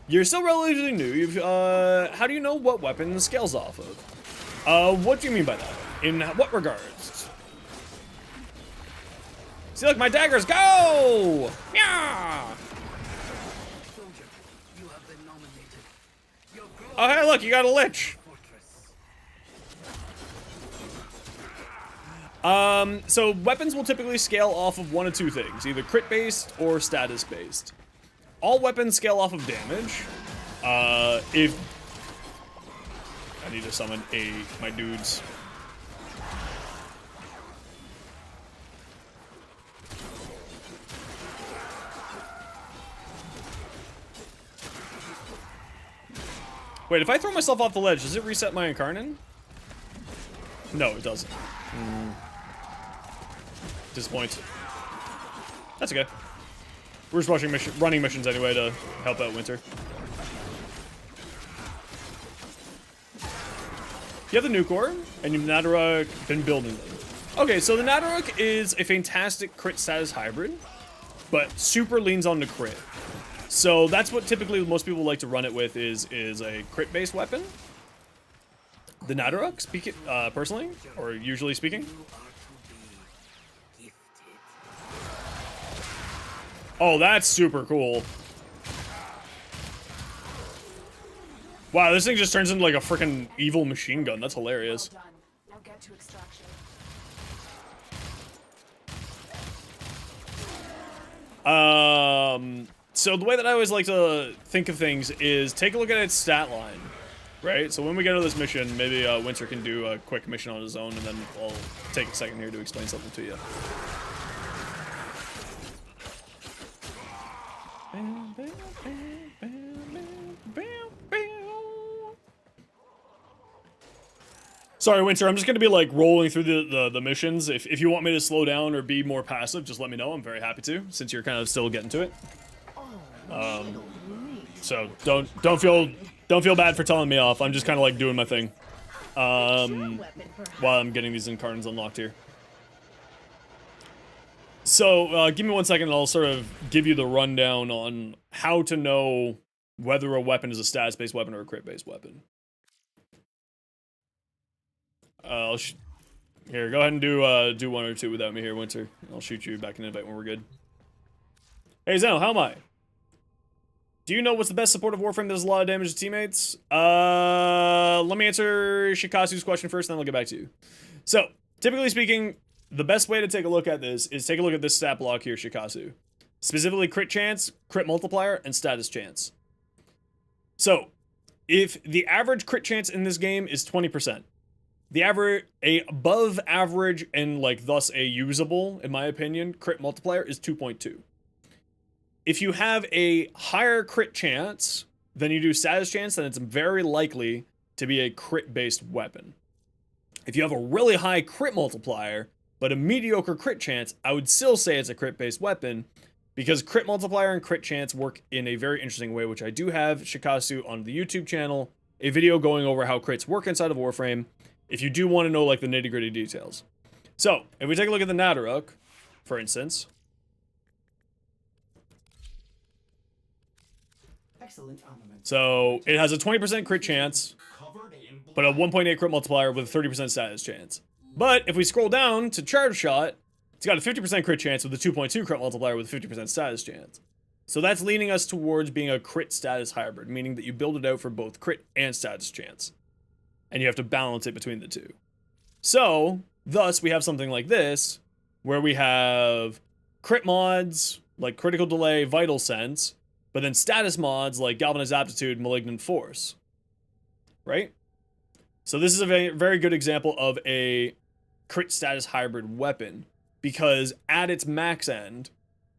You're still relatively new. You've, how do you know what weapon scales off of? What do you mean by that? In what regards? See, look, my daggers go! Yeah! Oh, hey, look, you got a lich. So weapons will typically scale off of one of two things, either crit-based or status-based. All weapons scale off of damage. If... I need to summon my dudes. Wait, if I throw myself off the ledge, does it reset my Incarnon? No, it doesn't. Disappoint. That's okay. We're just running missions anyway to help out Winter. You have the new core, and you've Nadaruk been building them. Okay, so the Nadaruk is a fantastic crit status hybrid, but super leans on the crit. So that's what typically most people like to run it with is a crit-based weapon. The Nadaruk, personally, or usually speaking. Oh, that's super cool. Wow, this thing just turns into like a freaking evil machine gun. That's hilarious. Well done. Now get to extraction. So the way that I always like to think of things is take a look at its stat line, right? So when we get to this mission, maybe Winter can do a quick mission on his own, and then I'll take a second here to explain something to you. Sorry, Winter, I'm just gonna be like rolling through the missions. If you want me to slow down or be more passive, just let me know. I'm very happy to, since you're kind of still getting to it. So don't feel bad for telling me off. I'm just kind of like doing my thing while I'm getting these Incarnons unlocked here. So give me 1 second and I'll sort of give you the rundown on how to know whether a weapon is a status-based weapon or a crit-based weapon. Here, go ahead and do one or two without me here, Winter. I'll shoot you back in invite when we're good. Hey Zeno, how am I? Do you know what's the best support of Warframe that does a lot of damage to teammates? Let me answer Shikazu's question first, then I'll get back to you. So, typically speaking, the best way to take a look at this is take a look at this stat block here, Shikazu. Specifically, crit chance, crit multiplier, and status chance. So, if the average crit chance in this game is 20%, a above average and like thus a usable, in my opinion, crit multiplier is 2.2. If you have a higher crit chance than you do status chance, then it's very likely to be a crit-based weapon. If you have a really high crit multiplier, but a mediocre crit chance, I would still say it's a crit-based weapon, because crit multiplier and crit chance work in a very interesting way, which I do have, Shikazu, on the YouTube channel, a video going over how crits work inside of Warframe, if you do want to know like the nitty-gritty details. So, if we take a look at the Nadaruk, for instance. Excellent armament. So, it has a 20% crit chance, but a 1.8 crit multiplier with a 30% status chance. But if we scroll down to charge shot, it's got a 50% crit chance with a 2.2 crit multiplier with a 50% status chance. So that's leaning us towards being a crit status hybrid, meaning that you build it out for both crit and status chance. And you have to balance it between the two. So, thus, we have something like this, where we have crit mods, like Critical Delay, Vital Sense, but then status mods like Galvanized Aptitude, Malignant Force. Right? So this is a very, very good example of a crit status hybrid weapon, because at its max end,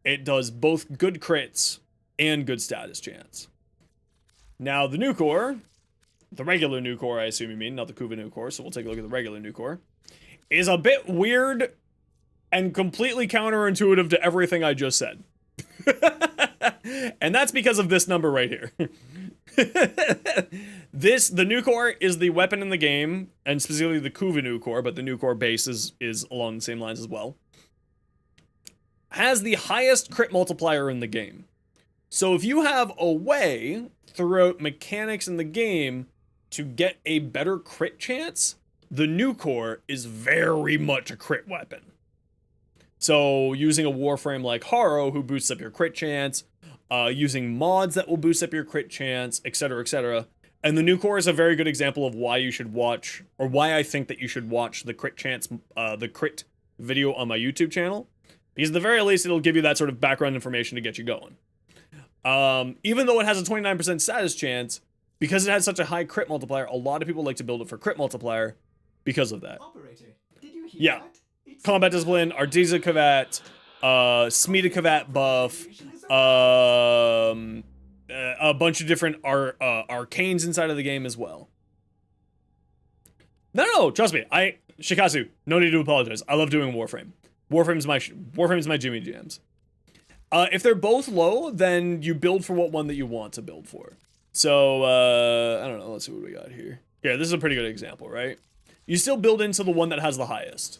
it does both good crits and good status chance. Now, the new core, the regular new core, I assume you mean, not the Kuva new core, so we'll take a look at the regular new core, is a bit weird and completely counterintuitive to everything I just said. And that's because of this number right here. The new core is the weapon in the game, and specifically the Kuva new core, but the new core base is along the same lines as well. Has the highest crit multiplier in the game. So if you have a way throughout mechanics in the game to get a better crit chance, the new core is very much a crit weapon. So using a warframe like Haro, who boosts up your crit chance, using mods that will boost up your crit chance, etc., etc. And the new core is a very good example of why you should watch, or why I think that you should watch the crit chance, the crit video on my YouTube channel. Because at the very least, it'll give you that sort of background information to get you going. Even though it has a 29% status chance, because it has such a high crit multiplier, a lot of people like to build it for crit multiplier because of that. Operator, did you hear Yeah. that? It's Combat Discipline, Ardiza Kavat, Smita Kavat buff, a bunch of different arcanes inside of the game as well. No, trust me. Shikazu, no need to apologize. I love doing Warframe. Warframe's my Jimmy Jams. If they're both low, then you build for what one that you want to build for. So, I don't know. Let's see what we got here. Yeah, this is a pretty good example, right? You still build into the one that has the highest.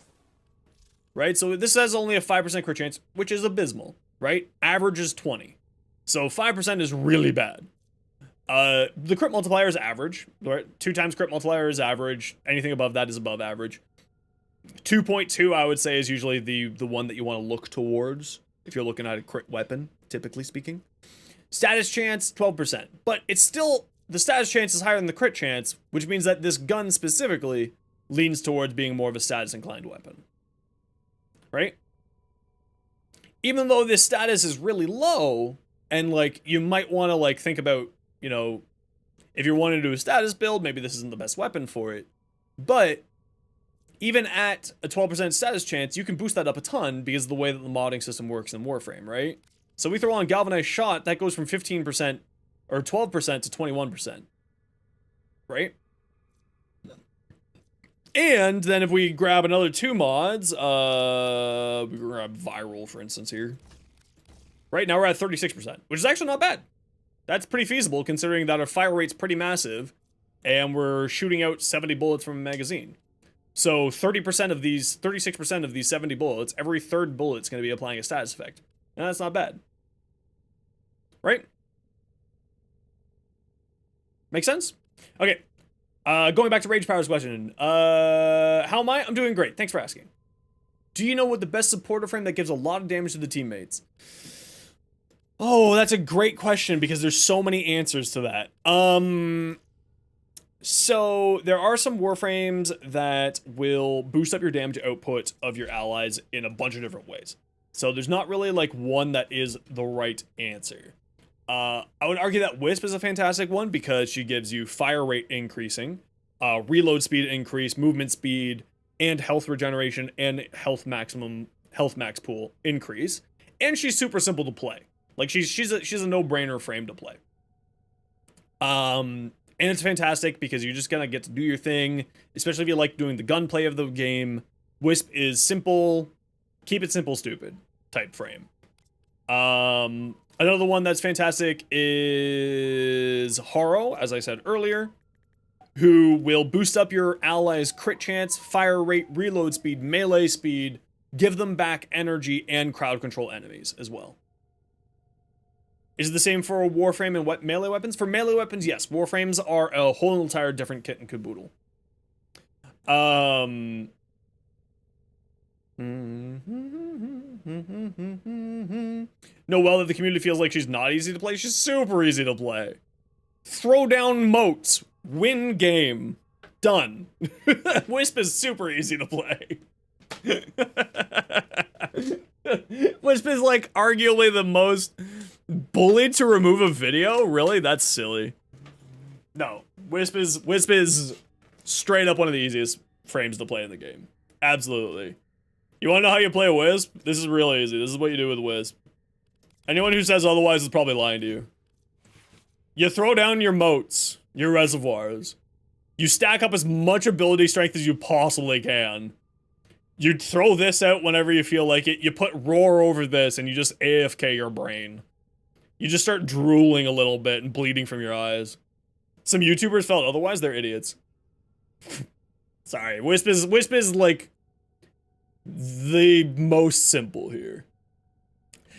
Right? So this has only a 5% crit chance, which is abysmal, right? Average is 20. So 5% is really bad. The crit multiplier is average, right? 2 times crit multiplier is average. Anything above that is above average. 2.2, I would say, is usually the one that you want to look towards if you're looking at a crit weapon, typically speaking. Status chance, 12%. But it's still, the status chance is higher than the crit chance, which means that this gun specifically leans towards being more of a status-inclined weapon. Right? Even though this status is really low, and, like, you might want to, like, think about, you know, if you're wanting to do a status build, maybe this isn't the best weapon for it. But even at a 12% status chance, you can boost that up a ton because of the way that the modding system works in Warframe, right? So we throw on Galvanized Shot, that goes from 15% or 12% to 21%. Right? And then if we grab another 2 mods, we grab Viral, for instance, here. Right now we're at 36%, which is actually not bad. That's pretty feasible considering that our fire rate's pretty massive and we're shooting out 70 bullets from a magazine. So 30% of these, 36% of these 70 bullets, every third bullet's going to be applying a status effect. And that's not bad. Right? Make sense? Okay. Going back to Rage Power's question. How am I? I'm doing great. Thanks for asking. Do you know what the best supporter frame that gives a lot of damage to the teammates? Oh, that's a great question because there's so many answers to that. So there are some warframes that will boost up your damage output of your allies in a bunch of different ways. So there's not really like one that is the right answer. I would argue that Wisp is a fantastic one because she gives you fire rate increasing, reload speed increase, movement speed, and health regeneration and health max pool increase. And she's super simple to play. Like she's a no-brainer frame to play. And it's fantastic because you're just gonna get to do your thing, especially if you like doing the gunplay of the game. Wisp is simple, keep it simple, stupid type frame. Another one that's fantastic is Haro, as I said earlier, who will boost up your allies' crit chance, fire rate, reload speed, melee speed, give them back energy, and crowd control enemies as well. Is it the same for Warframe and melee weapons? For melee weapons, yes. Warframes are a whole entire different kit and caboodle. No, well, that the community feels like she's not easy to play. She's super easy to play. Throw down moats. Win game. Done. Wisp is super easy to play. Wisp is like arguably the most bullied to remove a video? Really? That's silly. No. Wisp is straight up one of the easiest frames to play in the game. Absolutely. You wanna know how you play a Wisp? This is real easy. This is what you do with Wisp. Anyone who says otherwise is probably lying to you. You throw down your moats, your reservoirs. You stack up as much ability strength as you possibly can. You throw this out whenever you feel like it. You put roar over this and you just AFK your brain. You just start drooling a little bit and bleeding from your eyes. Some YouTubers felt otherwise, they're idiots. Sorry, Wisp is like the most simple here.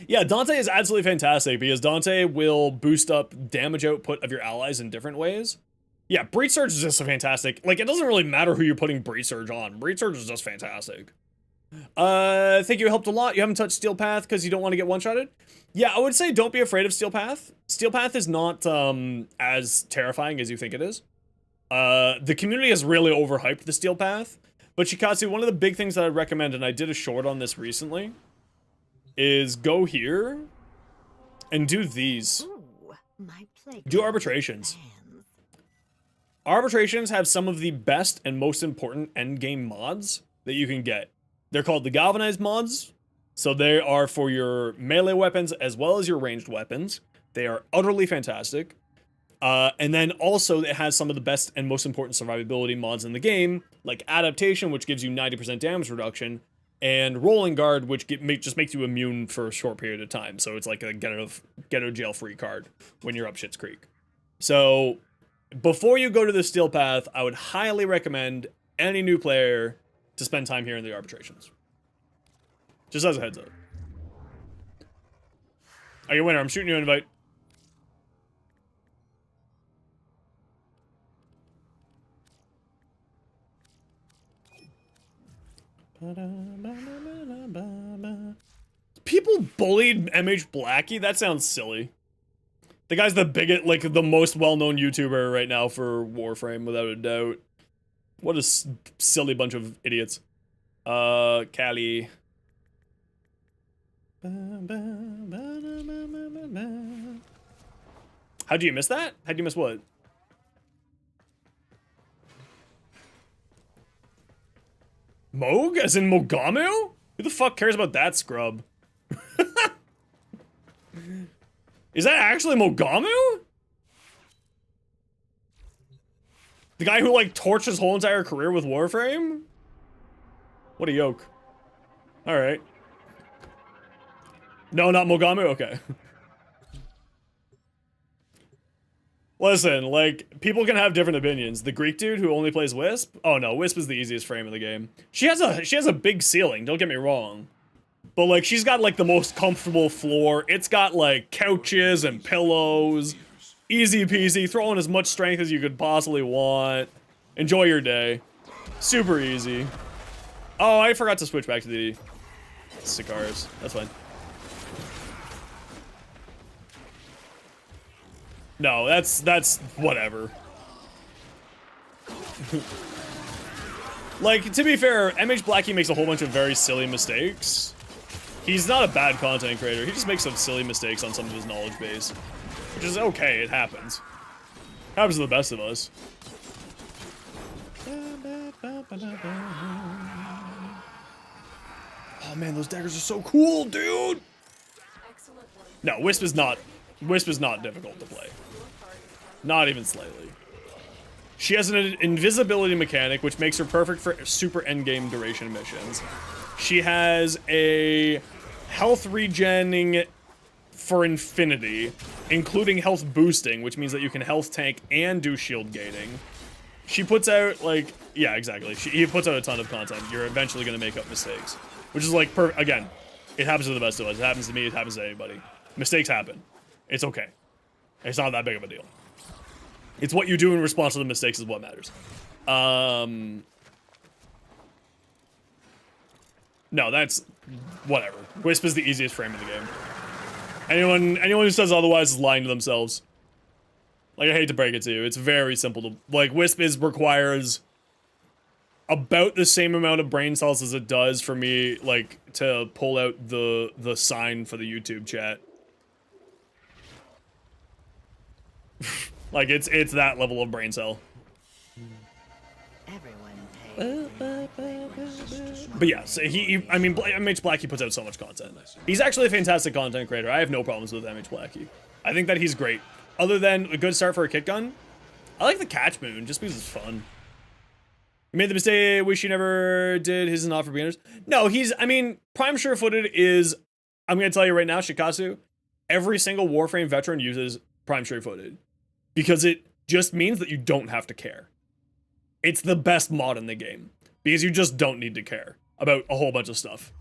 Yeah, Dante is absolutely fantastic because Dante will boost up damage output of your allies in different ways. Yeah, Breach Surge is just a fantastic. Like, it doesn't really matter who you're putting Breach Surge on. Breach Surge is just fantastic. I think you helped a lot. You haven't touched Steel Path because you don't want to get one-shotted. Yeah, I would say don't be afraid of Steel Path. Steel Path is not as terrifying as you think it is. The community has really overhyped the Steel Path. But Shikatsu, one of the big things that I'd recommend, and I did a short on this recently, is go here and do these. Ooh, my plate. Do arbitrations. Arbitrations have some of the best and most important endgame mods that you can get. They're called the galvanized mods. So they are for your melee weapons as well as your ranged weapons. They are utterly fantastic. And then also it has some of the best and most important survivability mods in the game, like Adaptation, which gives you 90% damage reduction, and Rolling Guard, which just makes you immune for a short period of time. So it's like a get out of jail free card when you're up Shit's Creek. So before you go to the Steel Path, I would highly recommend any new player to spend time here in the arbitrations. Just as a heads up. Are you a winner? I'm shooting you an invite. People bullied MH Blackie? That sounds silly. The guy's the biggest, like, the most well-known YouTuber right now for Warframe, without a doubt. What a silly bunch of idiots. Callie. How'd you miss that? How'd you miss what? Moog? As in Mogamu? Who the fuck cares about that scrub? Is that actually Mogamu? The guy who, like, torched his whole entire career with Warframe? What a yoke. Alright. No, not Mogamu? Okay. Listen, like, people can have different opinions. The Greek dude who only plays Wisp? Oh no, Wisp is the easiest frame in the game. She has a big ceiling, don't get me wrong. But, like, she's got, like, the most comfortable floor. It's got, like, couches and pillows. Easy peasy. Throw in as much strength as you could possibly want. Enjoy your day. Super easy. Oh, I forgot to switch back to the cigars. That's fine. No, that's whatever. Like, to be fair, MH Blackie makes a whole bunch of very silly mistakes. He's not a bad content creator. He just makes some silly mistakes on some of his knowledge base. Which is okay, it happens. Happens to the best of us. Oh man, those daggers are so cool, dude! No, Wisp is not difficult to play. Not even slightly. She has an invisibility mechanic, which makes her perfect for super endgame duration missions. She has a health regenning for infinity, including health boosting, which means that you can health tank and do shield gating. She puts out, like, yeah, exactly. He puts out a ton of content. You're eventually going to make up mistakes. Which is, like, again, it happens to the best of us. It happens to me. It happens to anybody. Mistakes happen. It's okay. It's not that big of a deal. It's what you do in response to the mistakes is what matters. No, that's whatever. Wisp is the easiest frame in the game. Anyone who says otherwise is lying to themselves. Like, I hate to break it to you. It's very simple to, like, Wisp requires about the same amount of brain cells as it does for me, like, to pull out the sign for the YouTube chat. Like, it's that level of brain cell. But yeah, so I mean, MH Blackie puts out so much content. He's actually a fantastic content creator. I have no problems with MH Blackie. I think that he's great. Other than a good start for a kit gun, I like the catch moon just because it's fun. You made the mistake, wish you never did. His is not for beginners. No, I mean, Prime Sure-Footed is, I'm going to tell you right now, Shikasu, every single Warframe veteran uses Prime Sure-Footed. Because it just means that you don't have to care. It's the best mod in the game. Because you just don't need to care about a whole bunch of stuff.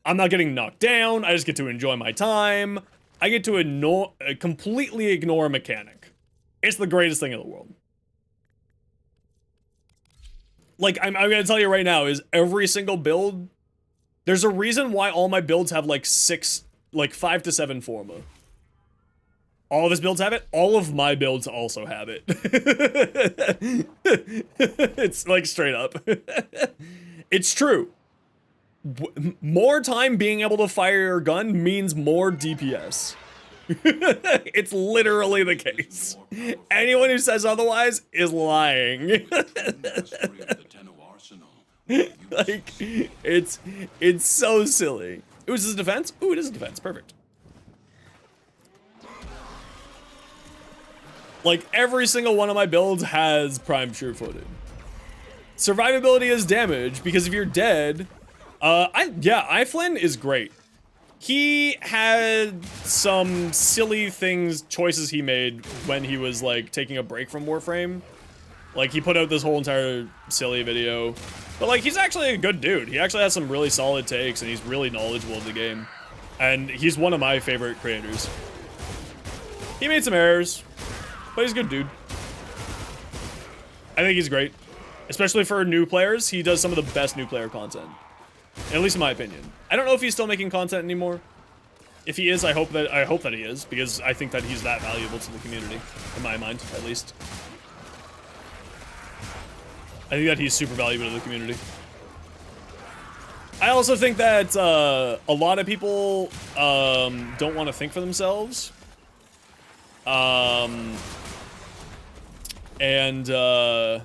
I'm not getting knocked down. I just get to enjoy my time. I get to completely ignore a mechanic. It's the greatest thing in the world. Like, I'm gonna tell you right now, is every single build... There's a reason why all my builds have, like, 5 to 7 forma. All of his builds have it. All of my builds also have it. It's like straight up. It's true. More time being able to fire your gun means more DPS. It's literally the case. Anyone who says otherwise is lying. Like, it's so silly. Ooh, is this a defense? Ooh, it is a defense. Perfect. Like, every single one of my builds has Prime Sure-Footed. Survivability is damage, because if you're dead... Iflin is great. He had some silly choices he made when he was, like, taking a break from Warframe. Like, he put out this whole entire silly video. But, like, he's actually a good dude. He actually has some really solid takes, and he's really knowledgeable of the game. And he's one of my favorite creators. He made some errors. But he's a good dude. I think he's great. Especially for new players, he does some of the best new player content. At least in my opinion. I don't know if he's still making content anymore. If he is, I hope that he is, because I think that he's that valuable to the community. In my mind, at least. I think that he's super valuable to the community. I also think that a lot of people don't want to think for themselves. What ends up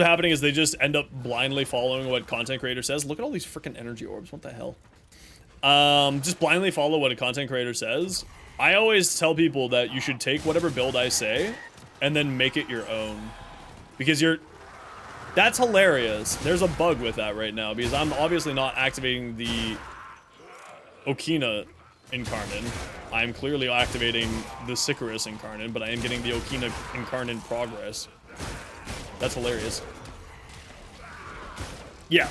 happening is they just end up blindly following what content creator says. Look at all these freaking energy orbs. What the hell? Just blindly follow what a content creator says. I always tell people that you should take whatever build I say and then make it your own. Because that's hilarious. There's a bug with that right now because I'm obviously not activating the Okina Incarnon. I'm clearly activating the Sicarus Incarnon, but I am getting the Okina Incarnon progress. That's hilarious. Yeah.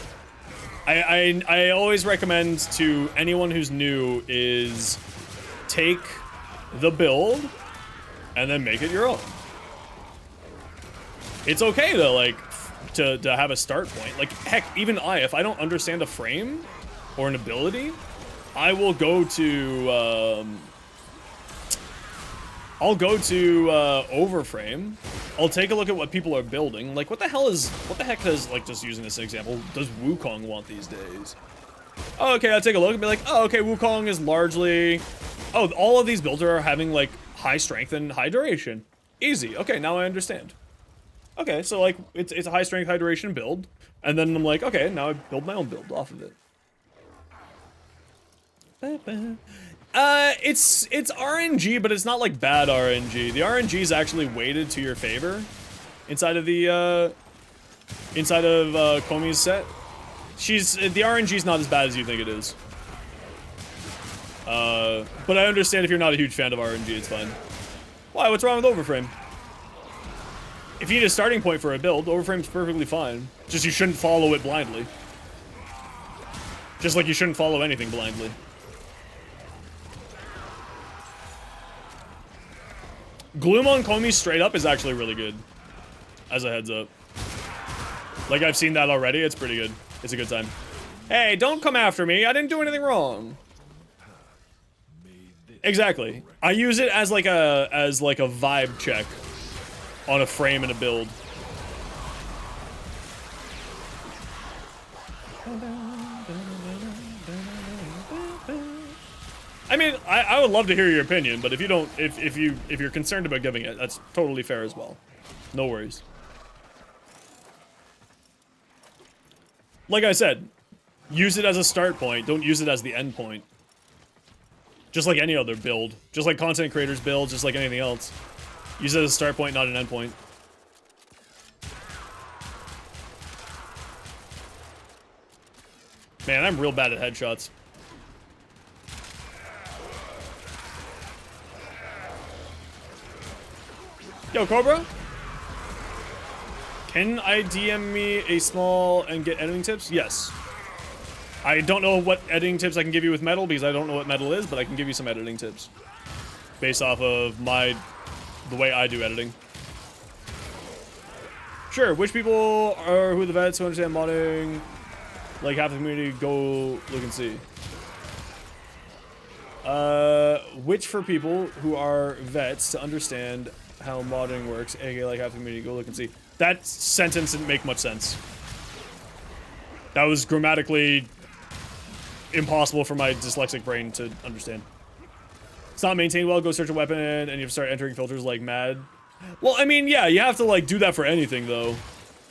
I always recommend to anyone who's new is take the build and then make it your own. It's okay to, like, to have a start point. Like, heck, even if I don't understand a frame or an ability, I will go to, Overframe. I'll take a look at what people are building. Like, what the heck does, like, just using this example, does Wukong want these days? Oh, okay, I'll take a look and be like, oh, okay, Wukong is largely... Oh, all of these builds are having, like, high strength and high duration. Easy. Okay, now I understand. Okay, so, like, it's a high strength, high duration build. And then I'm like, okay, now I build my own build off of it. It's RNG, but it's not like bad RNG. The RNG is actually weighted to your favor inside of the Komi's set. The RNG is not as bad as you think it is. But I understand if you're not a huge fan of RNG, it's fine. Why? What's wrong with Overframe? If you need a starting point for a build, Overframe's perfectly fine. Just you shouldn't follow it blindly. Just like you shouldn't follow anything blindly. Gloom on Komi straight up is actually really good. As a heads up. Like, I've seen that already, it's pretty good. It's a good time. Hey, don't come after me. I didn't do anything wrong. Exactly. I use it as like a vibe check on a frame and a build. I mean, I would love to hear your opinion, but if you don't, if you're concerned about giving it, that's totally fair as well. No worries. Like I said, use it as a start point. Don't use it as the end point. Just like any other build. Just like content creators build, just like anything else. Use it as a start point, not an end point. Man, I'm real bad at headshots. Yo, Cobra? Can I DM me a small and get editing tips? Yes. I don't know what editing tips I can give you with metal because I don't know what metal is, but I can give you some editing tips. Based off of the way I do editing. Sure, which people are who the vets who understand modding, like half the community, go look and see. Which for people who are vets to understand how modding works, aka like half the community, go look and see. That sentence didn't make much sense. That was grammatically impossible for my dyslexic brain to understand. It's not maintained well, go search a weapon, and you have to start entering filters like mad. Well, I mean, yeah, you have to, like, do that for anything, though.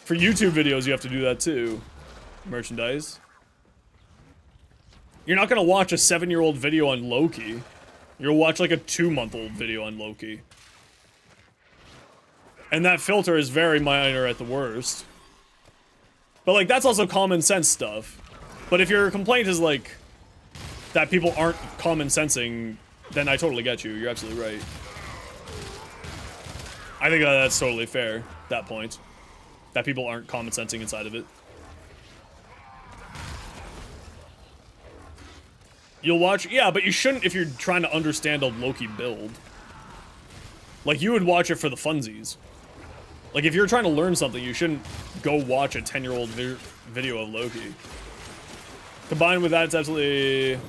For YouTube videos, you have to do that, too. Merchandise. You're not gonna watch a 7-year-old video on Loki. You'll watch, like, a 2-month-old video on Loki. And that filter is very minor at the worst. But, like, that's also common sense stuff. But if your complaint is, like, that people aren't common sensing, then I totally get you. You're absolutely right. I think that's totally fair, that point. That people aren't common sensing inside of it. You'll watch, yeah, but you shouldn't if you're trying to understand a Loki build. Like, you would watch it for the funsies. Like, if you're trying to learn something, you shouldn't go watch a 10-year-old video of Loki. Combined with that, it's absolutely...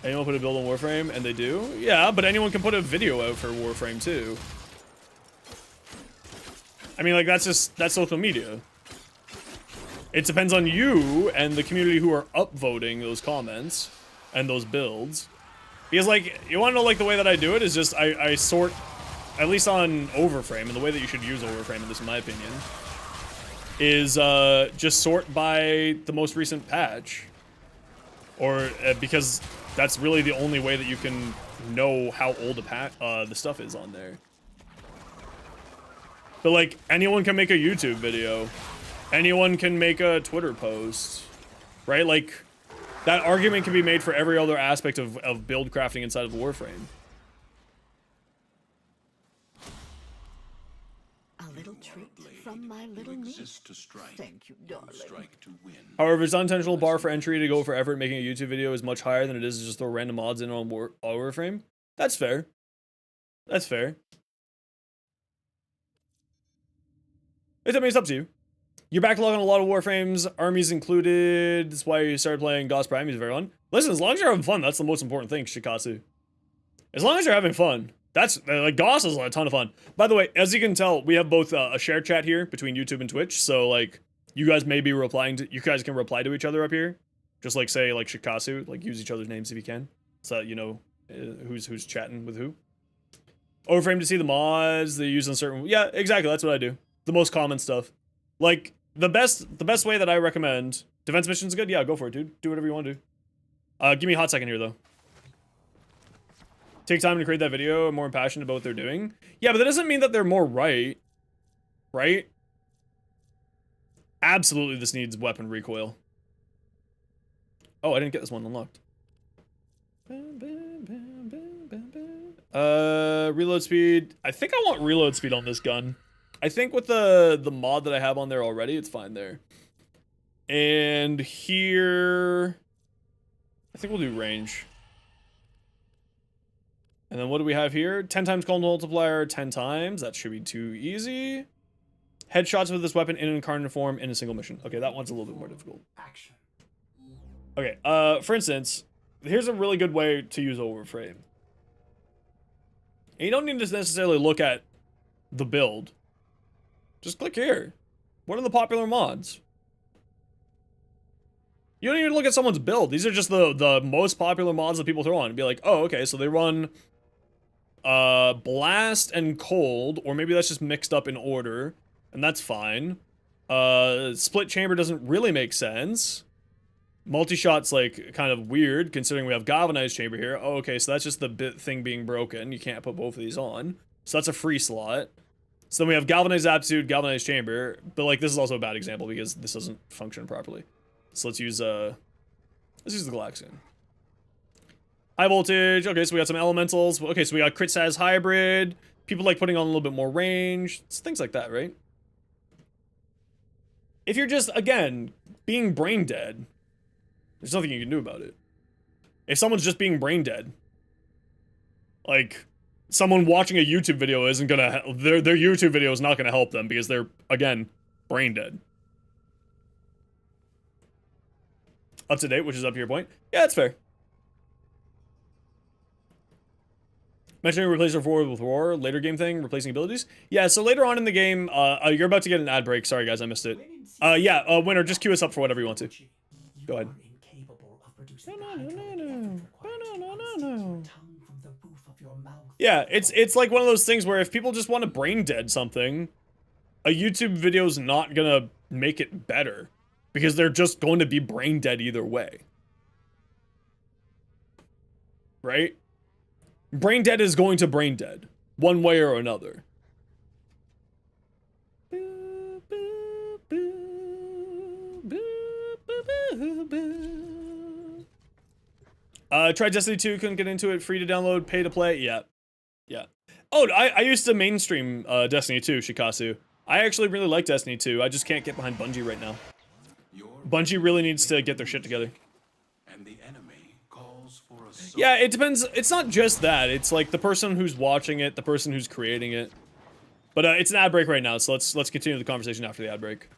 Anyone put a build on Warframe? And they do? Yeah, but anyone can put a video out for Warframe, too. I mean, like, that's social media. It depends on you and the community who are upvoting those comments and those builds. Because, like, you want to know, like, the way that I do it is just, I sort, at least on Overframe, and the way that you should use Overframe, in this, in my opinion, is just sort by the most recent patch. Or, because that's really the only way that you can know how old the stuff is on there. But, like, anyone can make a YouTube video. Anyone can make a Twitter post. Right? Like, that argument can be made for every other aspect of build crafting inside of Warframe. A little treat from my little niece. Thank you, darling. However, it's unintentional bar for entry to go for effort making a YouTube video is much higher than it is to just throw random mods in on Warframe. That's fair. That's fair. I mean, it's up to you. You're backlog on a lot of Warframes, armies included. That's why you started playing Gauss Prime. He's very fun. Listen, as long as you're having fun, that's the most important thing, Shikatsu. As long as you're having fun. That's, like, Gauss is a ton of fun. By the way, as you can tell, we have both a shared chat here between YouTube and Twitch. So, like, you guys may be replying to, you guys can reply to each other up here. Just, like, say, like, Shikatsu. Like, use each other's names if you can. So that you know who's chatting with who. Overframe to see the mods they use on certain... Yeah, exactly. That's what I do. The most common stuff. Like, the best way that I recommend... Defense mission's good? Yeah, go for it, dude. Do whatever you want to do. Give me a hot second here, though. Take time to create that video. I'm more passionate about what they're doing. Yeah, but that doesn't mean that they're more right. Right? Absolutely, this needs weapon recoil. Oh, I didn't get this one unlocked. Reload speed. I think I want reload speed on this gun. I think with the mod that I have on there already, it's fine there. And here... I think we'll do range. And then what do we have here? 10 times cold multiplier, 10 times. That should be too easy. Headshots with this weapon in incarnate form in a single mission. Okay, that one's a little bit more difficult. Action. Okay, for instance, here's a really good way to use overframe. And you don't need to necessarily look at the build. Just click here. What are the popular mods? You don't even look at someone's build. These are just the most popular mods that people throw on. And be like, oh, okay, so they run blast and cold, or maybe that's just mixed up in order, and that's fine. Split chamber doesn't really make sense. Multi-shot's like kind of weird considering we have galvanized chamber here. Oh, okay, so that's just the thing being broken. You can't put both of these on. So that's a free slot. So then we have galvanized aptitude, galvanized chamber, but like this is also a bad example because this doesn't function properly. So let's use the Galaxian. High voltage. Okay, so we got some elementals. Okay, so we got crit size hybrid. People like putting on a little bit more range. It's things like that, right? If you're just, again, being brain dead, there's nothing you can do about it. If someone's just being brain dead, like, someone watching a YouTube video isn't gonna, their YouTube video is not gonna help them because they're, again, brain dead. Up to date, which is up to your point. Yeah, that's fair. Mentioning replacing forward with roar, later game thing, replacing abilities. Yeah, so later on in the game, you're about to get an ad break. Sorry guys, I missed it. Yeah, winner, just queue us up for whatever you want to. Go ahead. Yeah, it's like one of those things where if people just want to brain dead something, a YouTube video's not gonna make it better because they're just going to be brain dead either way. Right? Brain dead is going to brain dead, one way or another. Tried Destiny 2, couldn't get into it, free to download, pay to play, yeah. Yeah. Oh, I used to mainstream Destiny 2, Shikasu. I actually really like Destiny 2, I just can't get behind Bungie right now. Bungie really needs to get their shit together. And the enemy calls for a yeah, it depends. It's not just that. It's like the person who's watching it, the person who's creating it. But it's an ad break right now, so let's continue the conversation after the ad break.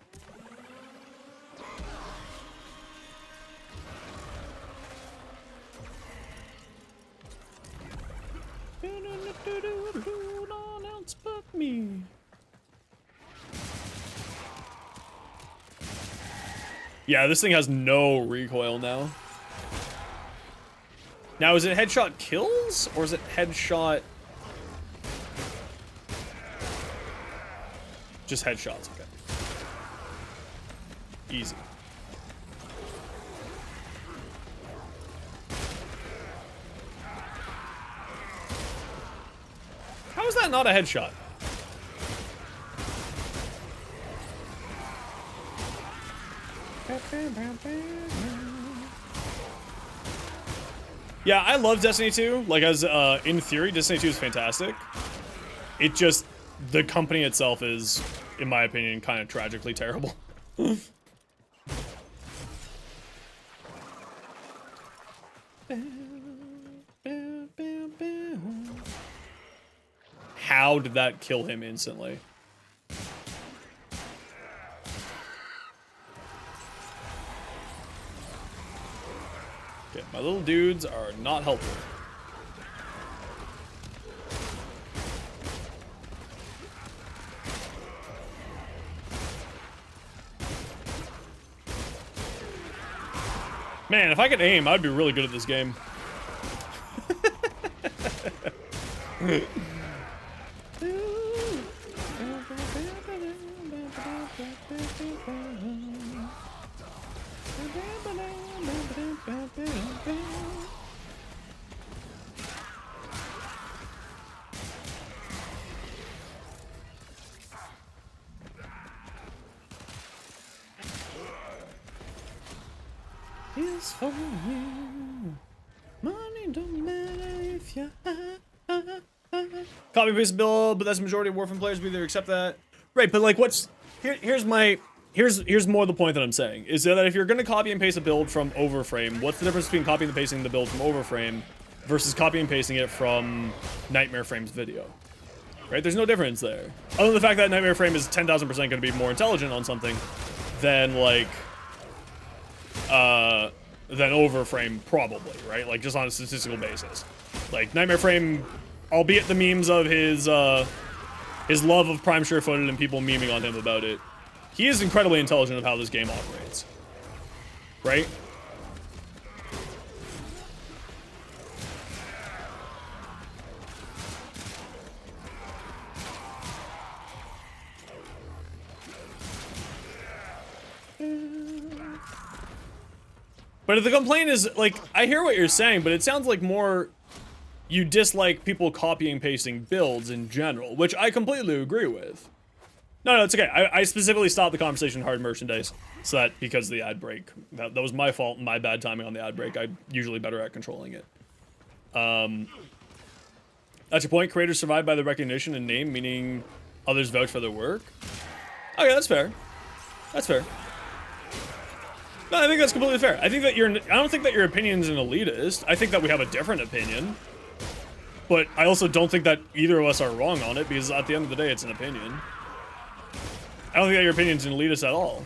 Yeah, this thing has no recoil now. Now, is it headshot kills, or is it headshot... just headshots, okay. Easy. How is that not a headshot? Yeah, I love Destiny 2. Like, as, in theory, Destiny 2 is fantastic. It just, the company itself is, in my opinion, kind of tragically terrible. How did that kill him instantly? Okay, my little dudes are not helpful. Man, if I could aim, I'd be really good at this game. Is for you. Money don't matter if you copy paste build, but that's the majority of Warframe players. We either accept that, right? But like, what's here's more the point that I'm saying is that if you're gonna copy and paste a build from Overframe, what's the difference between copying and pasting the build from Overframe versus copying and pasting it from Nightmare Frame's video? Right? There's no difference there, other than the fact that Nightmare Frame is 10,000% going to be more intelligent on something than like than Overframe, probably, right? Like, just on a statistical basis. Like, Nightmare Frame, albeit the memes of his love of Prime Sure-Footed and people memeing on him about it, he is incredibly intelligent of how this game operates. Right? But if the complaint is, like, I hear what you're saying, but it sounds like more you dislike people copying and pasting builds in general, which I completely agree with. No, it's okay. I specifically stopped the conversation hard merchandise, so that, because of the ad break. That was my fault and my bad timing on the ad break. I'm usually better at controlling it. That's your point. Creators survive by the recognition and name, meaning others vouch for their work. Okay, that's fair. That's fair. No, I think that's completely fair. I think that I don't think that your opinion's an elitist. I think that we have a different opinion. But I also don't think that either of us are wrong on it, because at the end of the day, it's an opinion. I don't think that your opinion's an elitist at all.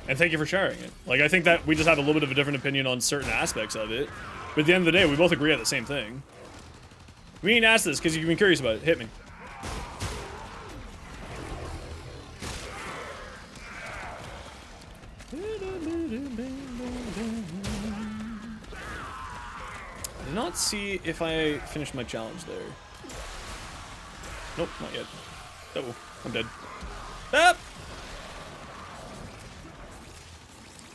And thank you for sharing it. Like, I think that we just have a little bit of a different opinion on certain aspects of it. But at the end of the day, we both agree on the same thing. We ain't asked this because you've been curious about it. Hit me. I did not see if I finished my challenge there. Nope, not yet. Oh, I'm dead. Ah!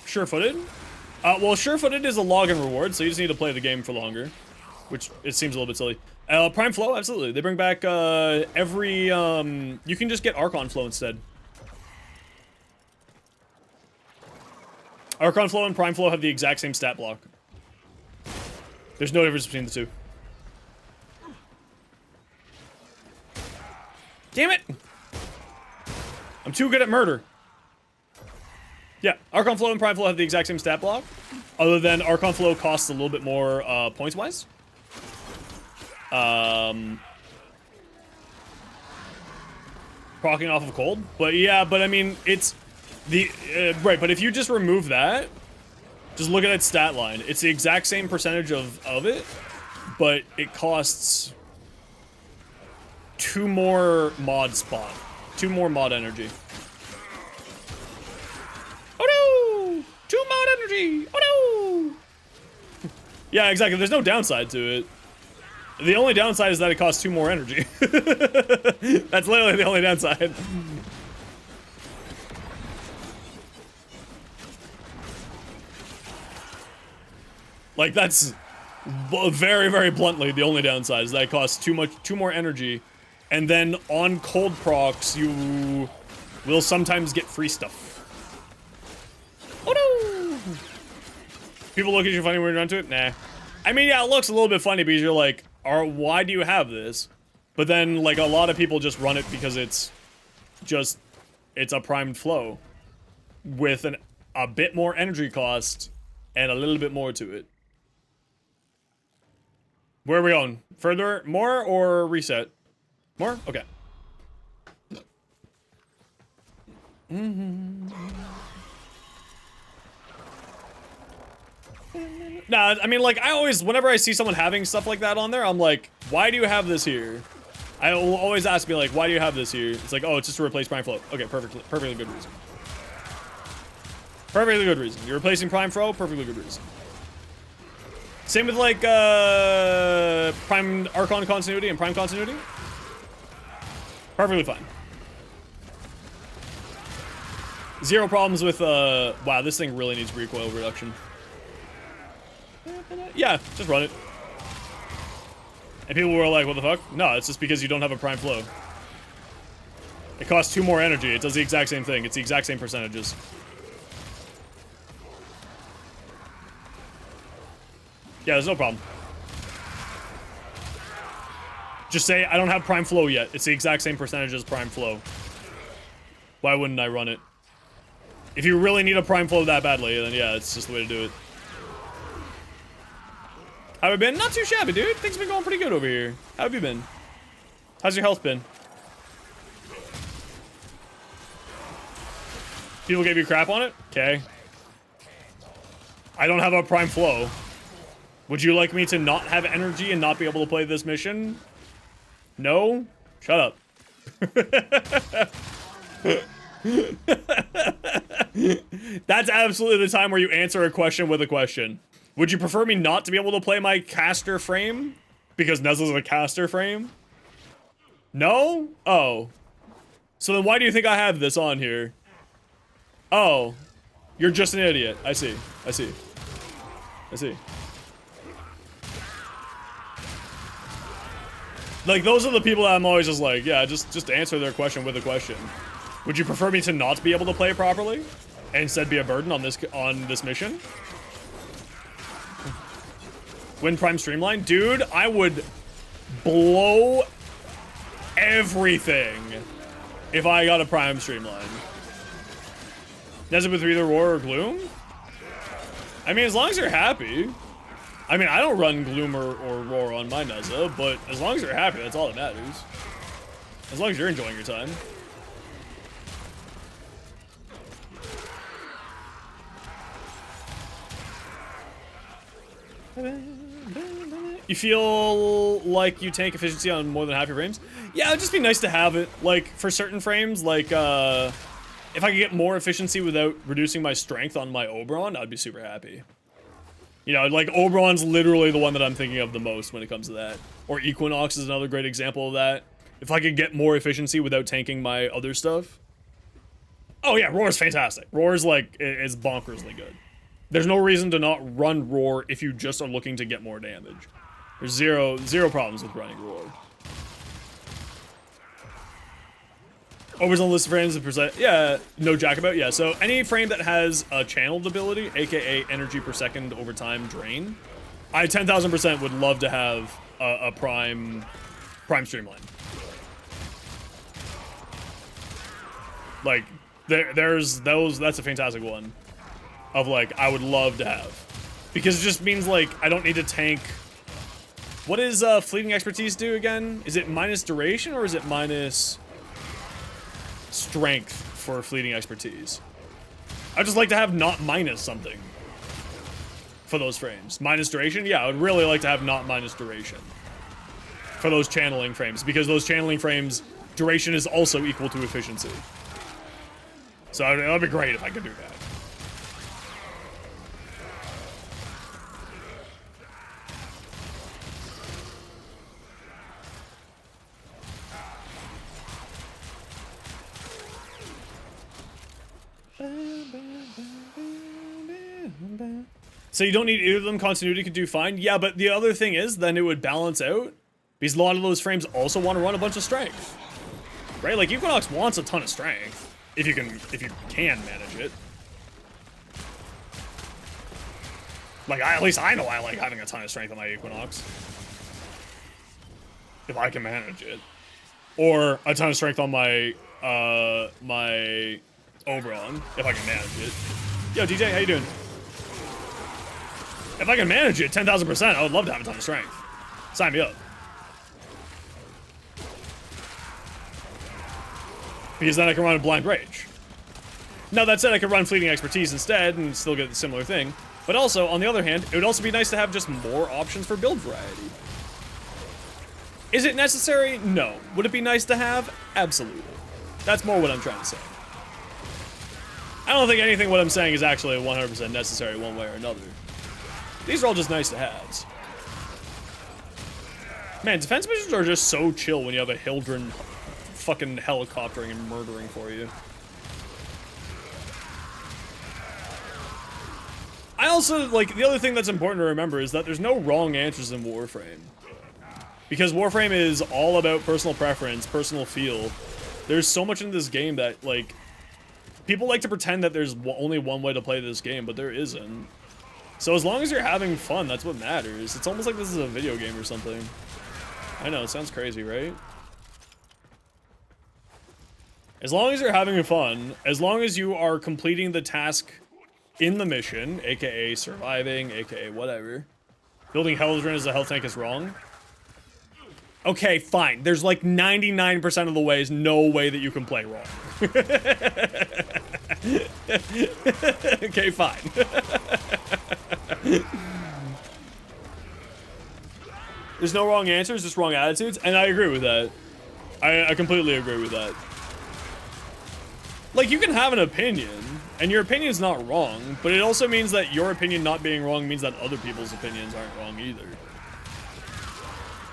Sure-footed? Well, sure-footed is a login reward, so you just need to play the game for longer. Which, it seems a little bit silly. Prime Flow, absolutely. They bring back, every, you can just get Archon Flow instead. Archon Flow and Prime Flow have the exact same stat block. There's no difference between the two. Damn it! I'm too good at murder. Yeah, Archon Flow and Prime Flow have the exact same stat block. Other than Archon Flow costs a little bit more, points-wise. Proccing off of cold. But yeah, but I mean, it's the, right, but if you just remove that, just look at that stat line. It's the exact same percentage of it, but it costs 2 more mod spot. 2 more mod energy. Oh no! 2 mod energy! Oh no! Yeah, exactly. There's no downside to it. The only downside is that it costs 2 more energy. That's literally the only downside. Like, that's very, very bluntly the only downside is that it costs 2 more energy. And then on cold procs, you will sometimes get free stuff. Oh no! People look at you funny when you run to it? Nah. I mean, yeah, it looks a little bit funny because you're like, why do you have this? But then, like, a lot of people just run it because it's a primed flow with a bit more energy cost and a little bit more to it. Where are we going? Further? More or reset? More? Okay. Nah, I mean, like, I always, whenever I see someone having stuff like that on there, I'm like, why do you have this here? I will always ask me, like, why do you have this here? It's like, oh, it's just to replace Prime Flow. Okay, perfectly good reason. Perfectly good reason. You're replacing Prime Flow, perfectly good reason. Same with, like, Prime Archon Continuity and Prime Continuity. Perfectly fine. Zero problems with, wow, this thing really needs recoil reduction. Yeah, just run it. And people were like, what the fuck? No, it's just because you don't have a Prime Flow. It costs 2 more energy. It does the exact same thing. It's the exact same percentages. Yeah, there's no problem. Just say, I don't have Prime Flow yet. It's the exact same percentage as Prime Flow. Why wouldn't I run it? If you really need a Prime Flow that badly, then yeah, it's just the way to do it. How have you been? Not too shabby, dude. Things have been going pretty good over here. How have you been? How's your health been? People gave you crap on it? Okay. I don't have a prime flow. Would you like me to not have energy and not be able to play this mission? No? Shut up. That's absolutely the time where you answer a question with a question. Would you prefer me not to be able to play my caster frame? Because Nezla's a caster frame? No? Oh. So then why do you think I have this on here? Oh. You're just an idiot. I see. I see. I see. Like, those are the people that I'm always just like, yeah, just answer their question with a question. Would you prefer me to not be able to play properly? And instead be a burden on this mission? Win Prime Streamline? Dude, I would blow everything if I got a Prime Streamline. Does it with either Roar or Gloom? I mean, as long as you're happy. I mean, I don't run Gloom or Roar on my Neza, but as long as you're happy, that's all that matters. As long as you're enjoying your time. You feel like you tank efficiency on more than half your frames? Yeah, it'd just be nice to have it. Like, for certain frames, like, if I could get more efficiency without reducing my strength on my Oberon, I'd be super happy. You know, like, Oberon's literally the one that I'm thinking of the most when it comes to that. Or Equinox is another great example of that. If I could get more efficiency without tanking my other stuff. Oh yeah, Roar's fantastic. Roar's, like, is bonkersly good. There's no reason to not run Roar if you just are looking to get more damage. There's zero problems with running Roar. Overs on the list of frames and percent. Yeah, no jackabout. Yeah, so any frame that has a channeled ability, aka energy per second over time drain, I 10,000% would love to have a prime streamline. Like, that's a fantastic one. Of like, I would love to have. Because it just means like, I don't need to tank. What does fleeting expertise do again? Is it minus duration or is it minus strength for fleeting expertise? I just like to have not minus something for those frames. Minus duration? Yeah, I would really like to have not minus duration for those channeling frames, because those channeling frames, duration is also equal to efficiency. So that'd be great if I could do that. So you don't need either of them. Continuity could do fine. Yeah, but the other thing is, then it would balance out, because a lot of those frames also want to run a bunch of strength, right? Like Equinox wants a ton of strength if you can manage it. Like at least I know I like having a ton of strength on my Equinox if I can manage it, or a ton of strength on my my Oberon if I can manage it. Yo, DJ, how you doing? If I can manage it, 10,000%, I would love to have a ton of strength. Sign me up. Because then I can run a blind rage. Now that said, I could run fleeting expertise instead and still get the similar thing. But also, on the other hand, it would also be nice to have just more options for build variety. Is it necessary? No. Would it be nice to have? Absolutely. That's more what I'm trying to say. I don't think anything what I'm saying is actually 100% necessary one way or another. These are all just nice to haves. Man, defense missions are just so chill when you have a Hildren fucking helicoptering and murdering for you. I also, like, the other thing that's important to remember is that there's no wrong answers in Warframe. Because Warframe is all about personal preference, personal feel. There's so much in this game that, like, people like to pretend that there's only one way to play this game, but there isn't. So as long as you're having fun, that's what matters. It's almost like this is a video game or something. I know, it sounds crazy, right? As long as you're having fun, as long as you are completing the task in the mission, aka surviving, aka whatever. Building Helldrain as a health tank is wrong. Okay, fine. There's like 99% of the ways, no way that you can play wrong. Okay, fine. There's no wrong answers, just wrong attitudes, and I agree with that. I completely agree with that. Like, you can have an opinion, and your opinion's not wrong, but it also means that your opinion not being wrong means that other people's opinions aren't wrong either.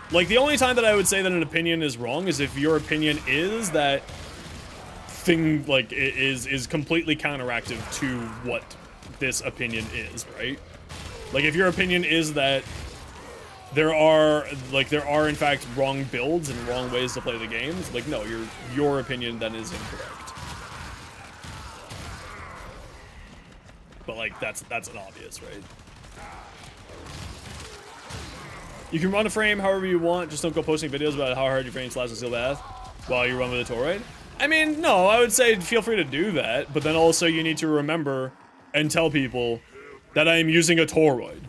Like, the only time that I would say that an opinion is wrong is if your opinion is that thing, like, is completely counteractive to what this opinion is, right? Like, if your opinion is that there are in fact wrong builds and wrong ways to play the games, like, no, your opinion then is incorrect. But, like, that's an obvious, right? You can run a frame however you want, just don't go posting videos about how hard your frame slash a steel bath while you run with a toroid. I mean, no, I would say feel free to do that, but then also you need to remember and tell people that I am using a toroid.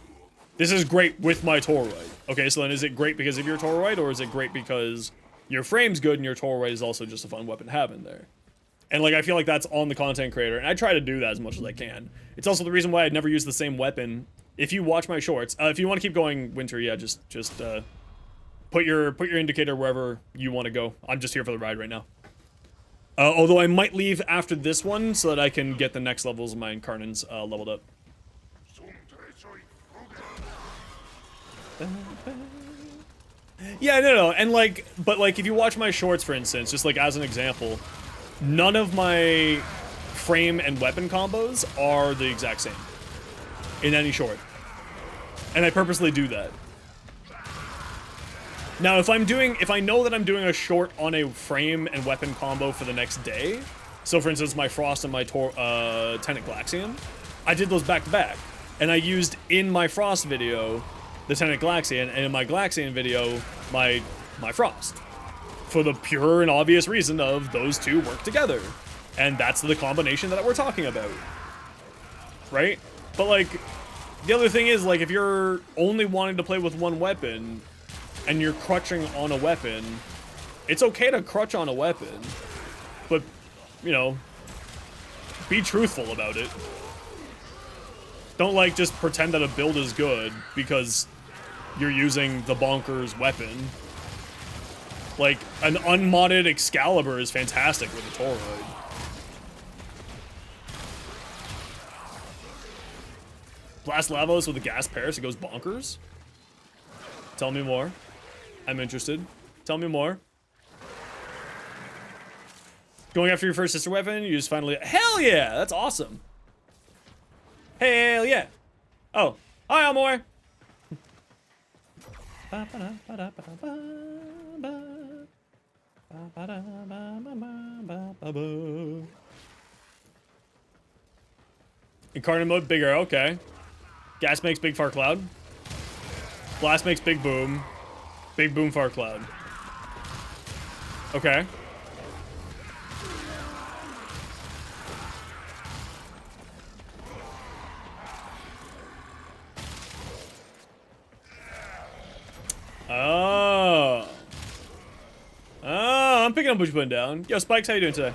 This is great with my toroid. Okay, so then is it great because of your toroid, or is it great because your frame's good and your toroid is also just a fun weapon to have in there? And, like, I feel like that's on the content creator, and I try to do that as much as I can. It's also the reason why I'd never use the same weapon. If you watch my shorts, if you want to keep going, Winter, yeah, just put your indicator wherever you want to go. I'm just here for the ride right now. Although I might leave after this one so that I can get the next levels of my Incarnons leveled up. Yeah, no, and like, but like, if you watch my shorts, for instance, just like as an example, none of my frame and weapon combos are the exact same in any short, and I purposely do that. Now, if I know that I'm doing a short on a frame and weapon combo for the next day, so for instance, my Frost and my Tenet Glaxian, I did those back to back, and I used in my Frost video the Tenet Glaxian, and in my Glaxian video, my Frost. For the pure and obvious reason of those two work together. And that's the combination that we're talking about. Right? But like, the other thing is, like, if you're only wanting to play with one weapon, and you're crutching on a weapon, it's okay to crutch on a weapon. But, you know, be truthful about it. Don't, like, just pretend that a build is good because you're using the bonkers weapon. Like, an unmodded Excalibur is fantastic with a toroid. Blast Lavos with a gas Paris, it goes bonkers? Tell me more. I'm interested. Tell me more. Going after your first sister weapon, you just finally... Hell yeah! That's awesome! Hell yeah! Oh. Hi, Elmore! Incarnate mode, bigger, okay. Gas makes big fart cloud. Blast makes big boom. Big boom fart cloud. Okay. Oh. Oh, I'm picking up what you're putting down. Yo, Spikes, how you doing today?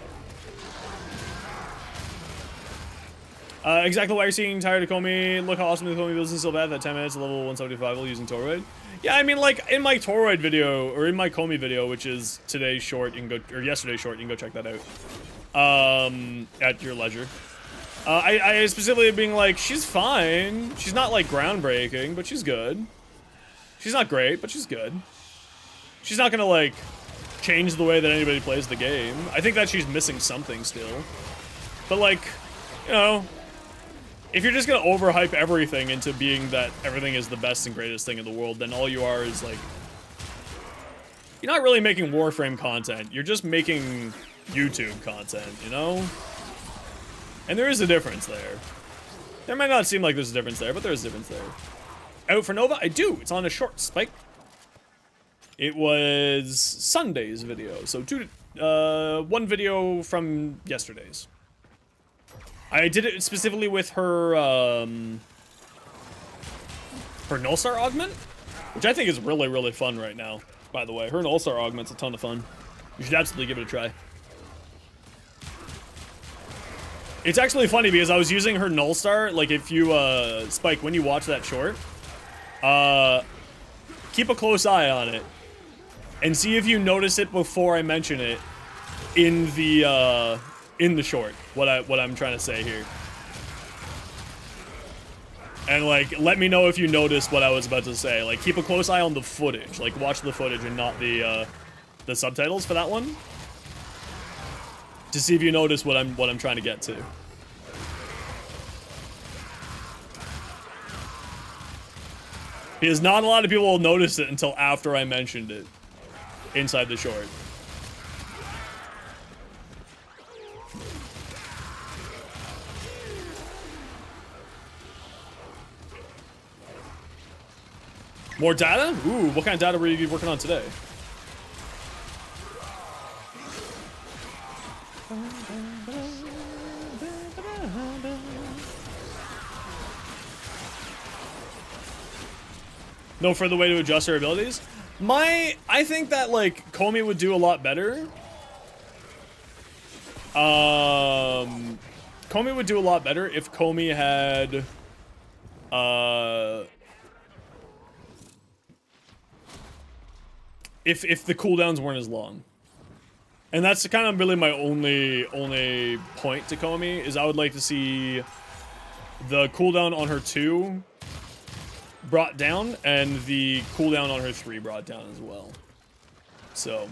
Exactly why you're seeing tired of Komi. Look how awesome the Komi builds in Sylvath at 10 minutes, level 175 using Toroid. Yeah, I mean, like, in my Toroid video, or in my Komi video, which is today's short, you can go, or yesterday's short, you can go check that out. At your leisure. I specifically being like, she's fine. She's not, like, groundbreaking, but she's good. She's not great, but she's good. She's not gonna, like, change the way that anybody plays the game. I think that she's missing something still. But, like, you know, if you're just gonna overhype everything into being that everything is the best and greatest thing in the world, then all you are is, like... You're not really making Warframe content. You're just making YouTube content, you know? And there is a difference there. There might not seem like there's a difference there, but there's a difference there. Out for Nova? I do! It's on a short Spike. It was Sunday's video, so one video from yesterday's. I did it specifically with her, her Nullstar Augment, which I think is really, really fun right now, by the way. Her Nullstar Augment's a ton of fun. You should absolutely give it a try. It's actually funny because I was using her Nullstar, like if you, Spike, when you watch that short, keep a close eye on it and see if you notice it before I mention it in the short. What I'm trying to say here. And like, let me know if you noticed what I was about to say. Like, keep a close eye on the footage. Like, watch the footage and not the subtitles for that one. To see if you notice what I'm trying to get to. Because not a lot of people will notice it until after I mentioned it inside the short. More data? Ooh, what kind of data were you working on today? No further way to adjust her abilities? I think that, like, Komi would do a lot better. Komi would do a lot better if Komi had, if the cooldowns weren't as long. And that's kind of really my only point to Komi, is I would like to see the cooldown on her 2 brought down, and the cooldown on her 3 brought down as well. So,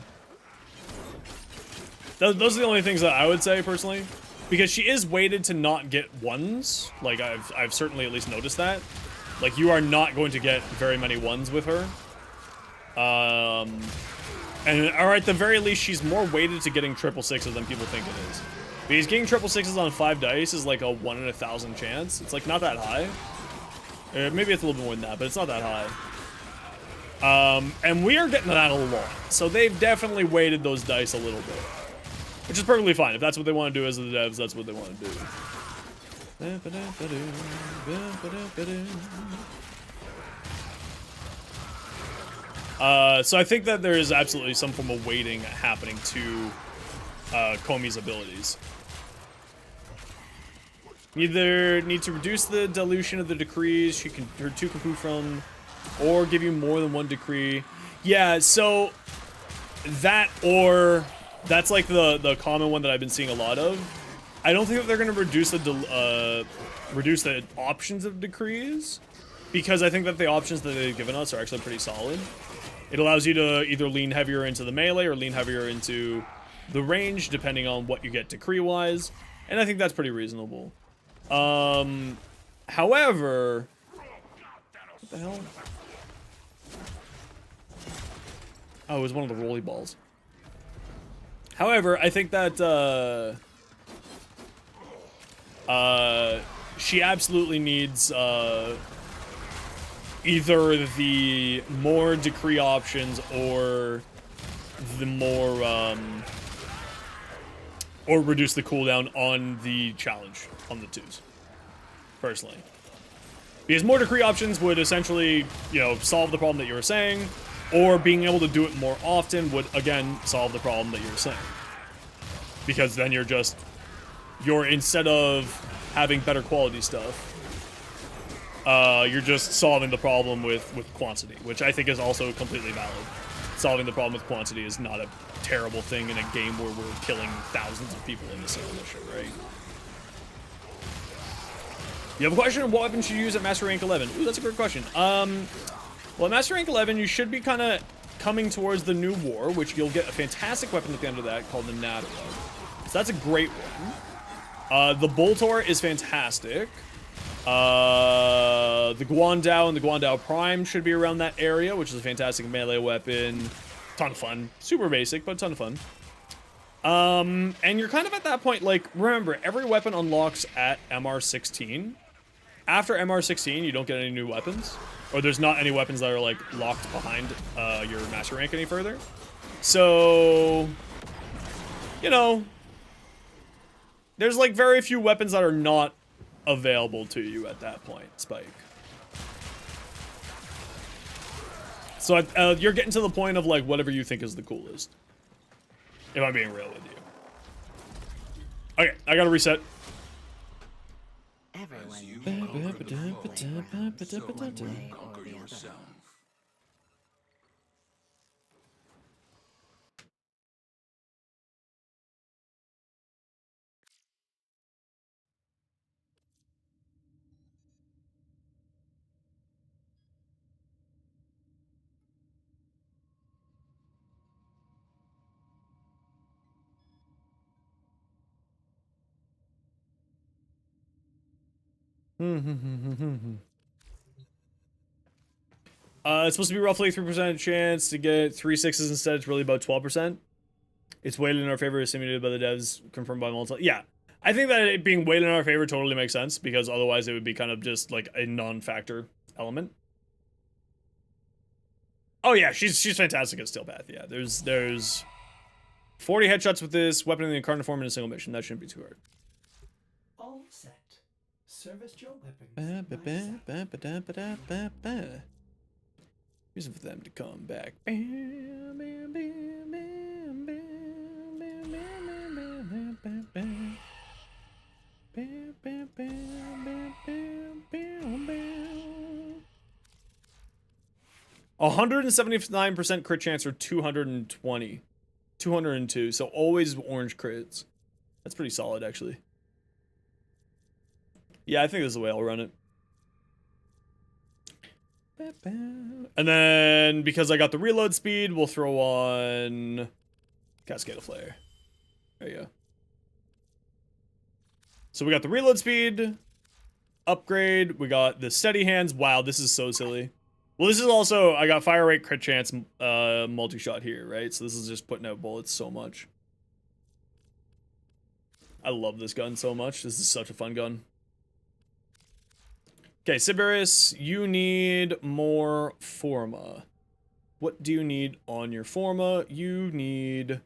those are the only things that I would say, personally. Because she is weighted to not get ones. Like, I've certainly at least noticed that. Like, you are not going to get very many ones with her. And, or at the very least, she's more weighted to getting 666s than people think it is. Because getting 666s on 5 dice is like a 1 in 1,000 chance. It's like not that high. Maybe it's a little bit more than that, but it's not that high. And we are getting that a lot. So they've definitely weighted those dice a little bit. Which is perfectly fine. If that's what they want to do as the devs, that's what they want to do. So I think that there is absolutely some form of weighting happening to Komi's abilities. Either need to reduce the dilution of the decrees her 2 can prove from, or give you more than 1 decree. Yeah, so that, or that's like the common one that I've been seeing a lot of. I don't think that they're going to reduce the options of decrees, because I think that the options that they've given us are actually pretty solid. It allows you to either lean heavier into the melee or lean heavier into the range, depending on what you get decree-wise, and I think that's pretty reasonable. However, what the hell? Oh, it was one of the rolly balls. However, I think that, she absolutely needs, either the more decree options or the more, or reduce the cooldown on the challenge on the 2s, personally. Because more decree options would essentially, you know, solve the problem that you were saying, or being able to do it more often would, again, solve the problem that you were saying. Because then you're instead of having better quality stuff, you're just solving the problem with quantity, which I think is also completely valid. Solving the problem with quantity is not a terrible thing in a game where we're killing thousands of people in the single mission, right? You have a question of what weapon should you use at Master Rank 11? Ooh, that's a great question. Well, at Master Rank 11, you should be kind of coming towards the new war, which you'll get a fantastic weapon at the end of that called the Natara. So that's a great one. The Boltor is fantastic. The Guandao and the Guandao Prime should be around that area, which is a fantastic melee weapon. Ton of fun. Super basic, but ton of fun. And you're kind of at that point, like, remember, every weapon unlocks at MR16. After MR16, you don't get any new weapons. Or there's not any weapons that are, like, locked behind your master rank any further. So, you know, there's, like, very few weapons that are not available to you at that point, Spike. So you're getting to the point of, like, whatever you think is the coolest. If I'm being real with you. Okay, I gotta reset. As you conquer the foe, so you conquer yourself. It's supposed to be roughly 3% chance to get 3 6s instead. It's really about 12%. It's weighted in our favor, as simulated by the devs, confirmed by multi. Yeah, I think that it being weighted in our favor totally makes sense, because otherwise it would be kind of just like a non-factor element. Oh yeah, she's fantastic at Steel Path. Yeah, there's 40 headshots with this weapon in the incarnate form in a single mission. That shouldn't be too hard. All set. Service your weapons. Reason for them to come back. $179% crit chance or 220. 202. So always orange crits. That's pretty solid, actually. Yeah, I think this is the way I'll run it. And then, because I got the reload speed, we'll throw on Cascade of Flare. There you go. So we got the reload speed, upgrade, we got the steady hands. Wow, this is so silly. Well, this is also, I got fire rate, crit chance, multi-shot here, right? So this is just putting out bullets so much. I love this gun so much. This is such a fun gun. Okay, Siberius, you need more Forma. What do you need on your Forma? You need...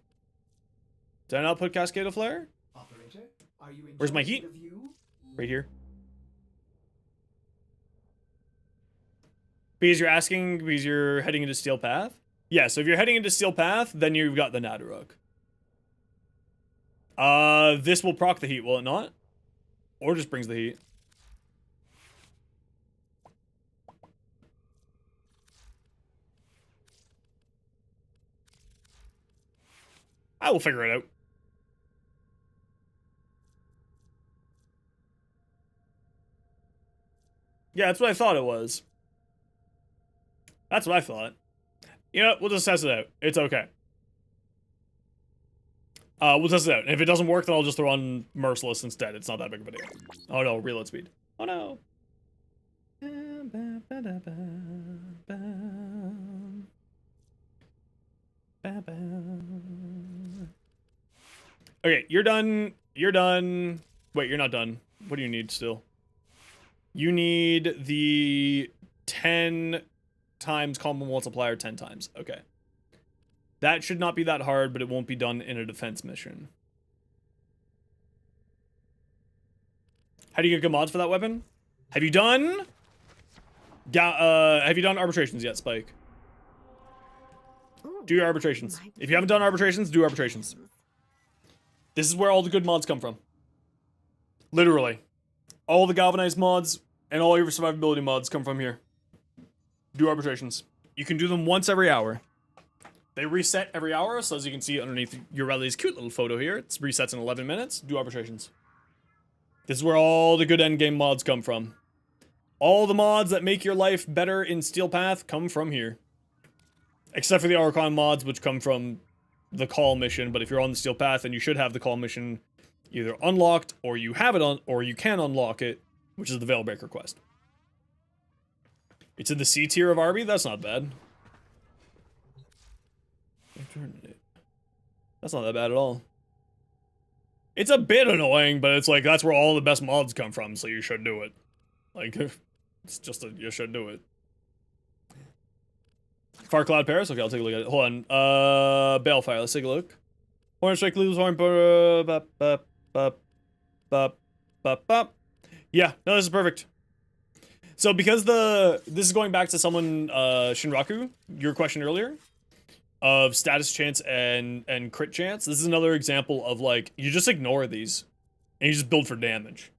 Did I not put Cascade of Flare? Operator, are you Where's my enjoying heat? the view? Right here. Because you're asking, because you're heading into Steel Path? Yeah, so if you're heading into Steel Path, then you've got the Nadaruk. This will proc the heat, will it not? Or just brings the heat. I will figure it out. Yeah, that's what I thought it was. That's what I thought. You know, we'll just test it out. It's okay. We'll test it out. And if it doesn't work, then I'll just throw on Merciless instead. It's not that big of a deal. Oh no, reload speed. Oh no. Okay, you're done. You're done. Wait, you're not done. What do you need still? You need the 10 times combo multiplier 10 times. Okay. That should not be that hard, but it won't be done in a defense mission. How do you get good mods for that weapon? Have you done... have you done arbitrations yet, Spike? Do your arbitrations. If you haven't done arbitrations, do arbitrations. This is where all the good mods come from. Literally. All the galvanized mods and all your survivability mods come from here. Do arbitrations. You can do them once every hour. They reset every hour, so as you can see underneath Ureli's cute little photo here, it resets in 11 minutes. Do arbitrations. This is where all the good endgame mods come from. All the mods that make your life better in Steel Path come from here. Except for the Archon mods, which come from the call mission, but if you're on the Steel Path, then you should have the call mission either unlocked, or you have it on, or you can unlock it, which is the Veilbreaker quest. It's in the C tier of Arby? That's not bad. That's not that bad at all. It's a bit annoying, but it's like, that's where all the best mods come from, so you should do it. Like, it's just a, you should do it. Far Cloud Paris? Okay, I'll take a look at it. Hold on. Balefire, let's take a look. Horn Strike, lose Horn, yeah, no, this is perfect. So because this is going back to someone, Shinraku, your question earlier, of status chance and crit chance, this is another example of, like, you just ignore these, and you just build for damage.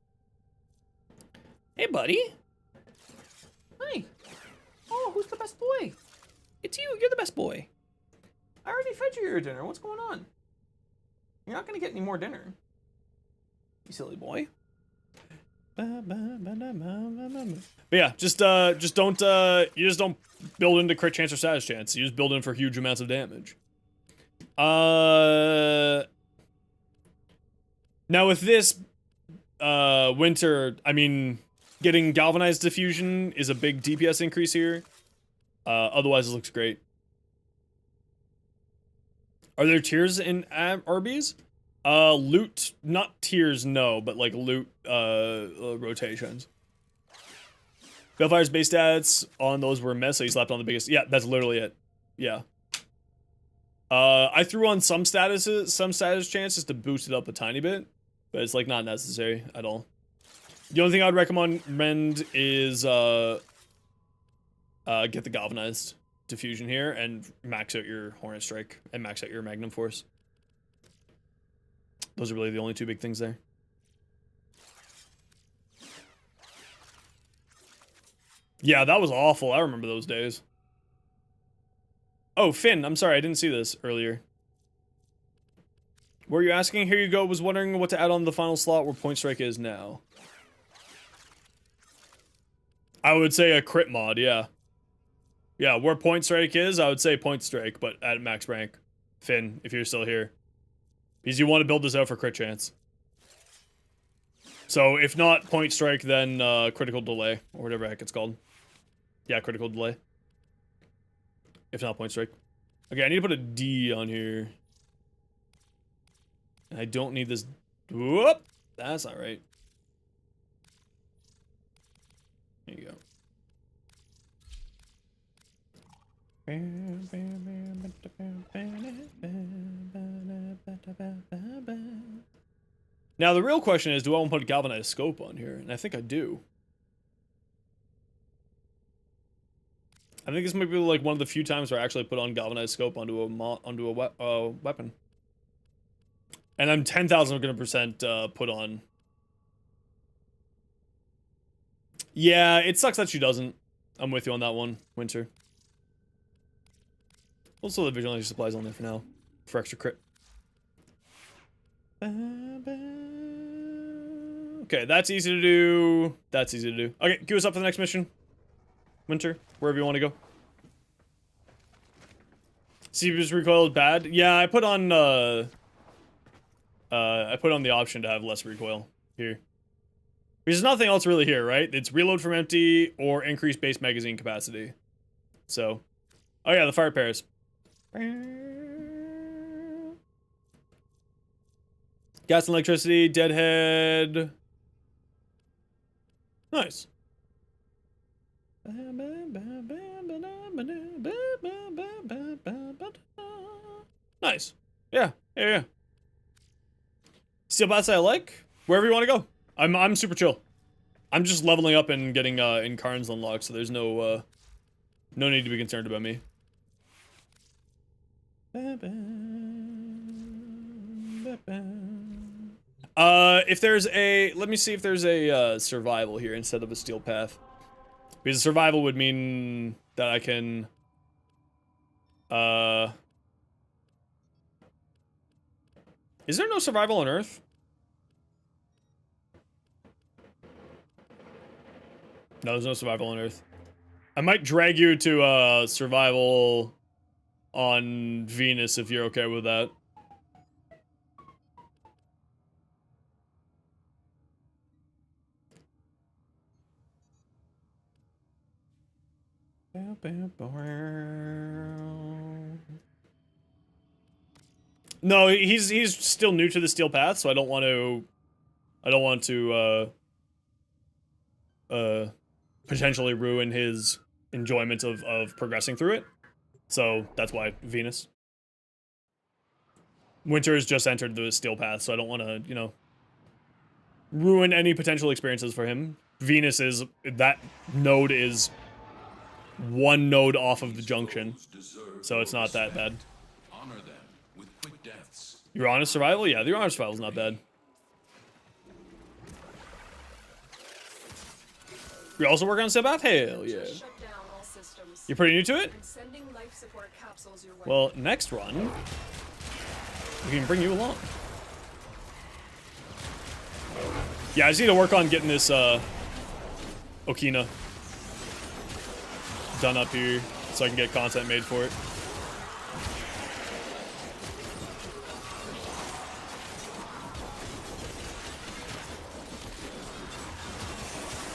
Hey, buddy. Hi. Oh, who's the best boy? It's you, you're the best boy. I already fed you your dinner, what's going on? You're not gonna get any more dinner. You silly boy. But yeah, just don't, you just don't build into crit chance or status chance. You just build in for huge amounts of damage. Now with this, winter, I mean, getting galvanized diffusion is a big DPS increase here. Otherwise, it looks great. Are there tiers in RBs? Loot, not tiers, no, but like loot rotations. Balfire's base stats on those were mess, so he slapped on the biggest. Yeah, that's literally it. Yeah. I threw on some status chances to boost it up a tiny bit, but it's like not necessary at all. The only thing I'd recommend is get the galvanized diffusion here and max out your Hornet Strike and max out your Magnum Force. Those are really the only two big things there. Yeah, that was awful. I remember those days. Oh, Finn, I'm sorry, I didn't see this earlier. Were you asking? Here you go. Was wondering what to add on the final slot where Point Strike is now. I would say a crit mod, yeah. Yeah, where Point Strike is, I would say Point Strike, but at max rank. Finn, if you're still here. Because you want to build this out for crit chance. So, if not Point Strike, then Critical Delay, or whatever the heck it's called. Yeah, Critical Delay. If not Point Strike. Okay, I need to put a D on here. I don't need this. Whoop! That's not right. There you go. Now the real question is, do I want to put a galvanized scope on here? And I think I do. I think this might be like one of the few times where I actually put on galvanized scope onto a weapon. And I'm 10,000% put on. Yeah, it sucks that she doesn't. I'm with you on that one, Winter. Also, the visual energy supplies on there for now, for extra crit. Okay, that's easy to do. That's easy to do. Okay, queue us up for the next mission. Winter, wherever you want to go. CPU's recoil is bad. Yeah, I put on the option to have less recoil here. There's nothing else really here, right? It's reload from empty or increase base magazine capacity. So, oh yeah, the fire pairs. Gas and electricity, deadhead. Nice. Nice. Yeah. Steel bats I like. Wherever you want to go. I'm super chill. I'm just leveling up and getting INCARNs unlocked, so there's no need to be concerned about me. If there's a, let me see if there's a survival here instead of a steel path. Because survival would mean that I can is there no survival on Earth? No, there's no survival on Earth. I might drag you to survival on Venus if you're okay with that. No, he's still new to the steel path, so I don't want to potentially ruin his enjoyment of progressing through it. So that's why Venus. Winter has just entered the steel path, so I don't want to, you know, ruin any potential experiences for him. Venus is, that node is one node off of the junction, so it's not that bad. Honor them with quick deaths. Your honest survival? Yeah, the honest survival is not bad. You're also working on steel path? Hell yeah. You're pretty new to it? Well, next run, we can bring you along. Yeah, I just need to work on getting this Okina done up here so I can get content made for it.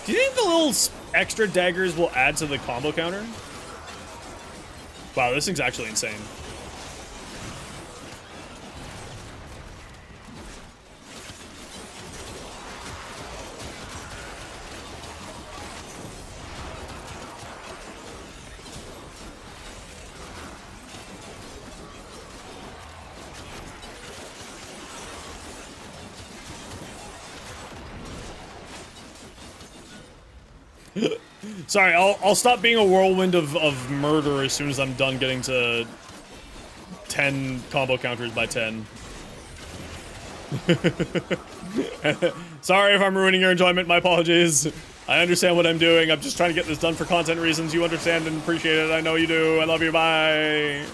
Do you think the little extra daggers will add to the combo counter? Wow, this thing's actually insane. Sorry, I'll stop being a whirlwind of murder as soon as I'm done getting to 10 combo counters by 10. Sorry if I'm ruining your enjoyment, my apologies. I understand what I'm doing. I'm just trying to get this done for content reasons. You understand and appreciate it. I know you do. I love you. Bye.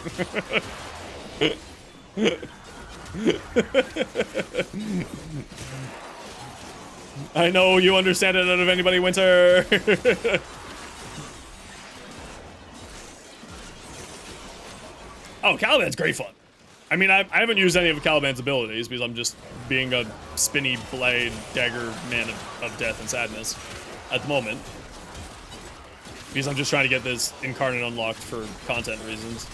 I know you understand it out of anybody, Winter. Oh, Caliban's great fun. I mean, I haven't used any of Caliban's abilities because I'm just being a spinny blade dagger man of death and sadness at the moment. Because I'm just trying to get this Incarnate unlocked for content reasons.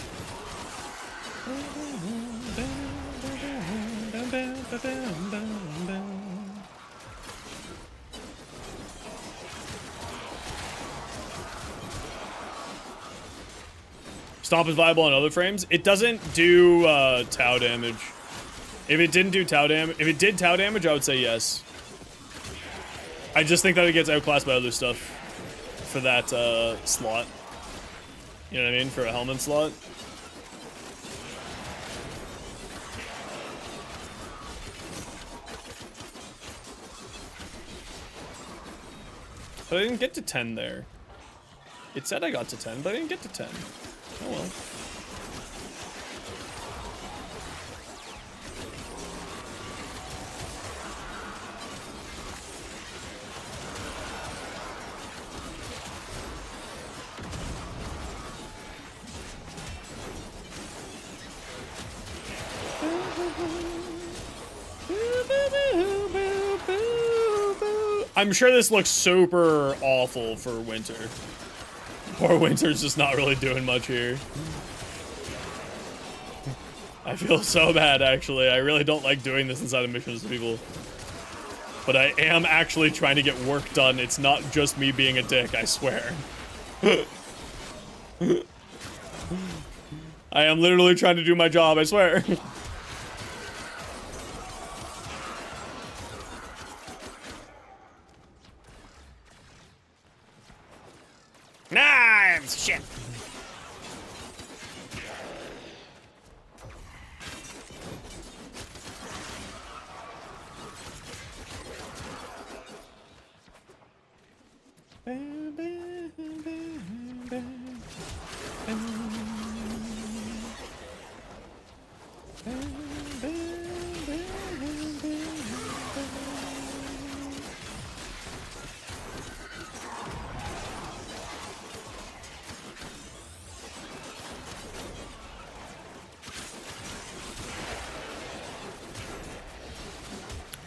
Stomp is viable on other frames. It doesn't do Tau damage. If it didn't do Tau damage, if it did Tau damage, I would say yes. I just think that it gets outclassed by other stuff for that slot. You know what I mean? For a Hellman slot. But I didn't get to 10 there. It said I got to 10, but I didn't get to 10. Oh well. I'm sure this looks super awful for Winter. Poor Winter's just not really doing much here. I feel so bad, actually. I really don't like doing this inside of missions to people. But I am actually trying to get work done. It's not just me being a dick, I swear. I am literally trying to do my job, I swear. Nah, shit.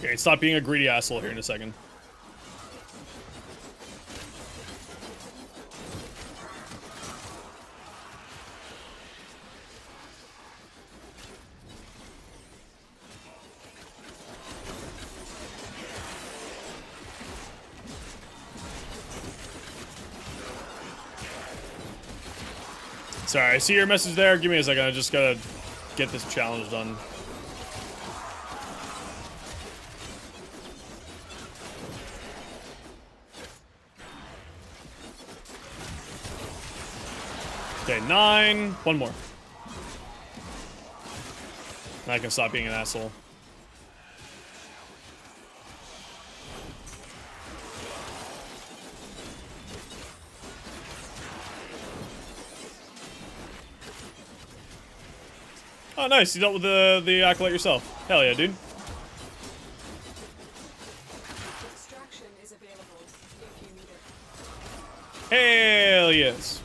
Okay, stop being a greedy asshole here in a second. Sorry, I see your message there. Give me a second. I just gotta get this challenge done. Okay, 9. One more. Now I can stop being an asshole. Oh, nice. You dealt with the acolyte yourself. Hell yeah, dude. Extraction is available if you need it. Hell yes.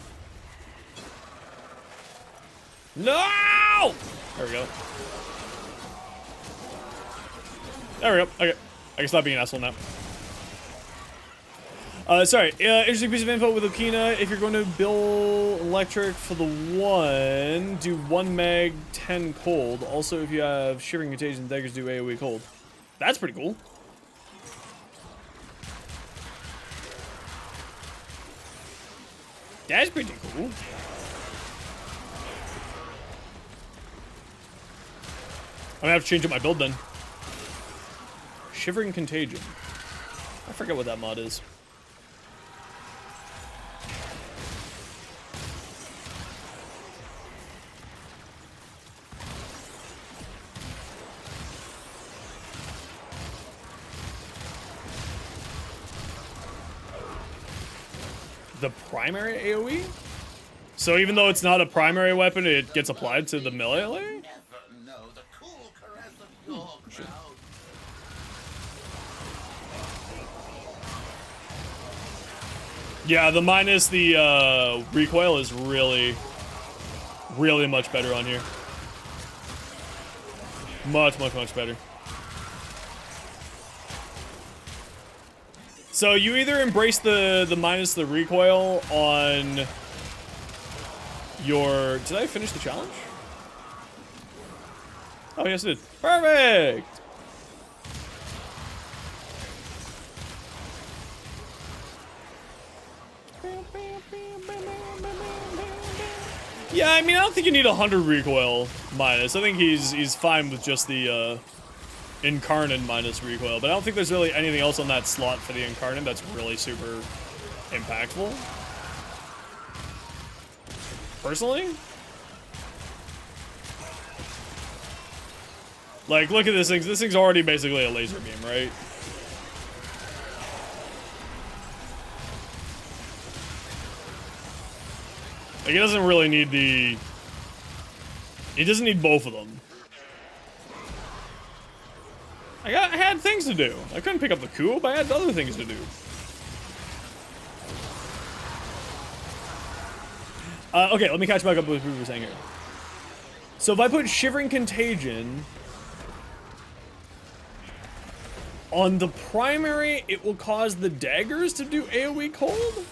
No! There we go. There we go. Okay. I can stop being an asshole now. Sorry, interesting piece of info with Okina. If you're going to build electric for the 1, do 1 mag, 10 cold. Also, if you have Shivering Contagion, daggers do AoE cold. That's pretty cool. That's pretty cool. I'm gonna have to change up my build then. Shivering Contagion. I forget what that mod is. The primary AoE? So even though it's not a primary weapon, it gets applied to the melee? Yeah, the minus the recoil is really much better on here. Much better. So you either embrace the minus the recoil on your... Did I finish the challenge? Oh, yes, I did. Perfect! Yeah, I mean, I don't think you need 100 recoil minus. I think he's fine with just the INCARNON minus recoil, but I don't think there's really anything else on that slot for the INCARNON that's really super impactful. Personally? Like, look at this thing. This thing's already basically a laser beam, right? Like, it doesn't really need the... It doesn't need both of them. I had things to do. I couldn't pick up the coup, but I had other things to do. Okay, let me catch back up with what we were saying here. So if I put Shivering Contagion on the primary, it will cause the daggers to do AoE cold?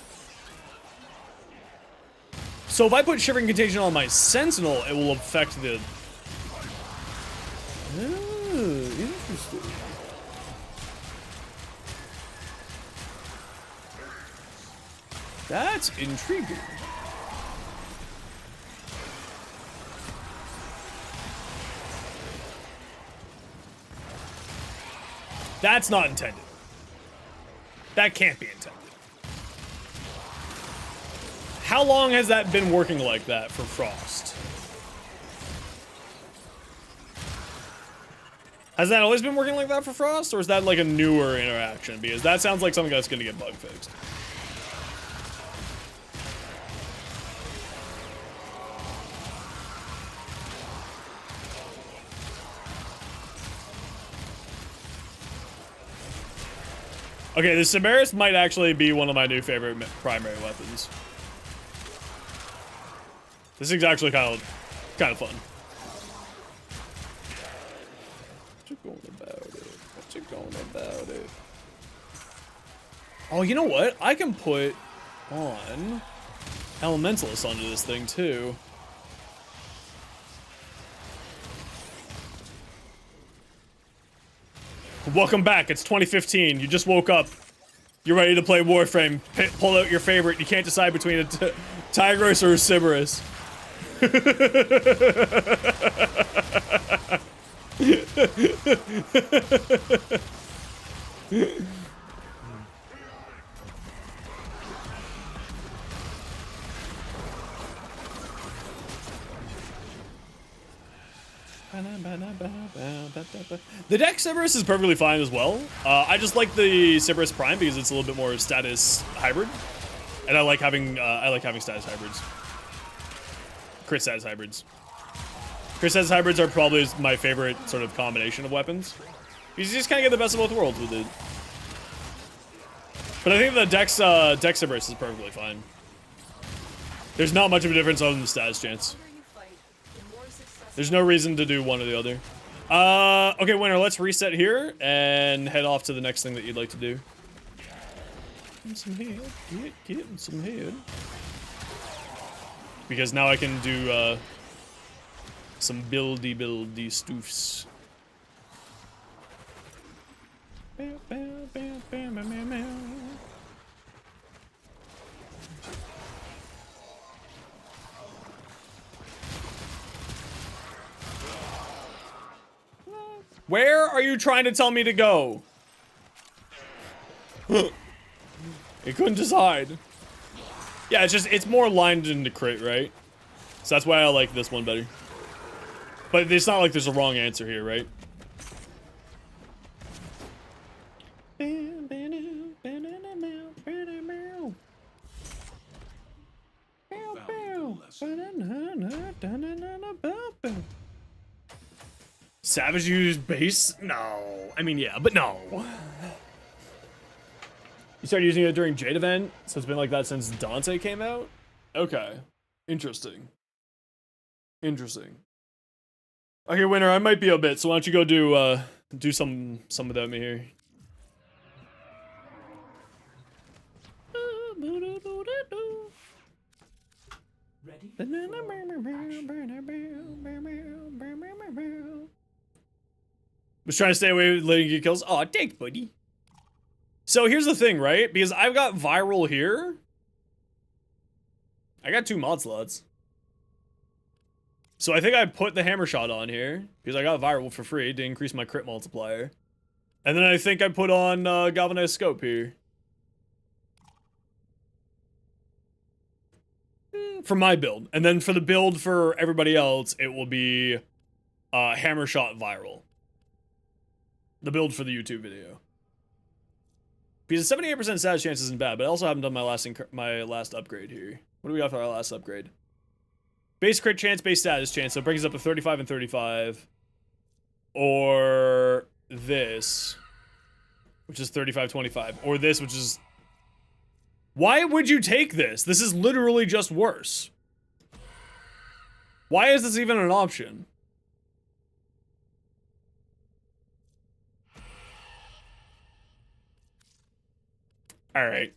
So if I put Shivering Contagion on my Sentinel, it will affect the... Oh, interesting. That's intriguing. That's not intended. That can't be intended. How long has that been working like that for Frost? Has that always been working like that for Frost, or is that like a newer interaction? Because that sounds like something that's going to get bug fixed. Okay, the Ciberus might actually be one of my new favorite primary weapons. This thing's actually kind of fun. What you going about it? What you going about it? Oh, you know what? I can put on Elementalist onto this thing too. Welcome back. It's 2015. You just woke up. You're ready to play Warframe. Pull out your favorite. You can't decide between a Tigris or a Ciberus. The deck Ciberus is perfectly fine as well. I just like the Ciberus Prime because it's a little bit more status hybrid, and I like having status hybrids. Crit status hybrids. Crit status hybrids are probably my favorite sort of combination of weapons. You just kind of get the best of both worlds with it. But I think the deck Ciberus is perfectly fine. There's not much of a difference other than the status chance. There's no reason to do one or the other. Okay, winner, let's reset here and head off to the next thing that you'd like to do. Getting some head. Getting some head. Because now I can do some buildy stoofs. Where are you trying to tell me to go? It couldn't just hide. Yeah, it's more lined into crit, right? So that's why I like this one better. But it's not like there's a wrong answer here, right? Savage used base? No. I mean, yeah, but no. You started using it during Jade event, so it's been like that since Dante came out? Okay. Interesting. Interesting. Okay, Winner, I might be a bit, so why don't you go do some without me here. Ready? Was trying to stay away with letting you get kills. Aw, thanks, buddy. So here's the thing, right? Because I've got viral here. I got 2 mod slots. So I think I put the hammer shot on here because I got viral for free to increase my crit multiplier. And then I think I put on galvanized scope here. For my build. And then for the build for everybody else, it will be hammer shot viral. The build for the YouTube video. Because 78% status chance isn't bad, but I also haven't done my last upgrade here. What do we got for our last upgrade? Base crit chance, base status chance, so it brings us up to 35 and 35. Or this, which is 35, 25. Or this, which is... Why would you take this? This is literally just worse. Why is this even an option? Alright.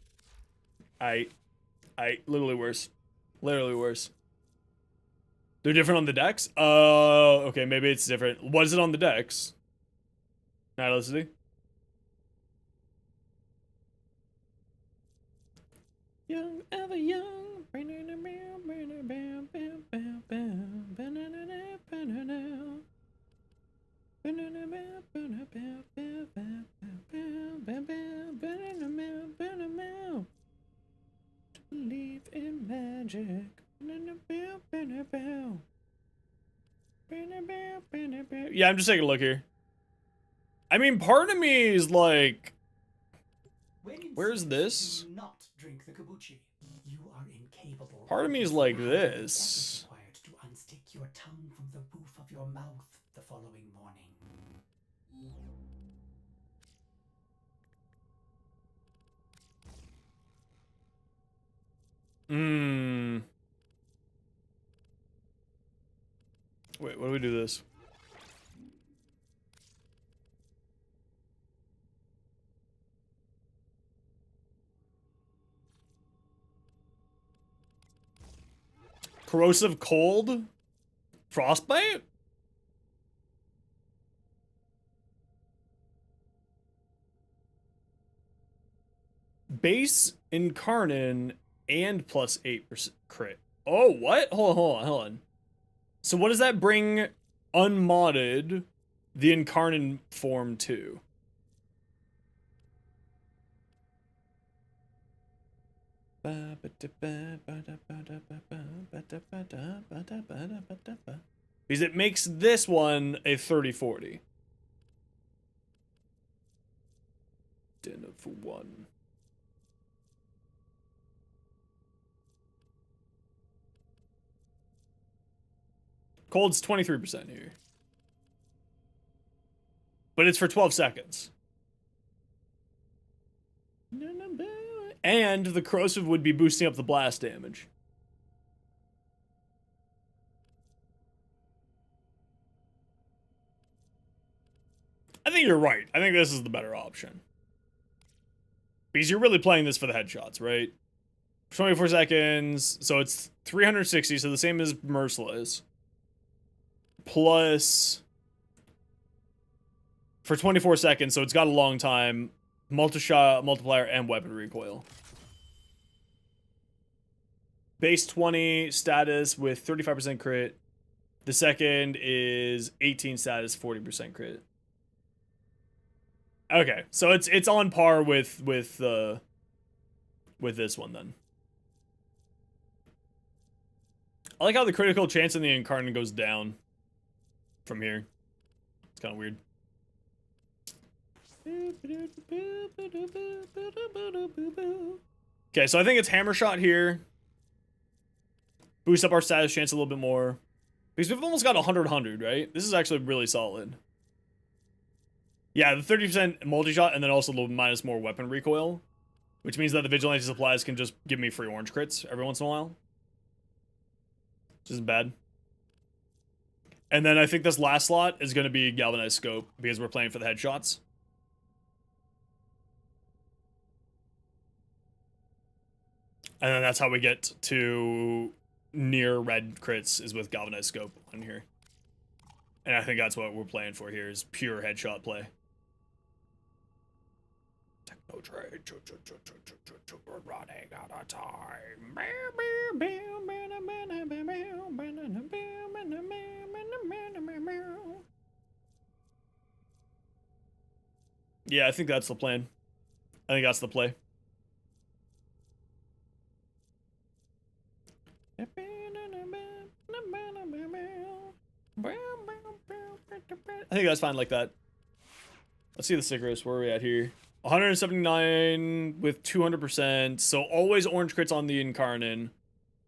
Literally worse. Literally worse. They're different on the decks? Oh, okay, maybe it's different. What is it on the decks? Nihilicity? Young, ever young. Believe in magic. Yeah, I'm just taking a look here. I mean, part of me is like, where's this? Do not drink the kombucha. You are incapable. Part of me is like this. Required to unstick your tongue from the roof of your mouth the following morning. Wait, what do we do this? Corrosive cold? Frostbite? Base Incarnon and plus 8% crit. Oh, what? Hold on. So what does that bring unmodded the Incarnon form to? Because it makes this one a 30-40. Dinner for one. Cold's 23% here. But it's for 12 seconds. And the corrosive would be boosting up the blast damage. I think you're right. I think this is the better option. Because you're really playing this for the headshots, right? 24 seconds, so it's 360, so the same as Merciless. Plus, for 24 seconds, so it's got a long time, multi-shot, multiplier, and weapon recoil. Base 20 status with 35% crit. The second is 18 status, 40% crit. Okay, so it's on par with this one then. I like how the critical chance in the Incarnon goes down from here. It's kind of weird. Okay, so I think it's Hammer Shot here. Boost up our status chance a little bit more. Because we've almost got 100-100, right? This is actually really solid. Yeah, the 30% multi-shot and then also the minus more weapon recoil. Which means that the Vigilante supplies can just give me free orange crits every once in a while. Which isn't bad. And then I think this last slot is going to be Galvanized Scope because we're playing for the headshots. And then that's how we get to near red crits is with Galvanized Scope on here. And I think that's what we're playing for here is pure headshot play. Techno trade, we're running out of time. Yeah, I think that's the plan. I think that's the play. I think that's fine like that. Let's see the stickers. Where are we at here? 179 with 200%. So always orange crits on the Incarnon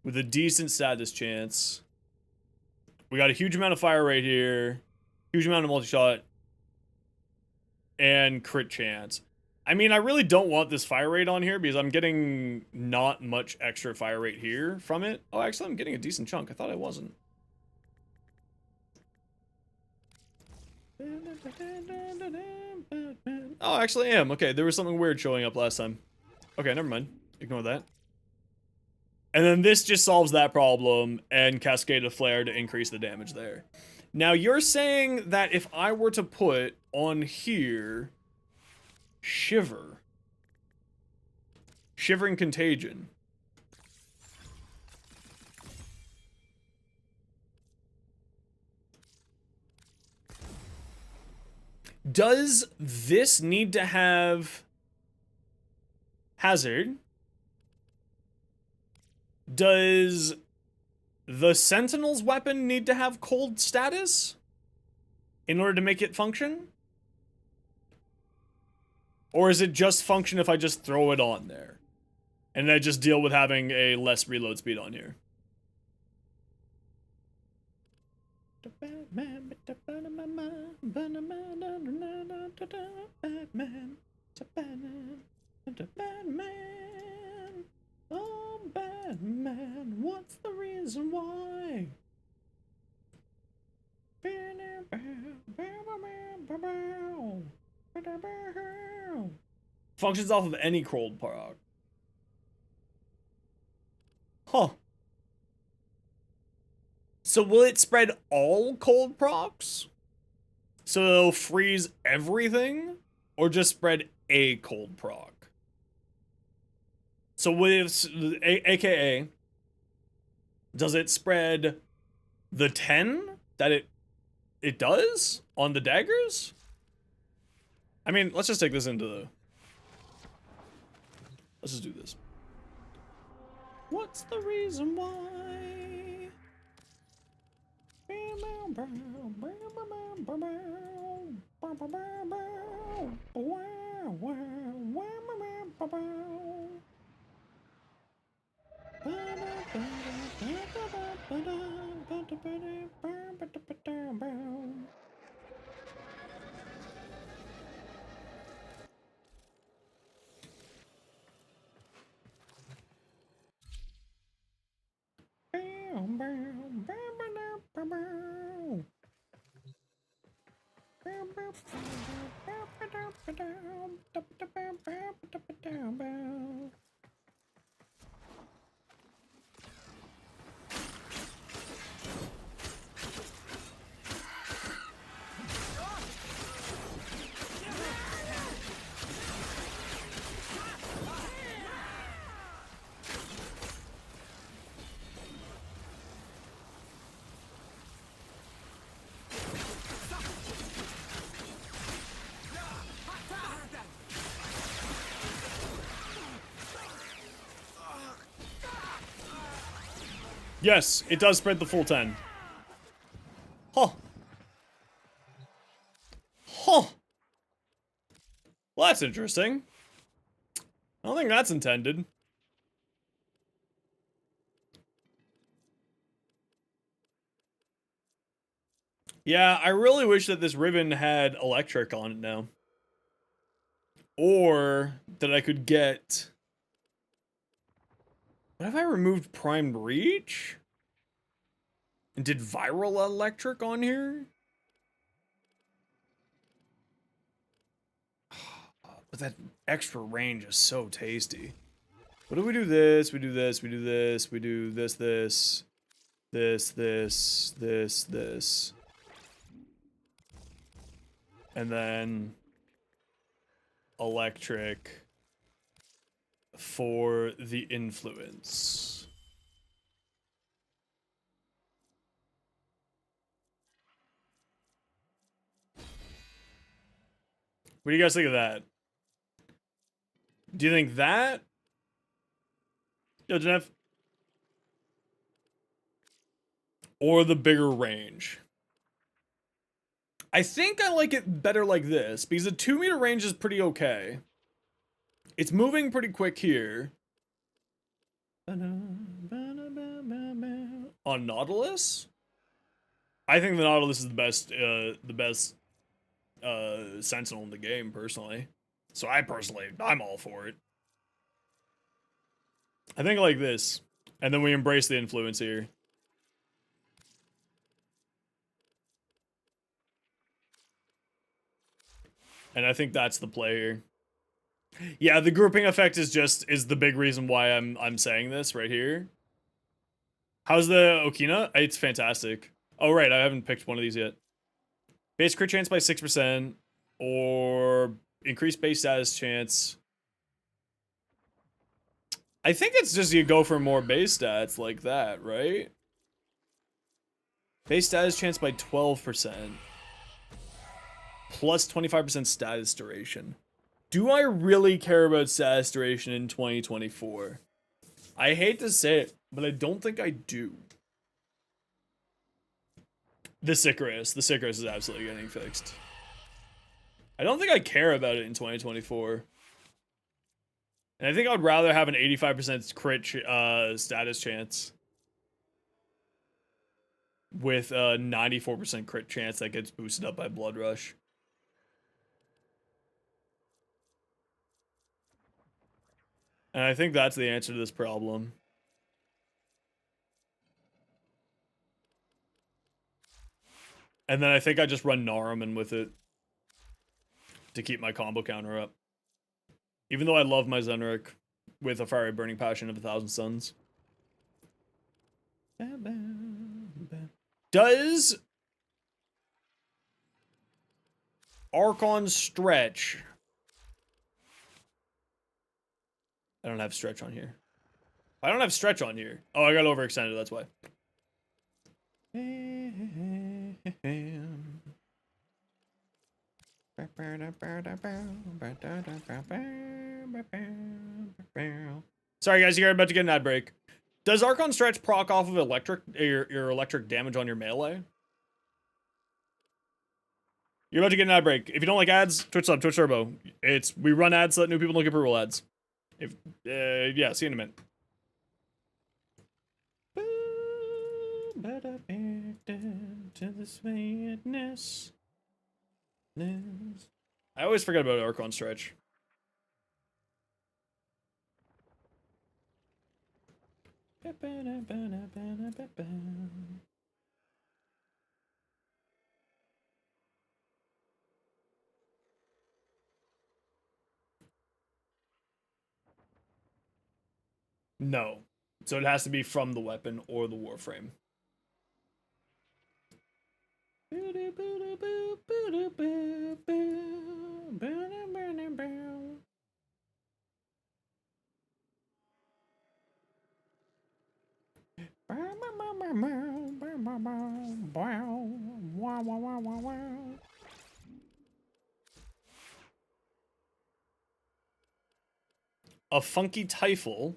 with a decent status chance. We got a huge amount of fire rate here. Huge amount of multi-shot. And crit chance. I mean, I really don't want this fire rate on here because I'm getting not much extra fire rate here from it. Oh, actually, I'm getting a decent chunk. I thought I wasn't. Oh, actually I am. Okay, there was something weird showing up last time. Okay, never mind. Ignore that. And then this just solves that problem and Cascade of Flare to increase the damage there. Now, you're saying that if I were to put on here Shiver. Shivering Contagion. Does this need to have Hazard? Does the Sentinel's weapon need to have cold status in order to make it function? Or is it just function if I just throw it on there? And I just deal with having a less reload speed on here. Oh, Batman, what's the reason why? Functions off of any cold proc. Huh. So will it spread all cold procs? So it'll freeze everything? Or just spread a cold proc? So with AKA, does it spread the 10 that it does on the daggers? I mean, let's just take this into the... Let's just do this. What's the reason why? Yes, it does spread the full 10. Huh. Huh. Well, that's interesting. I don't think that's intended. Yeah, I really wish that this ribbon had electric on it now. Or that I could get... What if I removed primed reach? And did viral electric on here? But that extra range is so tasty. What do we do this? We do this, we do this, we do this, this, this. And then electric for the influence. What do you guys think of that? Do you think that? Yo, Jeff. Or the bigger range? I think I like it better like this, because the 2-meter range is pretty okay. It's moving pretty quick here. On Nautilus? I think the Nautilus is the best Sentinel in the game, personally. So I'm all for it. I think like this. And then we embrace the influence here. And I think that's the play here. Yeah, the grouping effect is the big reason why I'm saying this right here. How's the Okina? It's fantastic. Oh right, I haven't picked one of these yet. Base crit chance by 6%, or increased base status chance. I think it's just you go for more base stats like that, right? Base status chance by 12%. Plus 25% status duration. Do I really care about status duration in 2024? I hate to say it, but I don't think I do. The Sicarus is absolutely getting fixed. I don't think I care about it in 2024. And I think I'd rather have an 85% crit status chance with a 94% crit chance that gets boosted up by Blood Rush. And I think that's the answer to this problem. And then I think I just run Naruman with it to keep my combo counter up. Even though I love my Zenrik with a fiery burning passion of 1,000 suns. Does Archon stretch? I don't have stretch on here. I don't have stretch on here. Oh, I got overextended, that's why. Sorry guys, you're about to get an ad break. Does Archon stretch proc off of electric your electric damage on your melee? You're about to get an ad break. If you don't like ads, Twitch sub, Twitch Turbo. We run ads so that new people don't get approval ads. Yeah, see you in a minute. To the sweetness. I always forget about Archon stretch. No. So it has to be from the weapon or the warframe. A funky Typhel.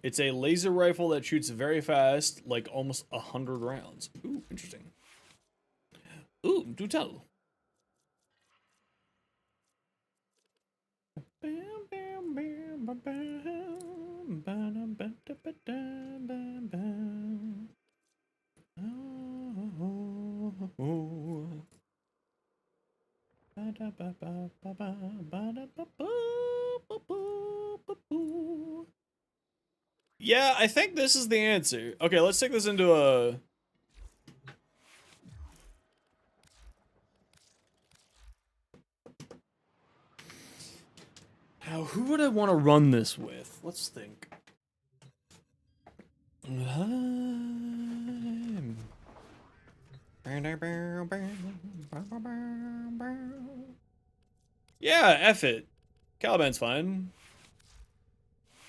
It's a laser rifle that shoots very fast, like almost 100 rounds. Ooh, interesting. Ooh, do tell. Yeah, I think this is the answer. Okay, let's take this into a... Now, who would I want to run this with? Let's think. Yeah, F it. Caliban's fine.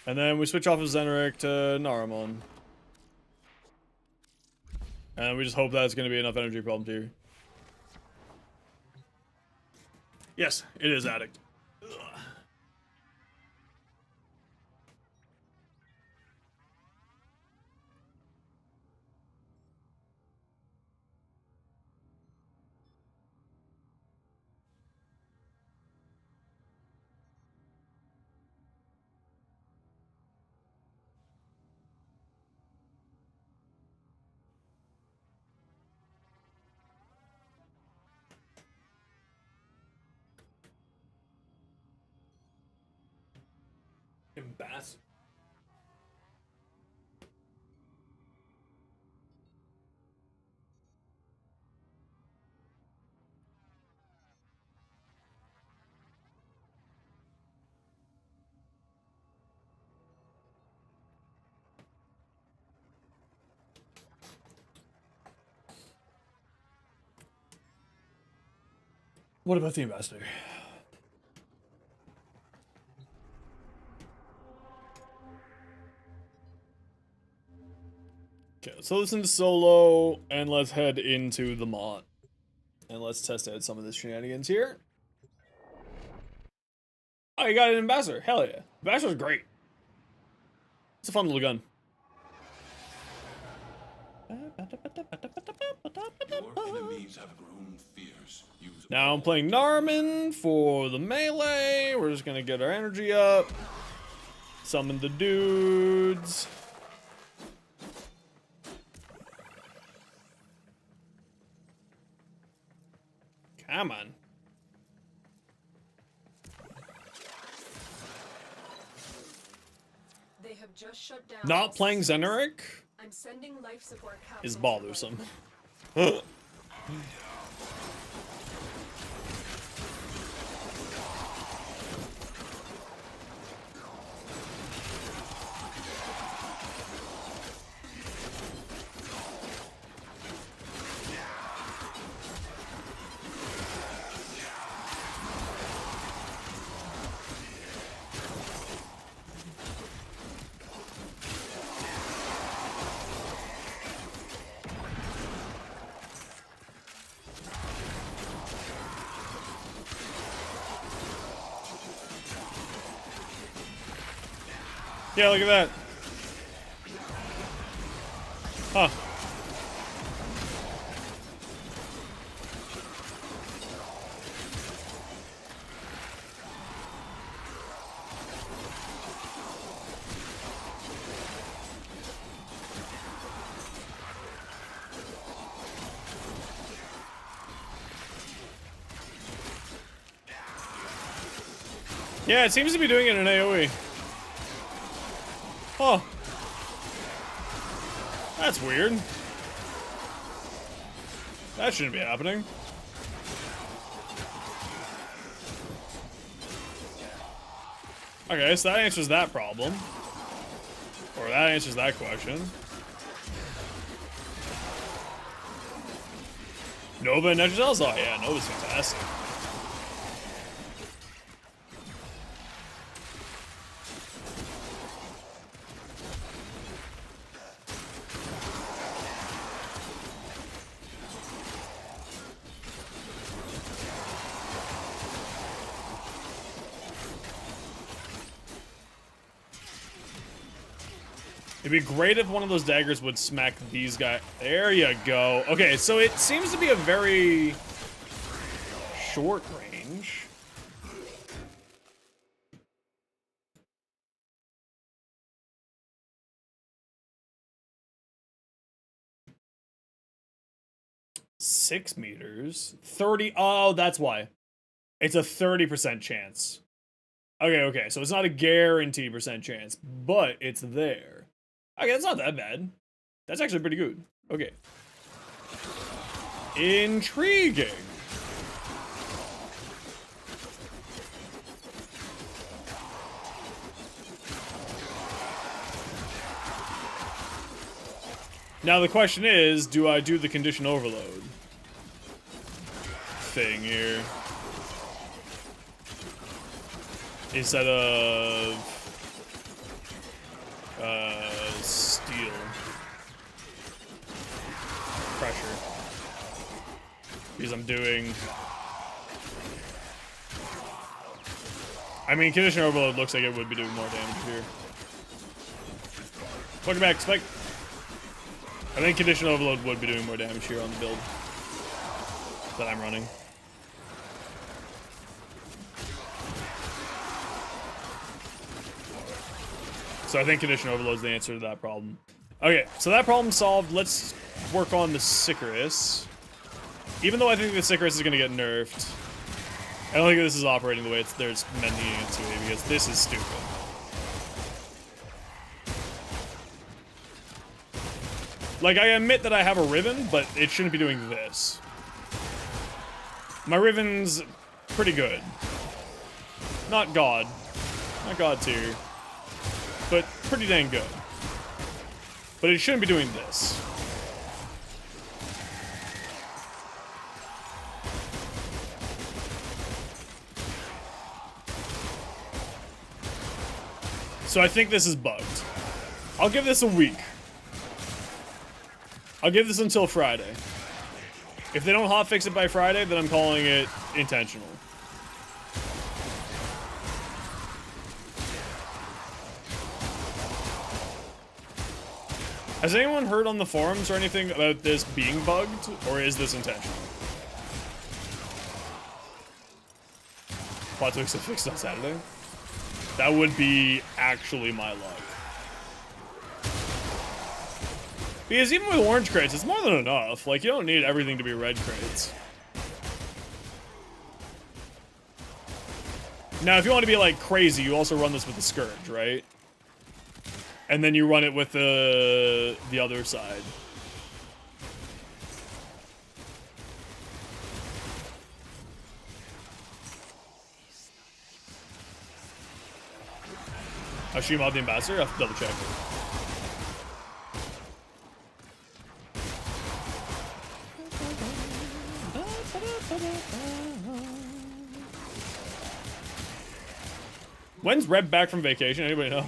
And then we switch off of Zeneric to Naramon. And we just hope that's going to be enough energy problems here. Yes, it is Addict. Ugh. Ambassador. What about the ambassador? Okay, let's listen to solo and let's head into the mod. And let's test out some of the shenanigans here. Oh, you got an ambassador. Hell yeah. Ambassador's great. It's a fun little gun. Your enemies have grown fierce. Use Now I'm playing Narman for the melee. We're just gonna get our energy up. Summon the dudes. Come on. They have just shut down. Not playing Zeneric I'm sending life support is capsules bothersome. Yeah, look at that. Huh. Yeah, it seems to be doing it in AoE. Oh. That's weird. That shouldn't be happening. Okay, so that answers that problem. that answers that question. Nova and Netrzel's? Oh yeah, Nova's fantastic. It'd be great if one of those daggers would smack these guys. There you go. Okay, so it seems to be a very short range. Six meters. 30. Oh, that's why. It's a 30% chance. Okay, so it's not a guaranteed percent chance, but it's there. Okay, that's not that bad. That's actually pretty good. Okay. Intriguing. Now the question is, do I do the condition overload thing here? Instead of steel pressure, because I'm doing, I mean, condition overload looks like it would be doing more damage here. Welcome back, Spike. I think condition overload would be doing more damage here on the build that I'm running. So I think condition overload is the answer to that problem. Okay, so that problem solved. Let's work on the Sicarus. Even though I think the Sicarus is going to get nerfed, I don't think this is operating the way there's meant needing it to be, because this is stupid. Like, I admit that I have a Riven, but it shouldn't be doing this. My Riven's pretty good. Not God. Not God tier. But pretty dang good. But it shouldn't be doing this. So I think this is bugged. I'll give this a week. I'll give this until Friday. If they don't hotfix it by Friday, then I'm calling it intentional. Has anyone heard on the forums or anything about this being bugged, or is this intentional? Plot twist fixed on Saturday? That would be actually my luck. Because even with orange crates, it's more than enough. Like, you don't need everything to be red crates. Now, if you want to be, like, crazy, you also run this with the Scourge, right? And then you run it with the other side. Ashima the Ambassador? I'll have to double check. When's Reb back from vacation? Anybody know?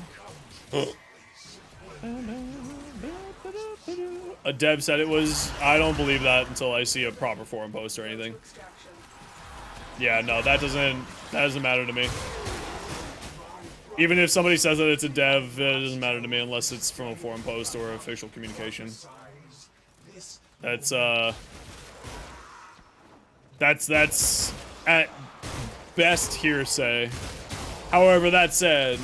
A dev said it was. I don't believe that until I see a proper forum post or anything. Yeah, no, that doesn't matter to me. Even if somebody says that it's a dev, it doesn't matter to me unless it's from a forum post or official communication. That's at best hearsay. However, that said,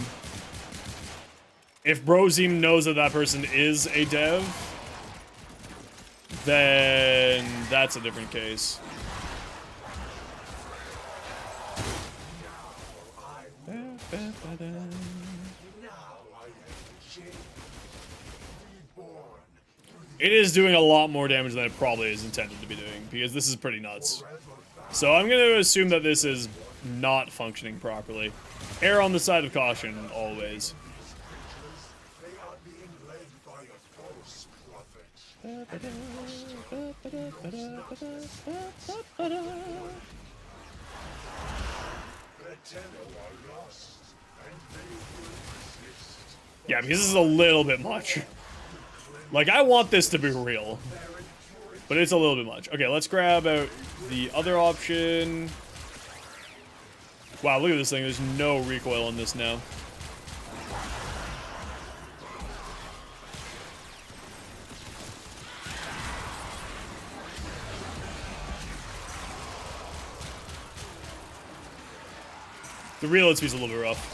if Brozim knows that that person is a dev, then that's a different case. It is doing a lot more damage than it probably is intended to be doing, because this is pretty nuts. So I'm going to assume that this is not functioning properly. Err on the side of caution, always. Yeah, because this is a little bit much. Like, I want this to be real. But it's a little bit much. Okay, let's grab out the other option. Wow, look at this thing. There's no recoil on this now. The reload speed's a little bit rough.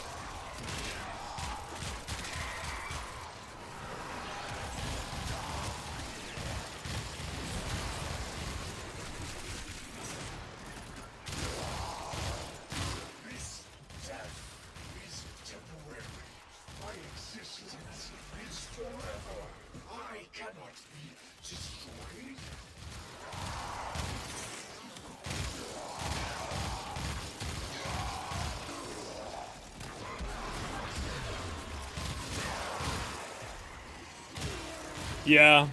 Yeah,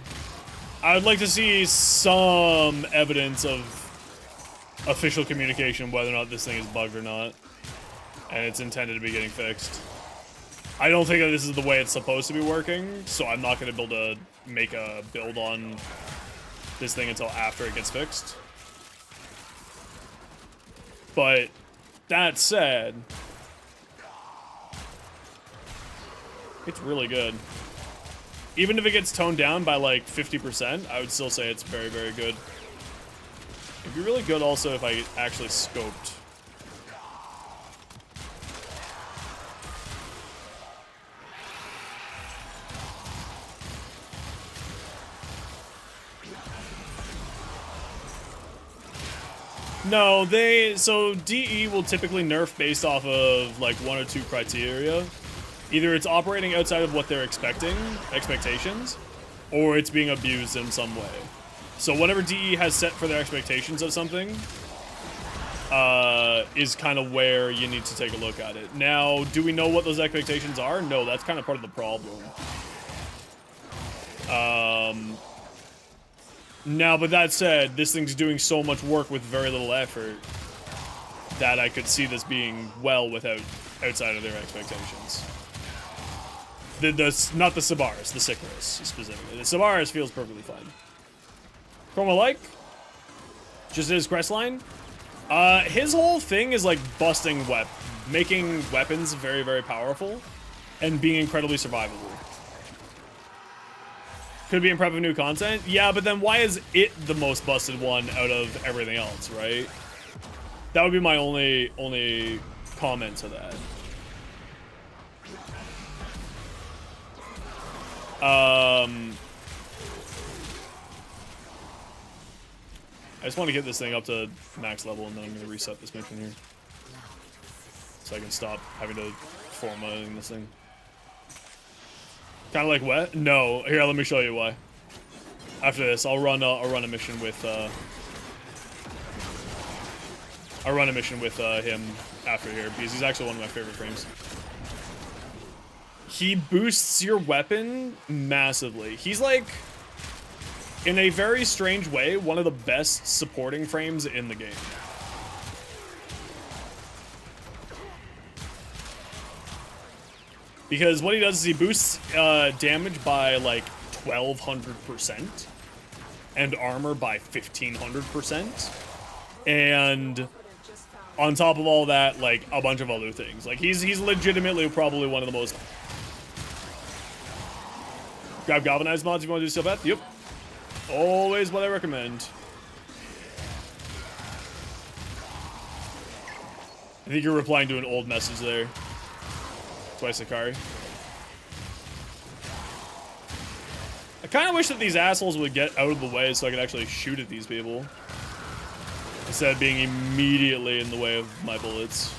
I would like to see some evidence of official communication whether or not this thing is bugged or not, and it's intended to be getting fixed. I don't think that this is the way it's supposed to be working, so I'm not going to be able to make a build on this thing until after it gets fixed. But that said, it's really good. Even if it gets toned down by like 50%, I would still say it's very, very good. It'd be really good also if I actually scoped. No, so DE will typically nerf based off of like 1 or 2 criteria. Either it's operating outside of what they're expectations, or it's being abused in some way. So whatever DE has set for their expectations of something is kind of where you need to take a look at it. Now, do we know what those expectations are? No, that's kind of part of the problem. Now, but that said, this thing's doing so much work with very little effort that I could see this being well outside of their expectations. Not the Sabaris, the Sicaris specifically. The Sabaris feels perfectly fine. Chroma like, just his quest line. His whole thing is like making weapons very, very powerful and being incredibly survivable. Could be in prep of new content, yeah, but then why is it the most busted one out of everything else, right? That would be my only comment to that. I just want to get this thing up to max level, and then I'm going to reset this mission here. So I can stop having to formatting this thing. Kind of like wet? No. Here, let me show you why. After this, I'll run a mission with him after here, because he's actually one of my favorite frames. He boosts your weapon massively. He's like, in a very strange way, one of the best supporting frames in the game. Because what he does is he boosts damage by like 1,200% and armor by 1,500%. And on top of all that, like a bunch of other things. Like he's legitimately probably one of the most... Grab galvanized mods if you want to do steel path. Yep. Always what I recommend. I think you're replying to an old message there. Twice Sakari. I kind of wish that these assholes would get out of the way so I could actually shoot at these people. Instead of being immediately in the way of my bullets.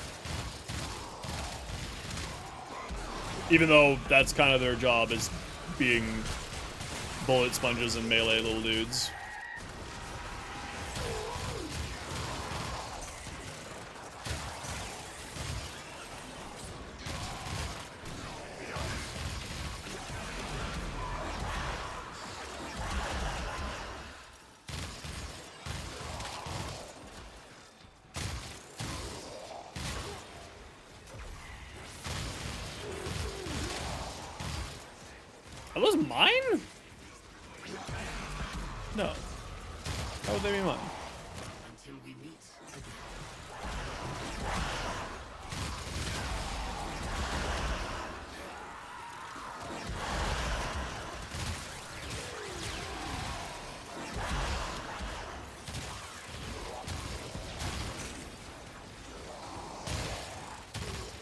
Even though that's kind of their job, is being bullet sponges and melee little dudes. those mine? No. How would they be mine? Until we meet again.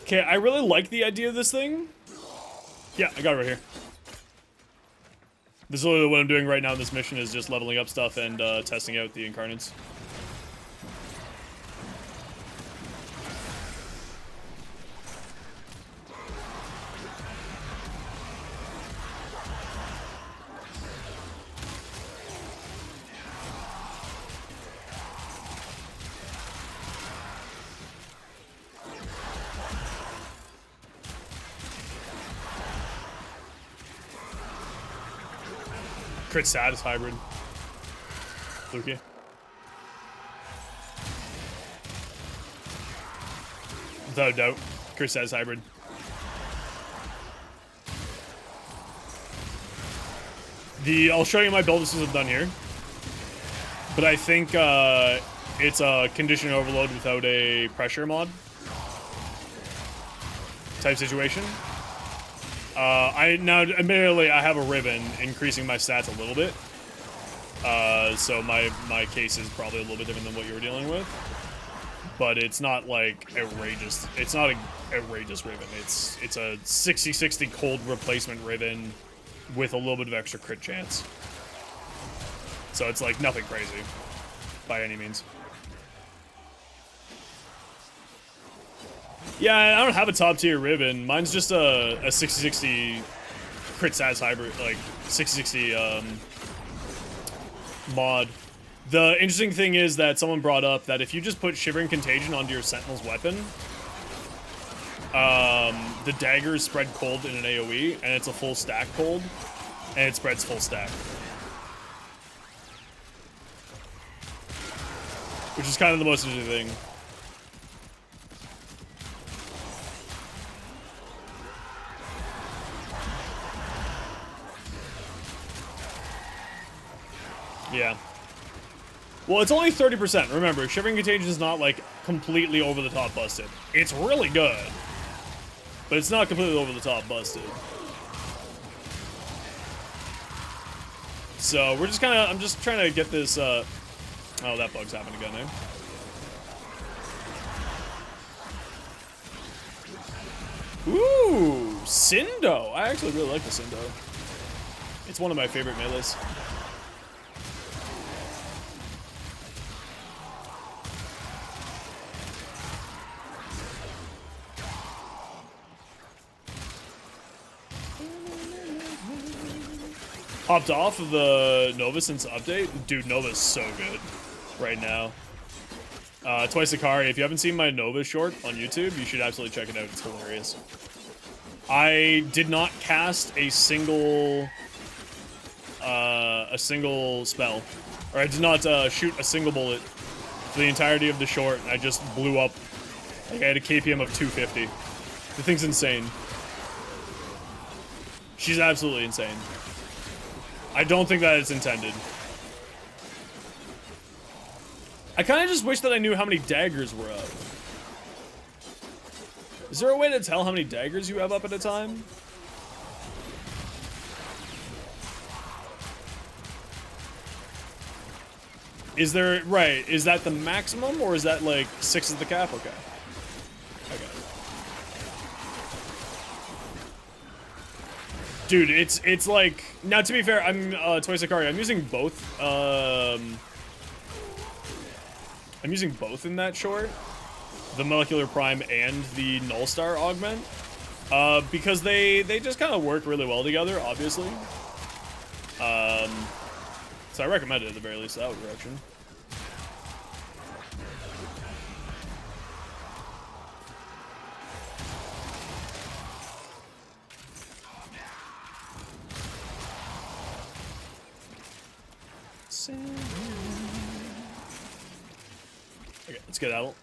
Okay, I really like the idea of this thing. Yeah, I got it right here. This is literally what I'm doing right now in this mission, is just leveling up stuff and testing out the incarnates. Crit status hybrid. Luki. Without a doubt. Crit status hybrid. I'll show you my build as soon as I'm done here. But I think it's a condition overload without a pressure mod type situation. Admittedly, I have a ribbon increasing my stats a little bit. So my case is probably a little bit different than what you were dealing with. But it's not like outrageous. It's not an outrageous ribbon. It's a 60-60 cold replacement ribbon with a little bit of extra crit chance. So it's like nothing crazy by any means. Yeah, I don't have a top tier ribbon. Mine's just a 60-60 crit stats hybrid, like 60-60 mod. The interesting thing is that someone brought up that if you just put Shivering Contagion onto your Sentinel's weapon, the daggers spread cold in an AoE, and it's a full stack cold, and it spreads full stack. Which is kind of the most interesting thing. Yeah. Well, it's only 30%. Remember, Shivering Contagion is not, like, completely over-the-top busted. It's really good. But it's not completely over-the-top busted. So, we're just kind of... I'm just trying to get this, Oh, that bug's happened again, eh? Ooh! Cindo! I actually really like the Cindo. It's one of my favorite melees. Hopped off of the Nova since the update. Dude, Nova's so good right now. Twice Akari, if you haven't seen my Nova short on YouTube, you should absolutely check it out. It's hilarious. I did not cast a single spell. Or I did not shoot a single bullet for the entirety of the short. I just blew up. Like, I had a KPM of 250. The thing's insane. She's absolutely insane. I don't think that it's intended. I kind of just wish that I knew how many daggers were up. Is there a way to tell how many daggers you have up at a time? Is there... Right, is that the maximum, or is that, like, 6 is the cap? Okay. Okay. Dude, it's like... Now, to be fair, I'm Twice Akari. I'm using both. I'm using both in that short. The Molecular Prime and the Null Star Augment. Because they just kind of work really well together, obviously. So I recommend it at the very least that direction. Okay, let's get out.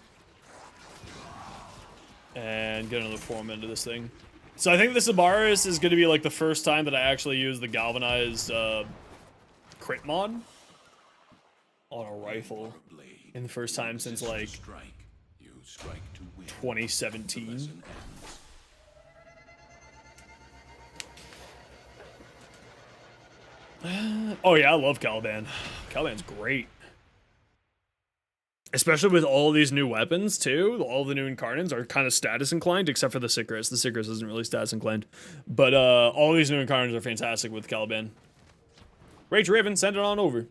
And get another form into this thing. So I think the Sabaris is going to be like the first time that I actually use the galvanized crit mod on a rifle. In the first time since like 2017. Oh yeah, I love Caliban. Caliban's great. Especially with all these new weapons, too. All the new Incarnons are kind of status inclined, except for the Sickris. The Sickris isn't really status inclined. But all these new Incarnons are fantastic with Caliban. Rage Raven, send it on over.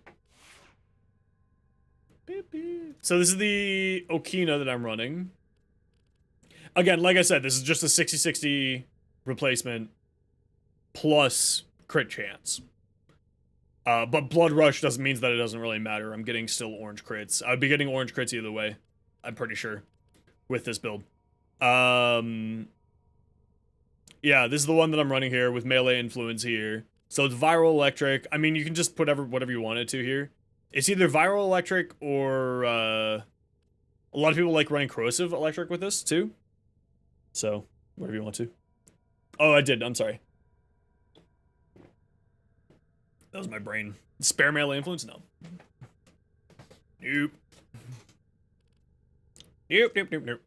Beep, beep. So this is the Okina that I'm running. Again, like I said, this is just a 60-60 replacement plus crit chance. But Blood Rush doesn't mean that it doesn't really matter. I'm getting still orange crits. I'd be getting orange crits either way. I'm pretty sure. With this build. Yeah, this is the one that I'm running here with melee influence here. So it's Viral Electric. I mean, you can just put whatever you wanted to here. It's either Viral Electric or, a lot of people like running Corrosive Electric with this, too. So, whatever you want to. Oh, I did. I'm sorry. That was my brain. Spare melee influence? No. Nope. Nope, nope, nope, nope.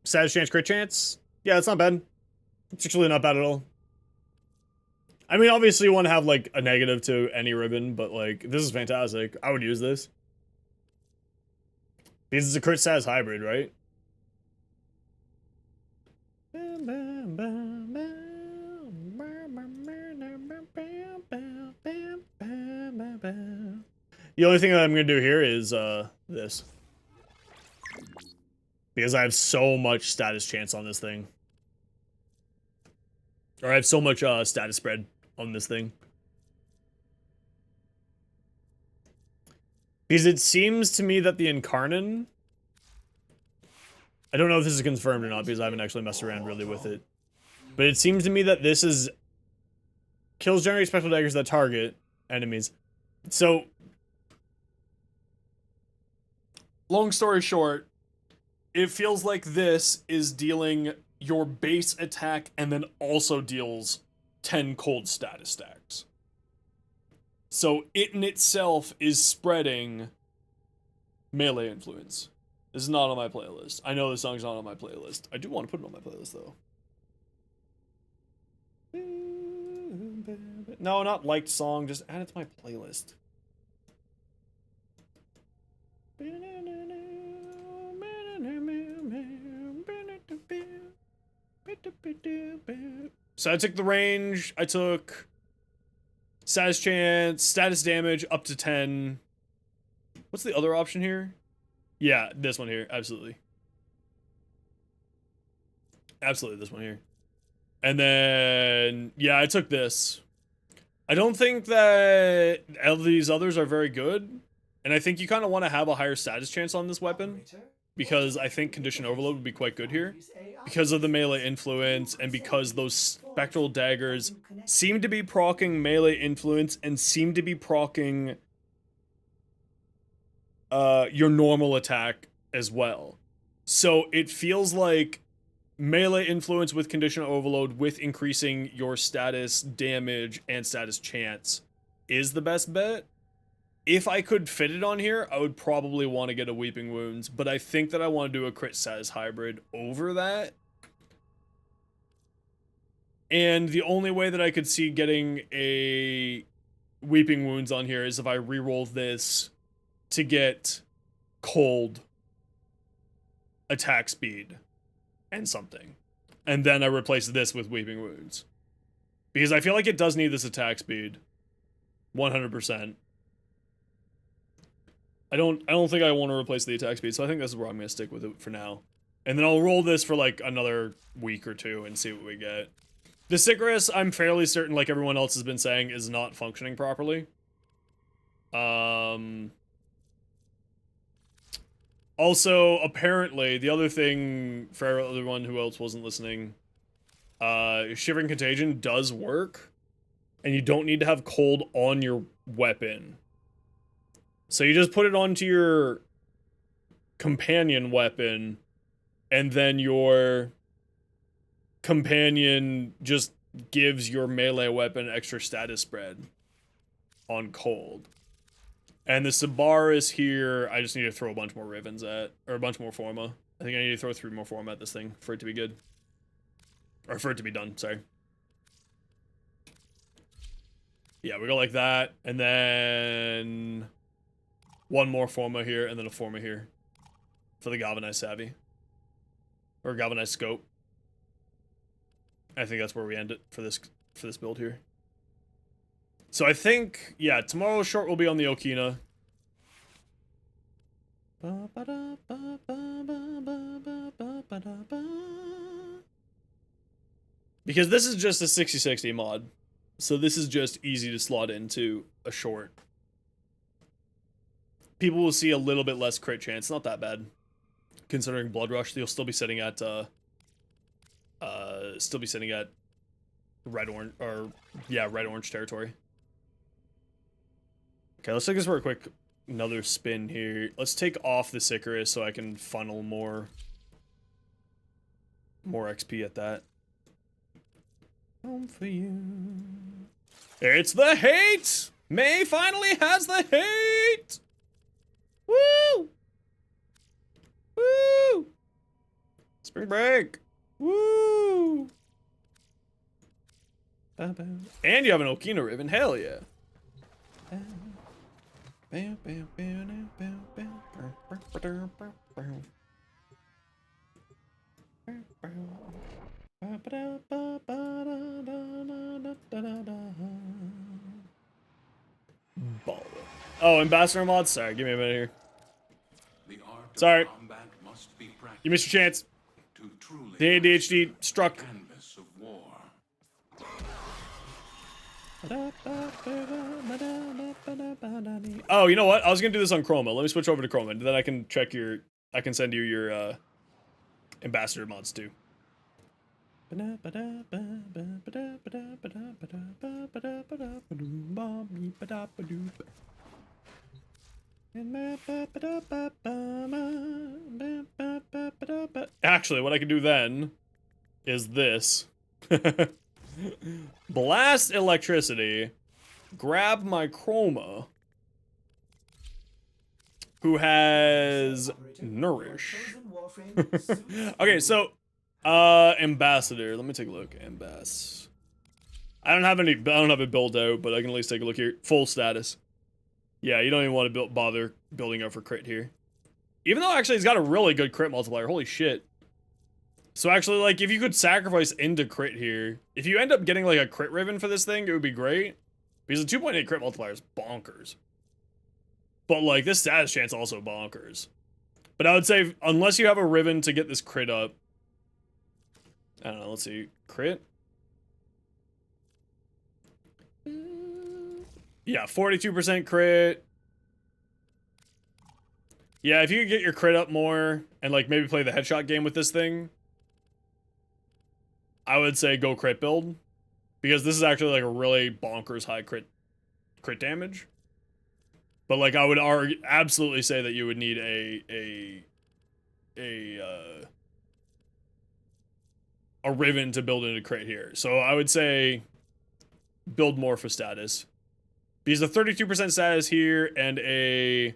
Status chance, crit chance? Yeah, it's not bad. It's actually not bad at all. I mean, obviously you want to have, like, a negative to any ribbon, but, like, this is fantastic. I would use this. Because it's a crit status hybrid, right? The only thing that I'm going to do here is, this. Because I have so much status chance on this thing. Or I have so much, status spread on this thing. Because it seems to me that the Incarnon... I don't know if this is confirmed or not, because I haven't actually messed around really with it. But it seems to me that this is... Kills generate special daggers that target enemies. So... Long story short, it feels like this is dealing your base attack and then also deals 10 cold status stacks. So it in itself is spreading melee influence. This is not on my playlist. I know this song's not on my playlist. I do want to put it on my playlist, though. No, not liked song. Just add it to my playlist. So I took the range. I took status chance, status damage up to 10. What's the other option here? Yeah, this one here. Absolutely. Absolutely this one here. And then, yeah, I took this. I don't think that these others are very good. And I think you kind of want to have a higher status chance on this weapon. Because I think Condition Overload would be quite good here. Because of the melee influence and because those spectral daggers seem to be proccing melee influence and seem to be proccing your normal attack as well. So it feels like melee influence with Condition Overload with increasing your status damage and status chance is the best bet. If I could fit it on here, I would probably want to get a Weeping Wounds, but I think that I want to do a crit status hybrid over that. And the only way that I could see getting a Weeping Wounds on here is if I reroll this to get cold attack speed and something. And then I replace this with Weeping Wounds. Because I feel like it does need this attack speed. 100%. I don't think I want to replace the attack speed, so I think this is where I'm going to stick with it for now. And then I'll roll this for like another week or two and see what we get. The Sickris, I'm fairly certain, like everyone else has been saying, is not functioning properly. Also, apparently, the other thing, for everyone who else wasn't listening, Shivering Contagion does work, and you don't need to have cold on your weapon. So you just put it onto your companion weapon, and then your companion just gives your melee weapon extra status spread on cold. And the Sabaris here, I just need to throw a bunch more Ravens at, or a bunch more Forma. I think I need to throw 3 more Forma at this thing for it to be good. Or for it to be done, sorry. Yeah, we go like that, and then 1 more Forma here, and then a Forma here for the Galvanized Savvy. Or Galvanized Scope. I think that's where we end it for this build here. So I think, yeah, tomorrow's short will be on the Okina. Because this is just a 60/60 mod. So this is just easy to slot into a short. People will see a little bit less crit chance. Not that bad. Considering Blood Rush, you'll still be sitting at red-orange, or yeah, red-orange territory. Okay, let's take this for a quick another spin here. Let's take off the Icarus so I can funnel more XP at that. Home for you. It's the hate! May finally has the hate! Woo! Woo! Spring break! Woo! And you have an Okina ribbon, hell yeah. Ball. Oh, Ambassador mod? Sorry, give me a minute here. The art of Sorry. combat must be You missed your chance. to truly The ADHD struck. canvas of war. Oh, you know what? I was gonna do this on Chroma. Let me switch over to Chroma, and then I can check your... I can send you your, Ambassador mods, too. Actually, what I can do then is this. Blast electricity, grab my Chroma, who has Nourish. Okay, so Ambassador, let me take a look. I don't have it built out, but I can at least take a look here. Full status. Yeah, you don't even want to bother building up for crit here. Even though actually he's got a really good crit multiplier. Holy shit. So actually, like, if you could sacrifice into crit here, if you end up getting, like, a crit ribbon for this thing, it would be great. Because a 2.8 crit multiplier is bonkers. But, like, this status chance also bonkers. But I would say, unless you have a ribbon to get this crit up, I don't know, let's see. Crit? Yeah, 42% crit. Yeah, if you could get your crit up more, and, like, maybe play the headshot game with this thing, I would say go crit build, because this is actually like a really bonkers high crit damage. But like I would absolutely say that you would need a ribbon to build into crit here. So I would say build more for status, because a 32% status here and a...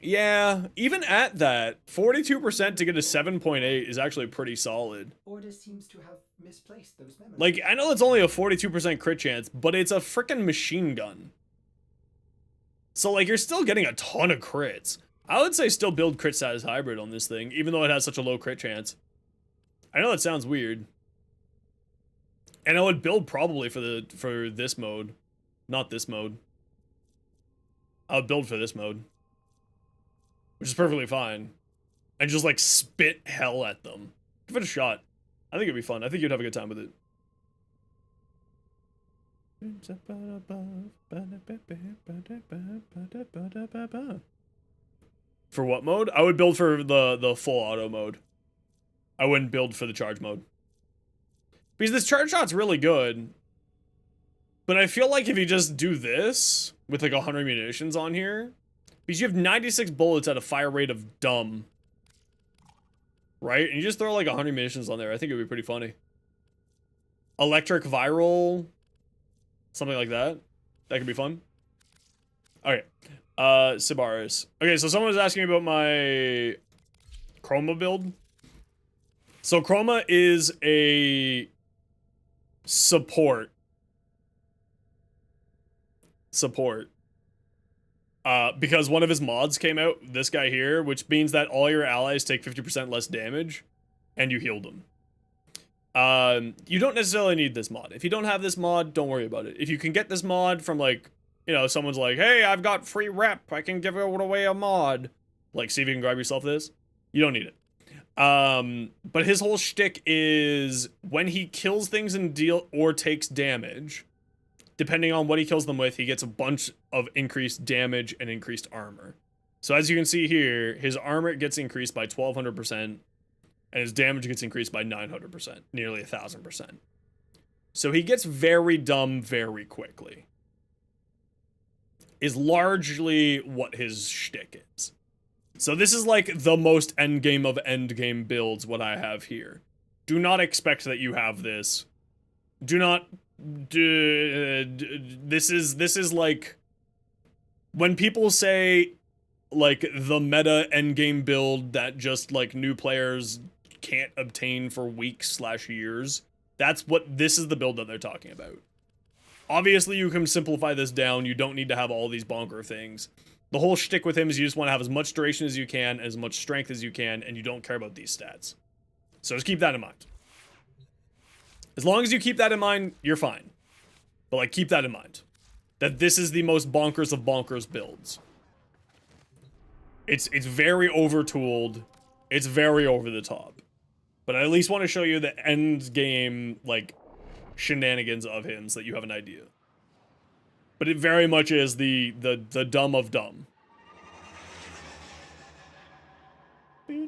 Yeah, even at that, 42% to get a 7.8 is actually pretty solid. Order seems to have misplaced those memories. Like, I know it's only a 42% crit chance, but it's a freaking machine gun. So, like, you're still getting a ton of crits. I would say still build crit status hybrid on this thing, even though it has such a low crit chance. I know that sounds weird. And I would build probably for this mode, not this mode. I would build for this mode, which is perfectly fine, and just like spit hell at them. Give it a shot. I think it'd be fun. I think you'd have a good time with it. For what mode? I would build for the full auto mode. I wouldn't build for the charge mode, because this charge shot's really good. But I feel like if you just do this with like 100 munitions on here, Because you have 96 bullets at a fire rate of dumb. Right? And you just throw like 100 munitions on there. I think it would be pretty funny. Electric viral. Something like that. That could be fun. Okay. Sibaris. Okay, so someone was asking me about my Chroma build. So Chroma is a support. Because one of his mods came out, this guy here, which means that all your allies take 50% less damage, and you healed them. You don't necessarily need this mod. If you don't have this mod, don't worry about it. If you can get this mod from, like, you know, someone's like, hey, I've got free rep, I can give away a mod. Like, see if you can grab yourself this. You don't need it. But his whole shtick is when he kills things and takes damage, depending on what he kills them with, he gets a bunch of increased damage and increased armor. So as you can see here, his armor gets increased by 1200%, and his damage gets increased by 900%, nearly 1000%. So he gets very dumb very quickly. Is largely what his shtick is. So this is like the most endgame of endgame builds, what I have here. Do not expect that you have this. Do not... this is like... When people say, like, the meta endgame build that just, like, new players can't obtain for weeks/years, this is the build that they're talking about. Obviously, you can simplify this down. You don't need to have all these bonker things. The whole shtick with him is you just want to have as much duration as you can, as much strength as you can, and you don't care about these stats. So just keep that in mind. As long as you keep that in mind, you're fine. But, like, keep that in mind. That this is the most bonkers of bonkers builds. It's very over-tooled. It's very over the top. But I at least want to show you the end game, like, shenanigans of him so that you have an idea. But it very much is the dumb of dumb. Your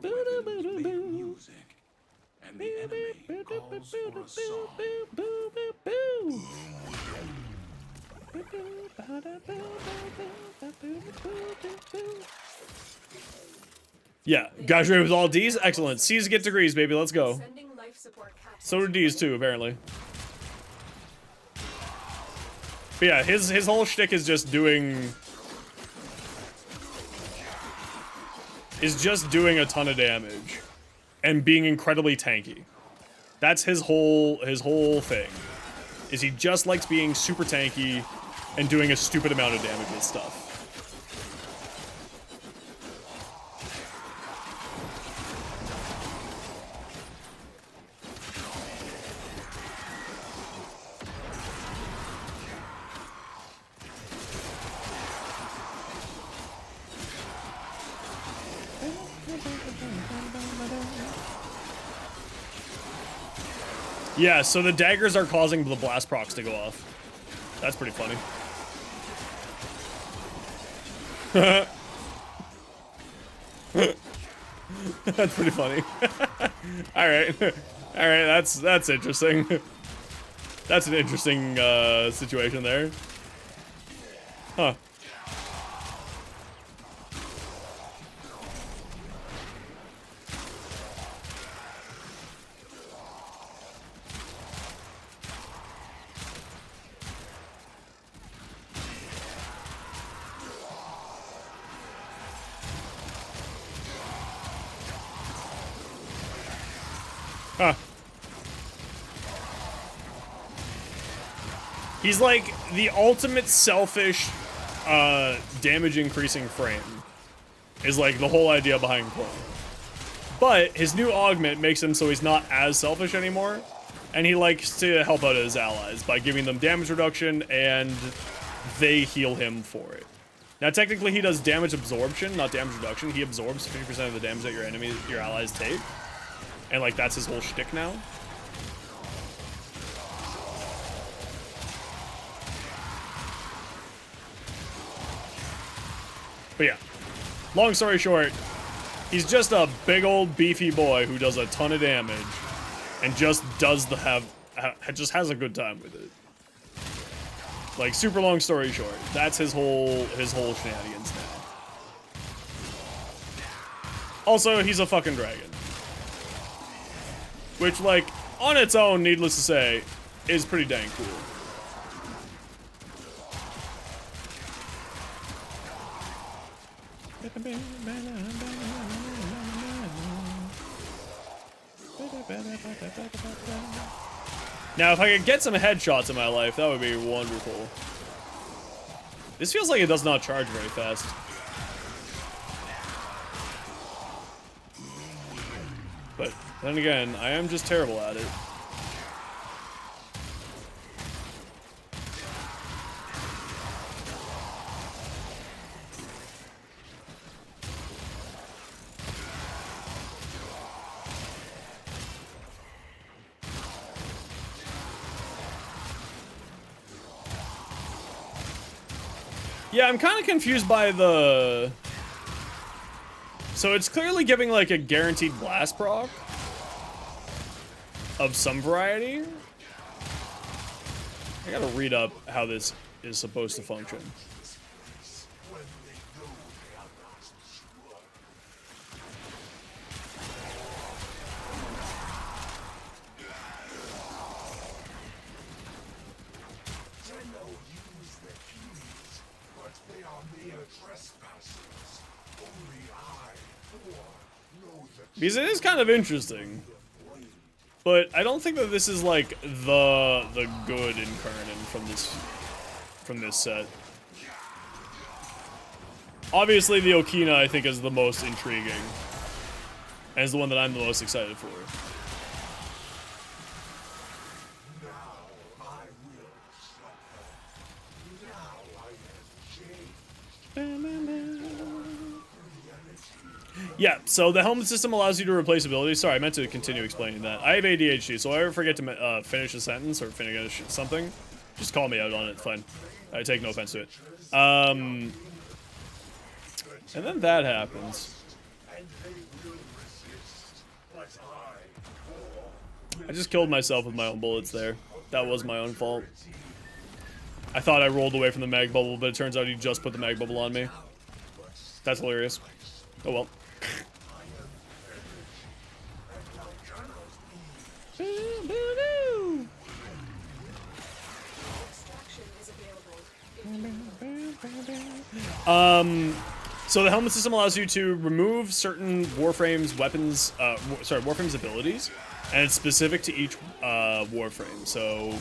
weapons make music, and the enemy calls for a song. Yeah, graduated with all D's? Excellent. C's get degrees, baby. Let's go. So do D's too, apparently. But yeah, his whole shtick is just doing... a ton of damage. And being incredibly tanky. That's his whole thing. Is he just likes being super tanky and doing a stupid amount of damage with stuff. Yeah, so the daggers are causing the blast procs to go off. That's pretty funny. That's pretty funny. Alright. Alright, that's interesting. That's an interesting situation there. Huh. Huh. He's like the ultimate selfish damage increasing frame is like the whole idea behind Clone. But his new augment makes him so he's not as selfish anymore, and he likes to help out his allies by giving them damage reduction, and they heal him for it. Now technically he does damage absorption, not damage reduction. He absorbs 50% of the damage that your allies take. And, like, that's his whole shtick now. But yeah, long story short, he's just a big old beefy boy who does a ton of damage and just does just has a good time with it. Like, super long story short, that's his whole shenanigans now. Also, he's a fucking dragon. Which, like, on its own, needless to say, is pretty dang cool. Now, if I could get some headshots in my life, that would be wonderful. This feels like it does not charge very fast. But then again, I am just terrible at it. Yeah, I'm kind of confused by the... So it's clearly giving, like, a guaranteed blast proc of some variety. I gotta read up how this is supposed to function. Because it is kind of interesting. But I don't think that this is like the good INCARNON from this set. Obviously the Okina I think is the most intriguing. And is the one that I'm the most excited for. Yeah, so the helmet system allows you to replace abilities. Sorry, I meant to continue explaining that. I have ADHD, so if I ever forget to finish a sentence or finish something, just call me out on it, it's fine. I take no offense to it. And then that happens. I just killed myself with my own bullets there. That was my own fault. I thought I rolled away from the mag bubble, but it turns out he just put the mag bubble on me. That's hilarious. Oh well. So the helmet system allows you to remove certain Warframe's weapons, Warframe's abilities, and it's specific to each Warframe. So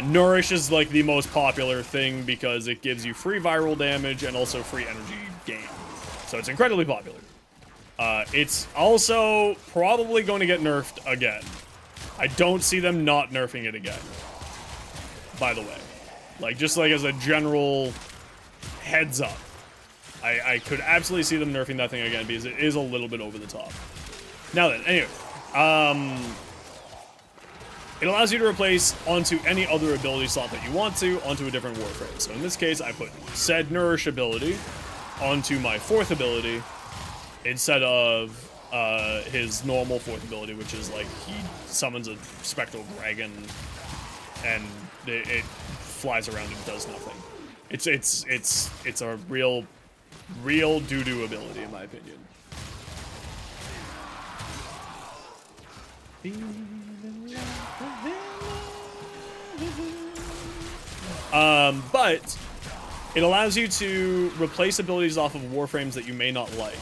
Nourish is like the most popular thing because it gives you free viral damage and also free energy gain. So it's incredibly popular. It's also probably going to get nerfed again. I don't see them not nerfing it again. By the way. Like, just like as a general heads up. I could absolutely see them nerfing that thing again because it is a little bit over the top. Now then, anyway. It allows you to replace onto any other ability slot that you want to onto a different Warframe. So in this case, I put said Nourish ability onto my 4th ability instead of his normal 4th ability, which is like he summons a spectral dragon and it flies around and does nothing. It's a real doo-doo ability in my opinion. But it allows you to replace abilities off of Warframes that you may not like,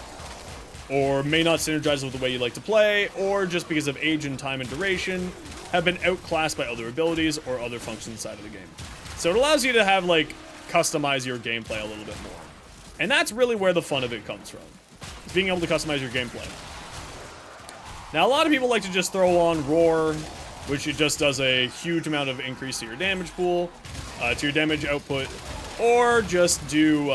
or may not synergize with the way you like to play, or just because of age and time and duration, have been outclassed by other abilities or other functions inside of the game. So it allows you to have, like, customize your gameplay a little bit more. And that's really where the fun of it comes from, is being able to customize your gameplay. Now, a lot of people like to just throw on Roar, which it just does a huge amount of increase to your damage pool, to your damage output, or just do,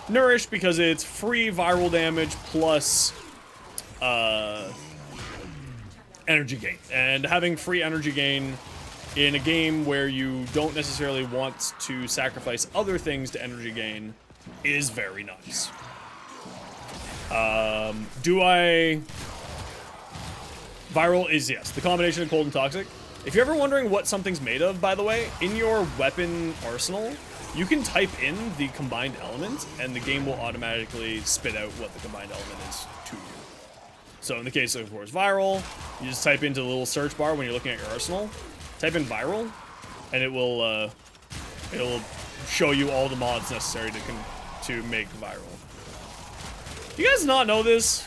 Nourish because it's free viral damage plus, energy gain. And having free energy gain in a game where you don't necessarily want to sacrifice other things to energy gain is very nice. Do I Viral is, yes, the combination of cold and toxic. If you're ever wondering what something's made of, by the way, in your weapon arsenal, you can type in the combined element, and the game will automatically spit out what the combined element is to you. So in the case of, course, viral, you just type into the little search bar when you're looking at your arsenal, type in viral, and it'll show you all the mods necessary to make viral. Do you guys not know this?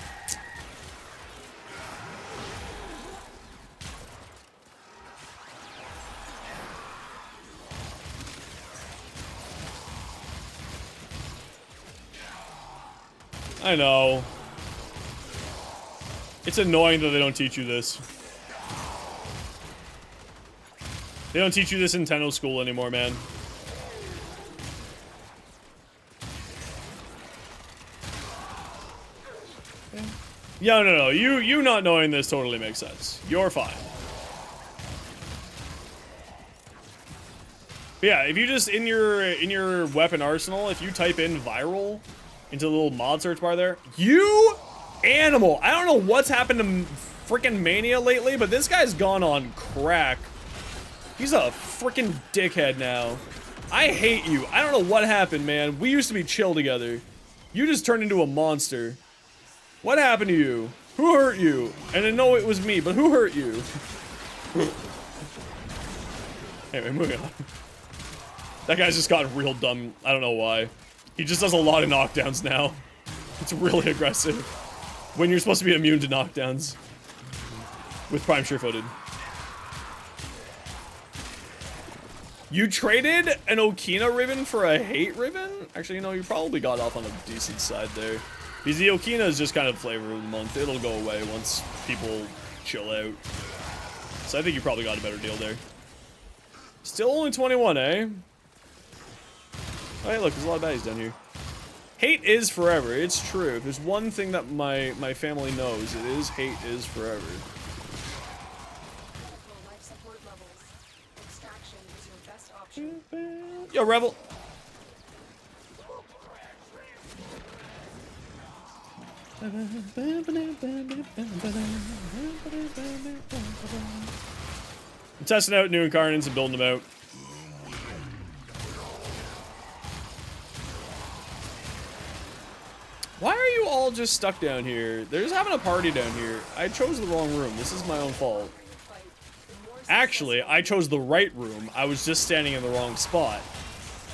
I know. It's annoying that they don't teach you this. They don't teach you this in Nintendo school anymore, man. Yeah, no. You not knowing this totally makes sense. You're fine. But yeah, if you just in your weapon arsenal, if you type in viral into the little mod search bar there, you animal. I don't know what's happened to freaking Mania lately, but this guy's gone on crack. He's a freaking dickhead now. I hate you. I don't know what happened, man. We used to be chill together. You just turned into a monster. What happened to you? Who hurt you? And I know it was me, but who hurt you? Anyway, moving on. That guy's just gotten real dumb. I don't know why. He just does a lot of knockdowns now. It's really aggressive. When you're supposed to be immune to knockdowns. With Prime Sure-Footed. You traded an Okina ribbon for a hate ribbon? Actually, you know, you probably got off on a decent side there. Because the Okina is just kind of flavor of the month. It'll go away once people chill out. So I think you probably got a better deal there. Still only 21, eh? Oh, hey, look, there's a lot of baddies down here. Hate is forever. It's true. If there's one thing that my family knows, it is hate is forever. Life support levels. Extraction is your best option. Yo, Rebel. I'm testing out new incarnates and building them out. Why are you all just stuck down here? They're just having a party down here. I chose the wrong room. This is my own fault. Actually, I chose the right room. I was just standing in the wrong spot.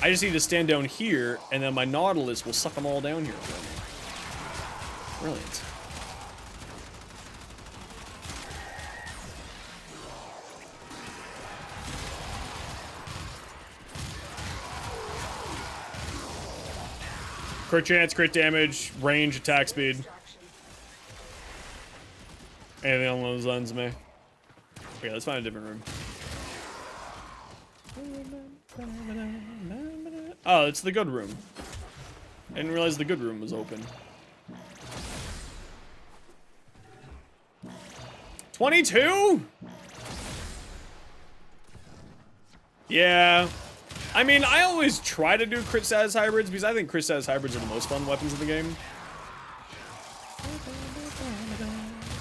I just need to stand down here, and then my Nautilus will suck them all down here for me. Brilliant. Crit chance, crit damage, range, attack speed. Anything along those lines, man. Okay, let's find a different room. Oh, it's the good room. I didn't realize the good room was open. 22? Yeah. I mean, I always try to do crit status hybrids because I think crit status hybrids are the most fun weapons in the game.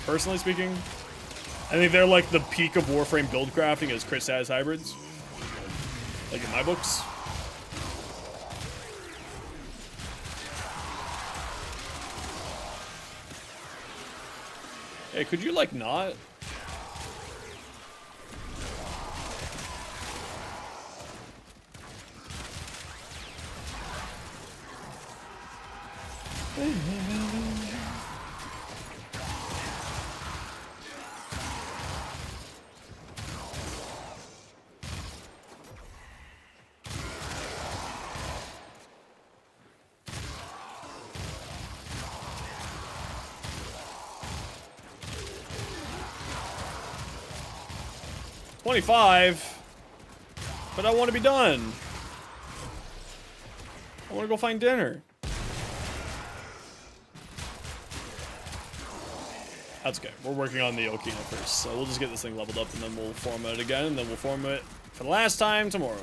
Personally speaking, I think they're like the peak of Warframe build crafting as crit status hybrids. Like in my books. Hey, could you like not? $25, but I want to be done. I want to go find dinner. That's okay. We're working on the Okina first, so we'll just get this thing leveled up and then we'll form it again, and then we'll form it for the last time tomorrow.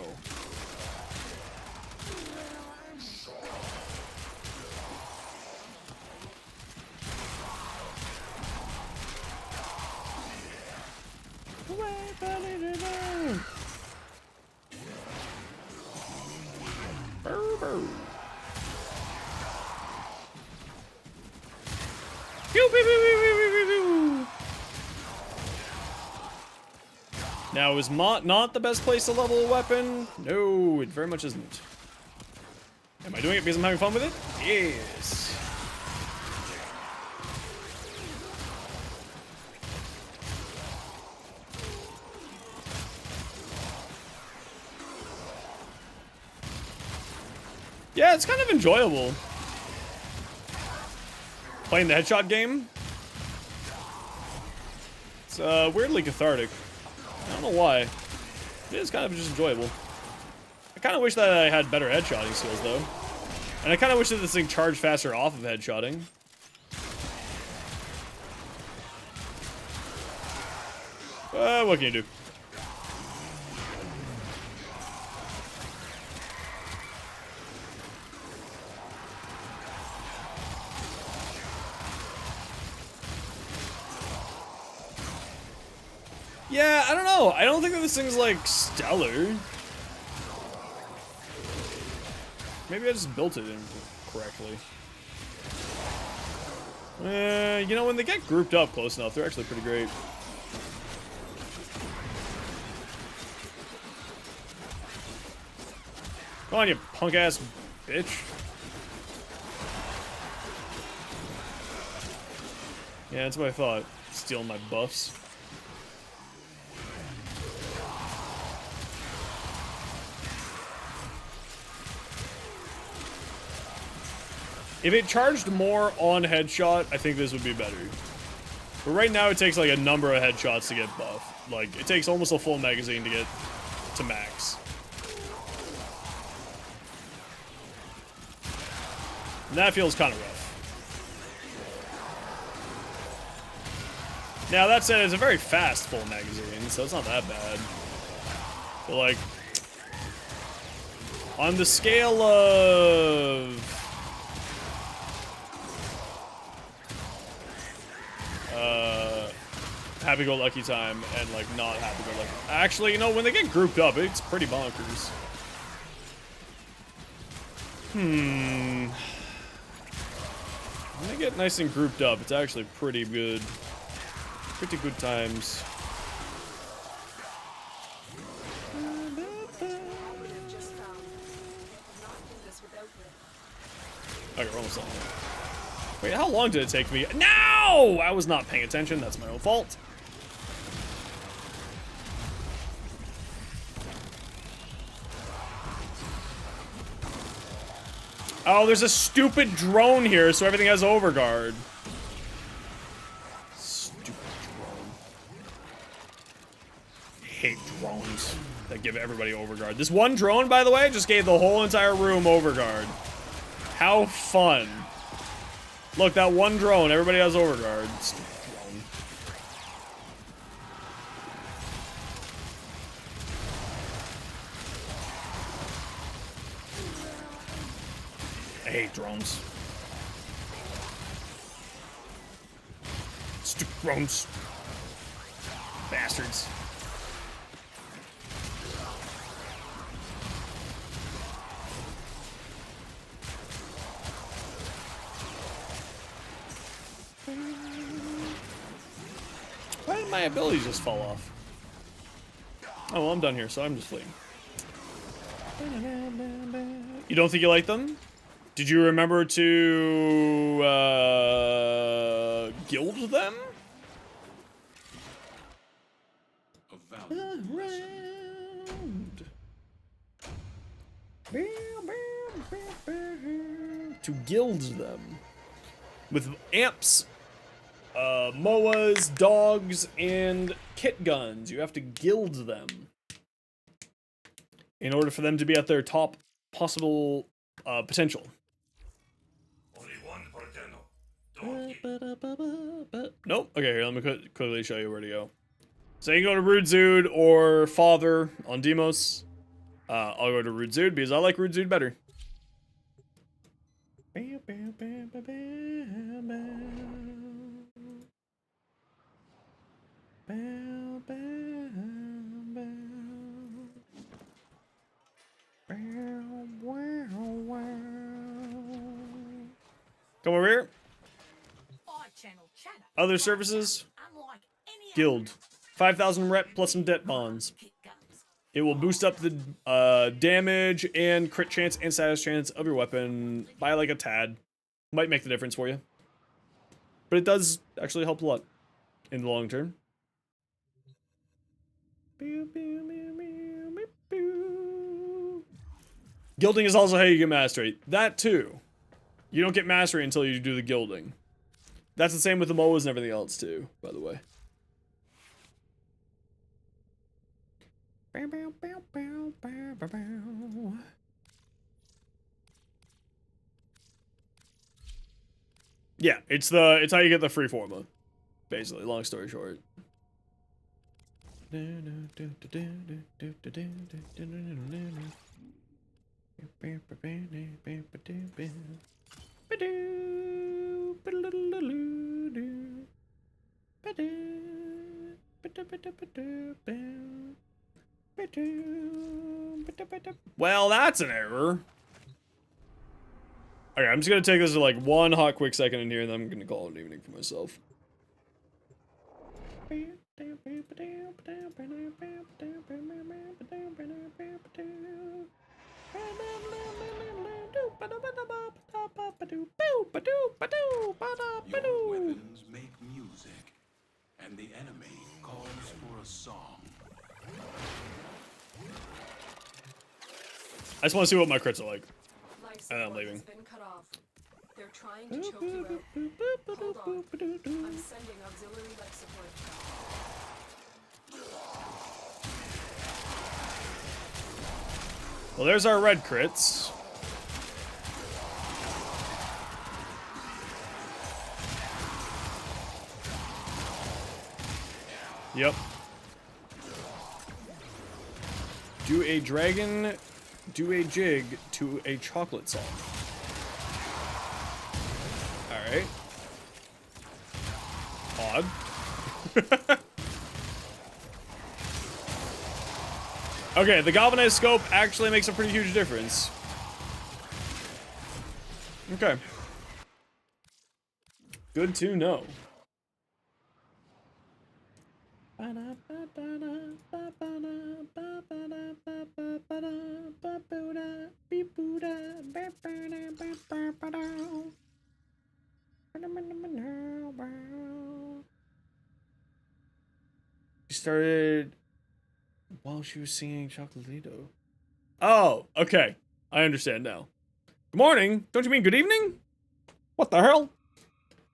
Now, is Mott not the best place to level a weapon? No, it very much isn't. Am I doing it because I'm having fun with it? Yes. Yeah, it's kind of enjoyable. Playing the headshot game. It's weirdly cathartic. I don't know why. It is kind of just enjoyable. I kind of wish that I had better headshotting skills, though. And I kind of wish that this thing charged faster off of headshotting. What can you do? Yeah, I don't know. I don't think that this thing's, like, stellar. Maybe I just built it incorrectly. You know, when they get grouped up close enough, they're actually pretty great. Come on, you punk-ass bitch. Yeah, that's what I thought. Stealing my buffs. If it charged more on headshot, I think this would be better. But right now, it takes like a number of headshots to get buff. Like, it takes almost a full magazine to get to max. And that feels kind of rough. Now, that said, it's a very fast full magazine, so it's not that bad. But, like, on the scale of... happy-go-lucky time and, like, not happy-go-lucky. Actually, you know, when they get grouped up, it's pretty bonkers. When they get nice and grouped up, it's actually pretty good. Pretty good times. Okay, we're almost done. Wait, how long did it take me? No! I was not paying attention. That's my own fault. Oh, there's a stupid drone here, so everything has overguard. Stupid drone. I hate drones that give everybody overguard. This one drone, by the way, just gave the whole entire room overguard. How fun. Look, that one drone, everybody has overguard. Stupid drone. I hate drones. Stupid drones. Bastards. Why did my abilities just fall off? Oh, well, I'm done here, so I'm just fleeing. You don't think you like them? Did you remember to gild them? A valuable lesson. To gild them with amps, MOAs, dogs, and kit guns. You have to gild them in order for them to be at their top possible potential. Nope. Okay, here, let me quickly show you where to go. So you can go to Rude Zood or Father on Demos. I'll go to Rude Zood because I like Rude Zood better. Come over here. Other services. Guild. 5,000 rep plus some det bonds. It will boost up the damage and crit chance and status chance of your weapon by like a tad. Might make the difference for you. But it does actually help a lot in the long term. Gilding is also how you get mastery. That too. You don't get mastery until you do the gilding. That's the same with the MOAs and everything else too, by the way. Yeah, it's how you get the free forma. Basically, long story short. Well, that's an error. Okay, I'm just gonna take this to like one hot quick second in here, and then I'm gonna call it an evening for myself. Your weapons make music, and the enemy calls for a song. I just want to see what my crits are like. Life And I'm support leaving. has been cut off. They're trying to choke you out. Hold on. I'm sending auxiliary life support. Well, there's our red crits. Yep. Do a dragon, do a jig to a chocolate song. Alright. Odd. Okay, the galvanized scope actually makes a pretty huge difference. Okay. Good to know. She started while she was singing Chocolatito. Oh, okay. I understand now. Good morning. Don't you mean good evening? What the hell?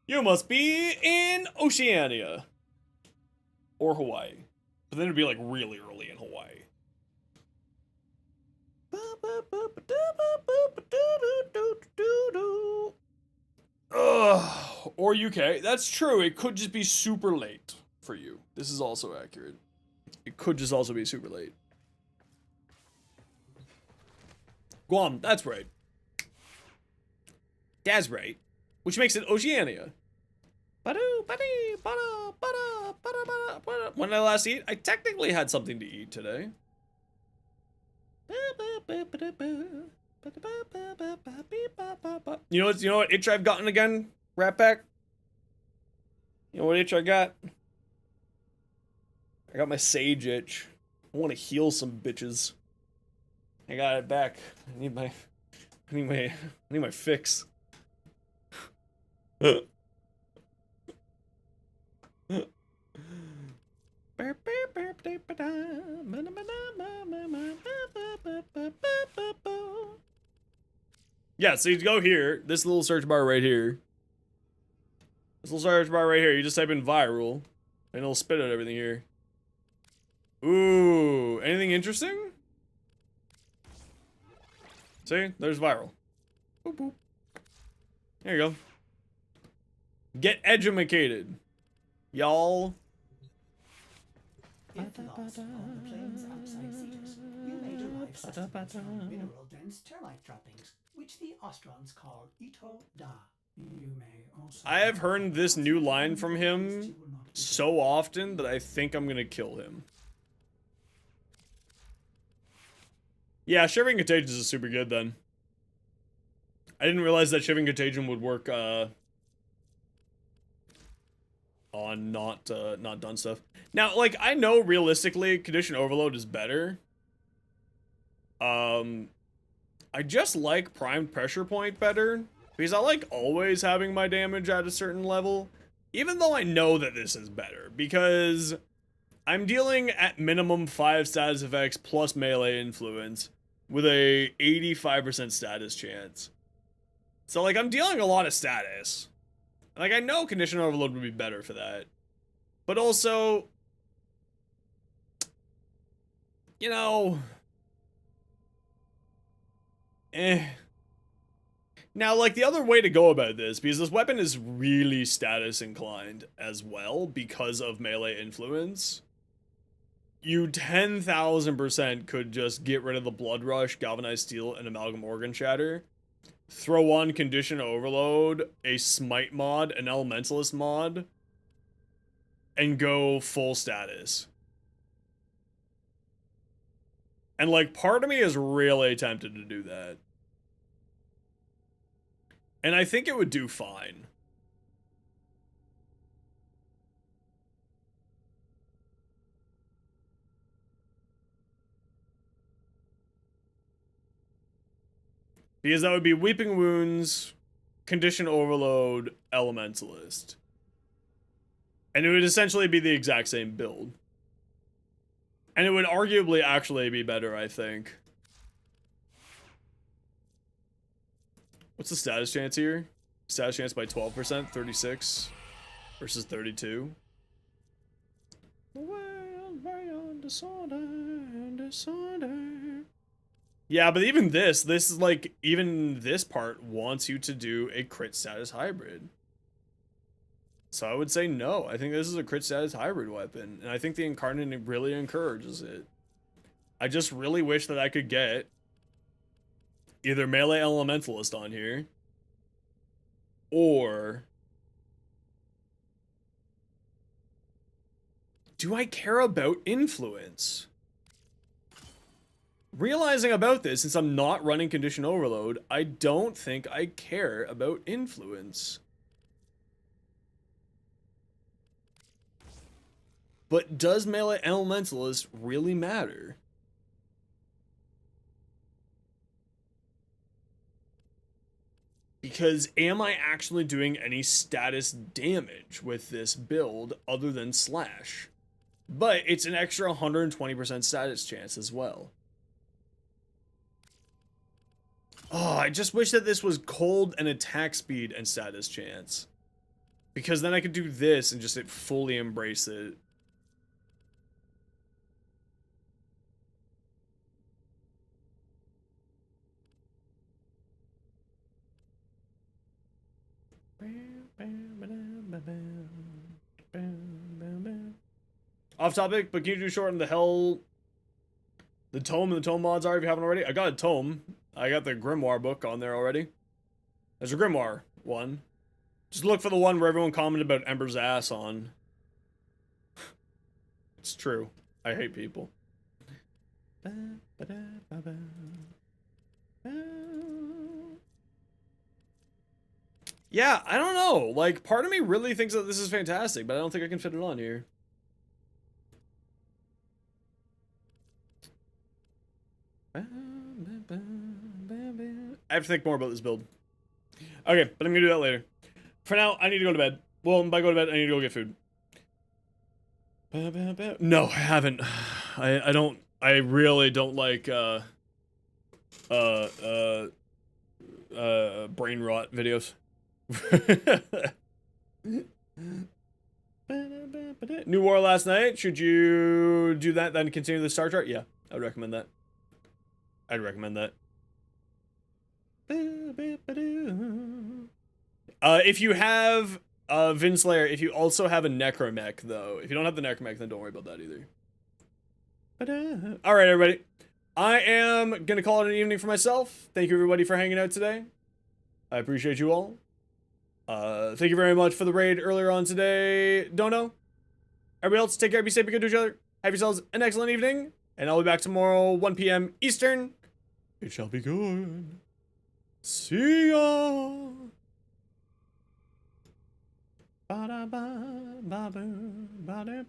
You must be in Oceania. Or Hawaii. But then it'd be like really early in Hawaii. Ugh. Or UK. That's true. It could just be super late for you. This is also accurate. It could just also be super late. Guam. That's right. That's right. Which makes it Oceania. When did I last eat? I technically had something to eat today. You know what itch I've gotten again? Rat Pack? You know what itch I got? I got my sage itch. I want to heal some bitches. I got it back. I need my fix. Yeah, so you go here, this little search bar right here. This little search bar right here, you just type in viral, and it'll spit out everything here. Ooh, anything interesting? See, there's viral. Boop, boop. There you go. Get edumacated, y'all. If lost on the plains outside Cetus, you may derive sustenance from mineral-dense termite droppings, which the Austrons call Ito Da. You may also I have heard this new line from him so often that I think I'm gonna kill him. Yeah, Shivering Contagion is super good then. I didn't realize that Shivering Contagion would work on on not done stuff. Now, like, I know realistically condition overload is better. I just like primed pressure point better because I like always having my damage at a certain level, even though I know that this is better because I'm dealing at minimum 5 status effects plus melee influence with a 85% status chance. So, like, I'm dealing a lot of status. Like, I know condition overload would be better for that. But also, you know, Now, like, the other way to go about this, because this weapon is really status inclined as well because of melee influence, you 10,000% could just get rid of the Blood Rush, Galvanized Steel, and Amalgam Organ Shatter, throw on Condition Overload, a Smite mod, an Elementalist mod, and go full status. And, like, part of me is really tempted to do that. And I think it would do fine. Because that would be Weeping Wounds, Condition Overload, Elementalist. And it would essentially be the exact same build. And it would arguably actually be better, I think. What's the status chance here? Status chance by 12%, 36 versus 32. Disorder. Yeah, but even this is like, even this part wants you to do a crit status hybrid. So I would say no. I think this is a crit status hybrid weapon, and I think the Incarnate really encourages it. I just really wish that I could get either Melee Elementalist on here, or do I care about Influence? Realizing about this, since I'm not running Condition Overload, I don't think I care about Influence. But does Melee Elementalist really matter? Because am I actually doing any status damage with this build other than slash? But it's an extra 120% status chance as well. Oh, I just wish that this was cold and attack speed and status chance. Because then I could do this and just fully embrace it. Off topic, but can you do shorten the tome and the tome mods are if you haven't already? I got a tome. I got the Grimoire book on there already. There's a Grimoire one. Just look for the one where everyone commented about Ember's ass on. It's true. I hate people. Yeah, I don't know. Like, part of me really thinks that this is fantastic, but I don't think I can fit it on here. I have to think more about this build. Okay, but I'm gonna do that later. For now, I need to go to bed. Well, by go to bed, I need to go get food. No, I haven't. I don't. I really don't like brain rot videos. New War last night. Should you do that then continue the star chart? Yeah, I would recommend that. I'd recommend that. If you have Vinslayer, if you also have a Necromech, though, if you don't have the Necromech, then don't worry about that either. All right, everybody. I am gonna call it an evening for myself. Thank you, everybody, for hanging out today. I appreciate you all. Thank you very much for the raid earlier on today, Dono. Everybody else, take care, be safe, be good to each other. Have yourselves an excellent evening, and I'll be back tomorrow, 1 p.m. Eastern. It shall be good. See ya. Bye. Ba-da-ba, ba-boo, ba-da-ba.